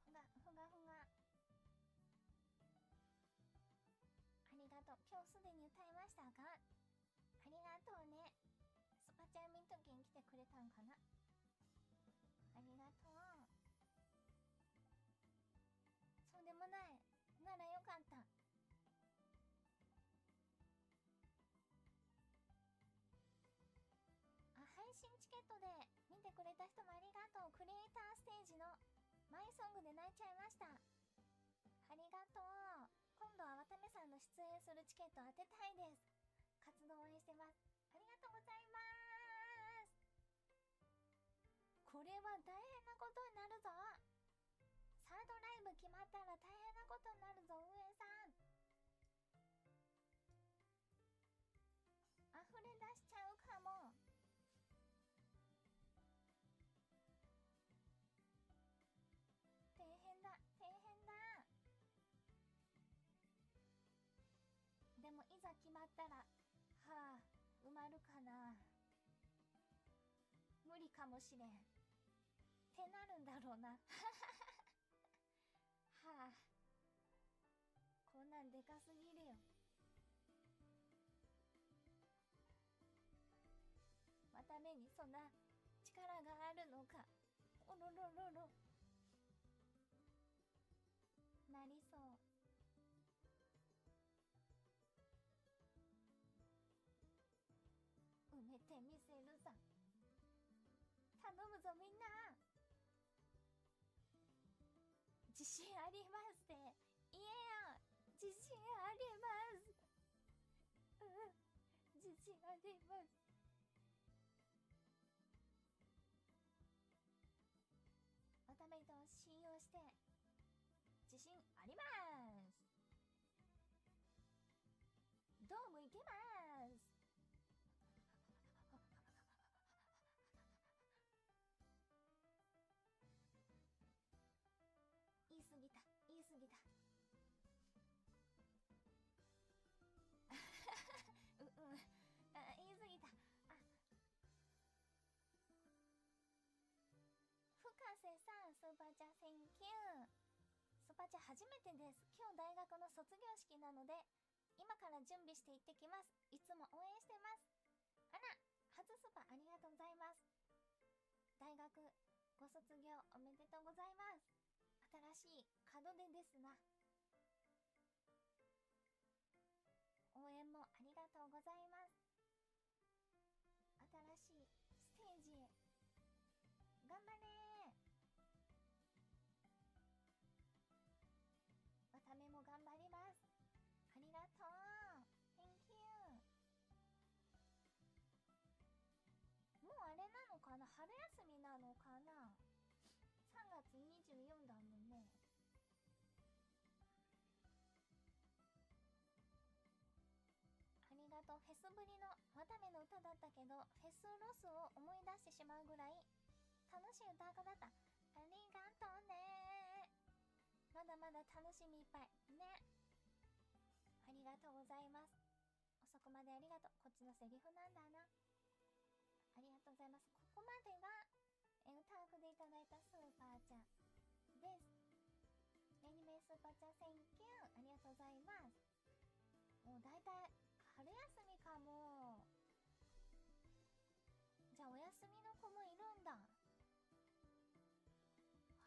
ふがふがふが。ありがとう。今日すでに歌いましたか？ありがとうね。スパチャミントキン来てくれたんかな。ありがとう。そうでもないならよかった。あ、配信チケットで見てくれた人もありがとう。クリエイターステージのマイソングで泣いちゃいました。出演するチケット当てたいです。活動応援してます。ありがとうございます。これは大変なことになるぞ。サードライブ決まったら大変なことになるぞ、運営さん。溢れ出しちゃうかも。大変だ、大変だ。でもいざ決まったら、はあ、埋まるかな。無理かもしれん。ってなるんだろうな。はあ、こんなんでかすぎるよ。渡目にそんな力があるのか。おろろろろ。なりそう。埋めてみせるさ。頼むぞみんな。自信ありますって言えよ。自信あります。自信あります。渡辺と信用して自信あります。ドーム行けます。言い過ぎた、言い過ぎた。言い過ぎた。深瀬さん、スーパーチャーセンキュー。スーパーチャー初めてです。今日大学の卒業式なので今から準備して行ってきます。いつも応援してます。あら、初スーパーありがとうございます。大学ご卒業おめでとうございます。新しい門出ですな。応援もありがとうございます。新しいステージへ頑張れー。わためも頑張ります。ありがとう。 Thank you。 もうあれなのかな、春休みなのかな。3月24だもんね。ありがとう。フェスぶりのわための歌だったけど、フェスロスを思い出してしまうぐらい楽しい歌だった。ありがとうね。まだまだ楽しみいっぱいね。ありがとうございます。遅くまでありがとう。こっちのセリフなんだな。ありがとうございます。ここまでが歌わくでいただいたスーパーちゃんです。アニメスーパーちゃんセンキュー。ありがとうございます。もうだいたい春休みかも。じゃあお休みの子もいるんだ。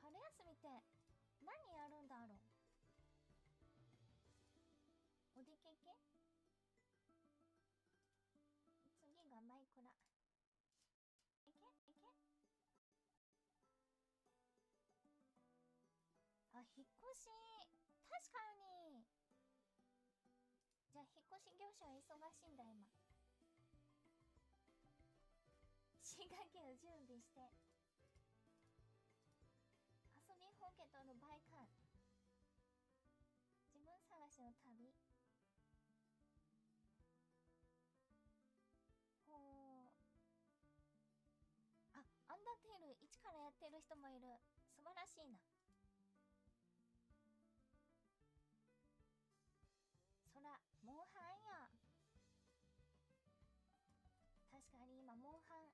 春休みって何やるんだろう。お出かけ？次がマイクラ。いけいけ。あ、引っ越し。確かに。じゃあ引っ越し業者は忙しいんだ今。新学期を準備して。遊びほうけとるバイカー。自分探しの旅。ほう。あ、アンダーテール1からやってる人もいる。素晴らしいな。そら、モンハンや。確かに今モンハン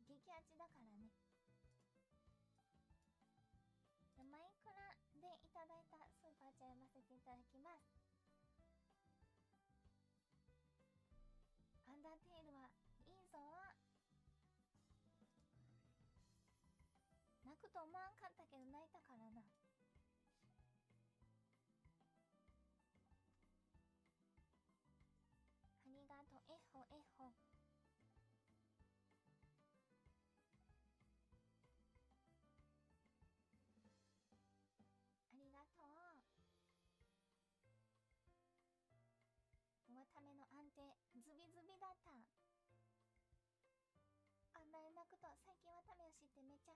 激アツだからね。マイクラでいただいたスーパーチャー読ませていただきます。アンダーテールはいいぞ。泣くと思わんかったけど泣いたからな。ありがとう。えほえほ。ありがとう。てズビズビだった。あんなに泣くと最近わためを知ってめっちゃ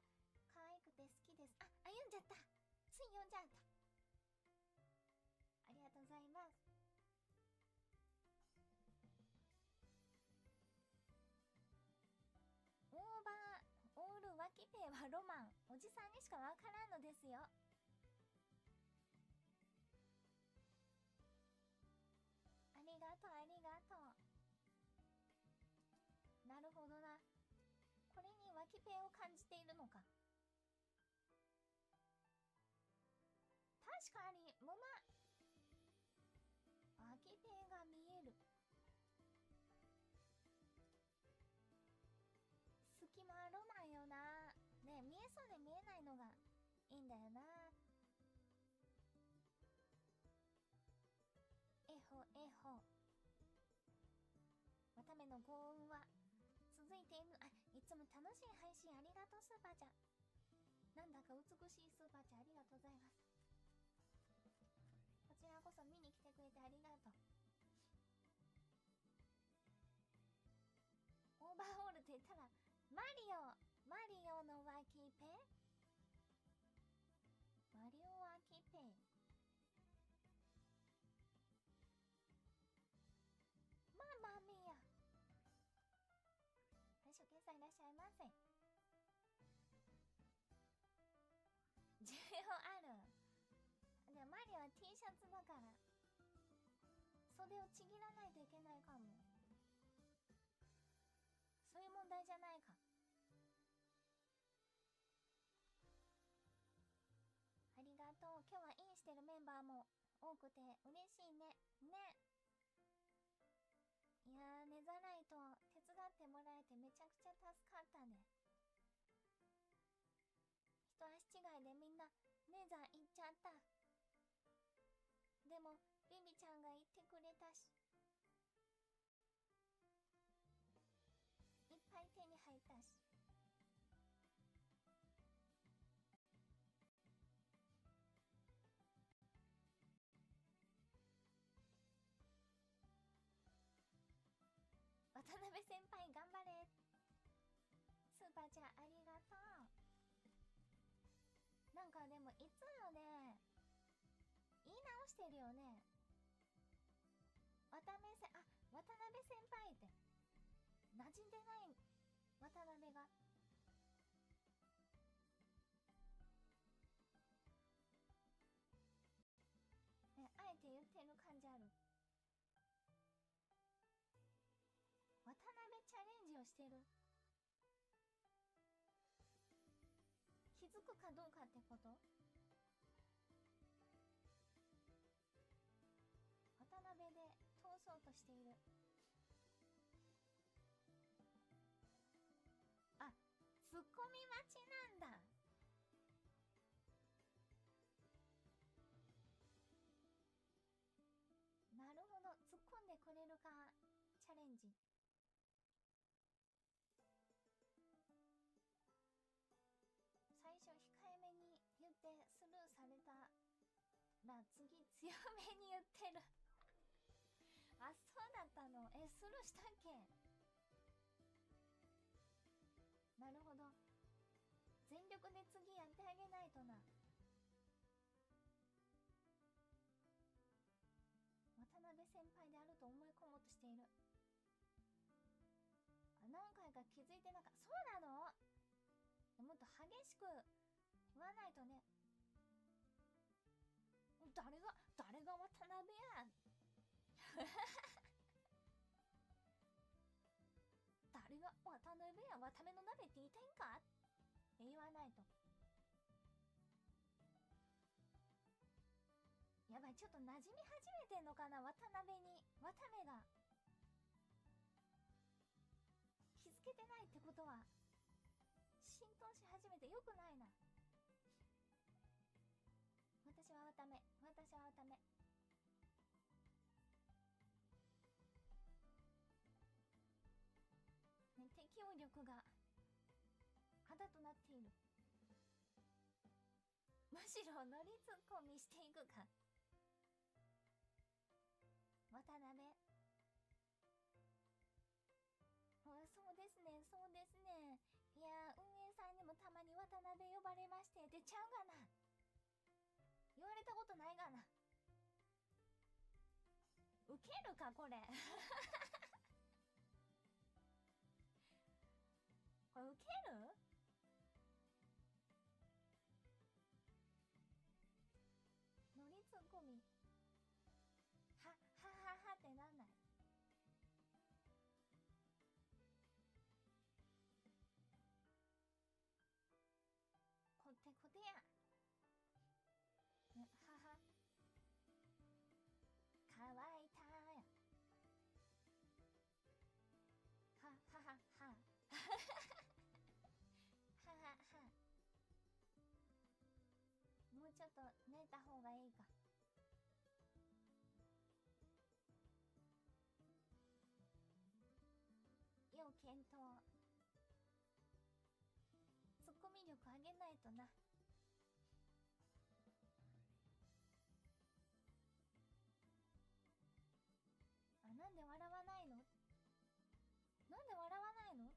可愛くて好きです。あ、読んじゃった。つい読んじゃった。ありがとうございます。オーバーオールワキペイはロマン。おじさんにしかわからんのですよ。ありがとうありがとう。なるほどな。これにワキペイを感じているのか。確かにワキペイが見える。隙間ロマンよな。ね、見えそうで見えないのがいいんだよな。えほえほ。わための幸運は続いている。あ、いつも楽しい配信ありがとうスーパーちゃん。なんだか美しいスーパーちゃんありがとうございます。こちらこそ見に来てくれてありがとう。オーバーオールって言ったらマリオのワキペイ、マリオワキペイ。ママミヤ。大将決済いらっしゃいませ。需要ある。でもマリオは T シャツだから袖をちぎらないといけないかも。そういう問題じゃないか。ありがとう。今日はインしてるメンバーも多くて嬉しいね。いやー、ネザライト手伝ってもらえてめちゃくちゃ助かったね。一足違いでみんなネザ行っちゃった。でもビビちゃんが言ってくれたし、いっぱい手に入ったし。渡辺先輩頑張れ。スーパーちゃんありがとう。なんかでもいつもね言い直してるよね。渡辺先輩って馴染んでない渡辺が。ね、あえて言ってる感じある。渡辺チャレンジをしてる。気づくかどうかってこと？渡辺で通そうとしている。あ、ツッコミ待ちなんだ。なるほど、突っ込んでくれるかチャレンジ。最初控えめに言ってスルーされたら次強めに言ってる。あ、そうだったの。スルーしたっけ？なるほど。全力で次やってあげないとな。渡辺先輩であると思い込もうとしている。何回か気づいてなかった。そうなの？もっと激しく言わないとね。誰が渡辺や誰が渡辺や。渡辺の鍋って言いたいんかって言わないと。やばい、ちょっと馴染み始めてんのかな、渡辺に。渡辺が気づけてないってことは浸透し始めてよくないな。私は渡辺。ね、適応力が肌となっている。むしろ乗りツッコミしていくか。渡辺そうですね。いや運営さんにもたまに渡辺呼ばれましてってちゃうがな。言われたことないがな。ウケるかこれこれウケる？ノリツッコミはってなんない？こってこてや。乾いたや。はもうちょっと寝た方がいいか。要検討。ツッコミ力上げないとな。あ、なんで笑わないの？なんで笑わないの？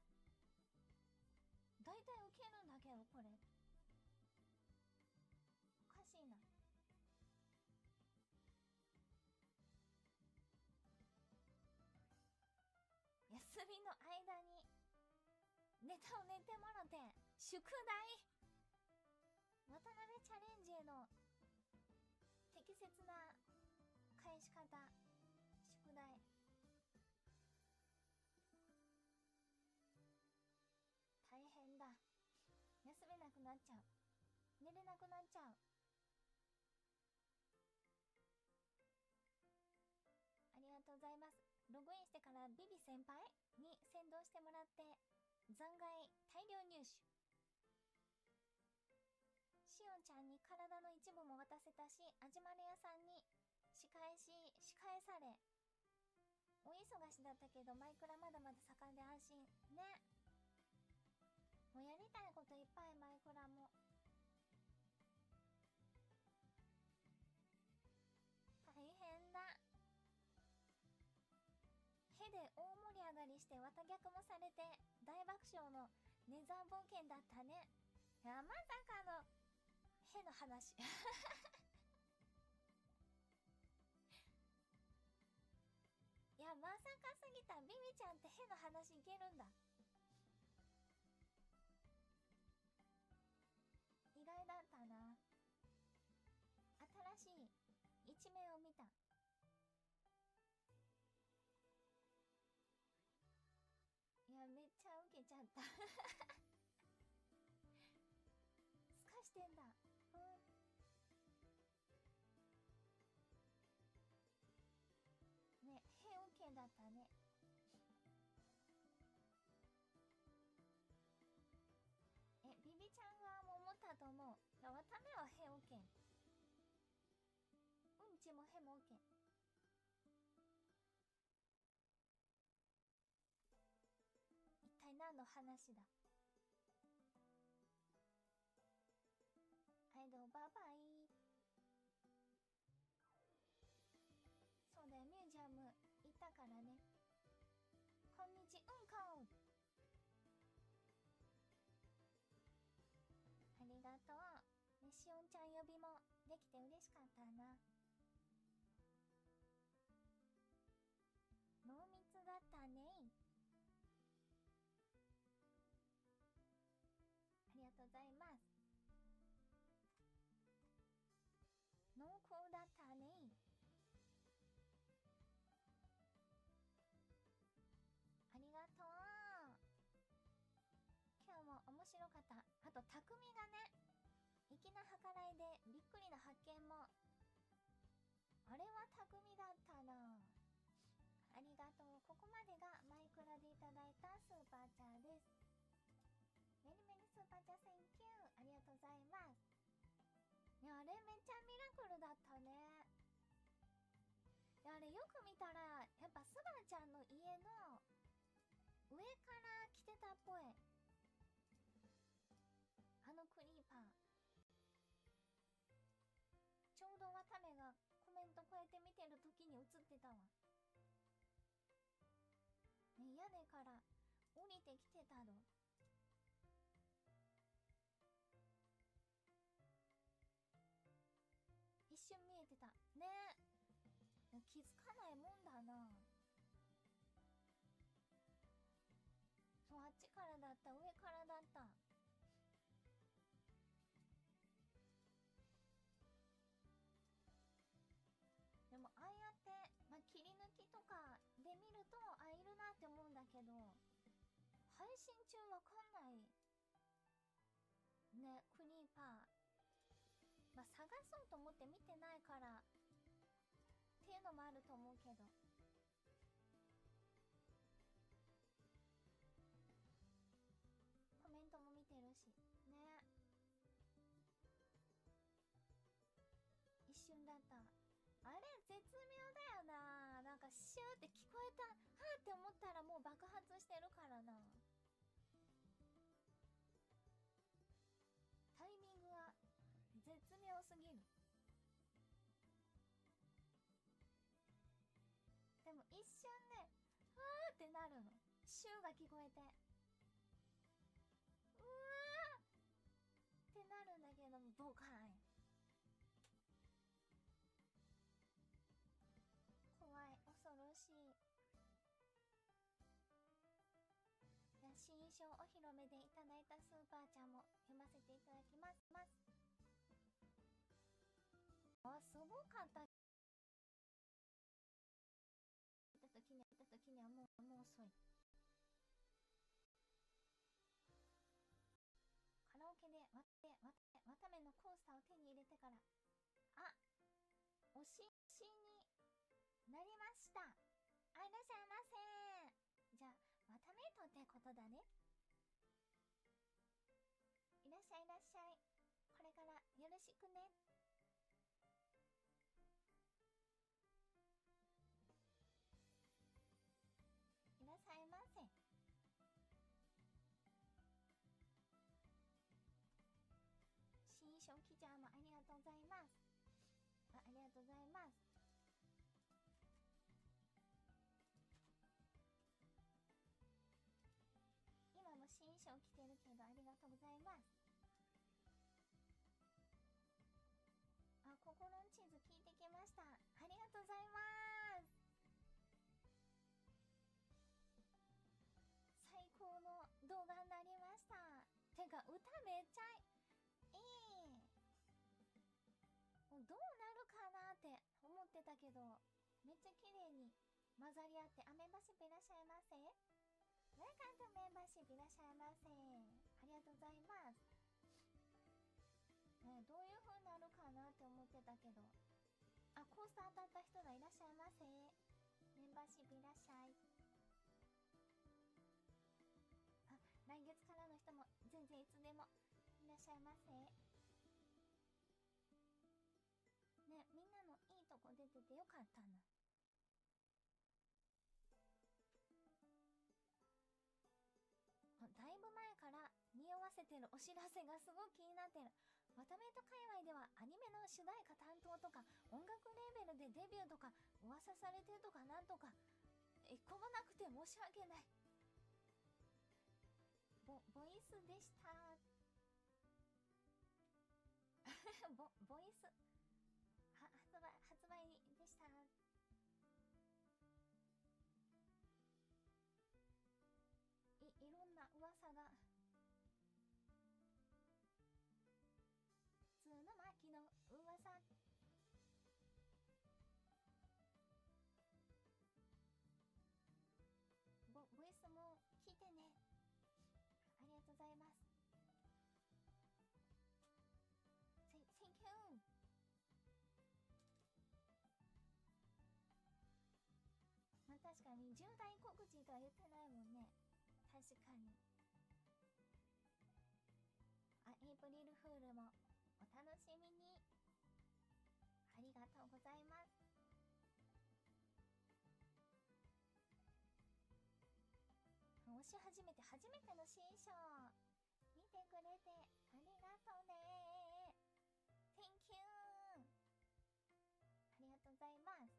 だいたいウケるんだけどこれ。おかしいな。休みの間にネタを寝てもろて宿題渡辺チャレンジへの適切な返し方。宿題大変だ。休めなくなっちゃう。寝れなくなっちゃう。ありがとうございます。ログインしてからビビ先輩に先導してもらって残骸大量入手。しおんちゃんに体の一部も渡せたし、あじまれ屋さんに仕返され、お忙しだったけどマイクラまだまだ盛んで安心ね。もうやりたいこといっぱい。マイクラも大変だ。へで大盛り上がりして綿逆もされて大爆笑のネザー冒険だったね。いやまさかのへの話いやまさかすぎた。ビビちゃんってへの話いけるんだ。意外だったな。新しい一面を見た。いやめっちゃウケちゃったすかしてんだ。ね、へウケだったね。ビビちゃん側も思ったと思う。わためはへウケん。うんちもへもウケん。一体何の話だ。はいどうバイバイ。そうだよ、ミュージアム行ったからね。こんにちこん。ありがとう。ね、しおんちゃん呼びもできて嬉しかったな。濃密だったね。ありがとうございます。濃厚だったね。ありがとう。今日も面白かった。あと匠がね、粋な計らいでびっくりな発見も。あれは匠だったな。ありがとう。ここまでがマイクラでいただいたスーパーチャーです。メリメリスーパーチャー Thank you。 ありがとうございます。いやあれめっちゃミラクルだったね。いやあれよく見たらやっぱスバちゃんの家の上から来てたっぽい。あのクリーパーちょうどワタメがコメントこうやって見てる時に映ってたわ、ね、屋根から降降りてきてたの。一瞬見えてたね。気づかないもんだな。そう、あっちからだった、上からだった。でもああやって、まあ、切り抜きとかで見るといるなって思うんだけど、配信中わかんないね。クニーパー、まあ、探そうと思って見てないからっていうのもあると思うけど、コメントも見てるしね。一瞬だった。あれ絶妙だよな。なんかシューって聞こえた、はーって思ったらもう爆発してるからな。タイミングが絶妙すぎる。でも一瞬ね、はーってなるの。シューが聞こえて、うわーってなるんだけど、ボカーン。怖い、恐ろしい。じゃあ新衣装お披露目でいただいたスーパーちゃんも読ませていただきます。あ、すごかった。見た時にはもう遅い。カラオケでわためのコースターを手に入れてから、あ、推しになりました。あ、いらっしゃいませ。じゃあわためいとってことだね。いらっしゃいいらっしゃい。これからよろしくね。いらっしゃいませ。新衣装記者もありがとうございます。ありがとうございます。今も新衣装着てるけどありがとうございます。あ、心の地図聞いてきました。ありがとうございます。最高の動画になりました。てか歌めっちゃいい。もうどうなるかなって思ってたけど、めっちゃ綺麗に混ざり合って。あ、メンバーシップいらっしゃいませ。ウェルカムトメンバーシップいらっしゃいませ。ありがとうございます。ね、どういう風になるかなって思ってたけど、あ、コースター当たった人がいらっしゃいませ。メンバーシップいらっしゃい。あ、来月からの人も全然いつでもいらっしゃいませ。ね、みんなのいいとこ出ててよかったな。だいぶ前から匂わせてるお知らせがすごく気になってる。ワタメイト界隈ではアニメの主題歌担当とか音楽レーベルでデビューとか噂されてるとかなんとか一個もなくて申し訳ない。ボイスでしたボイス発売でした。いろんな噂が。普通の巻の噂。ボイスも聞いてね。ありがとうございます。Thank you。まあ確かに重大告知とは言ってないもんね。確かに。あ、エイプリルフールもお楽しみに。ありがとうございます。推し初めての新衣装見てくれてありがとうね。 Thank you。 ありがとうございます。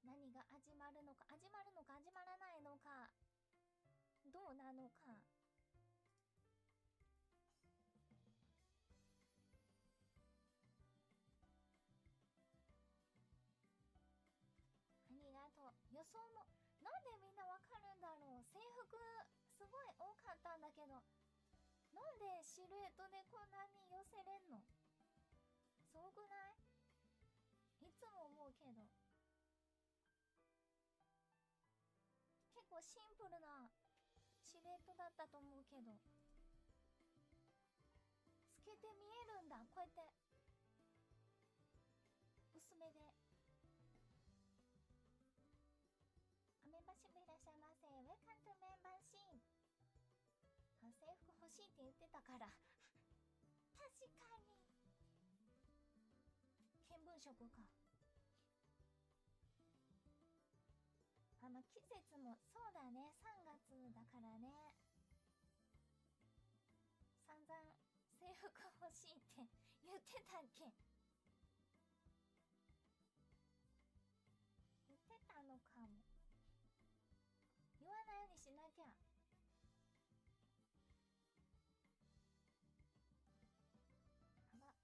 何が始まるのか始まらないのか、どうなのか。ありがとう。予想もなんでみんなわかるんだろう。制服すごい多かったんだけど、なんでシルエットでこんなに寄せれんの。すごくない？いつも思うけど、結構シンプルなシルエットだったと思うけど、透けて見えるんだ。こうやって薄めで。メンバーシップいらっしゃいませ。ウェルカムトゥメンバーシップ。あ、制服欲しいって言ってたから確かに見聞色か。あ、まあ、季節もそうだね、3月だからね。散々制服欲しいって言ってたっけ。言ってたのかも。言わないようにしなきゃ。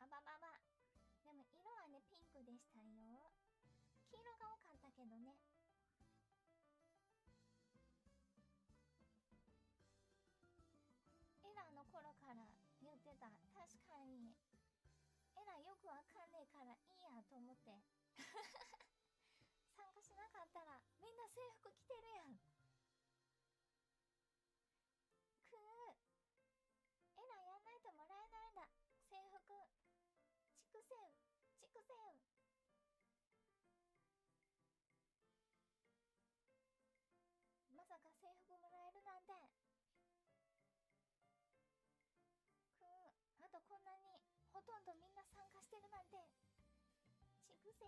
あばばば。でも色はね、ピンクでしたよ。黄色が多かったけどね。エラーの頃から言ってた。確かにエラーよくわかんねえからいいやと思って参加しなかったらみんな制服着てるやん。くー、エラーやんないともらえないんだ。制服畜生畜生。まさか制服もらえるなんて。くー、あとこんなにほとんどみんな参加してるなんて。畜生。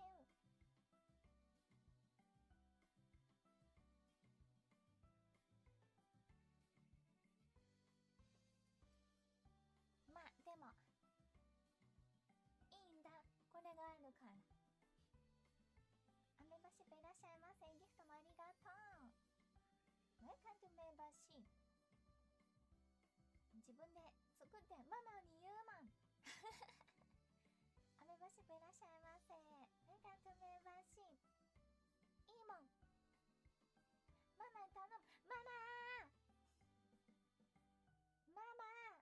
まあでもいいんだ、これがあるから。メンバーシップいらっしゃいませ。ギフトもありがとう。Welcome to メンバーシップ。自分で作ってママに言うもんメンバーシップいらっしゃいませ。Welcome to メンバーシップ。いいもん、ママに頼む。ママママ、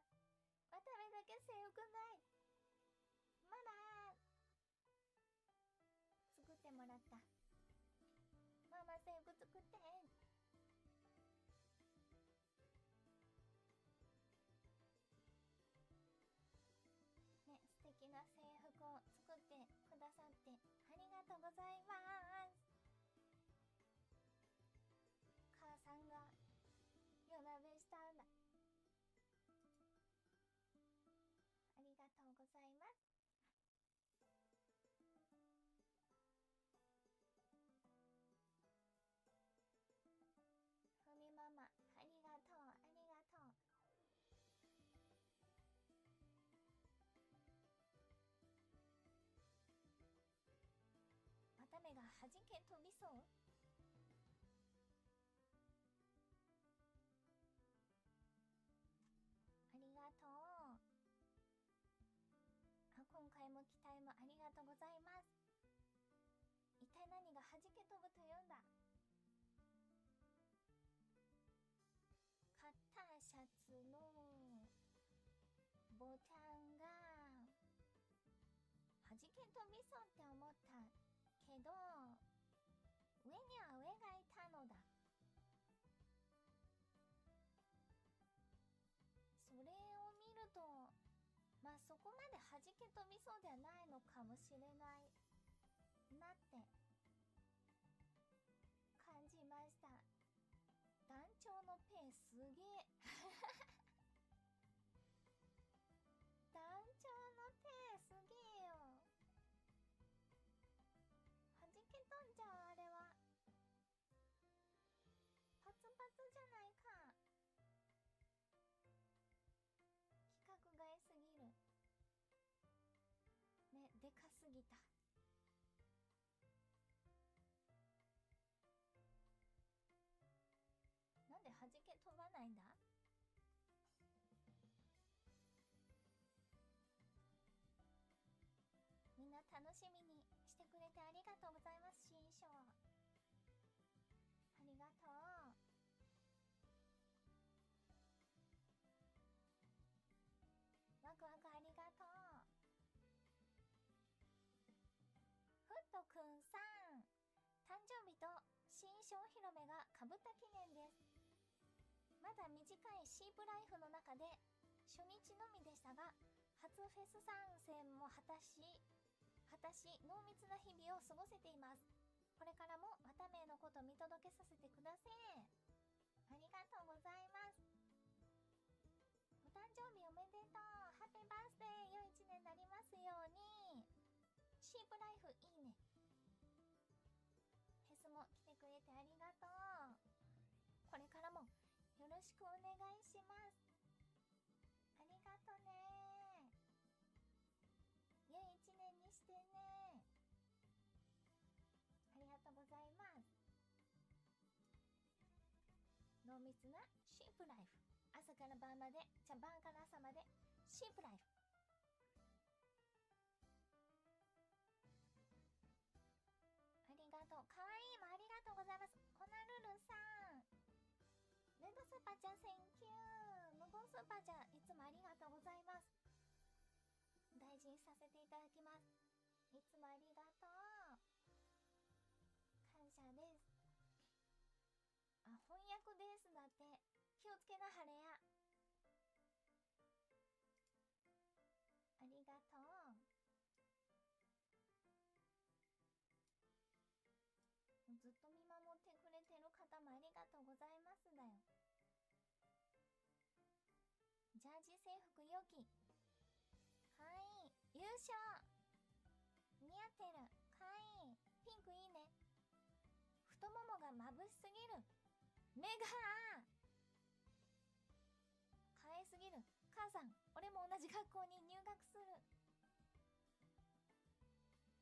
渡辺だけ制服ない。ママ作ってもらった。ママ制服作って。ね、素敵な制服を作ってくださってありがとうございます。母さんが夜なべしたんだ。ありがとうございます。ふみママ、ありがとう、ありがとう。渡目が弾け飛びそう。ありがとう。今回も期待もありがとうございます。一体何が弾け飛ぶというんだ。買ったシャツのボタンが弾け飛びそうって思ったけど、上には上がいたのだ。それを見ると、まあそこまで弾け飛びそうではないのかもしれないなって感じました。団長のペンすげえ団長のペンすげえよ。弾け飛んじゃう、あれは。パツパツじゃないか。規格外すぎるね、でかすぎた。がとう。ワクワクありがとう。フットくんさん、誕生日と新商広めがかぶった記念です。まだ短いシープライフの中で初日のみでしたが、初フェス参戦も果たし濃密な日々を過ごせています。これからも綿名のこと見届けさせてください。ありがとうございます。お誕生日おめでとう。ハッピーバースデー。良い一年になりますように。シープライフいいね。フェスも来てくれてありがとう。これからもよろしくお願いします。ありがとね。良い一年にしてね。ありがとうございます。濃密なシープライフ。朝から晩まで、晩から朝までシープライフ。ありがとう。かわいいもありがとうございます。コナルルさん、レッドスーパーちゃん、センキュー。無言スーパーちゃん、いつもありがとうございます。大事にさせていただきます。いつもありがとう。感謝です。あ、翻訳です。だって。気をつけなはれや。ありがとう。ずっと見守ってくれてる方もありがとうございますだよ。ジャージ制服良き。かわいい。優勝。似合ってる。かわいい。ピンクいいね。太ももが眩しすぎる。目が可愛すぎる。母さん、俺も同じ学校に入学する。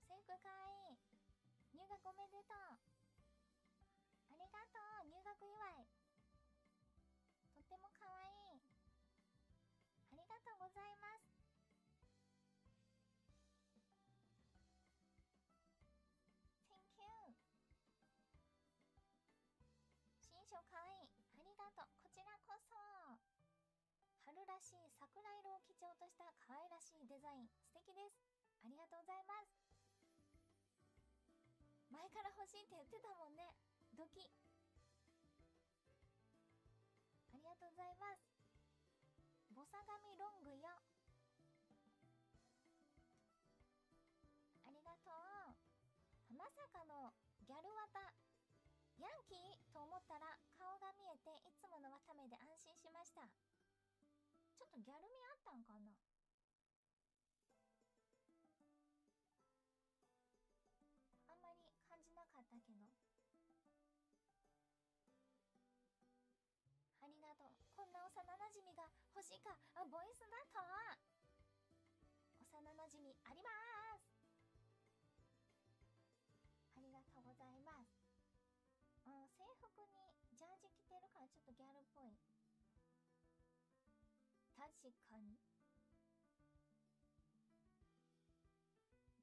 制服かわいい。入学おめでとう。ありがとう。入学祝い。とってもかわいい。ありがとうございます。Thank you。新書かわいい。ありがとう。こちらこそ。春らしい桜色を基調とした可愛らしいデザイン。素敵です。ありがとうございます。前から欲しいって言ってたもんね。ドキ。ありがとうございます。ボサ髪ロングよ。ありがとう。まさかのギャル綿。ヤンキーと思ったら顔が見えていつもの綿目で安心しました。ちょっとギャル味あったんかな。あんまり感じなかったけど。ありがとう。こんな幼馴染が欲しいか。あ、ボイスだと幼馴染あります。ありがとうございます。制服にジャージ着てるからちょっとギャルっぽい。確かに。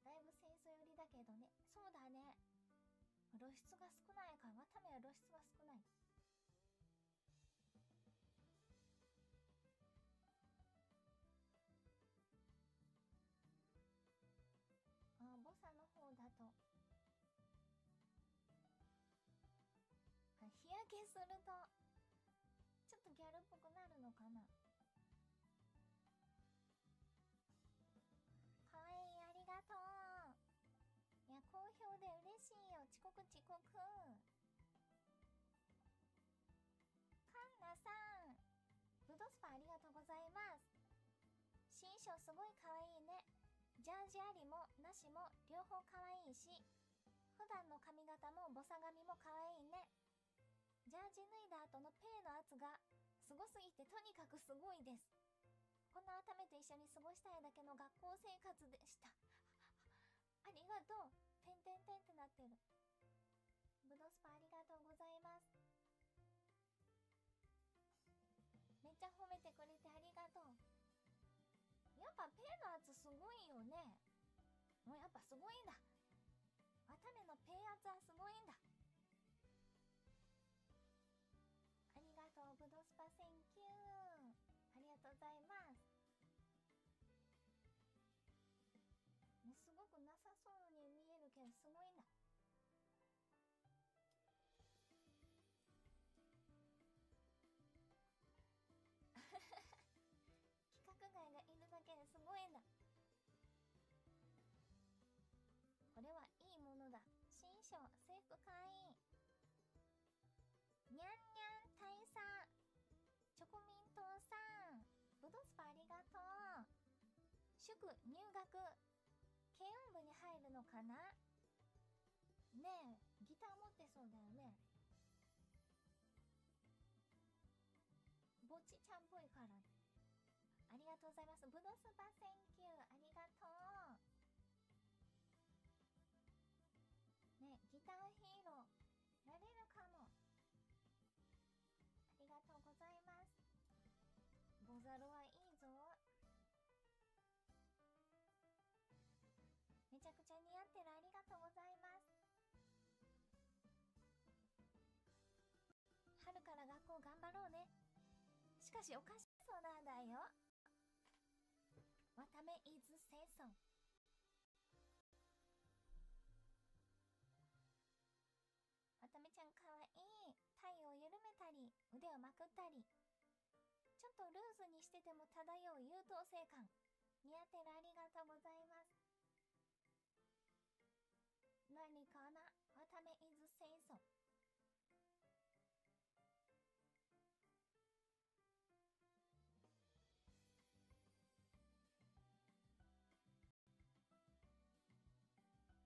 だいぶ清楚寄りだけどね。そうだね。露出が少ないから、綿目は露出が少ない。ボサの方だと日焼けするとちょっとギャルっぽくなるのかな。かわいい。ありがとう。いや、好評で嬉しいよ。遅刻。カンナさん、ブドスパありがとうございます。新衣装すごいかわいいね。ジャージありもなしも両方かわいいし、普段の髪型もボサ髪もかわいいね。ジャージ脱いだ後のペイの圧がすごすぎてとにかくすごいです。こんな頭と一緒に過ごしたいだけの学校生活でした。ありがとう。てんてんてんってなってる。ブドスパありがとうございます。めっちゃ褒めてくれてありがとう。やっぱペイの圧すごいよね。もうやっぱすごいんだ。綿目のペイ圧はすごいんだ。ブドスパセンキュー。ありがとうございます。ね、すごくなさそうに見えるけどすごいな。規格外がいるだけですごいんだ。これはいいものだ。新書制服かわいい。にゃんにゃん大佐、チョコミントさん、ブドスパありがとう。祝入学、軽音部に入るのかな。ねえ、ギター持ってそうだよね。ぼっちちゃんっぽいから。ありがとうございます。ブドスパセンキュー、ありがとう。ね、ギターヒーローなれるかも。ありがとうございます。ボザルはいいぞ。めちゃくちゃ似合ってる。ありがとうございます。春から学校頑張ろうね。しかしおかしそうなんだよ。わためイズセイソン。わためちゃんかわいい。タイを緩めたり腕をまくったり、ちょっとルーズにしてても漂う優等生感似合ってる。ありがとうございます。何かな。わためイズセイソン。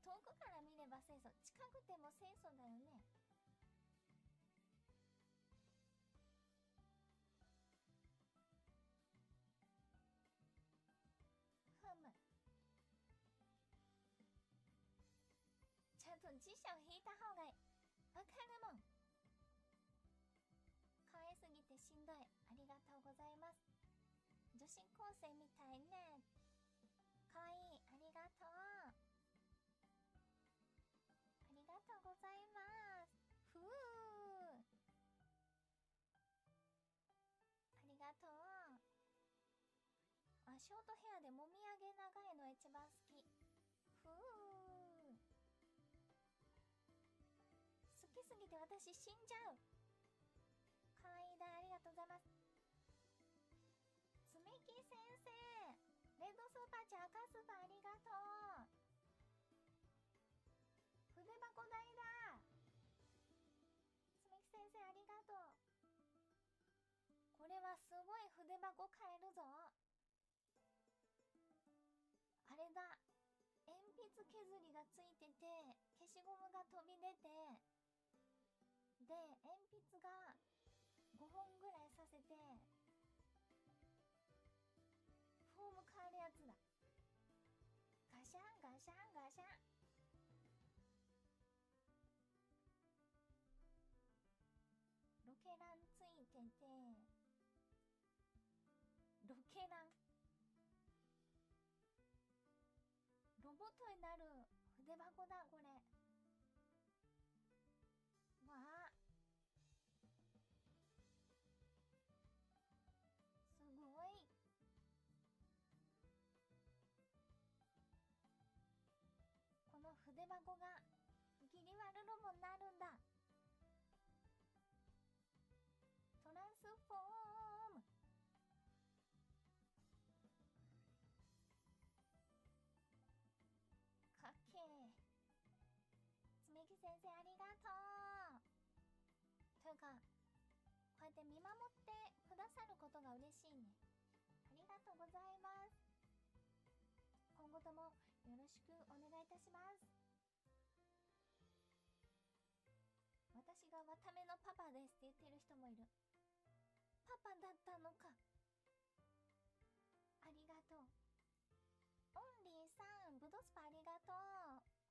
遠くから見れば清楚、近くても清楚だよね。ふむ、ちゃんと辞書を引いた方がいい。わかるもん。可愛すぎてしんどい。ありがとうございます。女子高生みたいね。かわいい。ありがとう。ありがとうございます。ふう。ありがとう。あ、ショートヘアでもみあげ長いの一番好き。ふう。好きすぎて私死んじゃう。かわいいだ。ありがとうございます。つめき先生、レッドスーパーチャー赤スーパーありがとう。筆箱代だ。つめき先生ありがとう。これはすごい筆箱買えるぞ。あれだ、鉛筆削りがついてて消しゴムが飛び出て、で鉛筆が5本ぐらいさせてフォーム変わるやつだ。ガシャンガシャンガシャン。ロケランついてて、ロケラン、ロボットになる筆箱だこれ。わあ、すごい。この筆箱がギリワルロボになるんだ。トランスフォーム。かっけー。つめき先生ありがとう。というか、こうやって見守ってくださることが嬉しいね。ありがとうございます。今後ともよろしくお願いいたします。私がわためのパパですって言ってる人もいる。パパだったのか。ありがとう。オンリーさん、ブドスパありがとう。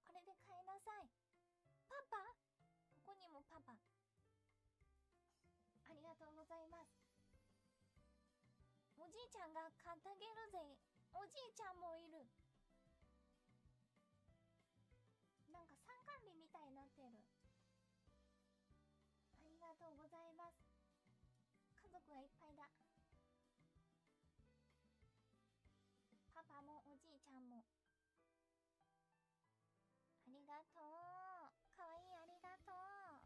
これで買いなさい。パパ？ここにもパパ。ありがとうございます。おじいちゃんが買ってあげるぜ。おじいちゃんもいる。なんか参観日みたいになってる。ありがとうございます。がいっぱいだ。パパもおじいちゃんも。ありがとう。かわいい、ありがとう。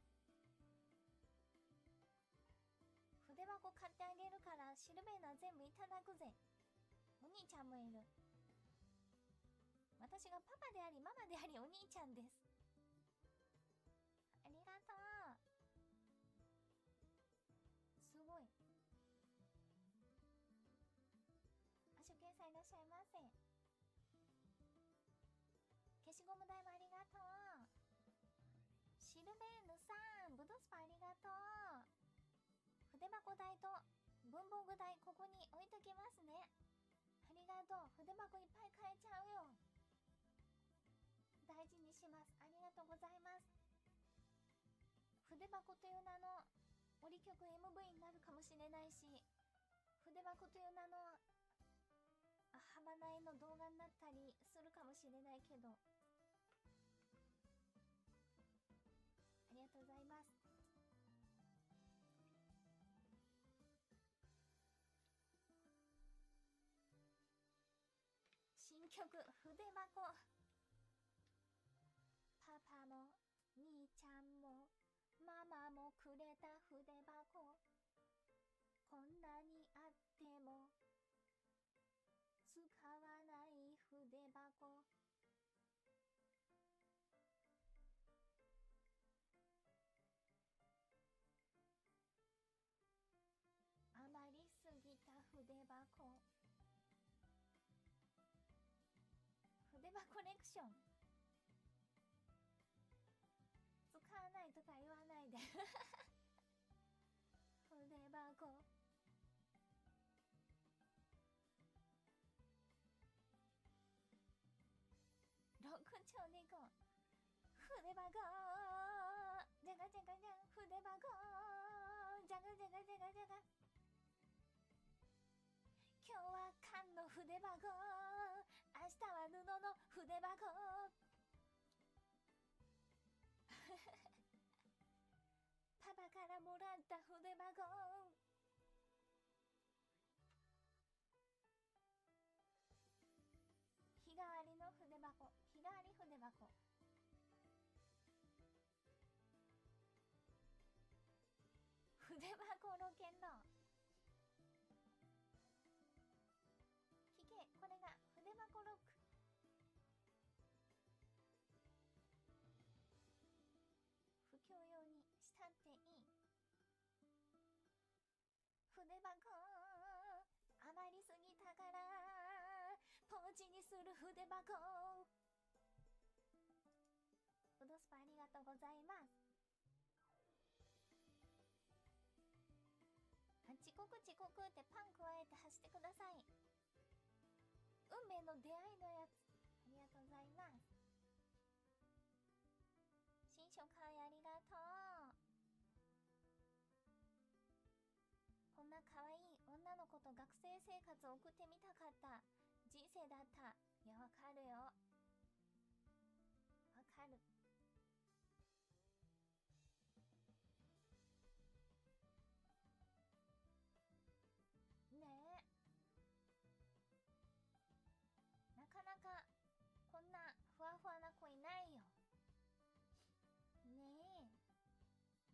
筆箱買ってあげるからシルベーナ全部いただくぜ。お兄ちゃんもいる。私がパパでありママでありお兄ちゃんです。ありがとう。すごい。アシュケンさんいらっしゃいませ。消しゴム台もありがとう。シルベーヌさん、ブドスパありがとう。筆箱台と文房具台ここに置いときますね。ありがとう。筆箱いっぱい買えちゃうよ。大事にします。ありがとうございます。筆箱という名の折曲 MV になるかもしれないし、筆箱という名のはまないの動画になったりするかもしれないけど、ありがとうございます。新曲筆箱。パパも兄ちゃんもママもくれた筆箱、こんなにあっても使わない筆箱。余りすぎた筆箱。筆箱コレクション。使わないとか言わないで筆箱。六丁でいこう。筆箱じゃがじゃがじゃ、筆箱じゃがじゃがじゃがじゃが。今日は缶の筆箱、明日は布の筆箱パパからもらった筆箱。日替わりの筆箱、日替わり筆箱。筆箱ロケンロ。聞け、これが筆箱ロック。不況用にしたっていい。筆箱余りすぎたからポーチにする筆箱。ウドスパありがとうございます。遅刻遅刻ってパン加えて走ってください。運命の出会いのやつ。ありがとうございます。新初回ありがとう。こんな可愛い女の子と学生生活を送ってみたかった人生だった。いや、わかるよ。わかる。ねえ。なかなかこんなふわふわな子いないよ。ねえ。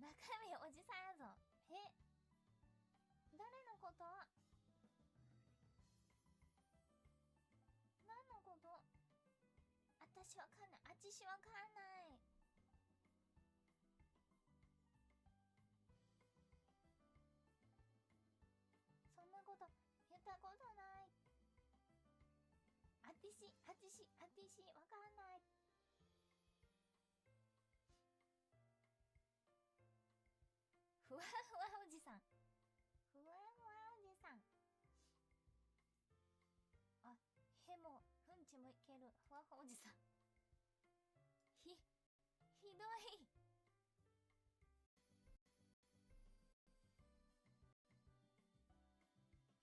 中身おじさんやぞ。え、誰のこと？何のこと？私わかんない。あちしわかんない。そんなこと言ったことない。あてしわかんない。ふわふわおじさん。ふわふわおじさん。あ、へもうんちもいける。ふわふわおじさん。ひどい。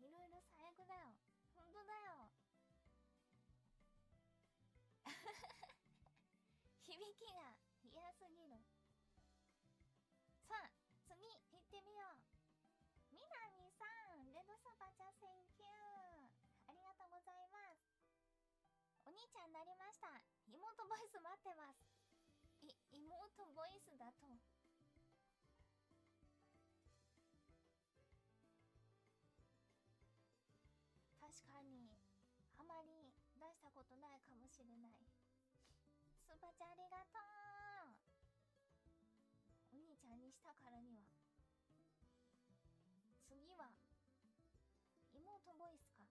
いろいろ最悪だよ。ほんとだよ。響きが嫌すぎる。さあ、次行ってみよう。みなみさーパーちゃん Thank you ありがとうございます。お兄ちゃんになりました。妹ボイス待ってます。妹ボイスだと確かにあまり出したことないかもしれない。スーパーちゃんありがとう。お兄ちゃんにしたからには次は妹ボイスか。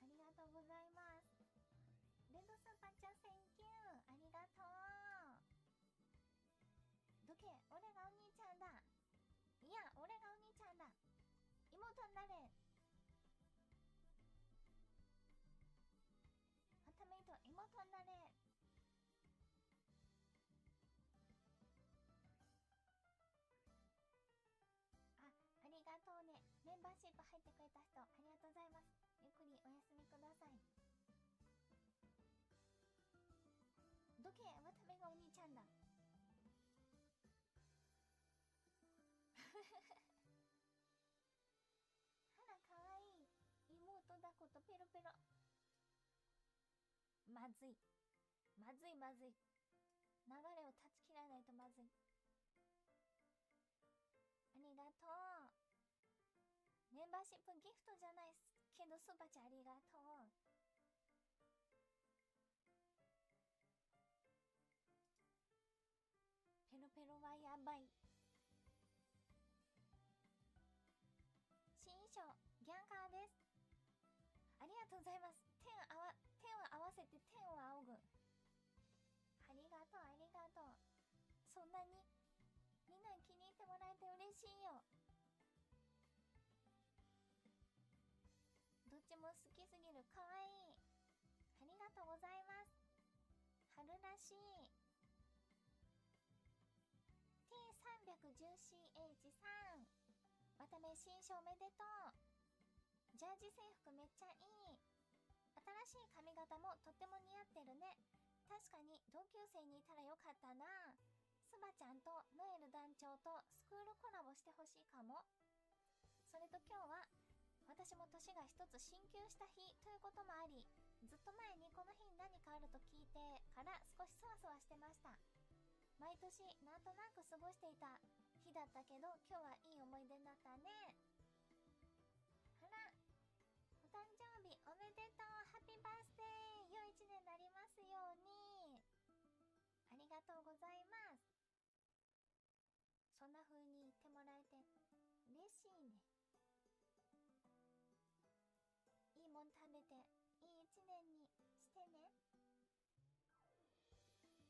ありがとうございます。レッドスーパーちゃん Thank you ありがとう。どけ、俺がお兄ちゃんだ。いや、俺がお兄ちゃんだ。妹になれ。またメイト妹になれ。ありがとうね。メンバーシップ入ってくれた人ありがとうございます。ゆっくりお休みください。どけ、渡部がお兄ちゃんだ。あら、かわいい。妹抱っことペロペロ。まずい。まずいまずい。流れを断ち切らないとまずい。ありがとう。メンバーシップギフトじゃないけど、スバちゃんありがとう。ペロペロはやばい。新衣装ギャンカーです。ありがとうございます。天を合わせて天を仰ぐ。ありがとうありがとう。そんなにみんなに気に入ってもらえて嬉しいよ。どっちも好きすぎる。かわいい。ありがとうございます。春らしい。T310CH さん、まため新衣装おめでとう。ジャージ制服めっちゃいい。新しい髪型もとっても似合ってるね。確かに同級生にいたらよかったな。スバちゃんとノエル団長とスクールコラボしてほしいかも。それと今日は私も年が一つ進級した日ということもあり、ずっと前にこの日に何かあると聞いてから少しそわそわしてました。毎年なんとなく過ごしていた日だったけど、今日はいい思い出になったね。あら、お誕生日おめでとう。ハッピーバースデー。良い一年になりますように。ありがとうございます。そんな風に言ってもらえて嬉しいね。いいもん食べていい一年にしてね。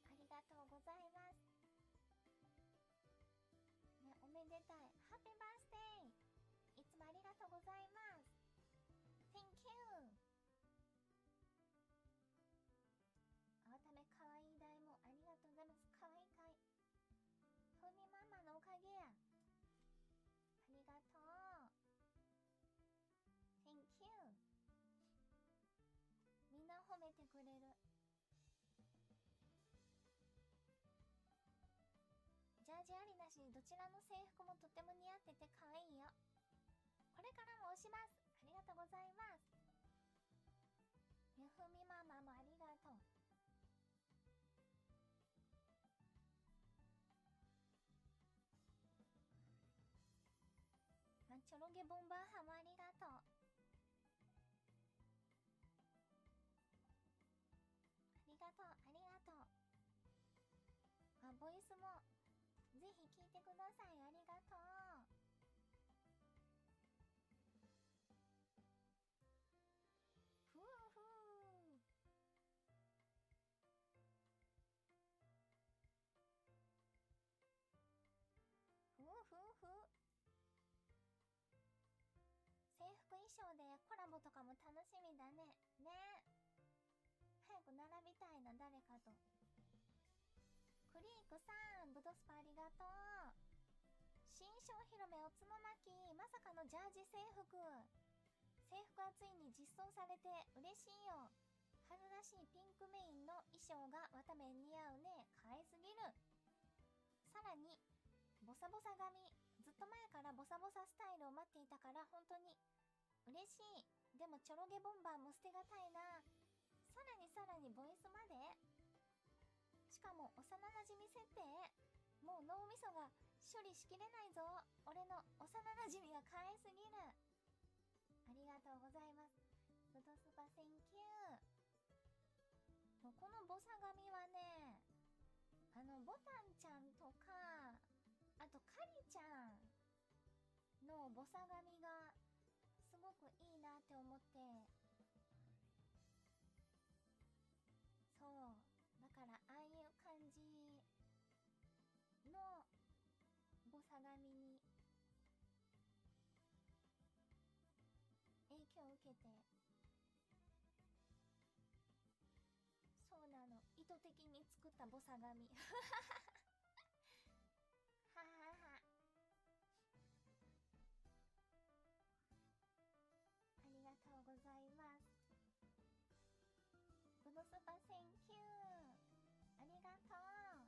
ありがとうございます。ね、おめでたい。ハッピーバースデー。いつもありがとうございます。Thank you。改めかわいい台もありがとうございます。かわいいかい。トニーママのおかげや。ありがとう。Thank you。みんな褒めてくれる。ジャージありなしどちらの制服もとても似合ってて可愛いよ。これからも押します。ありがとうございます。ゆふみママもありがとう。チョロゲボンバーハもありがとう。ありがとうありがとう。あ、ボイスもぜひ聞いてください。ありがとう。ふうふう。ふうふうふう。制服衣装でコラボとかも楽しみだね。ねえ。早く並びたいな、誰かと。クリークさん、ブドスパありがとう。新商広めおつままき、まさかのジャージ制服。制服はついに実装されて嬉しいよ。春らしいピンクメインの衣装が綿目に似合うね。可愛すぎる。さらにボサボサ髪、ずっと前からボサボサスタイルを待っていたから本当に嬉しい。でもチョロゲボンバーも捨てがたいな。さらにボイスまで、しかも幼馴染設定。もう脳みそが処理しきれないぞ。俺の幼馴染が可愛すぎる。ありがとうございます。フドスパセンキュー。もうこのボサ髪はね、ボタンちゃんとか、あとカリちゃんのボサ髪がすごくいいなって思って、そうだからああいう感じのボサ髪に影響を受けて、そうなの、意図的に作ったボサ髪ははは。ありがとうございます。ブドスパセンキュー、ありがとう。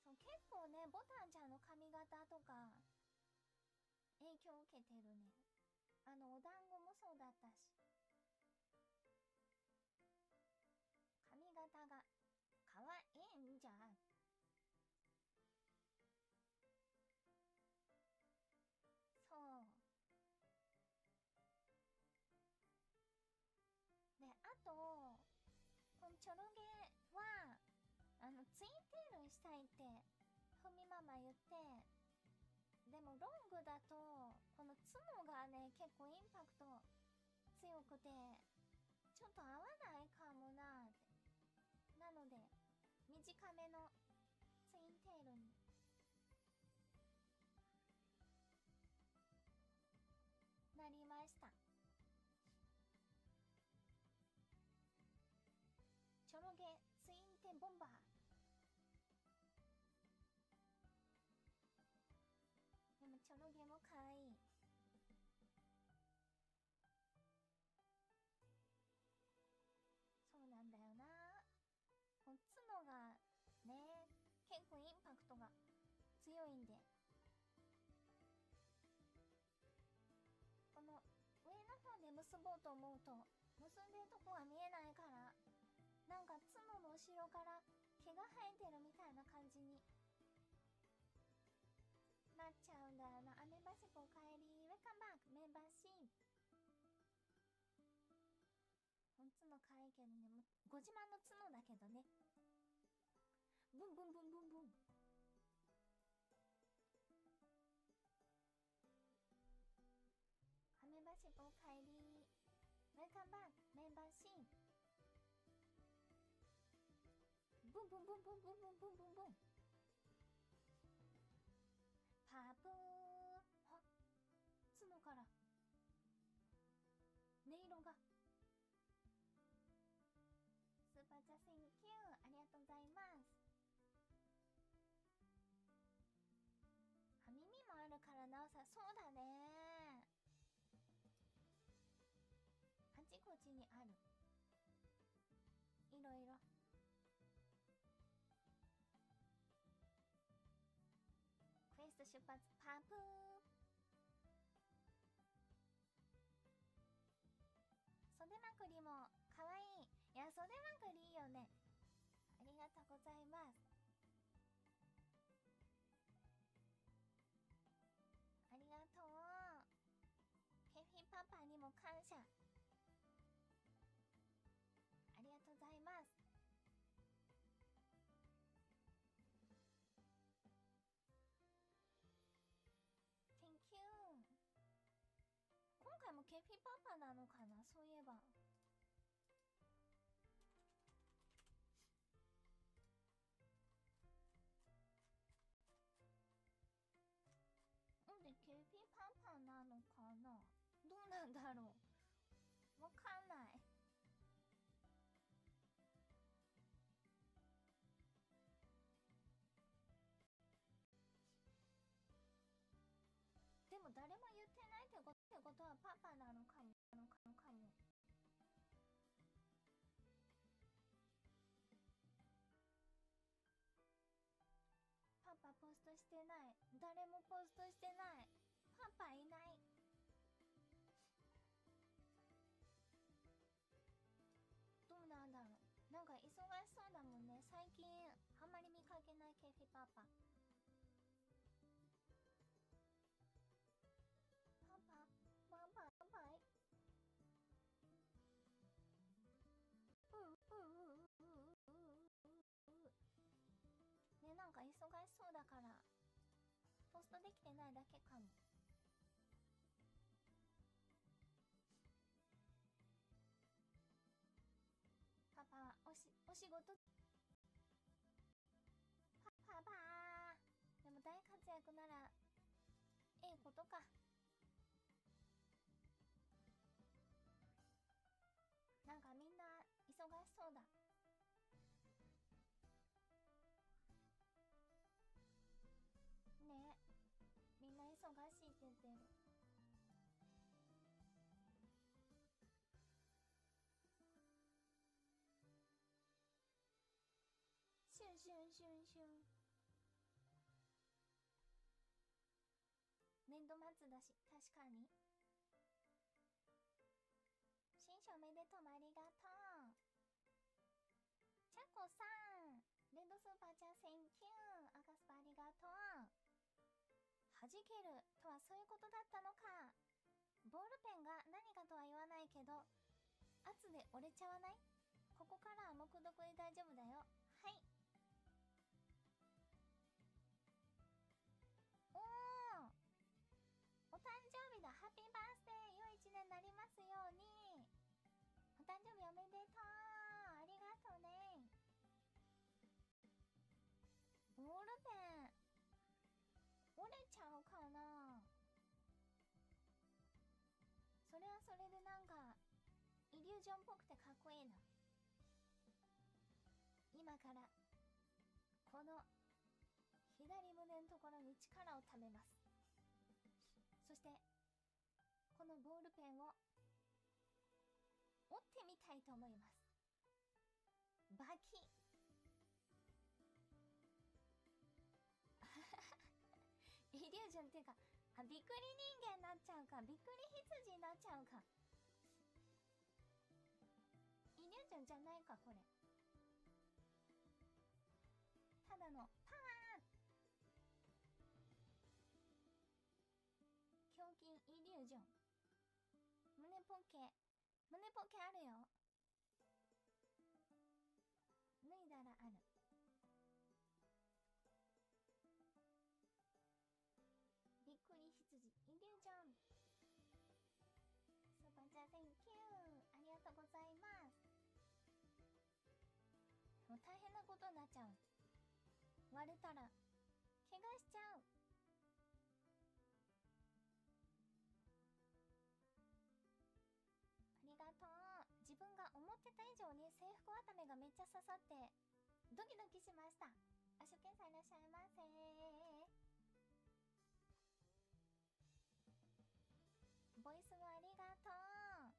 そう、結構ね、ボタンちゃんの髪型とか影響を受けてるね。お団子もそうだったし、髪型がかわいいんじゃん。そうで、あとこのチョロゲはツインテールにしたいってふみママ言って、でもロングだとこの角がね結構インパクト強くてちょっと合わないかもなーって。なので短めのツインテールになりました。チョロゲツインテボンバー。でもチョロゲもかわいい。そうなんだよな。この角がね結構インパクトが強いんで、この上の方で結ぼうと思うと結んでるとこが見えないから、なんか角の後ろから毛が生えてるみたいな感じになっちゃうんだよな。アメバシコおかえり、ウェルカムバックメンバーシー。ほん角可愛いけどね、ご自慢の角だけどね。ブンブンブンブンブン。アメバシコおかえり、ウェルカムバックメンバーシー。ブンブンブンブンブンブンブンブンブン。パープー。あ、角から音色が。スーパーチャセンキュー、ありがとうございます。耳もあるからなおさ、そうだね、あちこちにある、いろいろ。クエスト出発、パープー。袖まくりもかわいい。いや、袖まくりいいよね。ありがとうございます。ありがとう。ケフィパパにも感謝。ありがとうございます。Thank you。今回もケフィパパなのかな、そういえば。なんでケフィパパなのかな、どうなんだろう、わかんない。でも誰も言ってないってことはパパなのかも。トしてない。誰もポストしてない。パパいない。どうなんだろう。なんか忙しそうだもんね。最近あんまり見かけないケフィパパ。パパパパパパイ。ね、なんか忙しそうだからポストできてないだけかも。パパはお仕事パパでも大活躍ならええことか。なんかみんな忙しそうだ。ね、みんな忙しいって言ってる。シュンシュンシュンシュン。年度末だし、確かに。新書おめでとう、ありがとう。チャコさん、レッドスーパーチャーセンキュー。赤スパありがとう。弾けるとはそういうことだったのか。ボールペンが何かとは言わないけど圧で折れちゃわない？ここからは黙読で大丈夫だよ。はい。おー、お誕生日だ。ハッピーバースデー。良い一年になりますように。お誕生日おめでとう。ありがとうね。ボールペン折れちゃうかな。それはそれでなんかイリュージョンっぽくてかっこいいな。今からこの左胸のところに力をためます。そしてこのボールペンを折ってみたいと思います。バキイリュージョンっていうか、びっくり人間になっちゃうか、びっくり羊になっちゃうか。イリュージョンじゃないかこれ。ただのパワー胸筋イリュージョン。胸ポケあるよ。脱いだらある。びっくり羊イリュージョン。スーパーチャーセンキュー。ありがとうございます。もう大変なことになっちゃう。割れたら怪我しちゃう。ありがとう。自分が思ってた以上に制服渡めがめっちゃ刺さってドキドキしました。あ、初見さんいらっしゃいませ。ボイスもありがとう。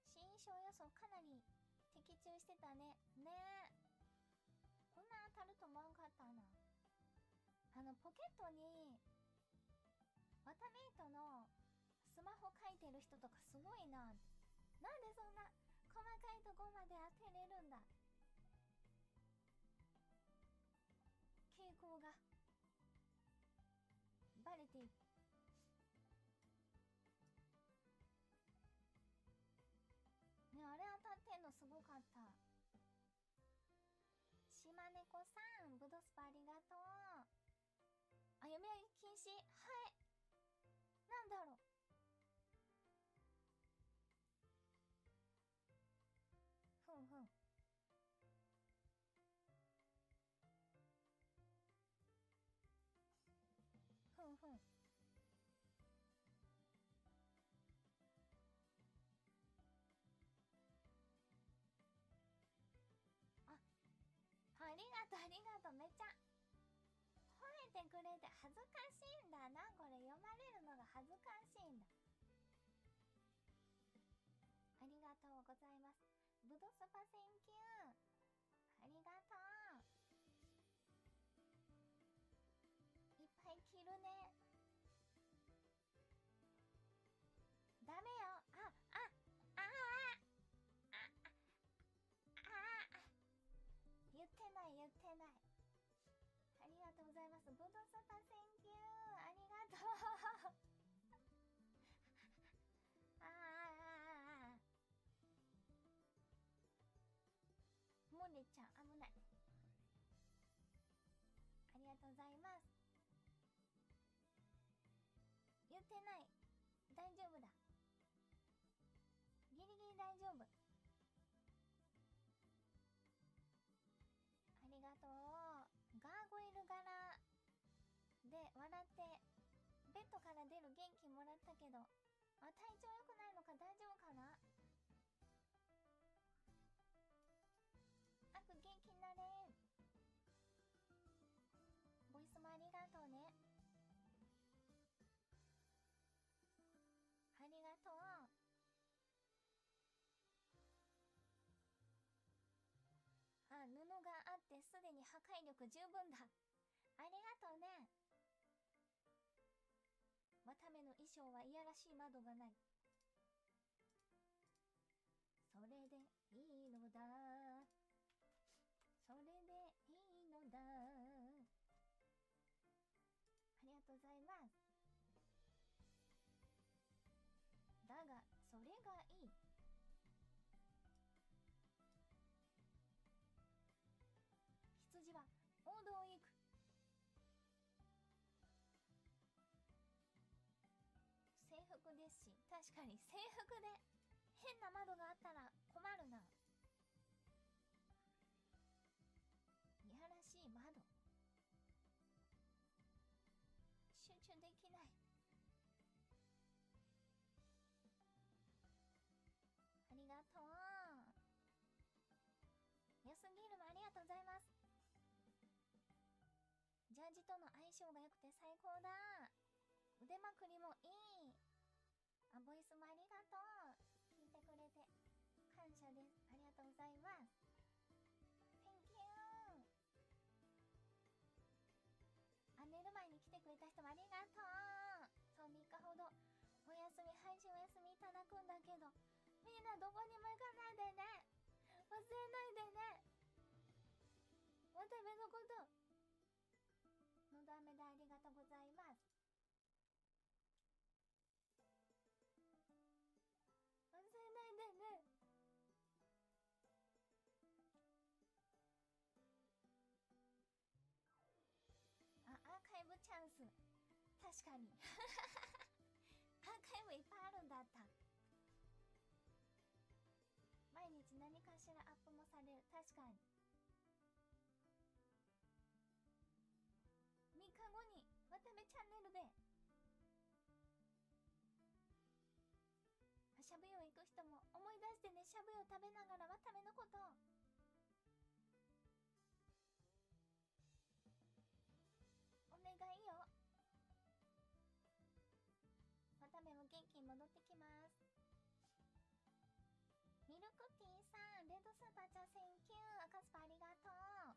新衣装予想かなり的中してたね。ねえ、こんな当たると思わんかったな。ポケットにワタメイトのスマホ書いてる人とかすごいな。なんでそんな細かいとこまで当てれるんだ。傾向がバレている。ね、あれ当たってんのすごかった。島猫さん、ブドスパありがとう。あ、読み上げ禁止。はい、なんだろう。ふんふん。ふんふん。ありがとうありがとう。めっちゃ褒めてくれて恥ずかしいんだな。これ読まれるのが恥ずかしいんだ。ありがとうございます。ブドスパセンキュー。ありがとう。切るね。ダメよ。言ってない言ってない。ありがとうございます。ボドサタセンキュー。ありがとう。漏れちゃう。危ない。ありがとうございます。言ってない。大丈夫だ。ギリギリ大丈夫。ありがとう。ガーゴイル柄で笑ってベッドから出る元気もらったけど、体調良くないのか大丈夫かな。あく元気になれ。ボイスもありがとうね。ありがとう。布があってすでに破壊力十分だ。ありがとうね。渡目の衣装はいやらしい窓がない。それでいいのだ。それでいいのだ。ありがとうございます。だがそれがいい。羊は王道へ行く。制服ですし、確かに制服で変な窓があったら困るな。いやらしい窓。集中できない。ありがとう。安ギルもありがとうございます。ジャージとの相性が良くて最高だ。腕まくりもいい。ボイスもありがとう。聞いてくれて感謝です。ありがとうございます。Thank you。寝る前に来てくれた人もありがとう。そう、3日ほどお休み、配信お休みいただくんだけど、みんなどこにも行かないでね。忘れないでね。渡部のことのだめでありがとうございます。忘れないでね。アーカイブチャンス。確かにアーカイブいっぱいあるんだった。毎日何かしらアップもされる。確かに3日後に渡部チャンネルでしゃぶ葉行く人も思い出してね。しゃぶ葉食べながら渡部のことお願いよ。渡部も元気に戻ってきます。ミルクティーさん、レッドスーパーチャーセンキュー。赤スパありがとう。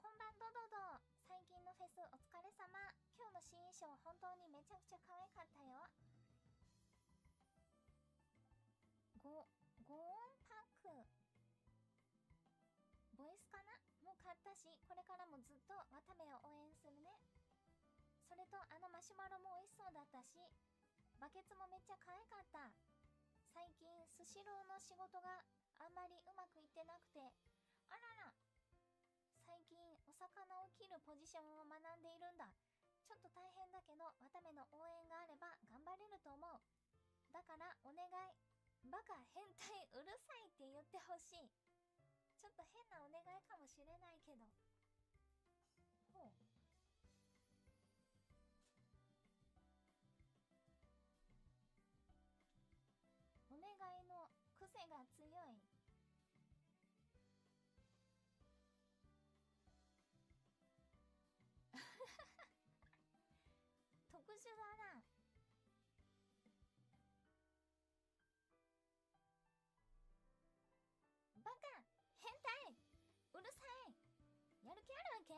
こんばんドドド。最近のフェスお疲れ様。今日の新衣装本当にめちゃくちゃ可愛かったよ。5音パックボイスかなもう買ったし、これからもずっと渡部を応援するね。それとマシュマロも美味しそうだったし、バケツもめっちゃ可愛かった。最近スシローの仕事があんまりうまくいってなくて、あらら、最近お魚を切るポジションを学んでいるんだ。ちょっと大変だけど渡部の応援があれば頑張れると思う。だからお願い。バカ変態うるさいって言ってほしい。ちょっと変なお願いかもしれないけど。ほう。お願いの癖が強い。特殊だな。バカ変態うるさい。やる気あるわけ？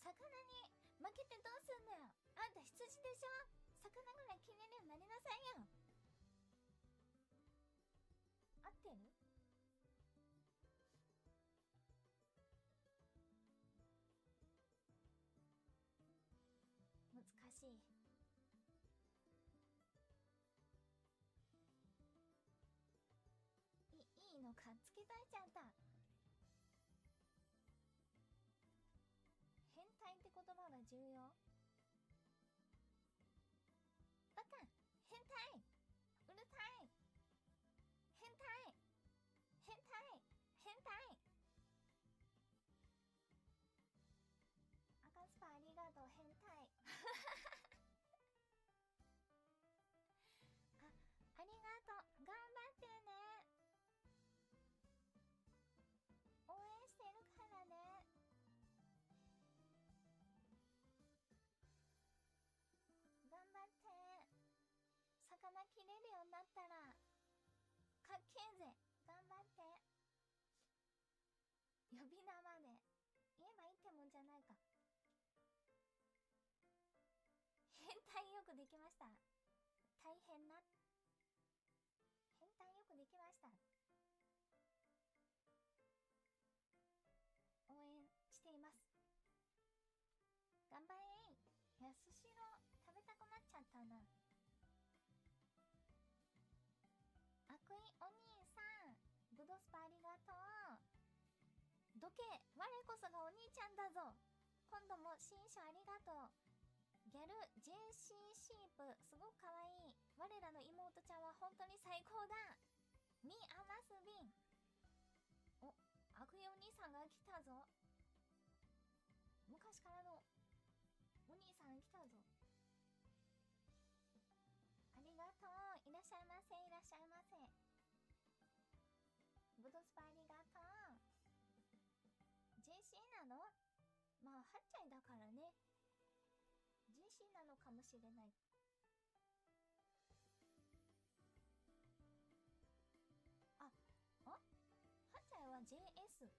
魚に負負けてどうすんのよ。あんた羊でしょ。魚ぐらい切れるようになりなさいよ。合ってる？難しい。いいのか、付け足えちゃった。変態って言葉が重要。バカ、変態、うるさい、変態、変態、変態。赤スパありがとう、変態。ありがとう、頑張ってね。応援してるからね。頑張って。魚切れるようになったらかっけえぜ。頑張って。呼び名まで言えばいいってもんじゃないか。変態よくできました。大変な。変態よくできました。応援しています。頑張れー。いや、スシロー食べたくなっちゃったな。悪意お兄さん、ブドスパありがとう。どけ、我こそがお兄ちゃんだぞ。今度も新書ありがとう。ギャル JC シープすごくかわいい。我らの妹ちゃんは本当に最高だ。ミアマスビン。お、悪意お兄さんが来たぞ。昔からのお兄さん来たぞ。ありがとう。いらっしゃいませ、いらっしゃいませ。ブドスパありがとう。 JC なの？まあ8歳だからね。 JC なのかもしれない。あ、8歳は JS。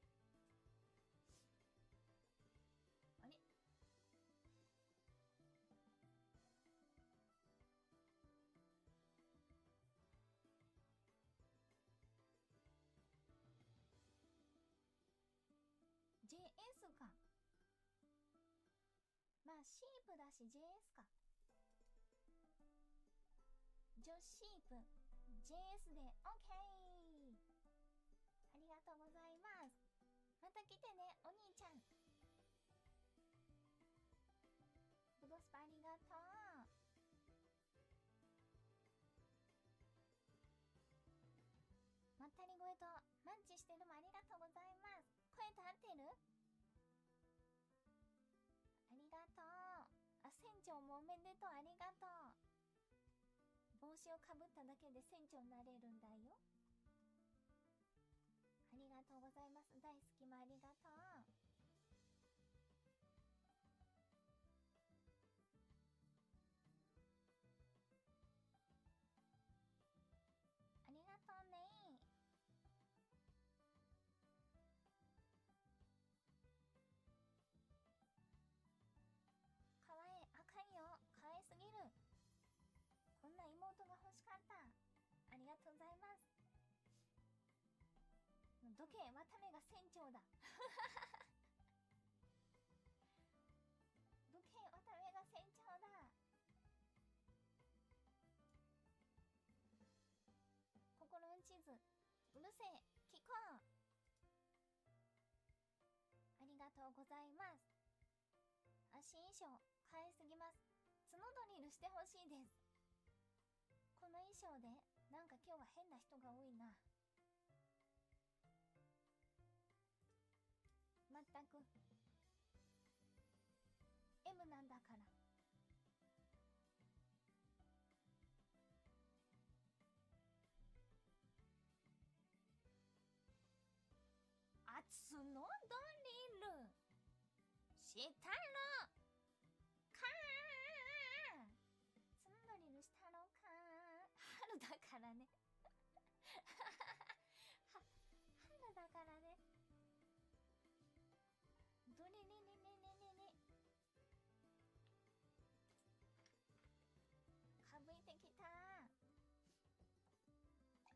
あれ、JS か。まあシープだし JS か。ジョシープ JS で OK。 ありがとうございます。また来てね、お兄ちゃん。ブドスパありがとう。まったり声とマッチしてるもありがとうございます。声と合ってる？ありがとう。あ、船長もおめでとう。ありがとう。帽子をかぶっただけで船長になれるんだよ。ありがとうございます。大好きもありがとう。ありがとうね。かわいい。あかんよ。かわいすぎる。こんな妹が欲しかった。ありがとうございます。どけ、渡目が船長だ。どけ、渡目が船長だ。心の地図、うるせえ、聞こう。ありがとうございます。あ、新衣装可愛すぎます。角ドリルしてほしいです。この衣装でなんか今日は変な人が多いな。まったく M なんだから。あ、角ドリルしたろかー。角ドリルしたろかー。春だからね。春だからね。ドリリリリリリリ。吹いてきた。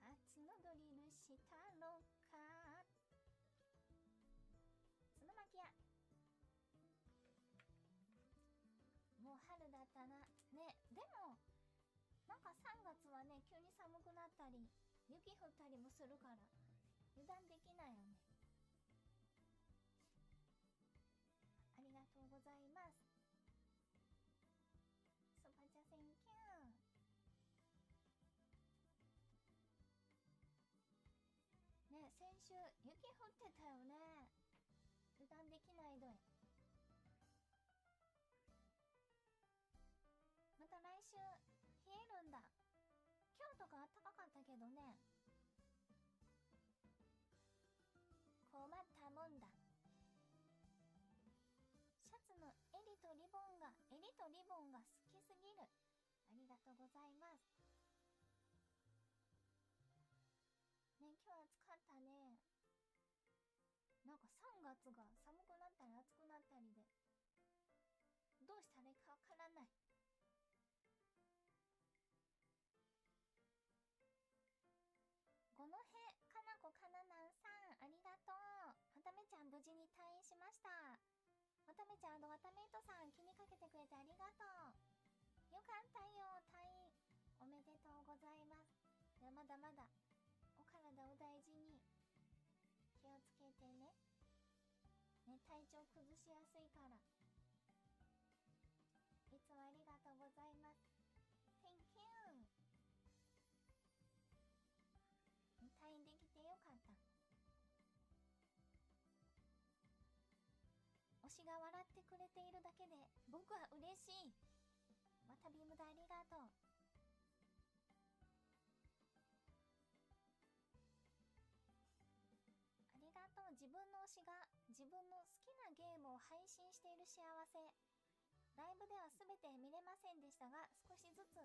夏のドリルしたろか。角巻や。もう春だったな。ね、でもなんか3月はね、急に寒くなったり雪降ったりもするから油断できないよね。ありがとうございます。スパチャセンキュー。ね、先週雪降ってたよね。油断できないどい。また来週冷えるんだ。今日とか暖かかったけどね。困ったもんだ。シャツの襟とリボンが好きすぎる。ありがとうございます。ね、今日暑かったね。なんか3月が寒くなったり暑くなったりで、どうしたらいいかわからない。五戸かなこかななんさん、ありがとう。わためちゃん無事に退院しました。わためちゃんわためいとさん、気にかけてくれてありがとう。よかったよ、退院おめでとうございます。いや、まだまだお体お大事に気をつけてね。ね、体調崩しやすいから。いつもありがとうございます。 Thank you。退院できてよかった。推しが笑ってくれているだけで僕は嬉しい。またビームだ、ありがとう。ありがとう。自分の推しが自分の好きなゲームを配信している幸せ。ライブでは全て見れませんでしたが、少しずつ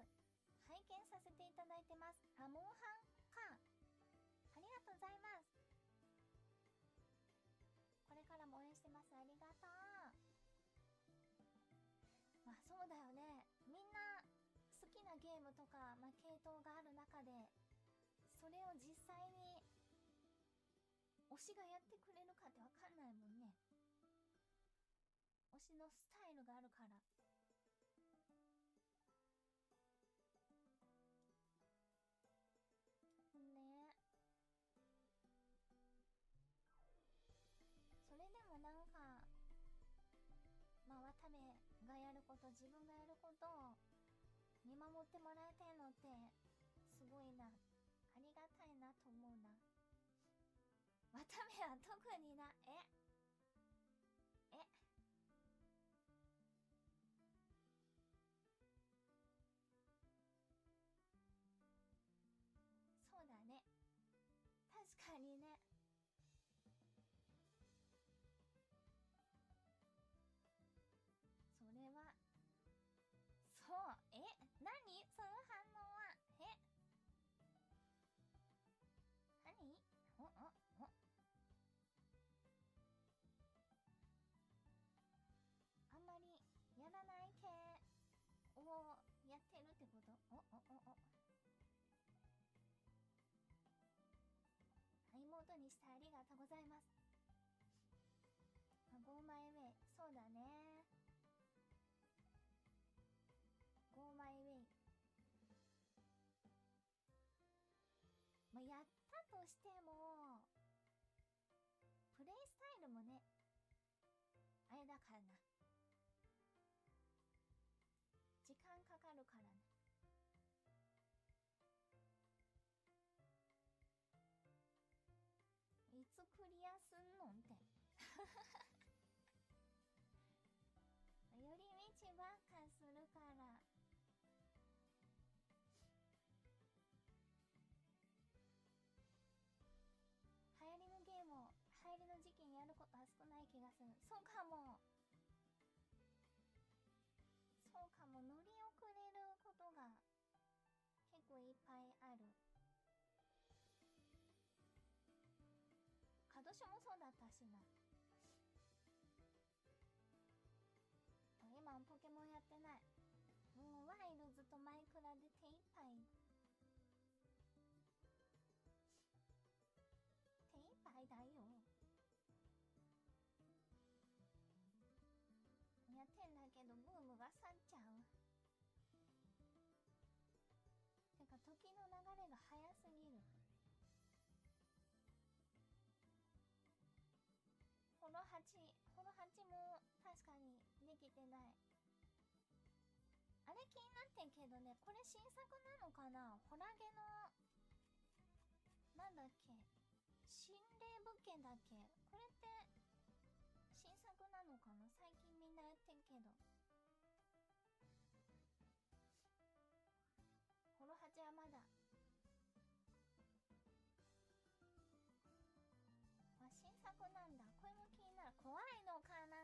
拝見させていただいてます。あ、モンハンか。ありがとうございます。これからも応援してます。ありがとう。まあそうだよね。みんな好きなゲームとか、まあ、系統がある中で、それを実際に推しがやってくれるかってわかんないもんね。推しのスタイルがあるから。ねえ。それでもなんか、まあわたべがやること、自分がやることを見守ってもらえてるのってすごいな、ありがたいなと思うな。わたべは特にな。そうだね、確かにね。それはそう。何その反応は。何。あんまりやらない系をやってるってこと。妹にしてありがとうございます。ゴーマイウェイ。そうだね、ゴーマイウェイ。まあ、やったとしてもプレイスタイルもね、あれだからな、時間かかるからね。いつクリアすんのんて寄り道ばっかするから。流行りのゲームを流行りの時期にやることは少ない気がする。そうかも、そうかも。乗り遅れることが結構いっぱいある。カドショもそうだったしな。今ポケモンやってない。もうワイイルズとマイクラで手一杯。手一杯だよ。やってんだけどブームが去っちゃう。てか時の流れが早すぎる。ホロ8も確かにできてない。あれ気になってんけどね、これ新作なのかな。ホラゲのなんだっけ、心霊物件だっけ。これって新作なのかな。最近みんなやってんけど。ホロ8はまだ。あ、新作なんだ。これも気になる。怖いのかな。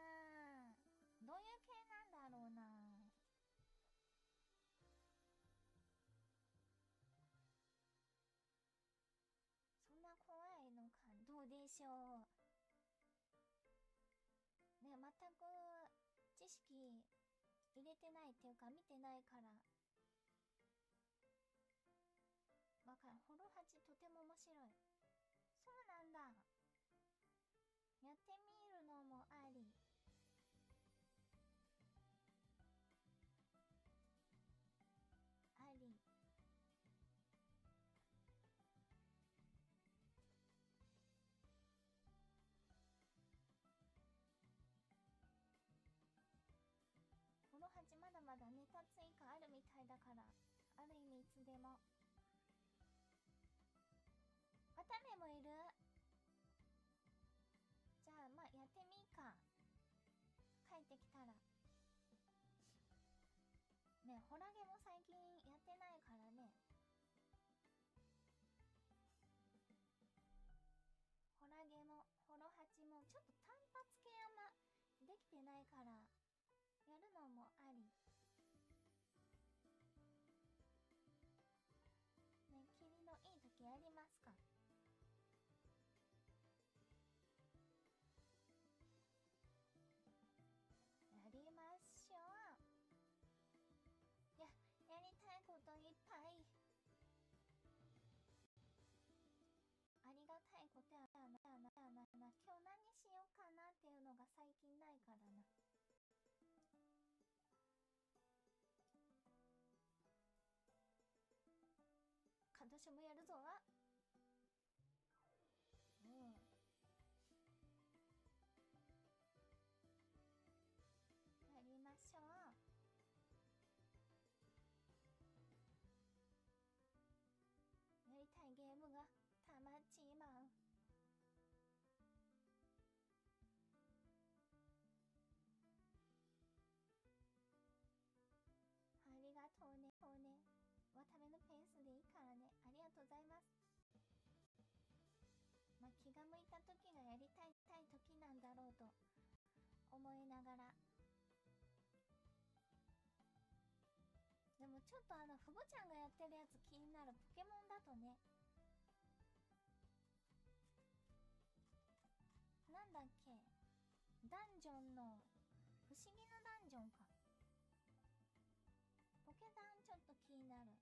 どういう系なんだろうな。そんな怖いのか。どうでしょうね。全く知識入れてないっていうか見てないからわかる。ホロ8とても面白い。そうなんだ。やってみるのもあり。あり。ホロ8まだまだネタ追加あるみたいだから、ある意味いつでも。ワタメもいる。じゃあまあやってみーか。帰ってきたらね。ホラゲも最近やってないからね。ホラゲもホロ8もちょっと単発系あんまできてないからやるのもありね。霧のいい時やりますか。やりましょう。やりたいこといっぱい。ありがたいことやな。今日何しようかなっていうのが最近ないからな。今年もやるぞ。やりましょう。やりたいゲームがたまっちまう。ありがとうね。わためのペースでいいからね。ありがとうございます。まあ、気が向いた時がやりたい時なんだろうと思いながら。でもちょっとふごちゃんがやってるやつ気になる。ポケモンだとね。なんだっけ、ダンジョンの不思議なダンジョンか。ポケダンちょっと気になる。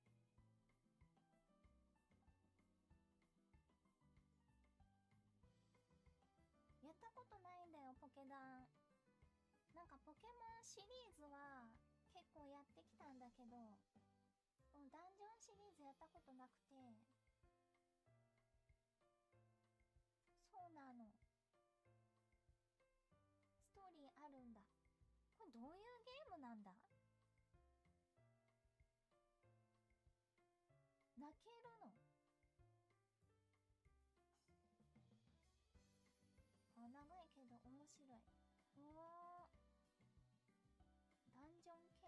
やったことないんだよポケダン。なんかポケモンシリーズは結構やってきたんだけど、このダンジョンシリーズやったことなくて。そうなの。ストーリーあるんだ。これどういうゲームなんだ。泣けるの。あ、長いけど面白い。うわー、ダンジョン系。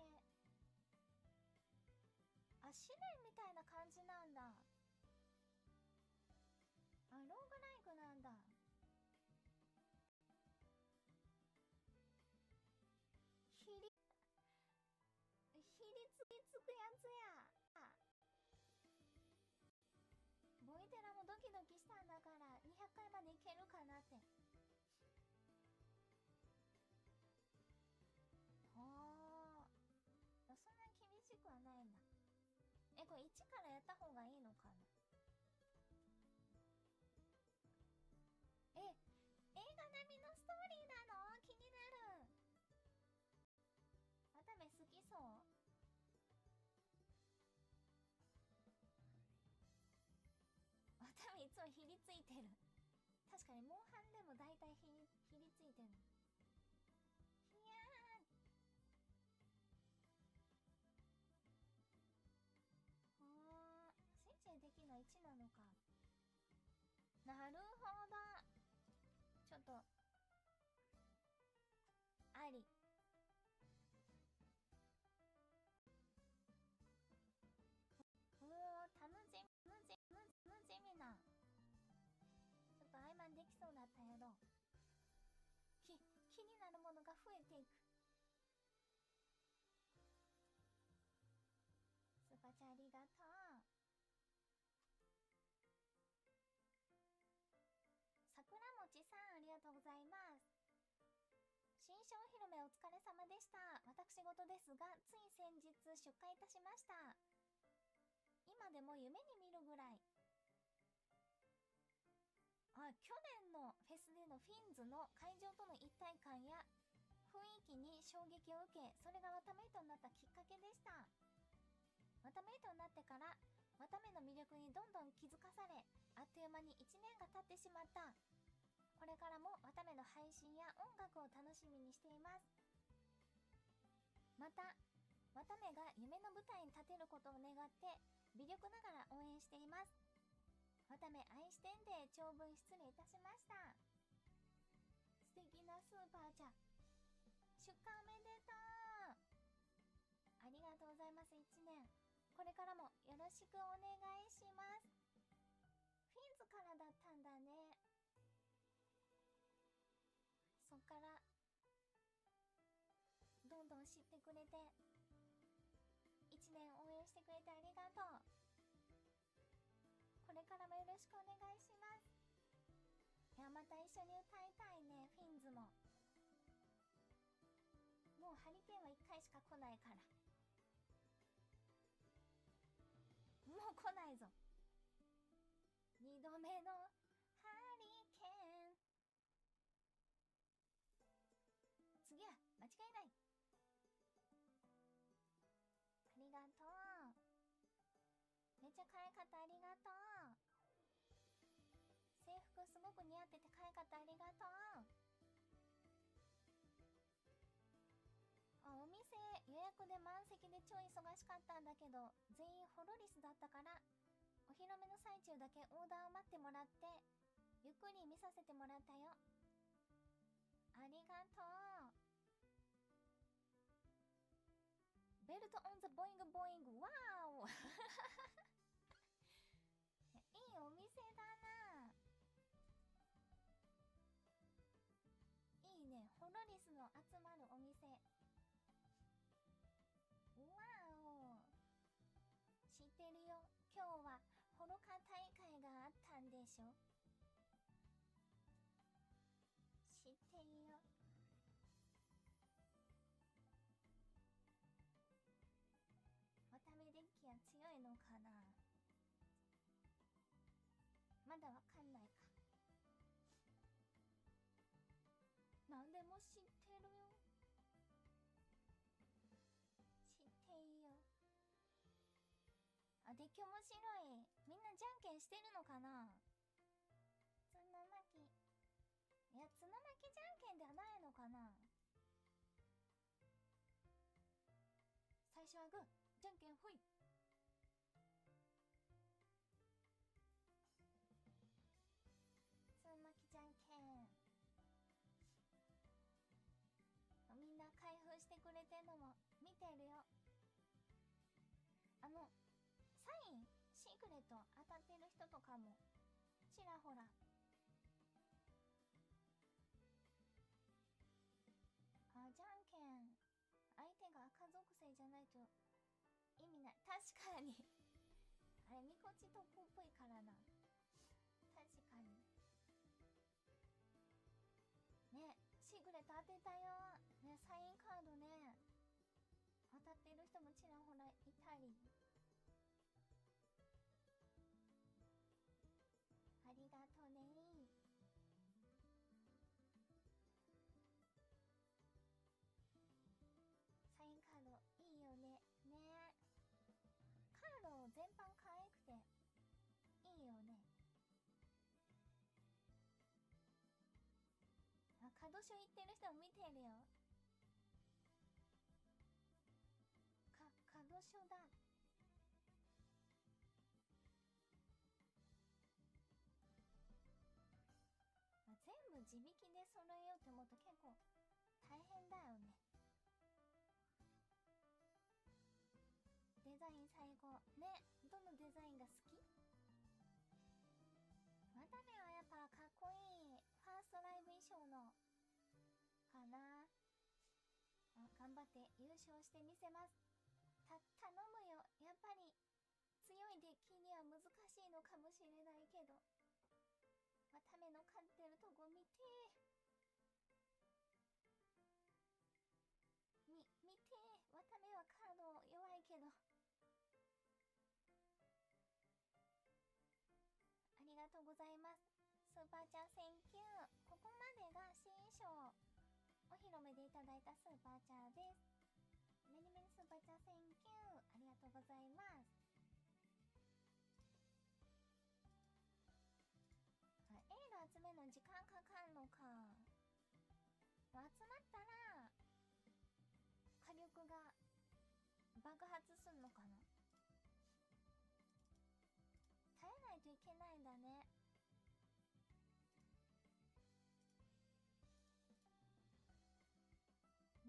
あ、試練みたいな感じなんだ。あ、ローグライクなんだ。ひりつくやつや。ボイテラもドキドキしたんだから200回までいけるかなって。はあ、そんな厳しくはないこれ1からやった方がいいのかな。映画並みのストーリーなの？気になる。渡部好きそう？渡部いつもひりついてる。確かにモンハンでも大体ひりついてる。ひやーん。スイッチでできるのは1なのか。なるほど。ちょっとあり。おー、楽しみな。ちょっと合間にできそうだったけど、気になるものが増えていく。スーパーチャーありがとう。桜餅さんありがとうございます。新商お披露目お疲れ様でした。私事ですが、つい先日出荷いたしました。今でも夢に見るぐらい。去年のフェスでのフィンズの会場との一体感や雰囲気に衝撃を受け、それがワタメイトになったきっかけでした。ワタメイトになってからワタメの魅力にどんどん気づかされ、あっという間に1年が経ってしまった。これからもワタメの配信や音楽を楽しみにしています。またワタメが夢の舞台に立てることを願って微力ながら応援しています。ワタメ愛してんで長文失礼いたしました。素敵なスーパーちゃん出荷おめでとう。ありがとうございます。1年これからもよろしくお願いします。フィンズからだったんだね。そっからどんどん知ってくれて1年応援してくれてありがとう。これからもよろしくお願いします。いや、また一緒に歌いたいね。フィンズももうハリケーンは1回しか来ないから、もう来ないぞ。2度目のハリケーン。次は間違いない。ありがとう。めっちゃ可愛かった。ありがとう。制服すごく似合ってて可愛かった。ありがとう。お店予約で満席で超忙しかったんだけど、全員ホロリスだったからお披露目の最中だけオーダーを待ってもらってゆっくり見させてもらったよ。ありがとう。ベルトオンザボイングボイング。ワーオいいお店だな。いいね。ホロリスの集まるお店。わーお。知ってるよ。今日はホロカ大会があったんでしょ。知ってるよ。ワタメデッキは強いのかな。まだわかんないか。何でも知ってるよ。知っていいよ。デッキ面白い。みんなじゃんけんしてるのかな。綱巻き。いや、綱巻きじゃんけんではないのかな。最初はグー、じゃんけんほい。綱巻きじゃんけん。みんな開封してくれてんのも見てるよ。サインシークレット当たってる人とかもちらほら。じゃんけん相手が赤属性じゃないと意味ない。確かにあれミコチトコっぽいからな。確かにね。シークレット当てたよね。サインカードね当たってる人もちらほらいたり。所行ってる人を見てるよ。角所だ。全部自力で揃えようって思うと結構大変だよね。デザイン最高ね。どのデザインが好き？渡部はやっぱかっこいいファーストライブ衣装のかな。頑張って優勝してみせます。頼むよ。やっぱり強いデッキには難しいのかもしれないけど、渡部の勝ってるとこ見て見て。渡部はカード弱いけど。ありがとうございます。スーパーチャーセンキュー。ここまでが新衣装お披露目でいただいたスーパーチャーです。メニメニスーパーチャーセンキュー。ありがとうございます。エール集めるの時間かかんのか。集まったら火力が爆発すんのかな。耐えないといけないんだね。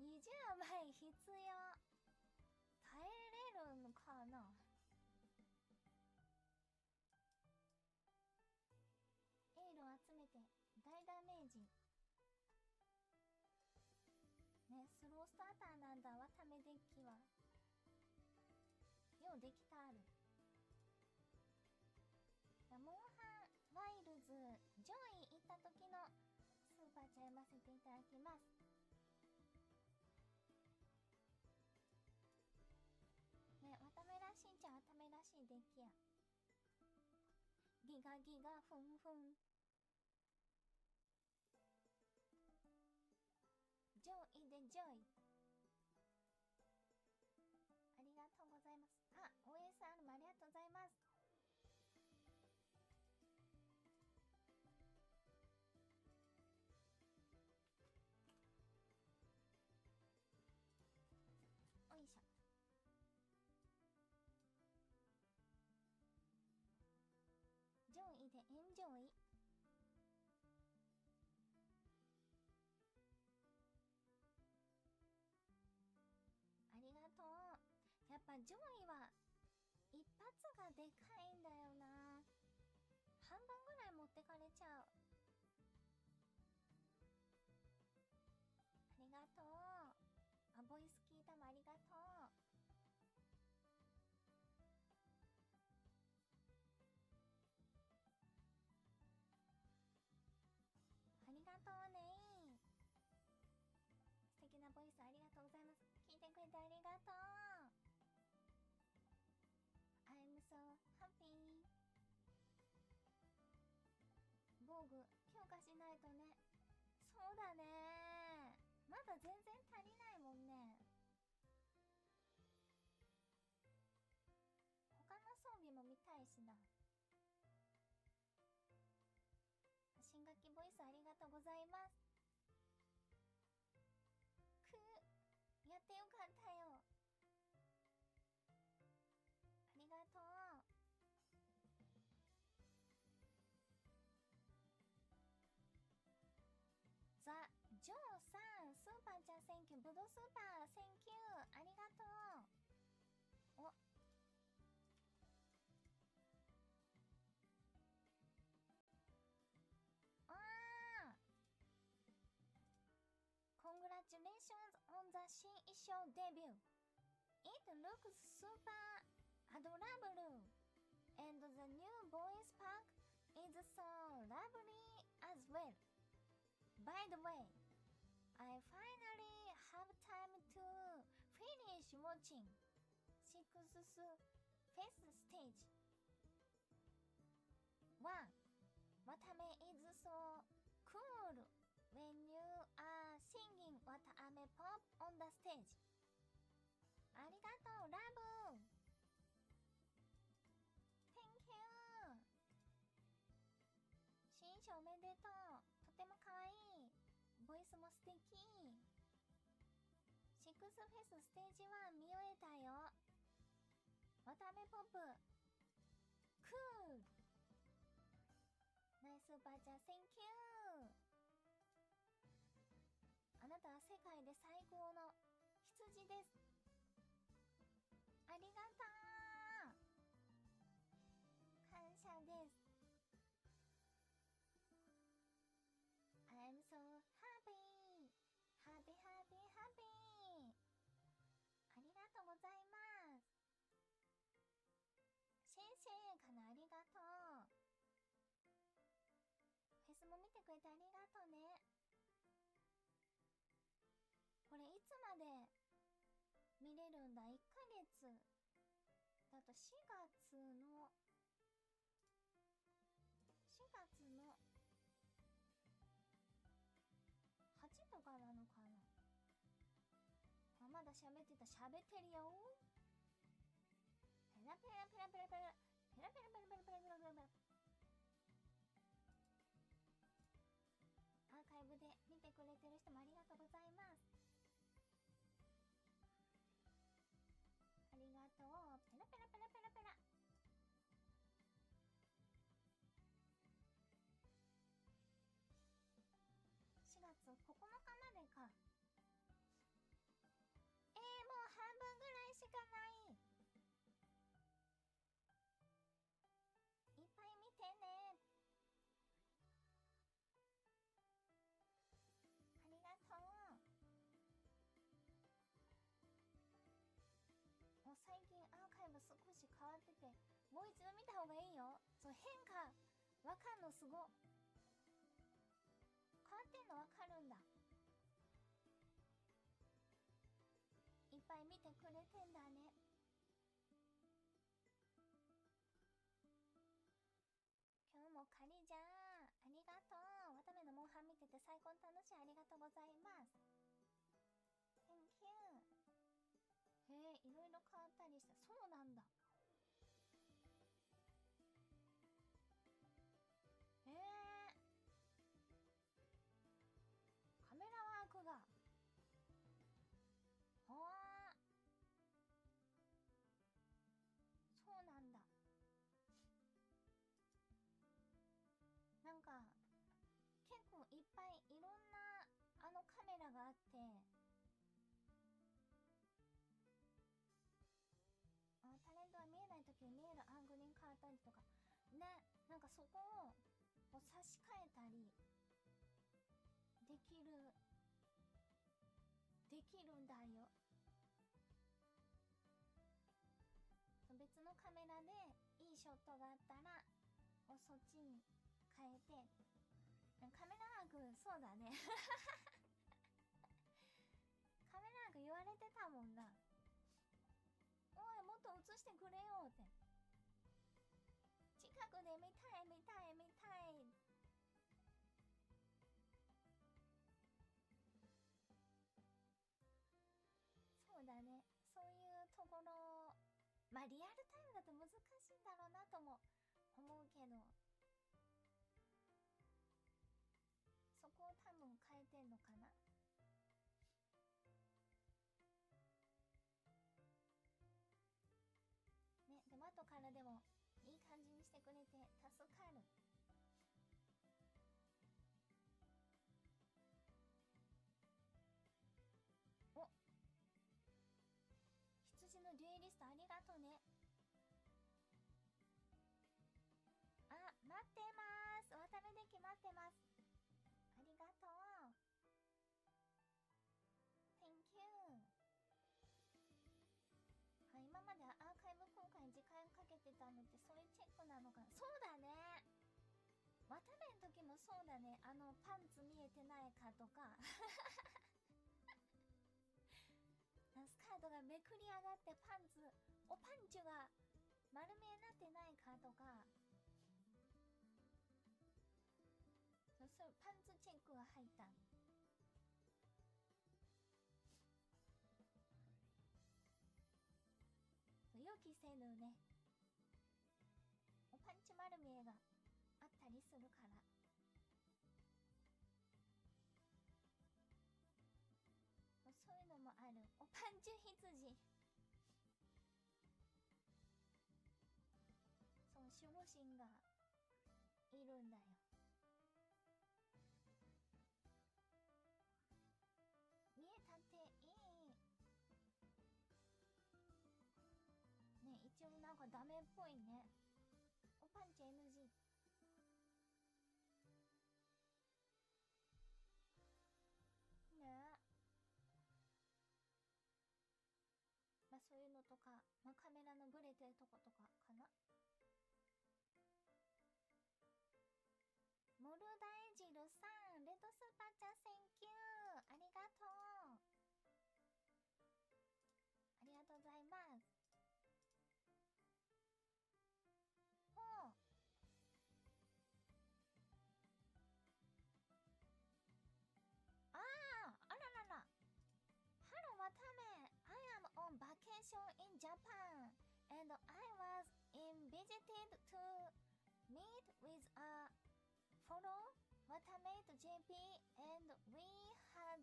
20枚必要。耐えれるのかな。エールを集めて大ダメージね。スロースターターなんだ。渡目デッキはようできたある。モンハンワイルズ上位行った時のスーパーチャー読ませていただきます。ね、渡目らしいんちゃ渡目らしいデッキや。ギガギガフンフン。上位で上位。ありがとうございます。OSR もありがとうございます。おいしょ。上位でエンジョイ。ありがとう。やっぱ上位は一発がでかいんだよな。半分ぐらい持ってかれちゃう。ありがとう。ボイス聞いたもありがとう。ありがとうね。素敵なボイスありがとうございます。聞いてくれてありがとう。I'm so happy。防具強化しないとね。そうだね。まだ全然足りないもんね。他の装備も見たいしな。新学期ボイスありがとうございます。やってよかったよ。ありがとう。ザ・ジョーさん、スーパーチャーセンキュー。ブドウスーパーセンキュー。ありがとう。お、Congratulations on the 新衣装 debut. It looks super adorable, and the new voice pack is so lovely as well. By the way, I finally have time to finish watching 6th Fest stage. 1. Watame is so cool when you are singing Watame Pop on the stage. ありがとう、ラブ。 Thank you。 新衣装おめでとう。とてもかわいい。ボイスも素素敵。シックスフェスステージ1見終えたよ。わたあめポップクール。ナイススーパーチャー Thank you。 あなたは世界で最高の羊です。ありがとう。感謝です。 I'm so happy happy happy happy。 ありがとうございます。シェンシェンかな、ありがとう。フェスも見てくれてありがとうね。これいつまで見れるんだ。1ヶ月だと4月の8とかなのかな。あ、まだ喋ってるよ。ペラペラペラペラペラペラペラペラペラペラペラペラペラ。アーカイブで見てくれてる人もありがとうございます。ありがとう。ペラペラペラペラペラ。4月9日までか。もう半分ぐらいしかない。いっぱい見てね。ありがとう。もう最近アーカイブ少し変わってて、もう一度見た方がいいよ。そう、変化わかんのすご。変わってんのわかるんだ。いっぱい見てくれてんだね。今日もカリじゃん、ありがとう。わためのモンハン見てて最高に楽しい。ありがとうございます。 Thank you。 へえ、いろいろ変わったりして。そうなんだ。へえ、カメラワークが。ほー、そうなんだ。なんか結構いっぱいいろんなカメラがあって、タレントは見えない時に見えるアングルに変わったりとかね。なんかそこをこう差し替えたりできるんだよ。別のカメラでいいショットがあったらそっちに変えて。カメラワーク、そうだねカメラワーク言われてたもんな。おい、もっと映してくれよって。近くで見たい見たい見たい。そうだね、そういうところ、まあリアルタイムだと難しいんだろうなとも思うけど、そこを多分変えてんのかな。ね、でも後からでもいい感じにしてくれて助かる。お、羊のデュエリストありがとうね。あ、待ってます。渡辺デッキ待ってます。ありがとう。 Thank you。 今までアーカイブ今回に時間かけてたのってそういうチェックなのかな。そうだね、渡辺の時もそうだね。パンツ見えてないかとかスカートがめくり上がってパンチュが丸見えになってないかとか、そうパンツチェックが入った。予期せぬね、パンチ丸見えがあったりするから。虫羊。そう、守護神がいるんだよ。見えたっていい。ね、一応なんかダメっぽいね。おパンチ NG。ねえ。まあそういうのとか、まあカメラのブレてるとことかかな。モルダイジルさん、レッドスーパーチャーセンキュー、ありがとう。ありがとうございます。ほう。ああ、あららら。Hello, Watame. I am on vacation in Japan, and I was invited to meet with a fellow Watamate JP, and we had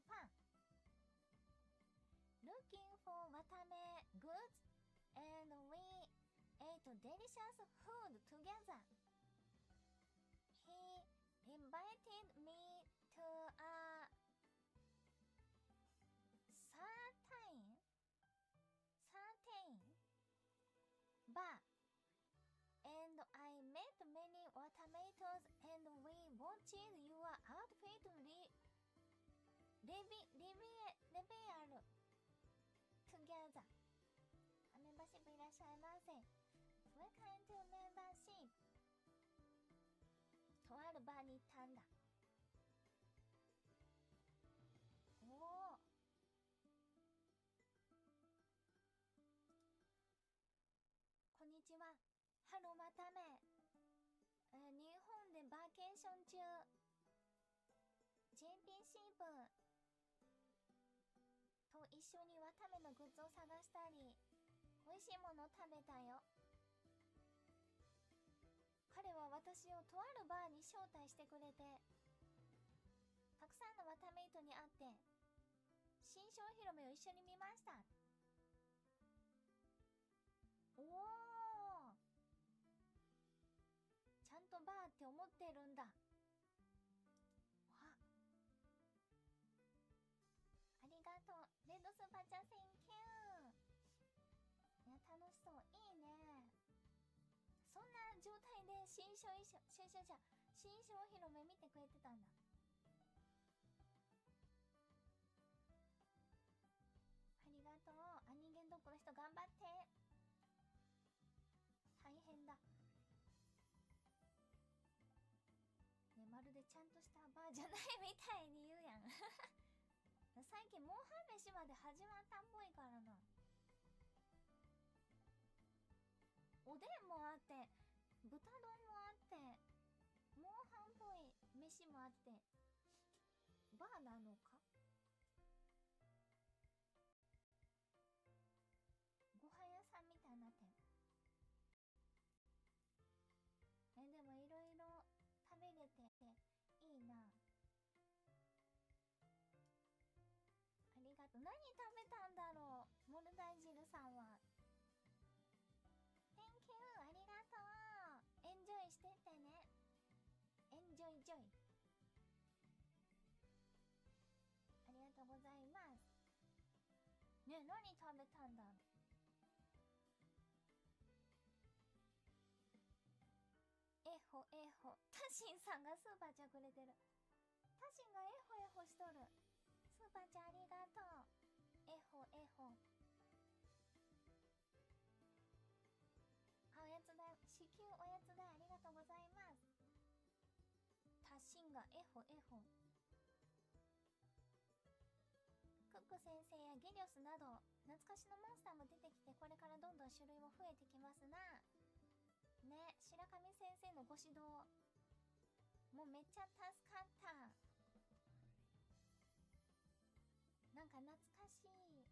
fun. Looking for Watame goods, and we ate delicious food together. He invited me to a certain bar, and I met many Watamators, and we watched your outfit reveal together. メンバーシップいらっしゃいませ。Welcome to membership. とあるバーに行ったんだ。おお。こんにちは。ハローまため。日本でバーケーション中。JPC 部と一緒にわためのグッズを探したり、美味しいものを食べたよ。彼は私をとあるバーに招待してくれて、たくさんのわため糸に会って、新商広めを一緒に見ました。おお、ちゃんとバーって思ってるんだ。ありがとう。レッドスーパーチャーセンキュー。いや、楽しそう。いいね。そんな状態で新商広め見てくれてたんだ。ありがとう。アニゲンドッグの人頑張って。大変だ。ね、まるでちゃんとしたバーじゃないみたいに言うやん。最近モンハン飯まで始まったっぽいからな。おでんもあって、豚丼もあって、モンハンっぽい飯もあって、バーなのか？ご飯屋さんみたいになってる。でもいろいろ食べれていいな。ありがとう。何食べたんだろう、モルダイジルさんは。Thank you。 ありがとう。エンジョイしてってね。エンジョイジョイ。ありがとうございます。ねえ、何食べたんだろう。エホエホ。タシンさんがスーパーチャくれてる。タシンがエホエホしとる。スーパーちゃんありがとう。エホエホ。おやつ代、至急おやつ代ありがとうございます。タシンがエホエホ。クック先生やゲリオスなど懐かしのモンスターも出てきて、これからどんどん種類も増えてきますな。ね、白神先生のご指導もうめっちゃ助かった。なんか懐かしい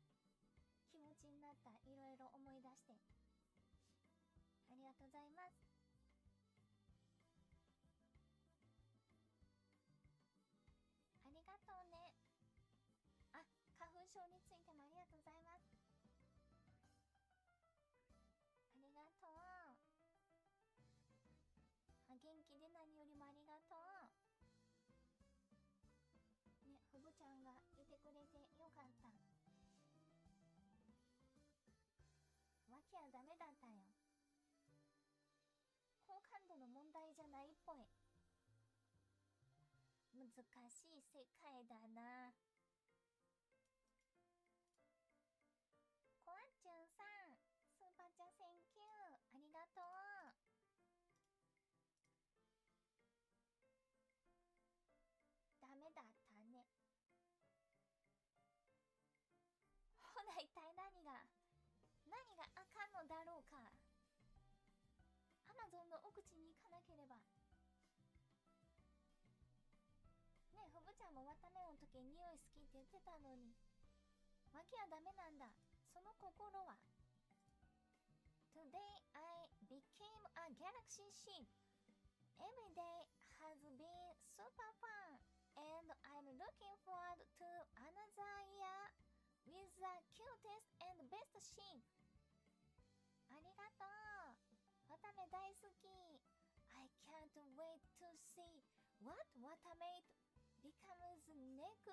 気持ちになった。いろいろ思い出して。ありがとうございます。ありがとうね。あ、ブちゃんがいてくれてよかった。わけはダメだったよ。好感度の問題じゃないっぽい。難しい世界だな。コアチュンさん、スーパーチャセンキュー、ありがとう。ダメだったね。ほな一体何があかんのだろうか。アマゾンの奥地に行かなければ。ねえ、ふぶちゃんもわための時匂い好きって言ってたのに。わけはダメなんだ。その心は。Today I became a galaxy ship. Every day has been super fun, and I'm looking forward to another year with the cutest and best ship. ありがとう。わため大好き。I can't wait to see what Watamate becomes next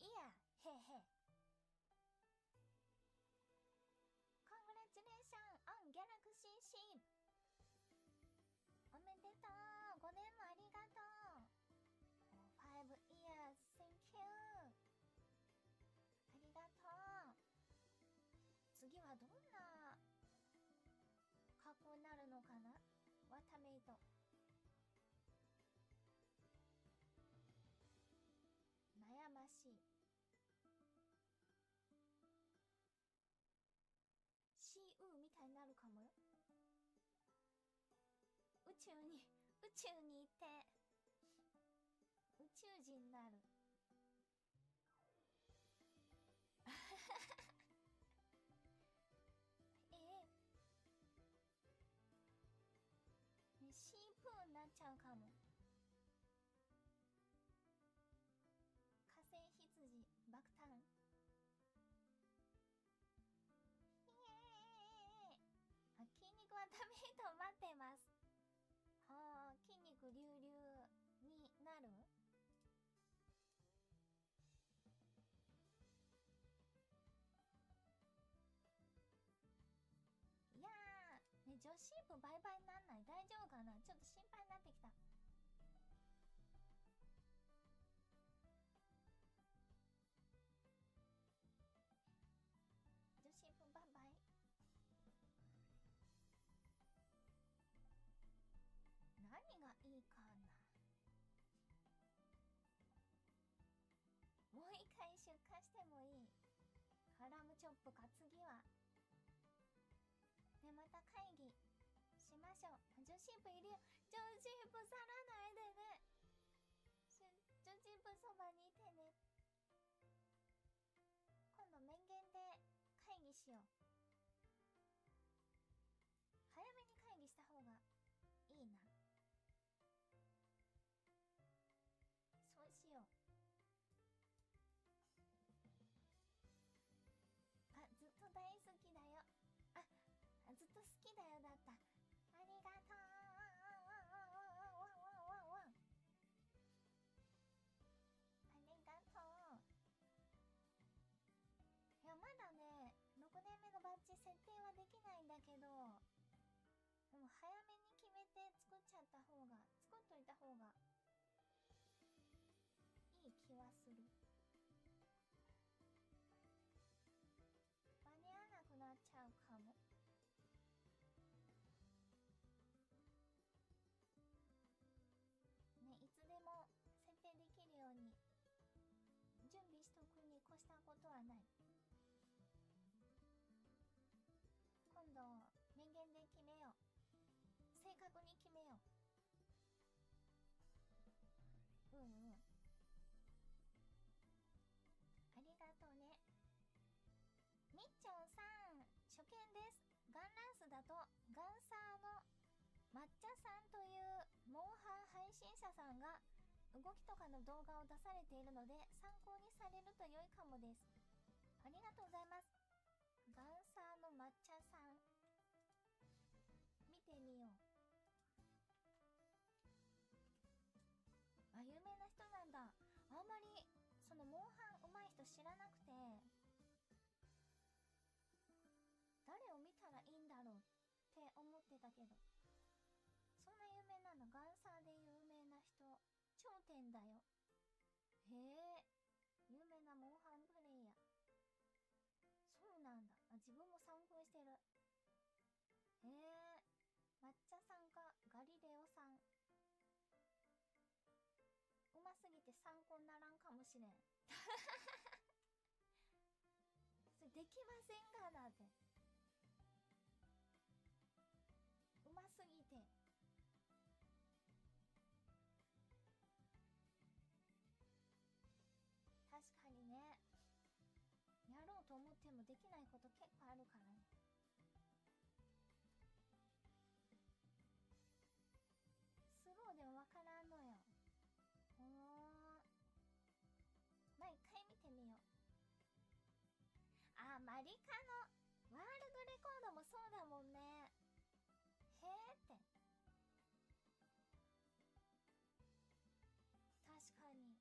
year. へへ。Congratulations on Galaxy Ship. おめでとう。5年もありがとう。5 years, thank you. ありがとう。次はどんな格好になるのかな、ワタメイト。悩ましい。シーウーみたいになるかもよ。宇宙に行って宇宙人になる。シープーになっちゃうかも。火星羊爆誕。筋肉はダメと待ってます。はあ、筋肉隆々になる。いやー、ね、女子シープバイバイになんない？大丈夫かな？ちょっと心配になってきた。女子シープバイバイ。何がいいかな。もう一回出荷してもいい。ハラムチョップか。次はね、また会議しましょう。女子部いるよ。女子部去らないでね。女子部そばにいてね。今度面言で会議しよう。早めに会議した方がいいな。そうしよう。あ、ずっと大好きだよ。あ、ずっと好きだよだった。ありがとう。ありがとう。いや、まだね、6年目のバッジ設定はできないんだけど、でも早めに決めて作っといた方がいい気はする。間に合わなくなっちゃうかも。ね、いつでも設定できるように準備しとくに越したことはない。今度面言で決めよう。正確に決めよう。ありがとうね。みっちょんさん、初見です。ガンランスだとガンサーの抹茶さんというモンハン配信者さんが動きとかの動画を出されているので参考にされると良いかもです。ありがとうございます。ガンサーの抹茶さん見てみよう。あ、有名な人なんだ。あんまりそのと知らなくて、誰を見たらいいんだろうって思ってたけど、そんな有名なの？ガンサーで有名な人、頂点だよ。へえ、有名なモンハンプレイヤー。そうなんだ。自分も参考してる。へえ、抹茶さんかガリレオさん。うますぎて参考にならんかもしれん。それできませんがだって。うますぎて。確かにね。やろうと思ってもできないこと結構あるからね。スローでもわからんのよ。まあ一回見てみよう。あ、マリカのワールドレコードもそうだもんね。へーって。確かに。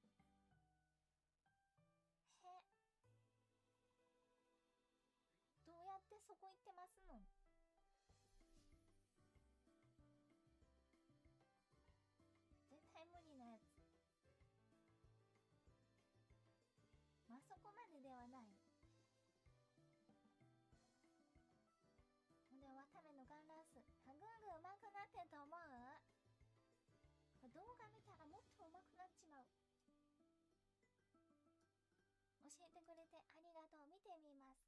どうやってそこ行ってますの？絶対無理なやつ。まあそこまでではない。ほんでワタメのガンランスぐんぐん上手くなってると思う？これ動画見たらもっと上手くなっちまう。教えてくれてありがとう。見てみます。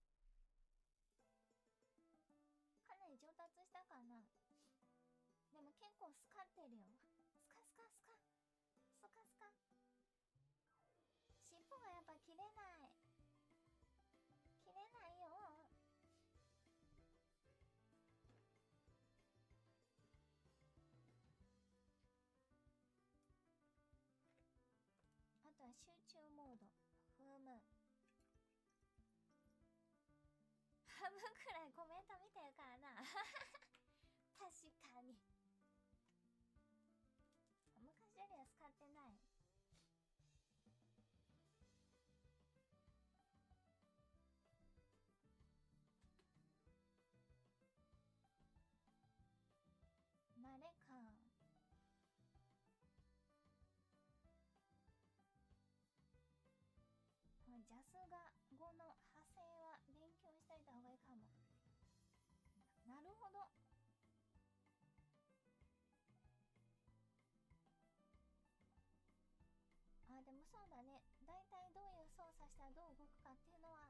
かなり上達したかな。でも結構スカってるよ。スカスカスカスカスカ。尻尾がやっぱ切れない。切れないよ。あとは集中モード。ふむ。半分くらいコメント見てるからな。確かに。昔よりは使ってない。慣れか。ジャスが語の派生は勉強しといた方がいいかも。なるほど。あ、でもそうだね。だいたいどういう操作したらどう動くかっていうのは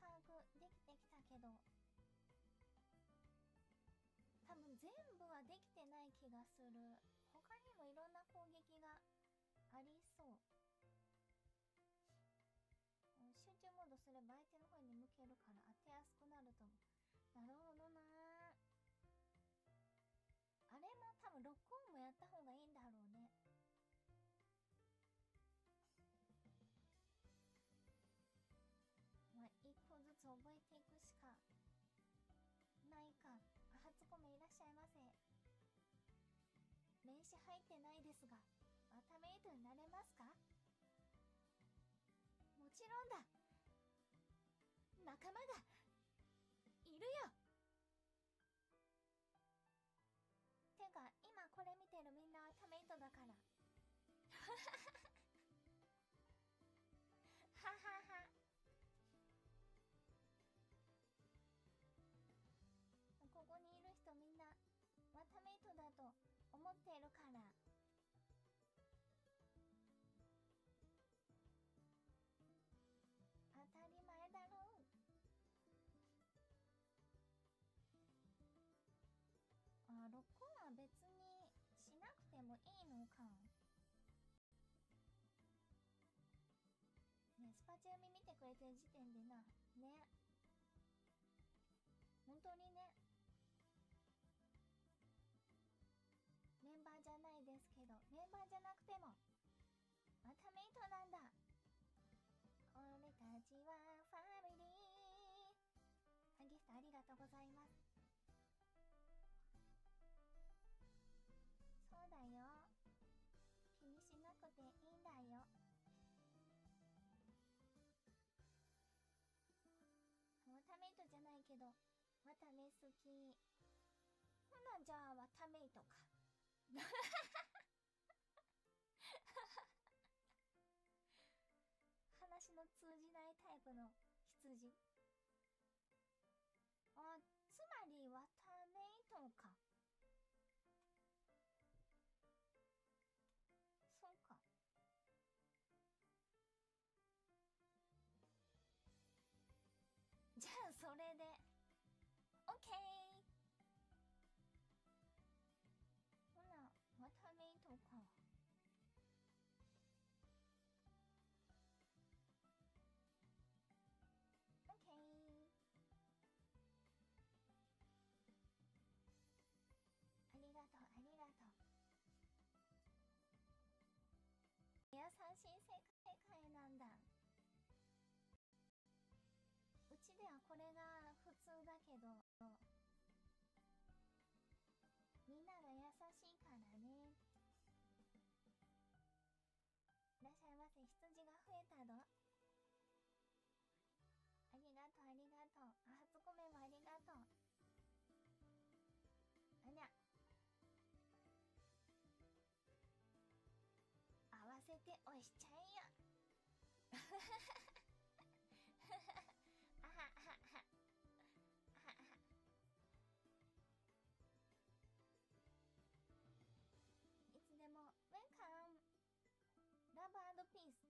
把握できてきたけど、多分全部はできてない気がする。他にもいろんな攻撃がありそう。集中モードすれば相手の方に向けるから当てやすくなると思う。なるほどな。あれも多分ロックオンもやった方がいいんだろうね。まあ一歩ずつ覚えていくしかないか。初コメいらっしゃいませ。名刺入ってないですがワタメイトになれますか？もちろんだ。仲間がいるよ。てか今これ見てるみんなはタメイトだから。ははは。ここにいる人みんなワタメイトだと思っているから。当たり前だろう。あ、録音は別にしなくてもいいのか。ね、スパチューミ見てくれてる時点でな。ね。本当にね。メンバーじゃないですけど、メンバーじゃなくてもまたメイトなんだ。俺たちはファミリー。ギフトありがとうございます。そうだよ。気にしなくていいんだよ。わため好き。ほなじゃあわためいとか。話の通じないタイプの羊。あ、つまりわためいとか。そうか。じゃあそれでオッケー。ほなわためいとか。オッケー。ありがとうありがとう。優しい世界なんだ。うちではこれが普通だけど、みんなが優しいからね。いらっしゃいませ。羊が増えたぞ。ありがとうありがとう。初コメもありがとう。あにゃ、合わせて押しちゃえよ。あははは。あはは。いつでもウェルカム。ラブ&ピース。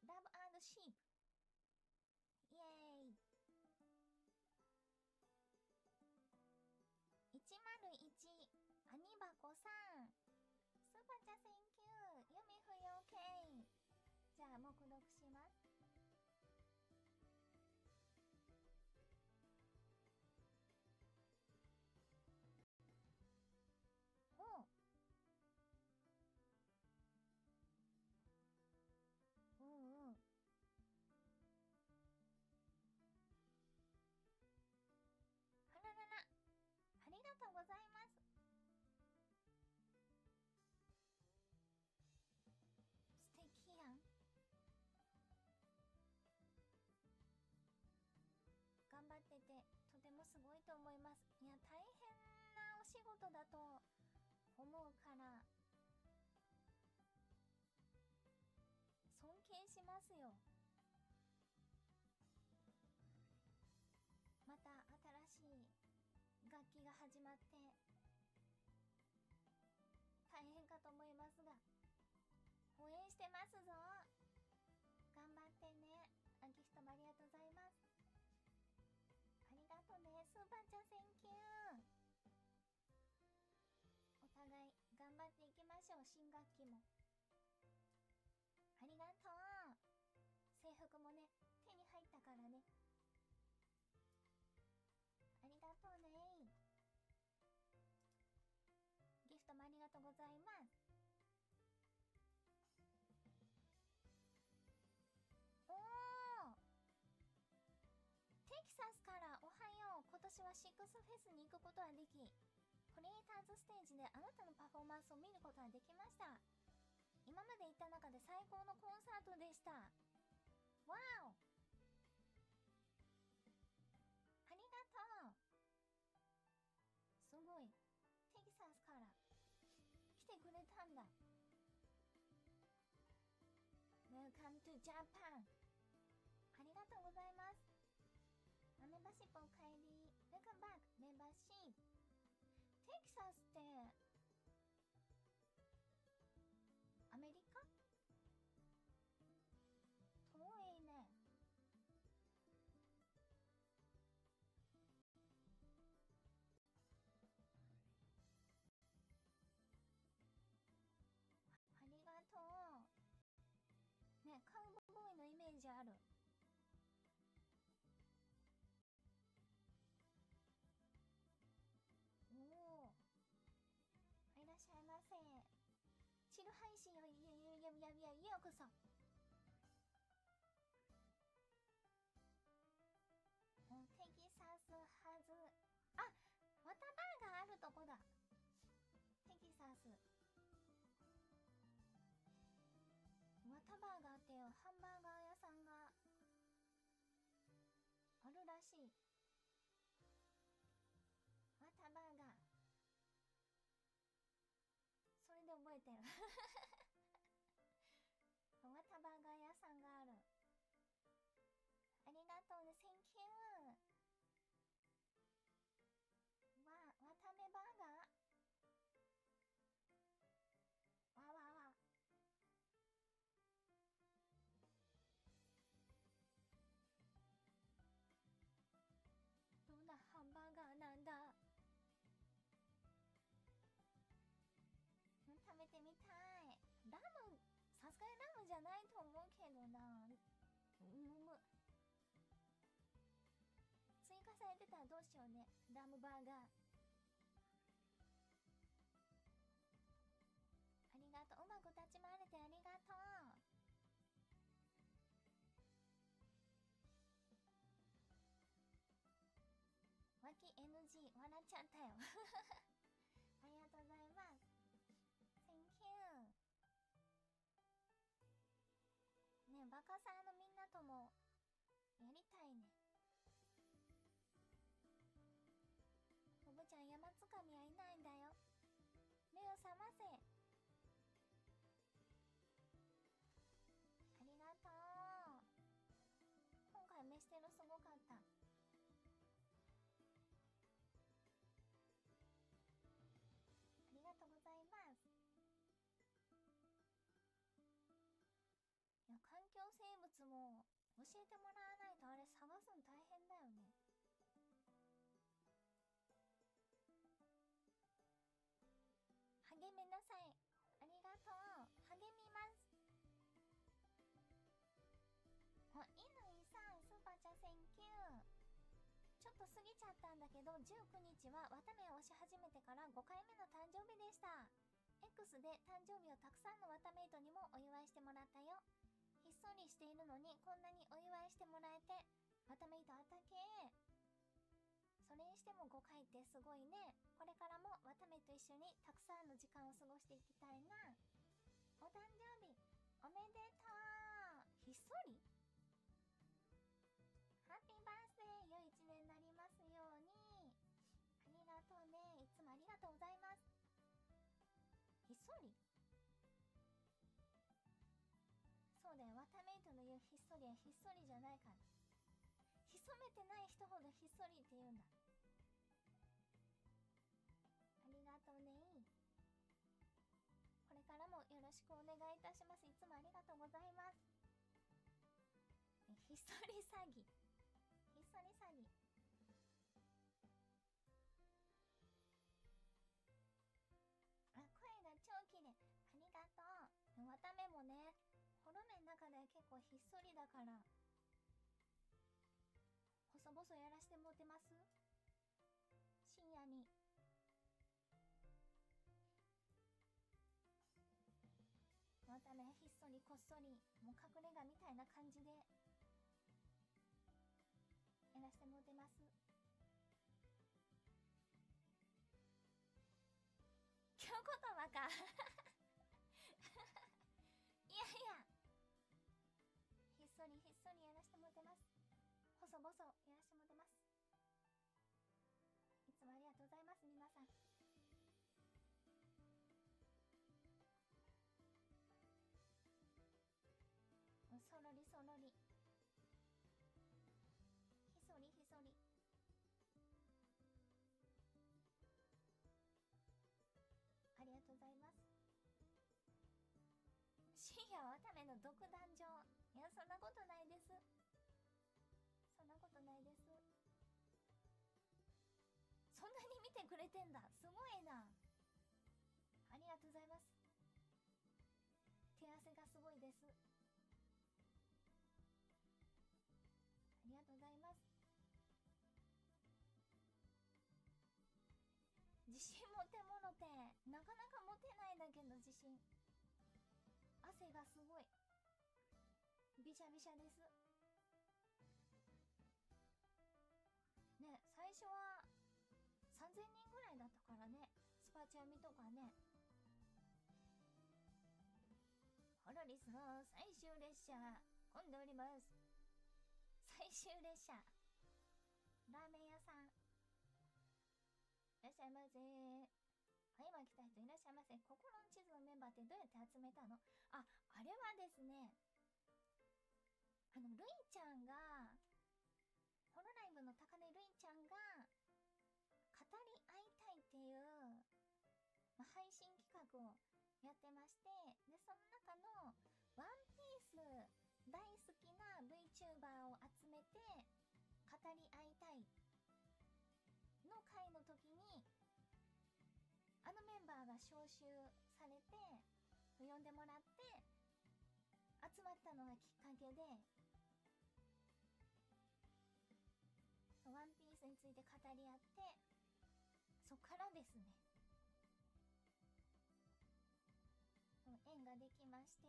ラブ&シープ。イエーイ。101アニバコさん、スーパーチャセンキュー。ユミフヨケイ。じゃあ黙読します。おう。うんうん。あららら、ありがとうございます。素敵やん。頑張っててとてもすごいと思います。いや、大変なお仕事だと思うから尊敬しますよ。また新しい楽器が始まって大変かと思いますが応援してますぞ。頑張ってね。ギフトもありがとうございます。ありがとうね。スーパーチャセンキュー。お互い頑張っていきましょう。新学期もありがとう。制服もね手に入ったからね。ありがとうね。ギフトもありがとうございます。おー、テキサスからおはよう。今年はシックスフェスに行くことができ、クリエイターズステージであなたのパフォーマンスを見ることができました。今まで行った中で最高のコンサートでした。わーお、ありがとう。すごい、テキサスから来てくれたんだ。 Welcome to Japan。 ありがとうございます。メンバーシップおかえり。 Welcome back メンバーシップ。テキサスってアメリカ？遠いね。ありがとうね。カウボーイのイメージある。おお、いらっしゃいませ。チル配信ようこそ。テキサスはず。あ、ワタバーガーあるとこだ。テキサスワタバーガーっていうハンバーガー屋さんがあるらしい。覚えてる。わたバーガー屋さんがある。ありがとうね、センキュー。わためバーガー。わ。どんなハンバーガーなんだ。食べてみたい。ラム、さすがにラムじゃないと思うけどな。追加されてたらどうしようね。ラムバーガー。ありがとう。うまく立ち回れてありがとう。脇 NG 笑っちゃったよ。ありがとうございます。Thank you。ねえ、バカさんのみんなともやりたいね。おぶちゃん、山つかみはいないんだよ。目を覚ませ。ありがとう。今回飯テロすごかった。ありがとうございます。いや、環境生物も教えてもらわないとあれ探すの大変だよね。励めなさい。ありがとう。励みます。乾さん、スーパーチャセンキュー。ちょっと過ぎちゃったんだけど、19日は綿目を押し始めてから5回目の誕生日でした。X で誕生日をたくさんの綿メイトにもお祝いしてもらったよ。ひっそりしているのにこんなにお祝いしてもらえて、綿メイトあったけー。それにしても5回ってすごいね。これからも綿目と一緒にたくさんの時間を過ごしていきたいな。お誕生日おめでとう。ひっそりハッピーバースデー。良い一年になりますように。ありがとうね。いつもありがとうございます。ひっそりそうだよ。綿メイトの言うひっそりはひっそりじゃないから。潜めてない人ほどひっそりって言うんだ。ありがとうね。これからもよろしくお願いいたします。いつもありがとうございます。ひっそり詐欺。ひっそり詐欺。あ、声が超綺麗。ありがとう。綿目もね、ホルメの中では結構ひっそりだから、細々やらしてもってます。深夜に。綿目ひっそりこっそり、もう隠れ家みたいな感じでやらしてもってます。今日言葉か。いやいや、ひっそりひっそりやらしてもってます。細々やらしてもってます。いつもありがとうございます。皆さんそろりそろり、ひそりひそり。ありがとうございます。深夜はための独壇場。いや、そんなことないです。そんなことないです。そんなに見てくれてんだ。すごいな。ありがとうございます。手汗がすごいです。ありがとうございます。自信持てもろて、なかなか持てないんだけど、自信。汗がすごい。びしゃびしゃです。ね、最初は3000人ぐらいだったからね。スパチャミとかね。ホロリスの最終列車、混んでおります。最終列車。ラーメン屋さん。いらっしゃいませ。はい、今来た人いらっしゃいませ。心の地図のメンバーってどうやって集めたの？あ、あれはですね、ルイちゃんが、ホロライブの高根ルイちゃんが、語り合いたいっていう、配信企画をやってまして、で、その中の、ワンピース大好きな VTuber を集めて、語り合いたいの回の時に、あのメンバーが招集されて、呼んでもらって、集まったのがきっかけで、ワンピースについて語り合って、そっからですね、縁ができまして、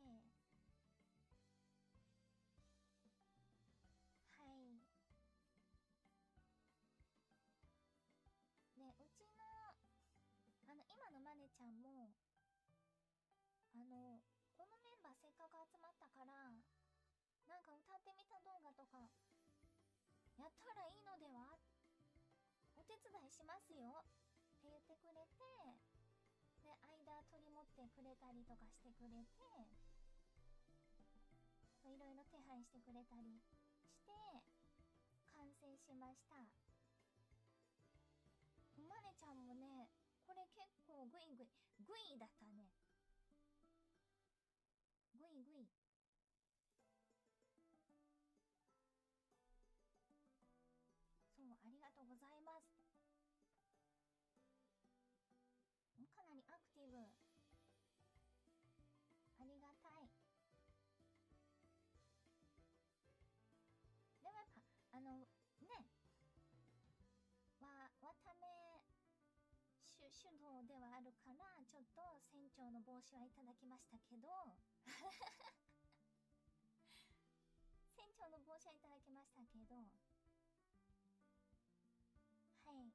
はい。で、うちの、今のマネちゃんも、このメンバーせっかく集まったから、なんか歌ってみた動画とか、やったらいいのでは？お手伝いしますよって言ってくれて、で、間取り持ってくれたりとかしてくれて、いろいろ手配してくれたりして、完成しました。マネちゃんもね、これ結構グイだったね。グイ。そう、ありがとうございます。かなりアクティブ。ありがたい。でもやっぱ、ね、わため主導ではあるから、ちょっと船長の帽子はいただきましたけど、船長の帽子はいただきましたけど、はい。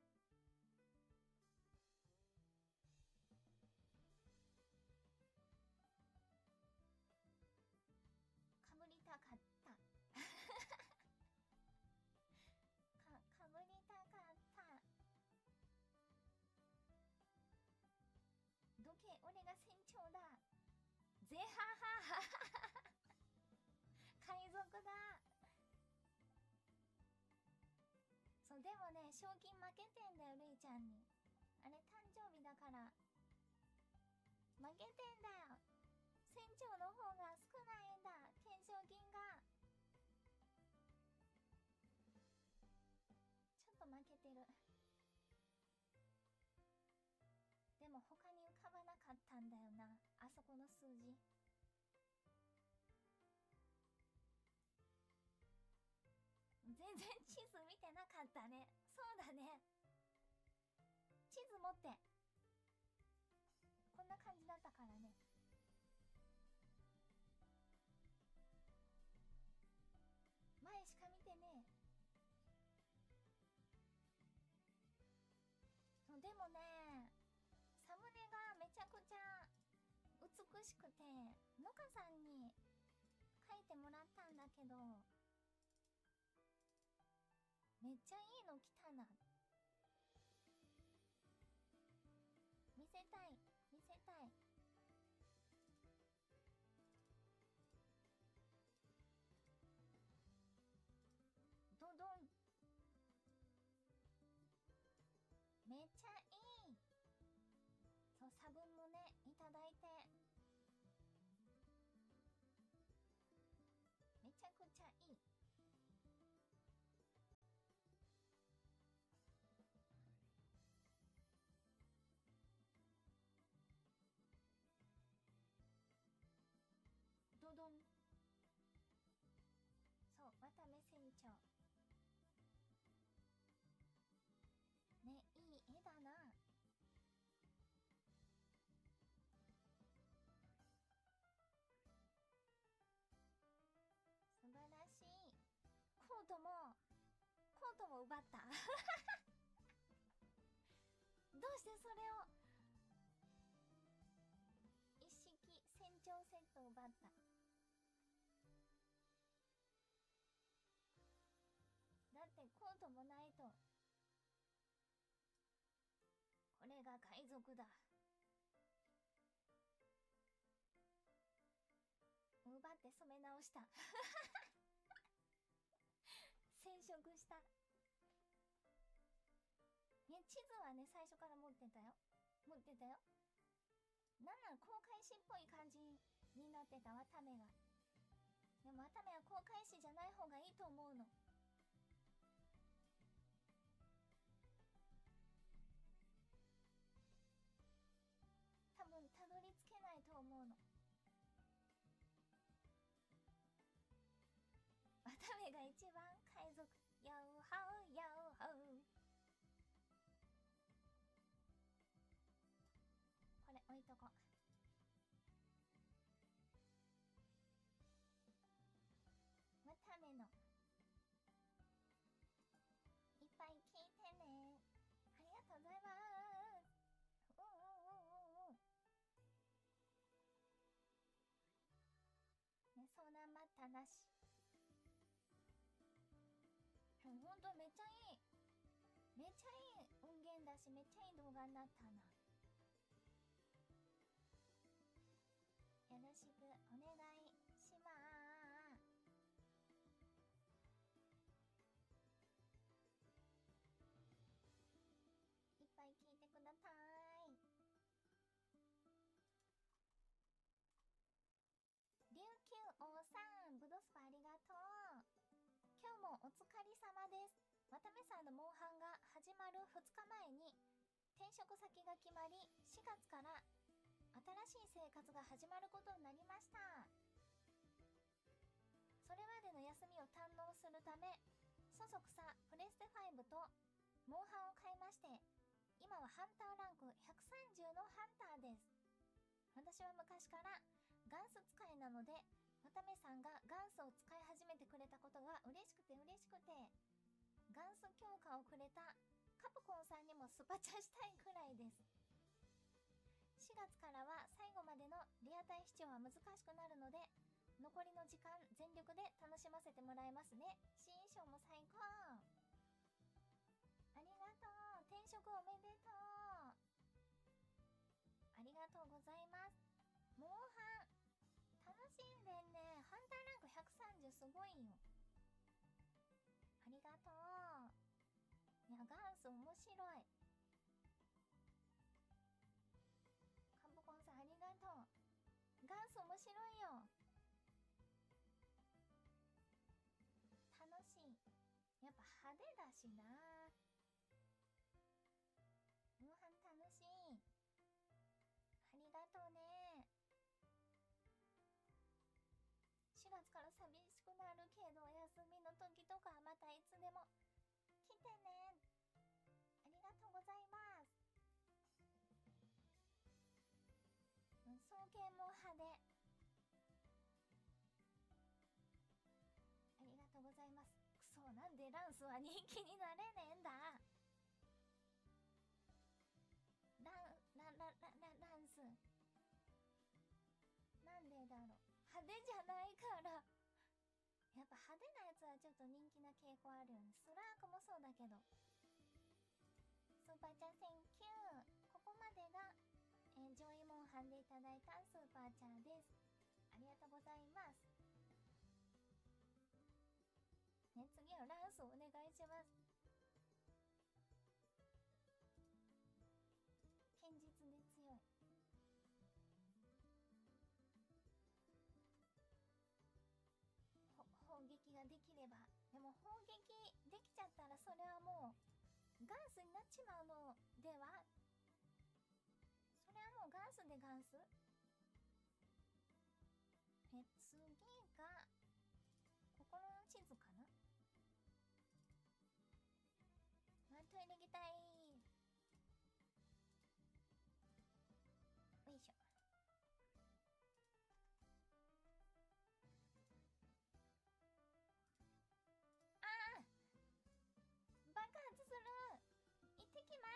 かぶりたかった。かぶりたかった。どけ、俺が船長だ。ぜはは海賊だ。そう、でもね、賞金負けてんだよ、ルイちゃんに。あれ、誕生日だから。負けてんだよ。船長の方が少ないんだ、懸賞金が。ちょっと負けてる。でも他に浮かばなかったんだよな、あそこの数字。全然地図見てなかったね。そうだね。地図持って。こんな感じだったからね。前しか見てねえ。そう、でもね、サムネがめちゃくちゃ美しくて、のかさんに書いてもらったんだけど、めっちゃいいの来たな。見せたい。ドドン。めっちゃいい。そう、差分もね、いただいて。めちゃくちゃいい。ドドン。そう、渡部船長。ね、いい絵だな。素晴らしい。コートも奪ったどうしてそれを一式船長セットを奪った。だってコートもないと。これが海賊だ。って染め直した染色した。ね、地図はね最初から持ってたよ。なんなら航海士っぽい感じになってたわ、タメが。でもタメは航海士じゃない方がいいと思うの。多分たどり着けないと思うの。ワタメが一番海賊。ヨーハウヨーハウ。これ置いとこう。ワタメのいっぱい聞いてね。ありがとうございます。ね、相談待ったなし。ほんとめっちゃいい。めっちゃいい音源だし、めっちゃいい動画になったな。よろしくお願いしまーす。いっぱい聞いてください。琉球王さん、ブドスパありがとう。今日もお疲れ様です。渡部さんのモンハンが始まる2日前に転職先が決まり、4月から新しい生活が始まることになりました。それまでの休みを堪能するため、そそくさプレステ5とモンハンを買いまして、今はハンターランク130のハンターです。私は昔からガンス使いなので、渡部さんがガンスを使い始めてくれたことが嬉しくて、ガンス強化をくれたカプコンさんにもスパチャしたいくらいです。4月からは最後までのリアタイ視聴は難しくなるので、残りの時間全力で楽しませてもらいますね。新衣装も最高。ありがとう。転職おめでとう。ありがとうございます。モンハン楽しんでんね。ハンターランク130すごいよ。ありがとう。いや、ガンス面白い。カンボコンさんありがとう。ガンス面白いよ。楽しい。やっぱ派手だしな。モンハン楽しい。ありがとうね。4月から寂しくなるけど、休みの時とかまたいつでも来てね。ありがとうございます。双剣も派手。ありがとうございます。くそ、なんでランスは人気になれねえんだ。ランスなんでだろう。派手じゃないから。やっぱ派手なやつはちょっと人気な傾向あるよね。スラークもそうだけど。スーパーチャーセンキュー。ここまでが、ジョイモンハンでいただいたスーパーチャーです。ありがとうございます。ね、次はランスお願いします。堅実で強い。砲撃ができれば。でも砲撃できちゃったらそれはもうガンスになっちまうのでは。それはもうガンスでガンス。次が心の地図かな。トイレ行きたい。よいしょ。爆発する。行ってきます。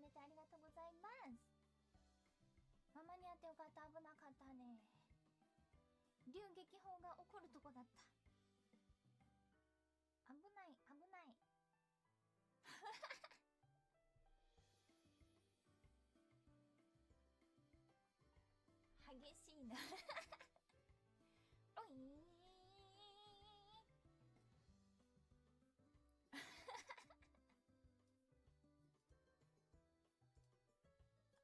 れてありがとうございます。ママに会ってよかった。危なかったね。龍撃砲が起こるとこだった。危ない危ない。激しいな。おいー。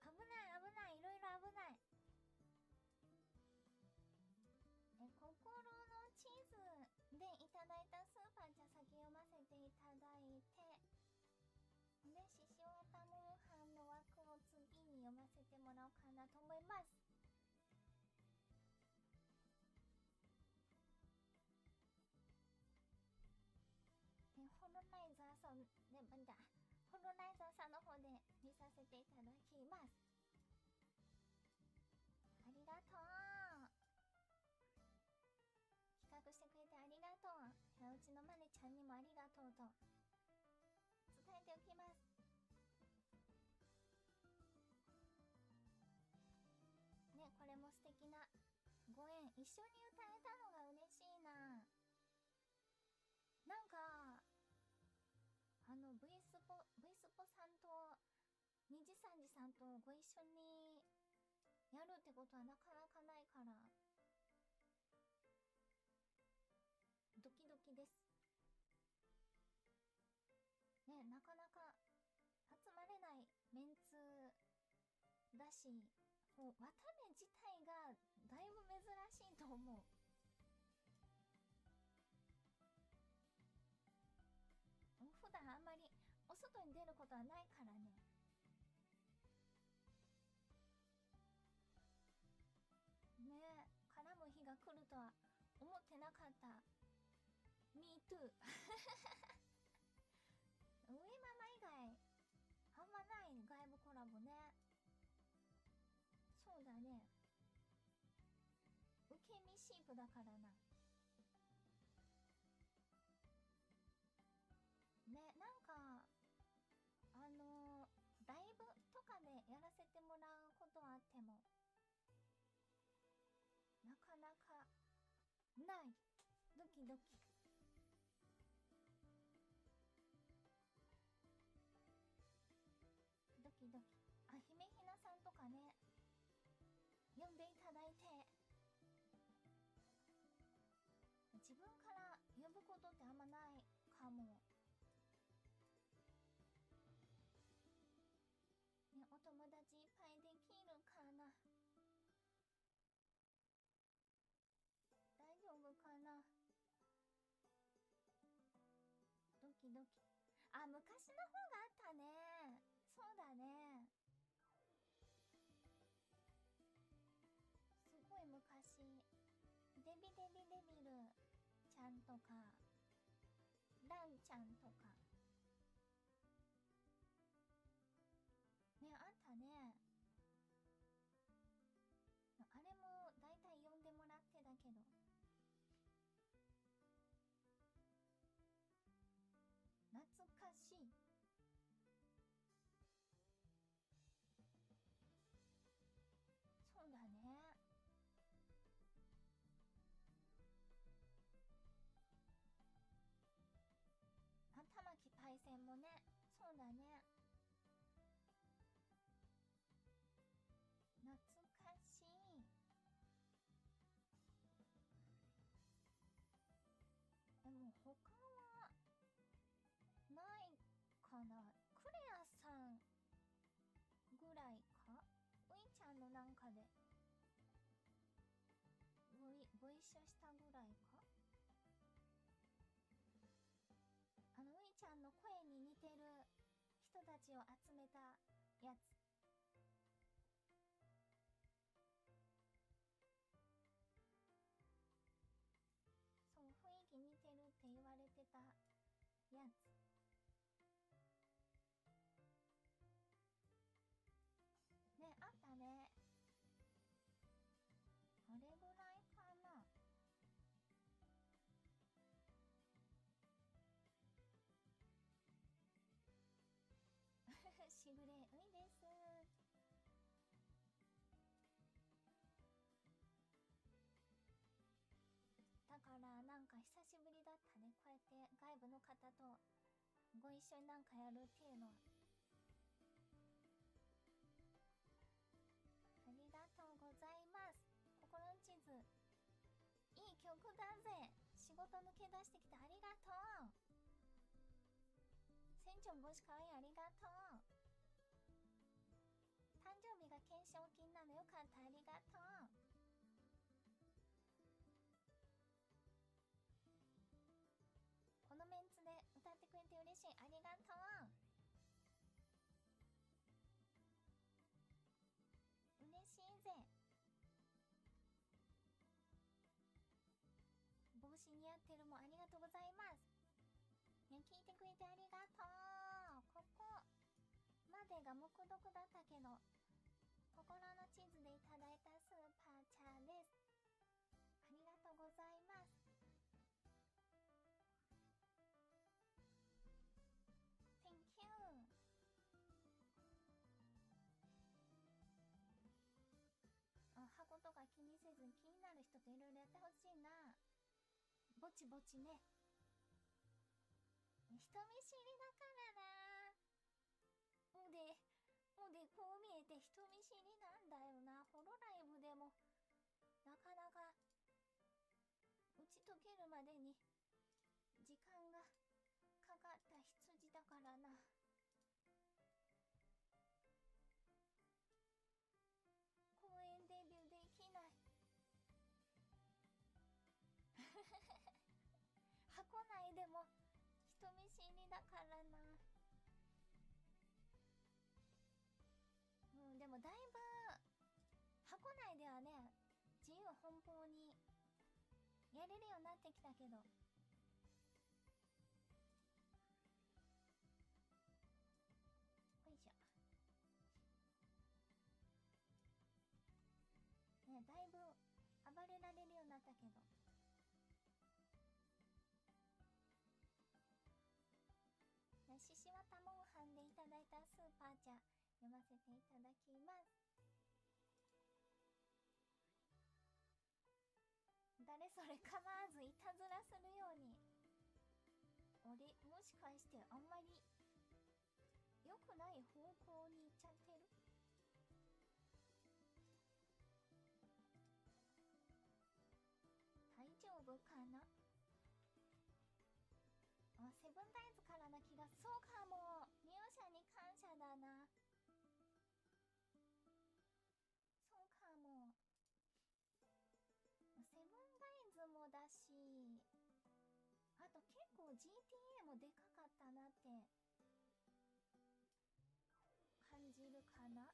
危ない危ない、いろいろ危ない。心のチーズでいただいたスーパーじゃ先読ませていただいて、で獅子王タモンハンの枠を次に読ませてもらおうかなと思います。ホロライザーさんね、なんだ、ホロライザーさんの方で見させていただきます。ありがとう。企画してくれてありがとう。うちのマネちゃんにもありがとうと伝えておきます。ね、これも素敵なご縁、一緒に歌えたのが嬉しいな。なんかV スポさんと2時3時さんとご一緒にやるってことはなかなかないからドキドキですね。なかなか集まれないメンツだし、こう綿目自体がだいぶ珍しいと思う。普段あんまりお外に出ることはないからね。ねえ、絡む日が来るとは思ってなかった。Me too 上ママ以外あんまない外部コラボね。そうだね、受け身シープだからな。ね、なんかライブとかでやらせてもらうことはあってもなかなかない。ドキドキ。ドキドキ。あ、姫ひなさんとかね、呼んでいただいて、自分から呼ぶことってあんまないかも。ね、お友達いっぱいできるかな。大丈夫かな。ドキドキ。あ、昔の方があったね。そうだね。すごい昔。デビルちゃんとかランちゃんとかね、あったね。あれもだいたい呼んでもらってだけど、懐かしい。そうだね。あ、玉木パイセンもね。そうだね。懐かしい。でも他はないかな。クレアさんぐらいか。ういちゃんのなんかでご一緒したぐらいか。ういちゃんの声に似てる人たちを集めたやつ。そう、雰囲気似てるって言われてたやつ。ね、あったね。それぐらいかな。しぐれ、ういでうやって外部の方とご一緒になんかやるっていうのは。ありがとうございます。心の地図いい曲だぜ。仕事抜け出してきてありがとう。船長帽子かわいい、ありがとう。誕生日が懸賞金なのよかった、ありがとう。このメンツで歌ってくれて嬉しい、ありがとう。嬉しいぜ。帽子似合ってるもありがとうございます。ね、聞いてくれてありがとう。ここまでが目読だったけど、心の地図でいただいたスーパーチャーです。ありがとうございます。Thank you。箱とか気にせずに気になる人といろいろやってほしいな。ぼちぼちね。人見知りだからな。腕こう見えて人見知りなんだよな。ホロライブでもなかなか打ち解けるまでに時間がかかった羊だからな。公園デビューできない。箱内でも人見知りだからな。でもだいぶ箱内ではね、自由奔放にやれるようになってきたけど、よいしょね、だいぶ暴れられるようになったけど、獅子綿モンハンでいただいたスーパーチャー読ませていただきます。誰それ構わずいたずらするように。俺もしかしてあんまり良くない方向に行っちゃってる？大丈夫かな。セブンダイズからな気が。そうかも。入社に感謝だな。そうかも。セブンダイズもだし、あと結構 GTA もでかかったなって感じるかな。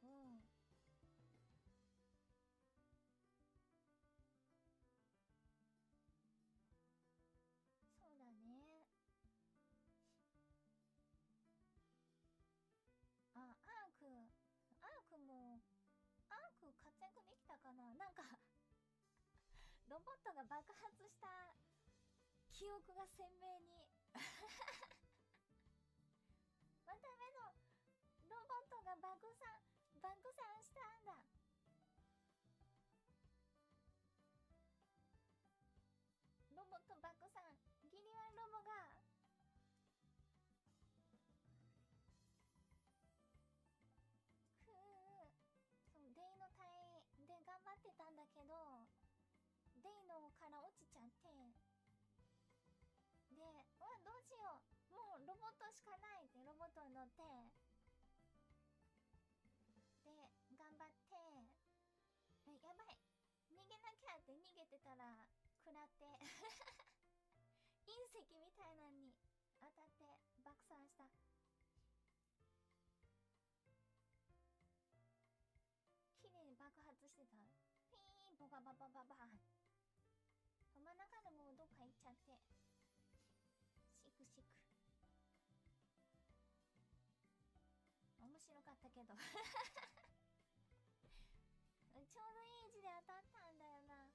そうだね。アークも活躍できたかな。なんかロボットが爆発した記憶が鮮明にまた目のロボットが爆散したんだ。ロボット爆散、ギリワンロボがそう、デイの隊で頑張ってたんだけど、デイのから落ちちゃって、で、どうしよう、もうロボットしかないってロボットに乗って、で頑張って、やばい、逃げなきゃって逃げてたら食らって隕石みたいなのに当たって爆散した。綺麗に爆発してた。ピーンボバババババーン。真ん中のもうどっか行っちゃって、シクシク。面白かったけどちょうどいい位置で当たったんだよな。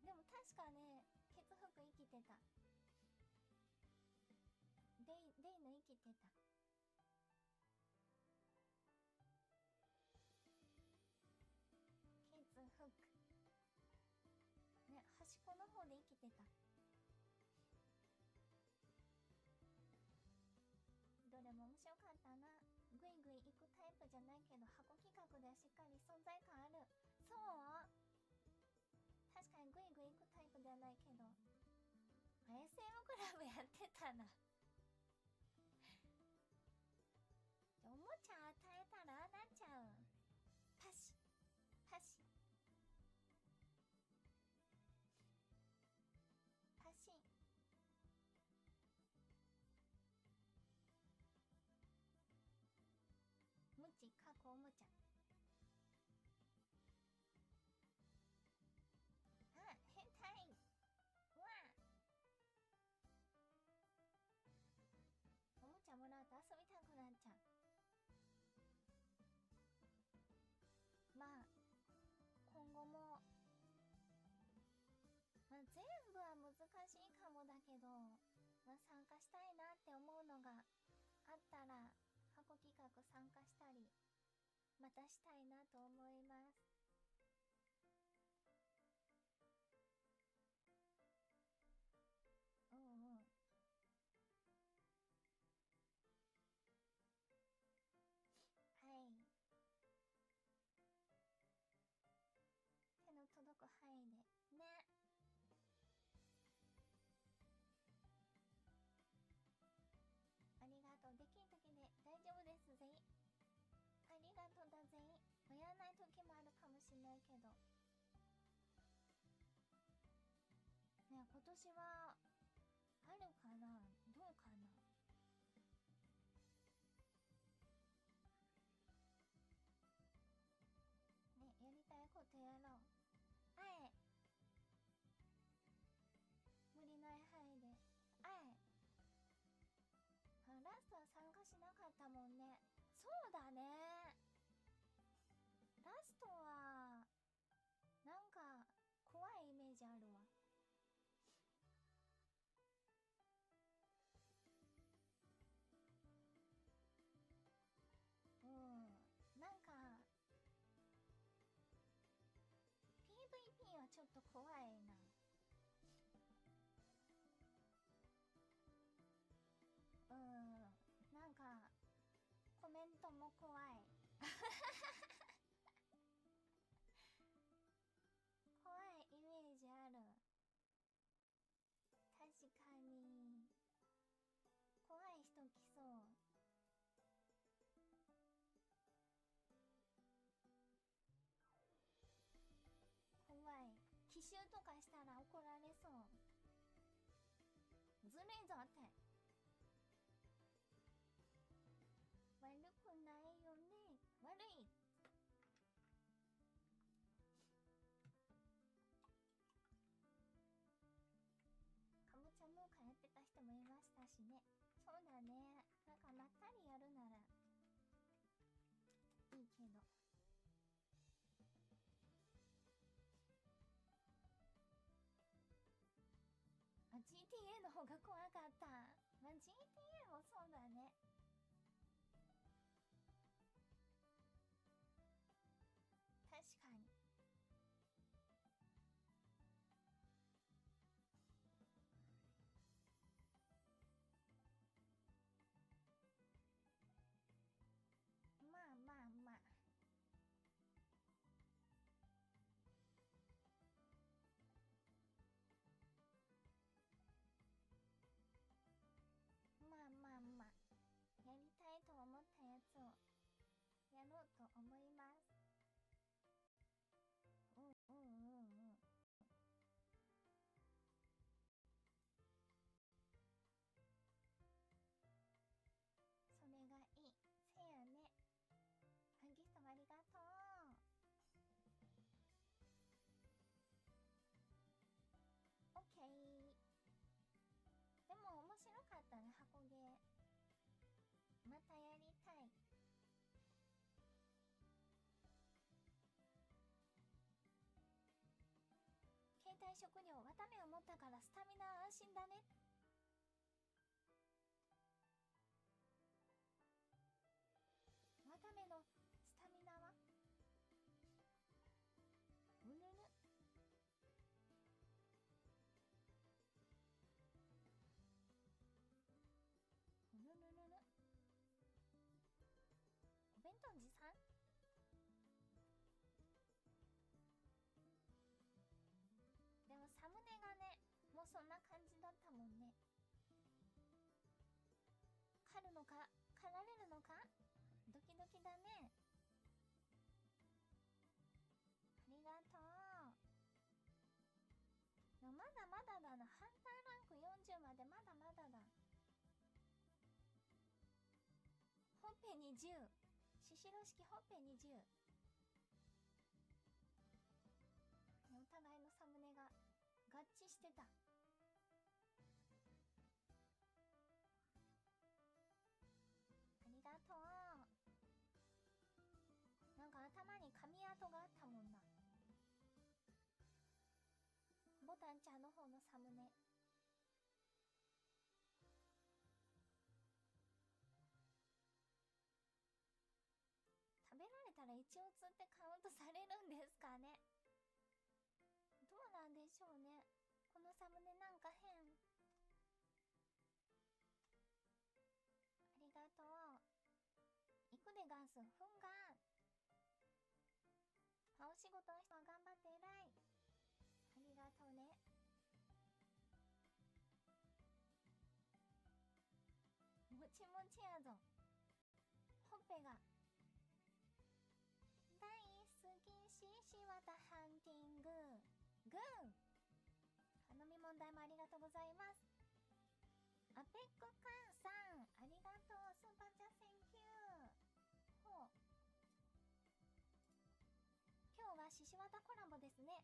でも確かね、ケツフク生きてた。デイの生きてた。ってた。どれも面白かったな。グイグイ行くタイプじゃないけど箱企画でしっかり存在感ある。そう、確かにグイグイ行くタイプではないけど SM クラブやってたな。おもちゃ与えたらああなっちゃう。パシパシパシ。無知かっこおもちゃ。あ、変態。うわ、おもちゃもらうと遊びたくなっちゃう。まあ今後も、まあ、全部は難しいかもだけど、まあ、参加したいなって思うのがあったら箱企画参加したりまたしたいなと思います。うんうん。はい。手の届く範囲でね。ありがとう。できん時で大丈夫ですぜ。ありがとうだぜ。やらない時もあるかもしれないけどね。今年はあるかな、どうかな。ね、やりたいことやろう。あえ無理ない範囲で。あえラストは参加しなかったもんね。そうだね、ラストはなんか怖いイメージあるわ。うん、なんか PVP はちょっと怖いな。なんかコメントも怖い怖いイメージある。確かに怖い人来そう。怖い。奇襲とかしたら怒られそう。ずるいぞって。悪くないよね。悪い。かぼちゃ農家やってた人もいましたしね。そうだね。なんかまったりやるならいいけど。あ、GTA の方が怖かった。まあ、GTA もそうだね。確かに。まあまあまあ。まあまあまあ。やりたいと思ったやつをやろうと思います。うんうんうんうん。それがいい。せやね。ギフトありがとう。オッケー。でも面白かったね、箱ゲー。またやりたい。携帯食料、綿目を持ったからスタミナ安心だね。綿目のスタミナはうぬぬ。とじさん。でもサムネがね、もうそんな感じだったもんね。狩るのか狩られるのかドキドキだね。ありがとう。まだまだだな。ハンターランク40までまだまだだ。ほっぺに10。シシロ式ほっぺに10。お互いのサムネが合致してた。ありがとう。なんか頭に髪跡があったもんな。ボタンちゃんの方のサムネ。食べられたら一応つってカウントされるんですかね。どうなんでしょうね。このサムネなんか変。ありがとう。行くでガンス、ふんがん。お仕事の人は頑張って偉い。ありがとうね。もちもちやぞ。ほっぺが大好きししわたハンティンググー。頼み問題もありがとうございます。アペックカンさんありがとう。スーパーチャセンキュー。ほう、今日はししわたコラボですね。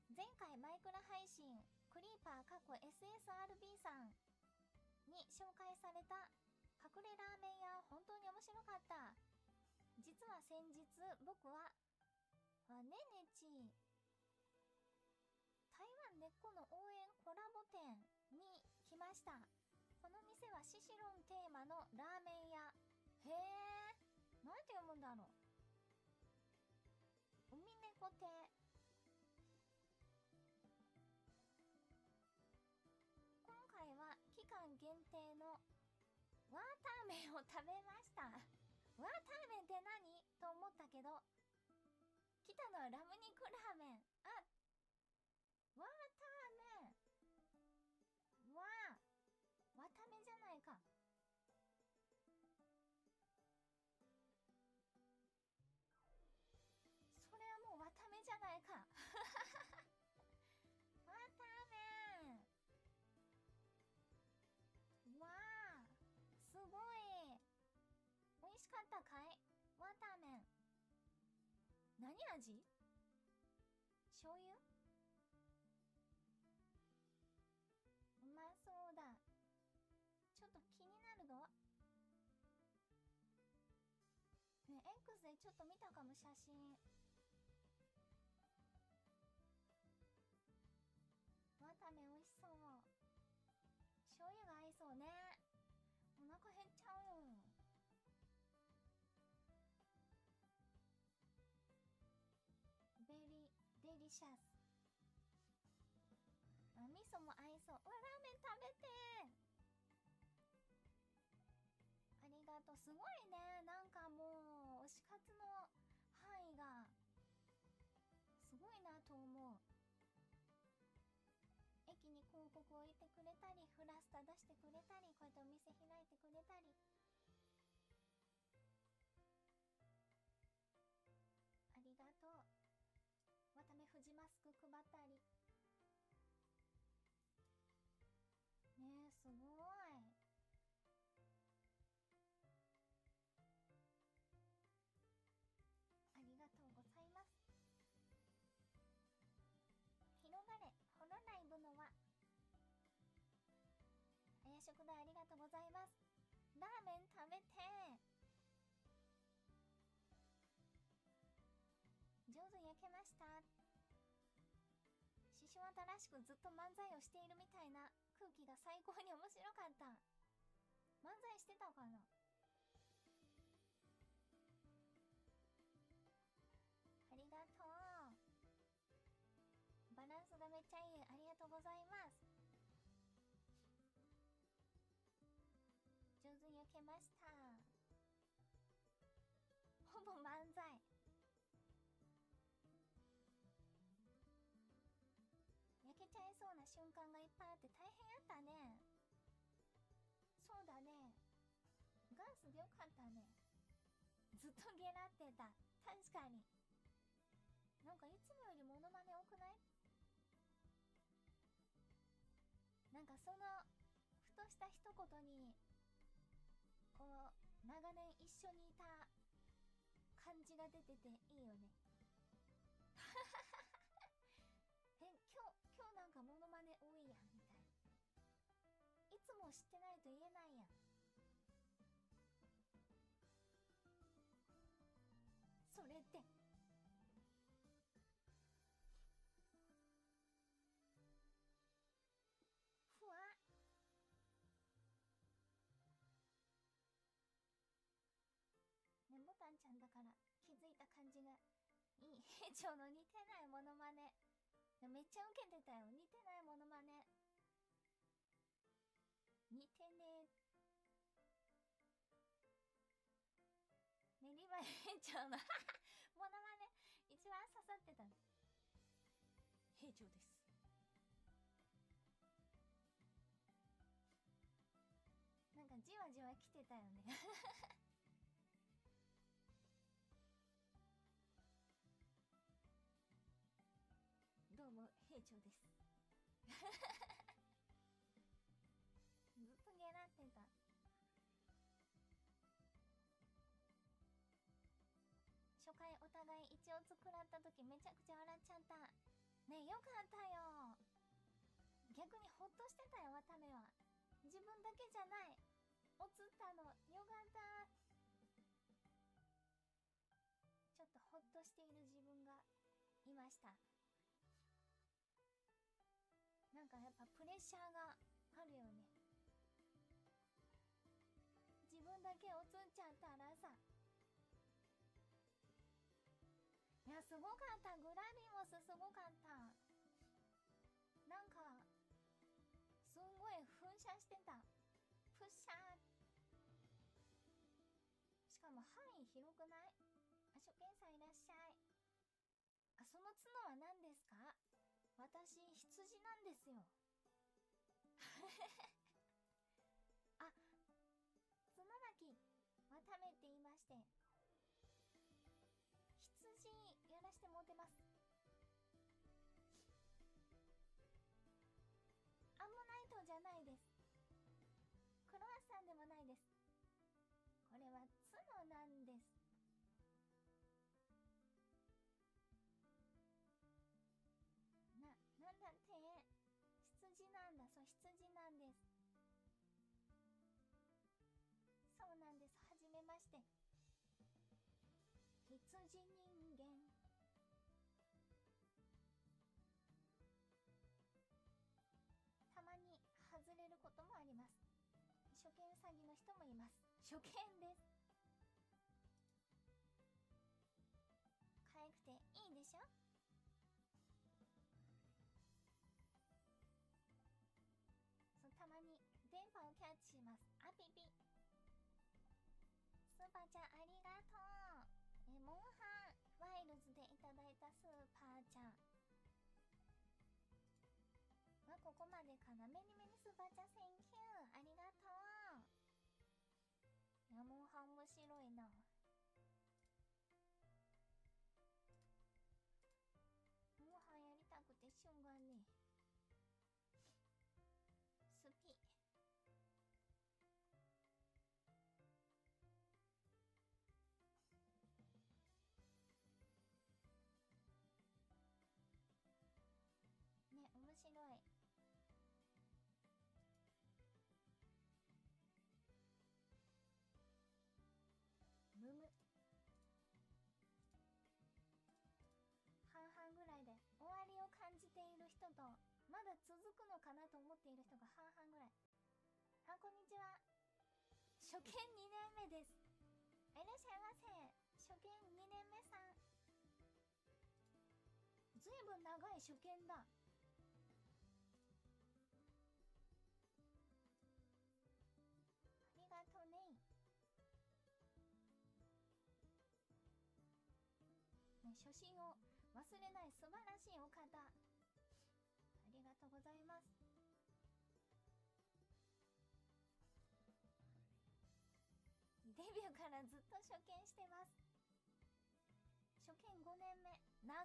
前回マイクラ配信クリーパー過去 SSRB さんに紹介された隠れラーメン屋、本当に面白かった。実は先日僕はねねち台湾根っこの応援コラボ店に来ました。この店はシシロンテーマのラーメン屋。へえ、なんて読むんだろう。海猫亭。今回は期間限定のワーター麺を食べました。ワーター麺って何と思ったけど、来たのはラム肉ラーメン。あ、ワーター麺。わためじゃないか。それはもうわためじゃないか。ワーター麺。わあ、すごい。美味しかったかい？ワーター麺。何味？醤油？うまそうだ。ちょっと気になるぞ。ね、X でちょっと見たかも、写真。ワタメ美味しそう。醤油が合いそうね。お腹減っちゃうよ。ベリーデリシャス。あ、味噌も合いそう。うわ、ラーメン食べてー。ありがとう。すごいね。なんかもう推し活の範囲がすごいなと思う。駅に広告を置いてくれたり、フラスタ出してくれたり、こうやってお店開いてくれたり。ありがとう。わため富士マスク配ったりねえ、すごい。ありがとうございます。広がれホロライブの輪。夜食代ありがとうございます。ラーメン食べて上手に焼けました。獅子綿らしくずっと漫才をしているみたいな空気が最高に面白かった。漫才してたかな。ありがとう。バランスがめっちゃいい。ありがとうございます。上手に焼けました。ほぼ瞬間がいっぱいあって大変やったね。そうだね。ガンスでよかったね。ずっとゲラってた。確かに。なんかいつもよりモノマネ多くない？なんかそのふとした一言にこう長年一緒にいた感じが出てていいよね。今日なんかモノマネ多いやんみたいな。いつも知ってないと言えないやん。それってふわね、ボタンちゃんだから気づいた感じがいい。兵長の似てないモノマネめっちゃウケてたよ。似てないモノマネ似てねね、リヴァイ兵長のモノマネ一番刺さってたの。兵長です。なんかじわじわ来てたよね。どうも兵長です。ずっとゲラってた。初回お互い一応作らった時めちゃくちゃ笑っちゃった。ねえよかったよ。逆にホッとしてたよ。わためは自分だけじゃない。おつったのよかった。ちょっとホッとしている自分がいました。なんかやっぱプレッシャーがあるよね。自分だけおつっちゃったらさ。いやすごかった。グラビモスすごかった。なんかすんごい噴射してた。プッシャー。しかも範囲広くない？あ、初見さんいらっしゃい。あ、その角は何ですか？私羊なんですよ。あ、角巻わためって言いまして、羊やらしてもうてます。アンモナイトじゃないです。クロワッサンでもないです。これは角なんです。なんだって羊なんだ。そう、羊なんです。そうなんです。はじめまして。羊人間。たまに外れることもあります。初見詐欺の人もいます。初見です。可愛くていいでしょ。そう、たまに電波をキャッチします。あピピ。スーパーちゃんありがとう。モンハンワイルズでいただいたスーパーちゃん。まあ、ここまでかな。メニメニスーパーちゃんセンキュー。ありがとう。いや、モンハン面白いな。モンハンやりたくてしょうがねえ。スピ。ね、面白い。むむ。半々ぐらいで終わりを感じている人とまだ続くのかなと思っている人が半々ぐらい。あ、こんにちは。初見2年目です。いらっしゃいませ。初見2年目さん。ずいぶん長い初見だ。ありがとうね。ね、初心を忘れない素晴らしいお方。ありがととうございます。デビューからずっと初見してます。初見5年目。長っ。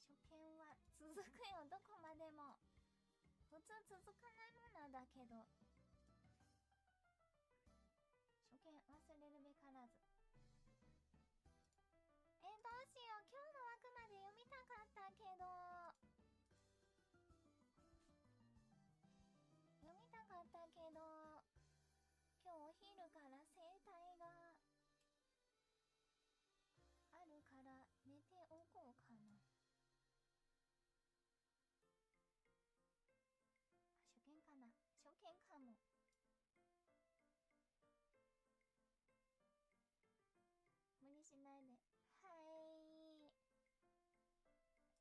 初見は続くよ、どこまでも。普通続かないものだけど、初見忘れるべからず。どうしよう、今日の枠まで読みたかったけど、今日お昼から整体があるから寝ておこうかな。初見かな、初見かも。無理しないで。はい。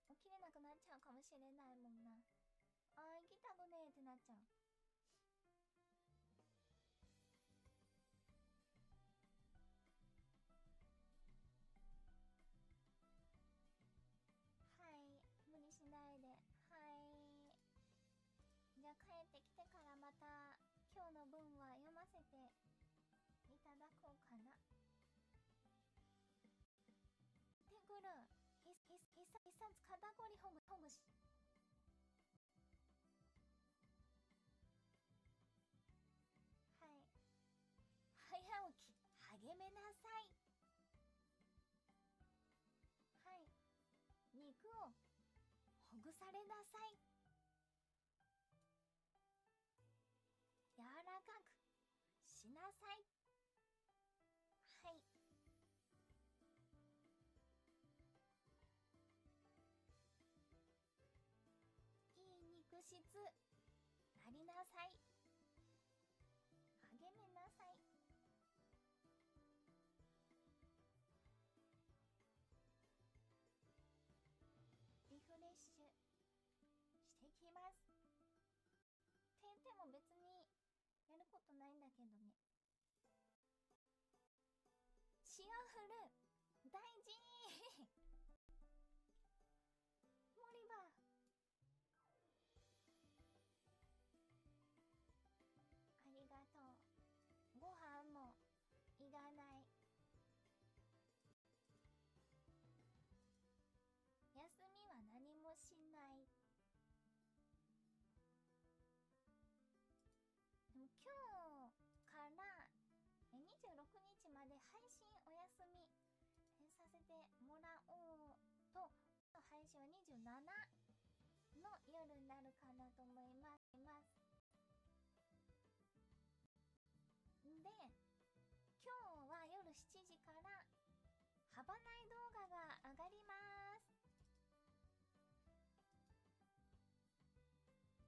起きれなくなっちゃうかもしれないもんな。あー、行きたくねーってなっちゃう。はい、無理しないで。はい。じゃあ帰ってきてからまた今日の分は読ませていただこうかな。てくる。一冊肩こりほぐし。はい。早起き励めなさい。はい。肉をほぐされなさい。柔らかくしなさい。はい。いい肉質なりなさい。励めなさい。リフレッシュしてきます。って言っても別にやることないんだけどね。シアフル大事モリバありがとう。ご飯もいらない。休みは何もしない。でも今日から26日まで配信お休みさせてもらおうと、配信は27の夜になるかなと思います。で、今日は夜7時からハバナイ動画が上がります。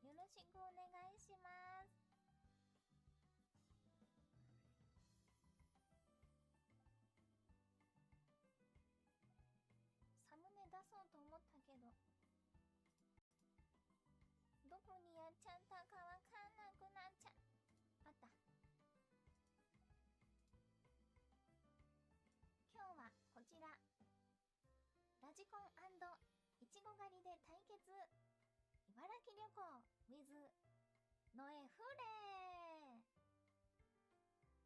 よろしくお願いします。サムネ出そうと思ったけど、どこにやっちゃったかわかんなくなっちゃあった。今日はこちら、ラジコン&いちご狩りで対決、茨城旅行 with ノエフレ。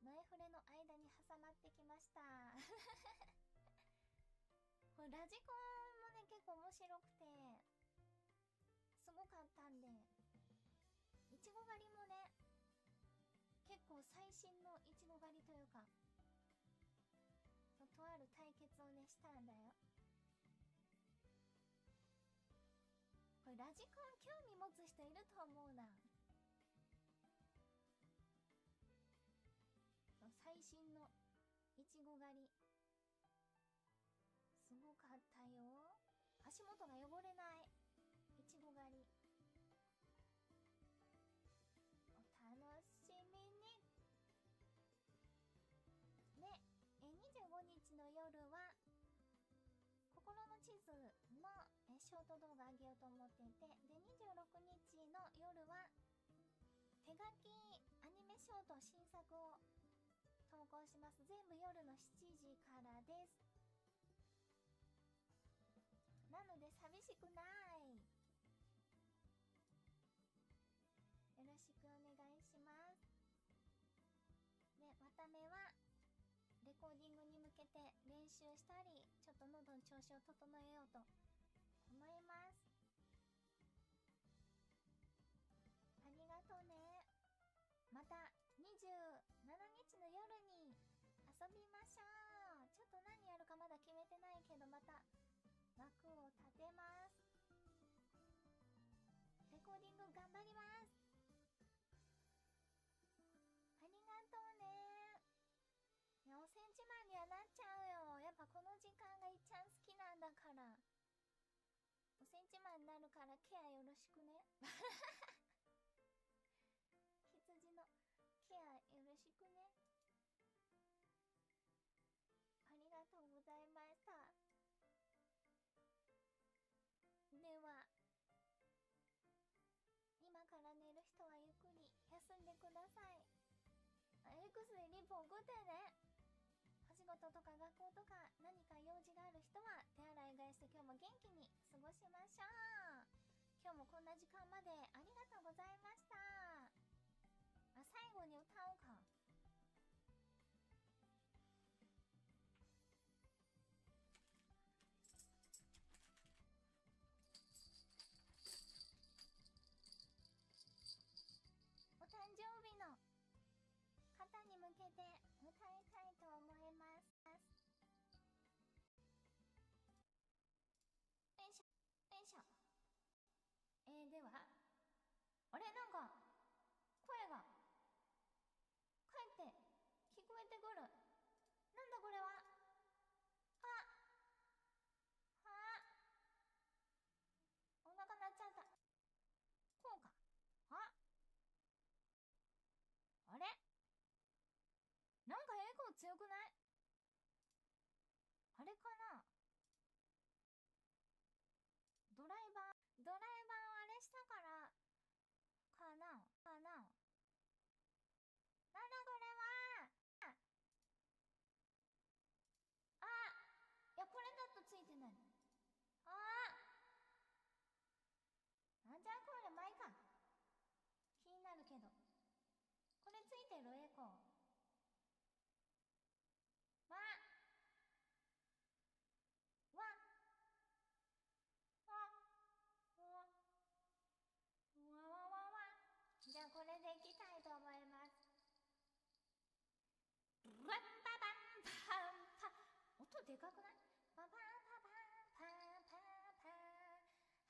ノエフレの間に挟まってきましたこれラジコンもね結構面白くてすごかったんで、いちご狩りもね結構最新のいちご狩りというかとある対決をねしたんだよ。これラジコン興味持つ人いると思うな。最新のいちご狩りすごかったよ。足元が汚れないいちご狩り、お楽しみに。で、25日の夜は心の地図のショート動画あげようと思っていて、で26日の夜は手書きアニメショート新作を投稿します。全部夜の7時からです。なので寂しくない。よろしくお願いします。で、わためはレコーディングに向けて練習したり、ちょっと喉の調子を整えようと思います。ありがとうね。また27日の夜に遊びましょう。ちょっと何やるかまだ決めてないけど、また枠を立てます。レコーディング頑張ります。ありがとうね。いや、おセンチマンにはなっちゃうよ。やっぱこの時間がいっちゃん好きなんだから。おセンチマンになるからケアよろしくね。羊のケアよろしくね。ありがとうございました。では、今から寝る人はゆっくり休んでください。X でリポ送ってね。お仕事とか学校とか何か用事がある人は手洗いうがいして今日も元気に過ごしましょう。今日もこんな時間までありがとうございました。最後に歌おうか。お誕生日の方に向けて歌いたいと思います。よいしょよいしょ。では、あれ、なんか声が帰って聞こえてくる。なんだこれは。お腹鳴っちゃった。こうか。あれ、なんかエコー強くない？あれかな。ドライバーをあれしたからかな。なんだこれは。いや、これだとついてない。じゃあこれ前か。気になるけど。これついてるエコー。じゃあこれでいきたいと思います。バンババンパンパン。音でかくない？パンパンパンパンパンパンパン。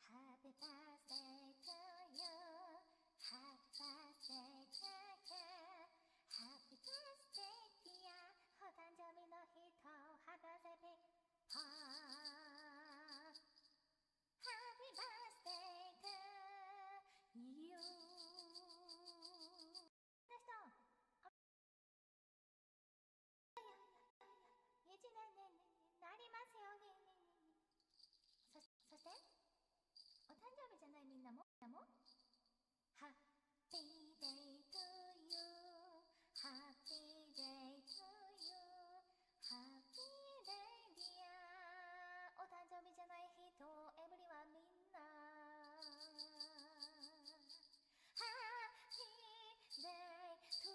Happy birthday to you。Happy birthday to you。Happy birthday dear。お誕生日の人、Happy birthday。Happy birthday to you。一年になりますように。そしてお誕生日じゃないみんなも Happy day to you。 Happy day to you。Happy day dear。 お誕生日じゃない人、エブリワンみんな Happy day to you。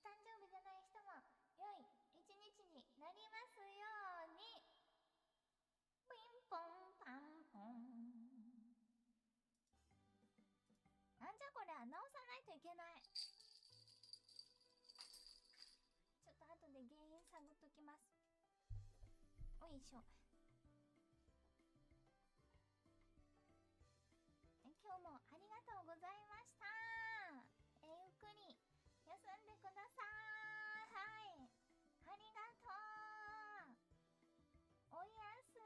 お誕生日じゃない人も良い一日になりますように。ピンポンパンポン。なんじゃこれは、直さないといけない。ちょっと後で原因探っときます。おいしょ。今日もありがとうございました。ゆっくり休んでください。はい、ありがとう。おやすみ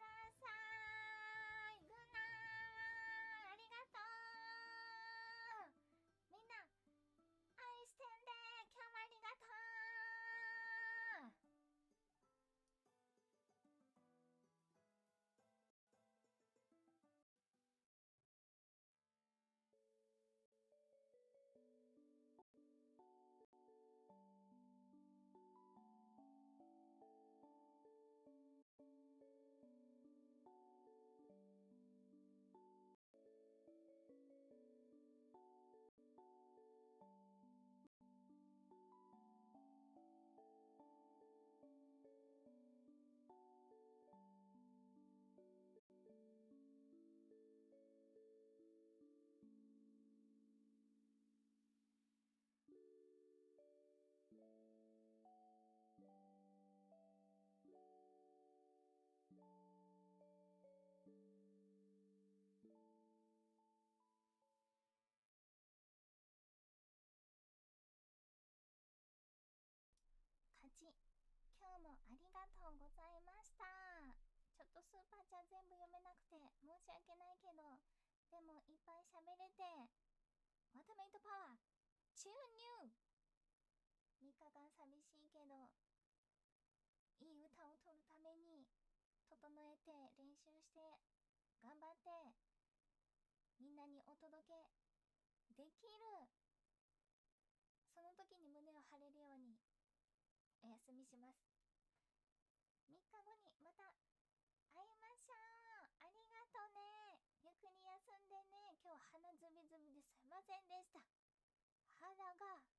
なさい。グッナー。ありがとう。みんな愛してんで。今日もありがとう。ありがとうございました。ちょっとスーパーチャー全部読めなくて申し訳ないけど、でもいっぱい喋れて、ワタメイトパワー注入。3日間寂しいけど、いい歌を取るために整えて練習して頑張ってみんなにお届けできる。その時に胸を張れるようにお休みします。3日後にまた会いましょう。ありがとね。ゆっくり休んでね。今日鼻ズビズビですいませんでした。肌が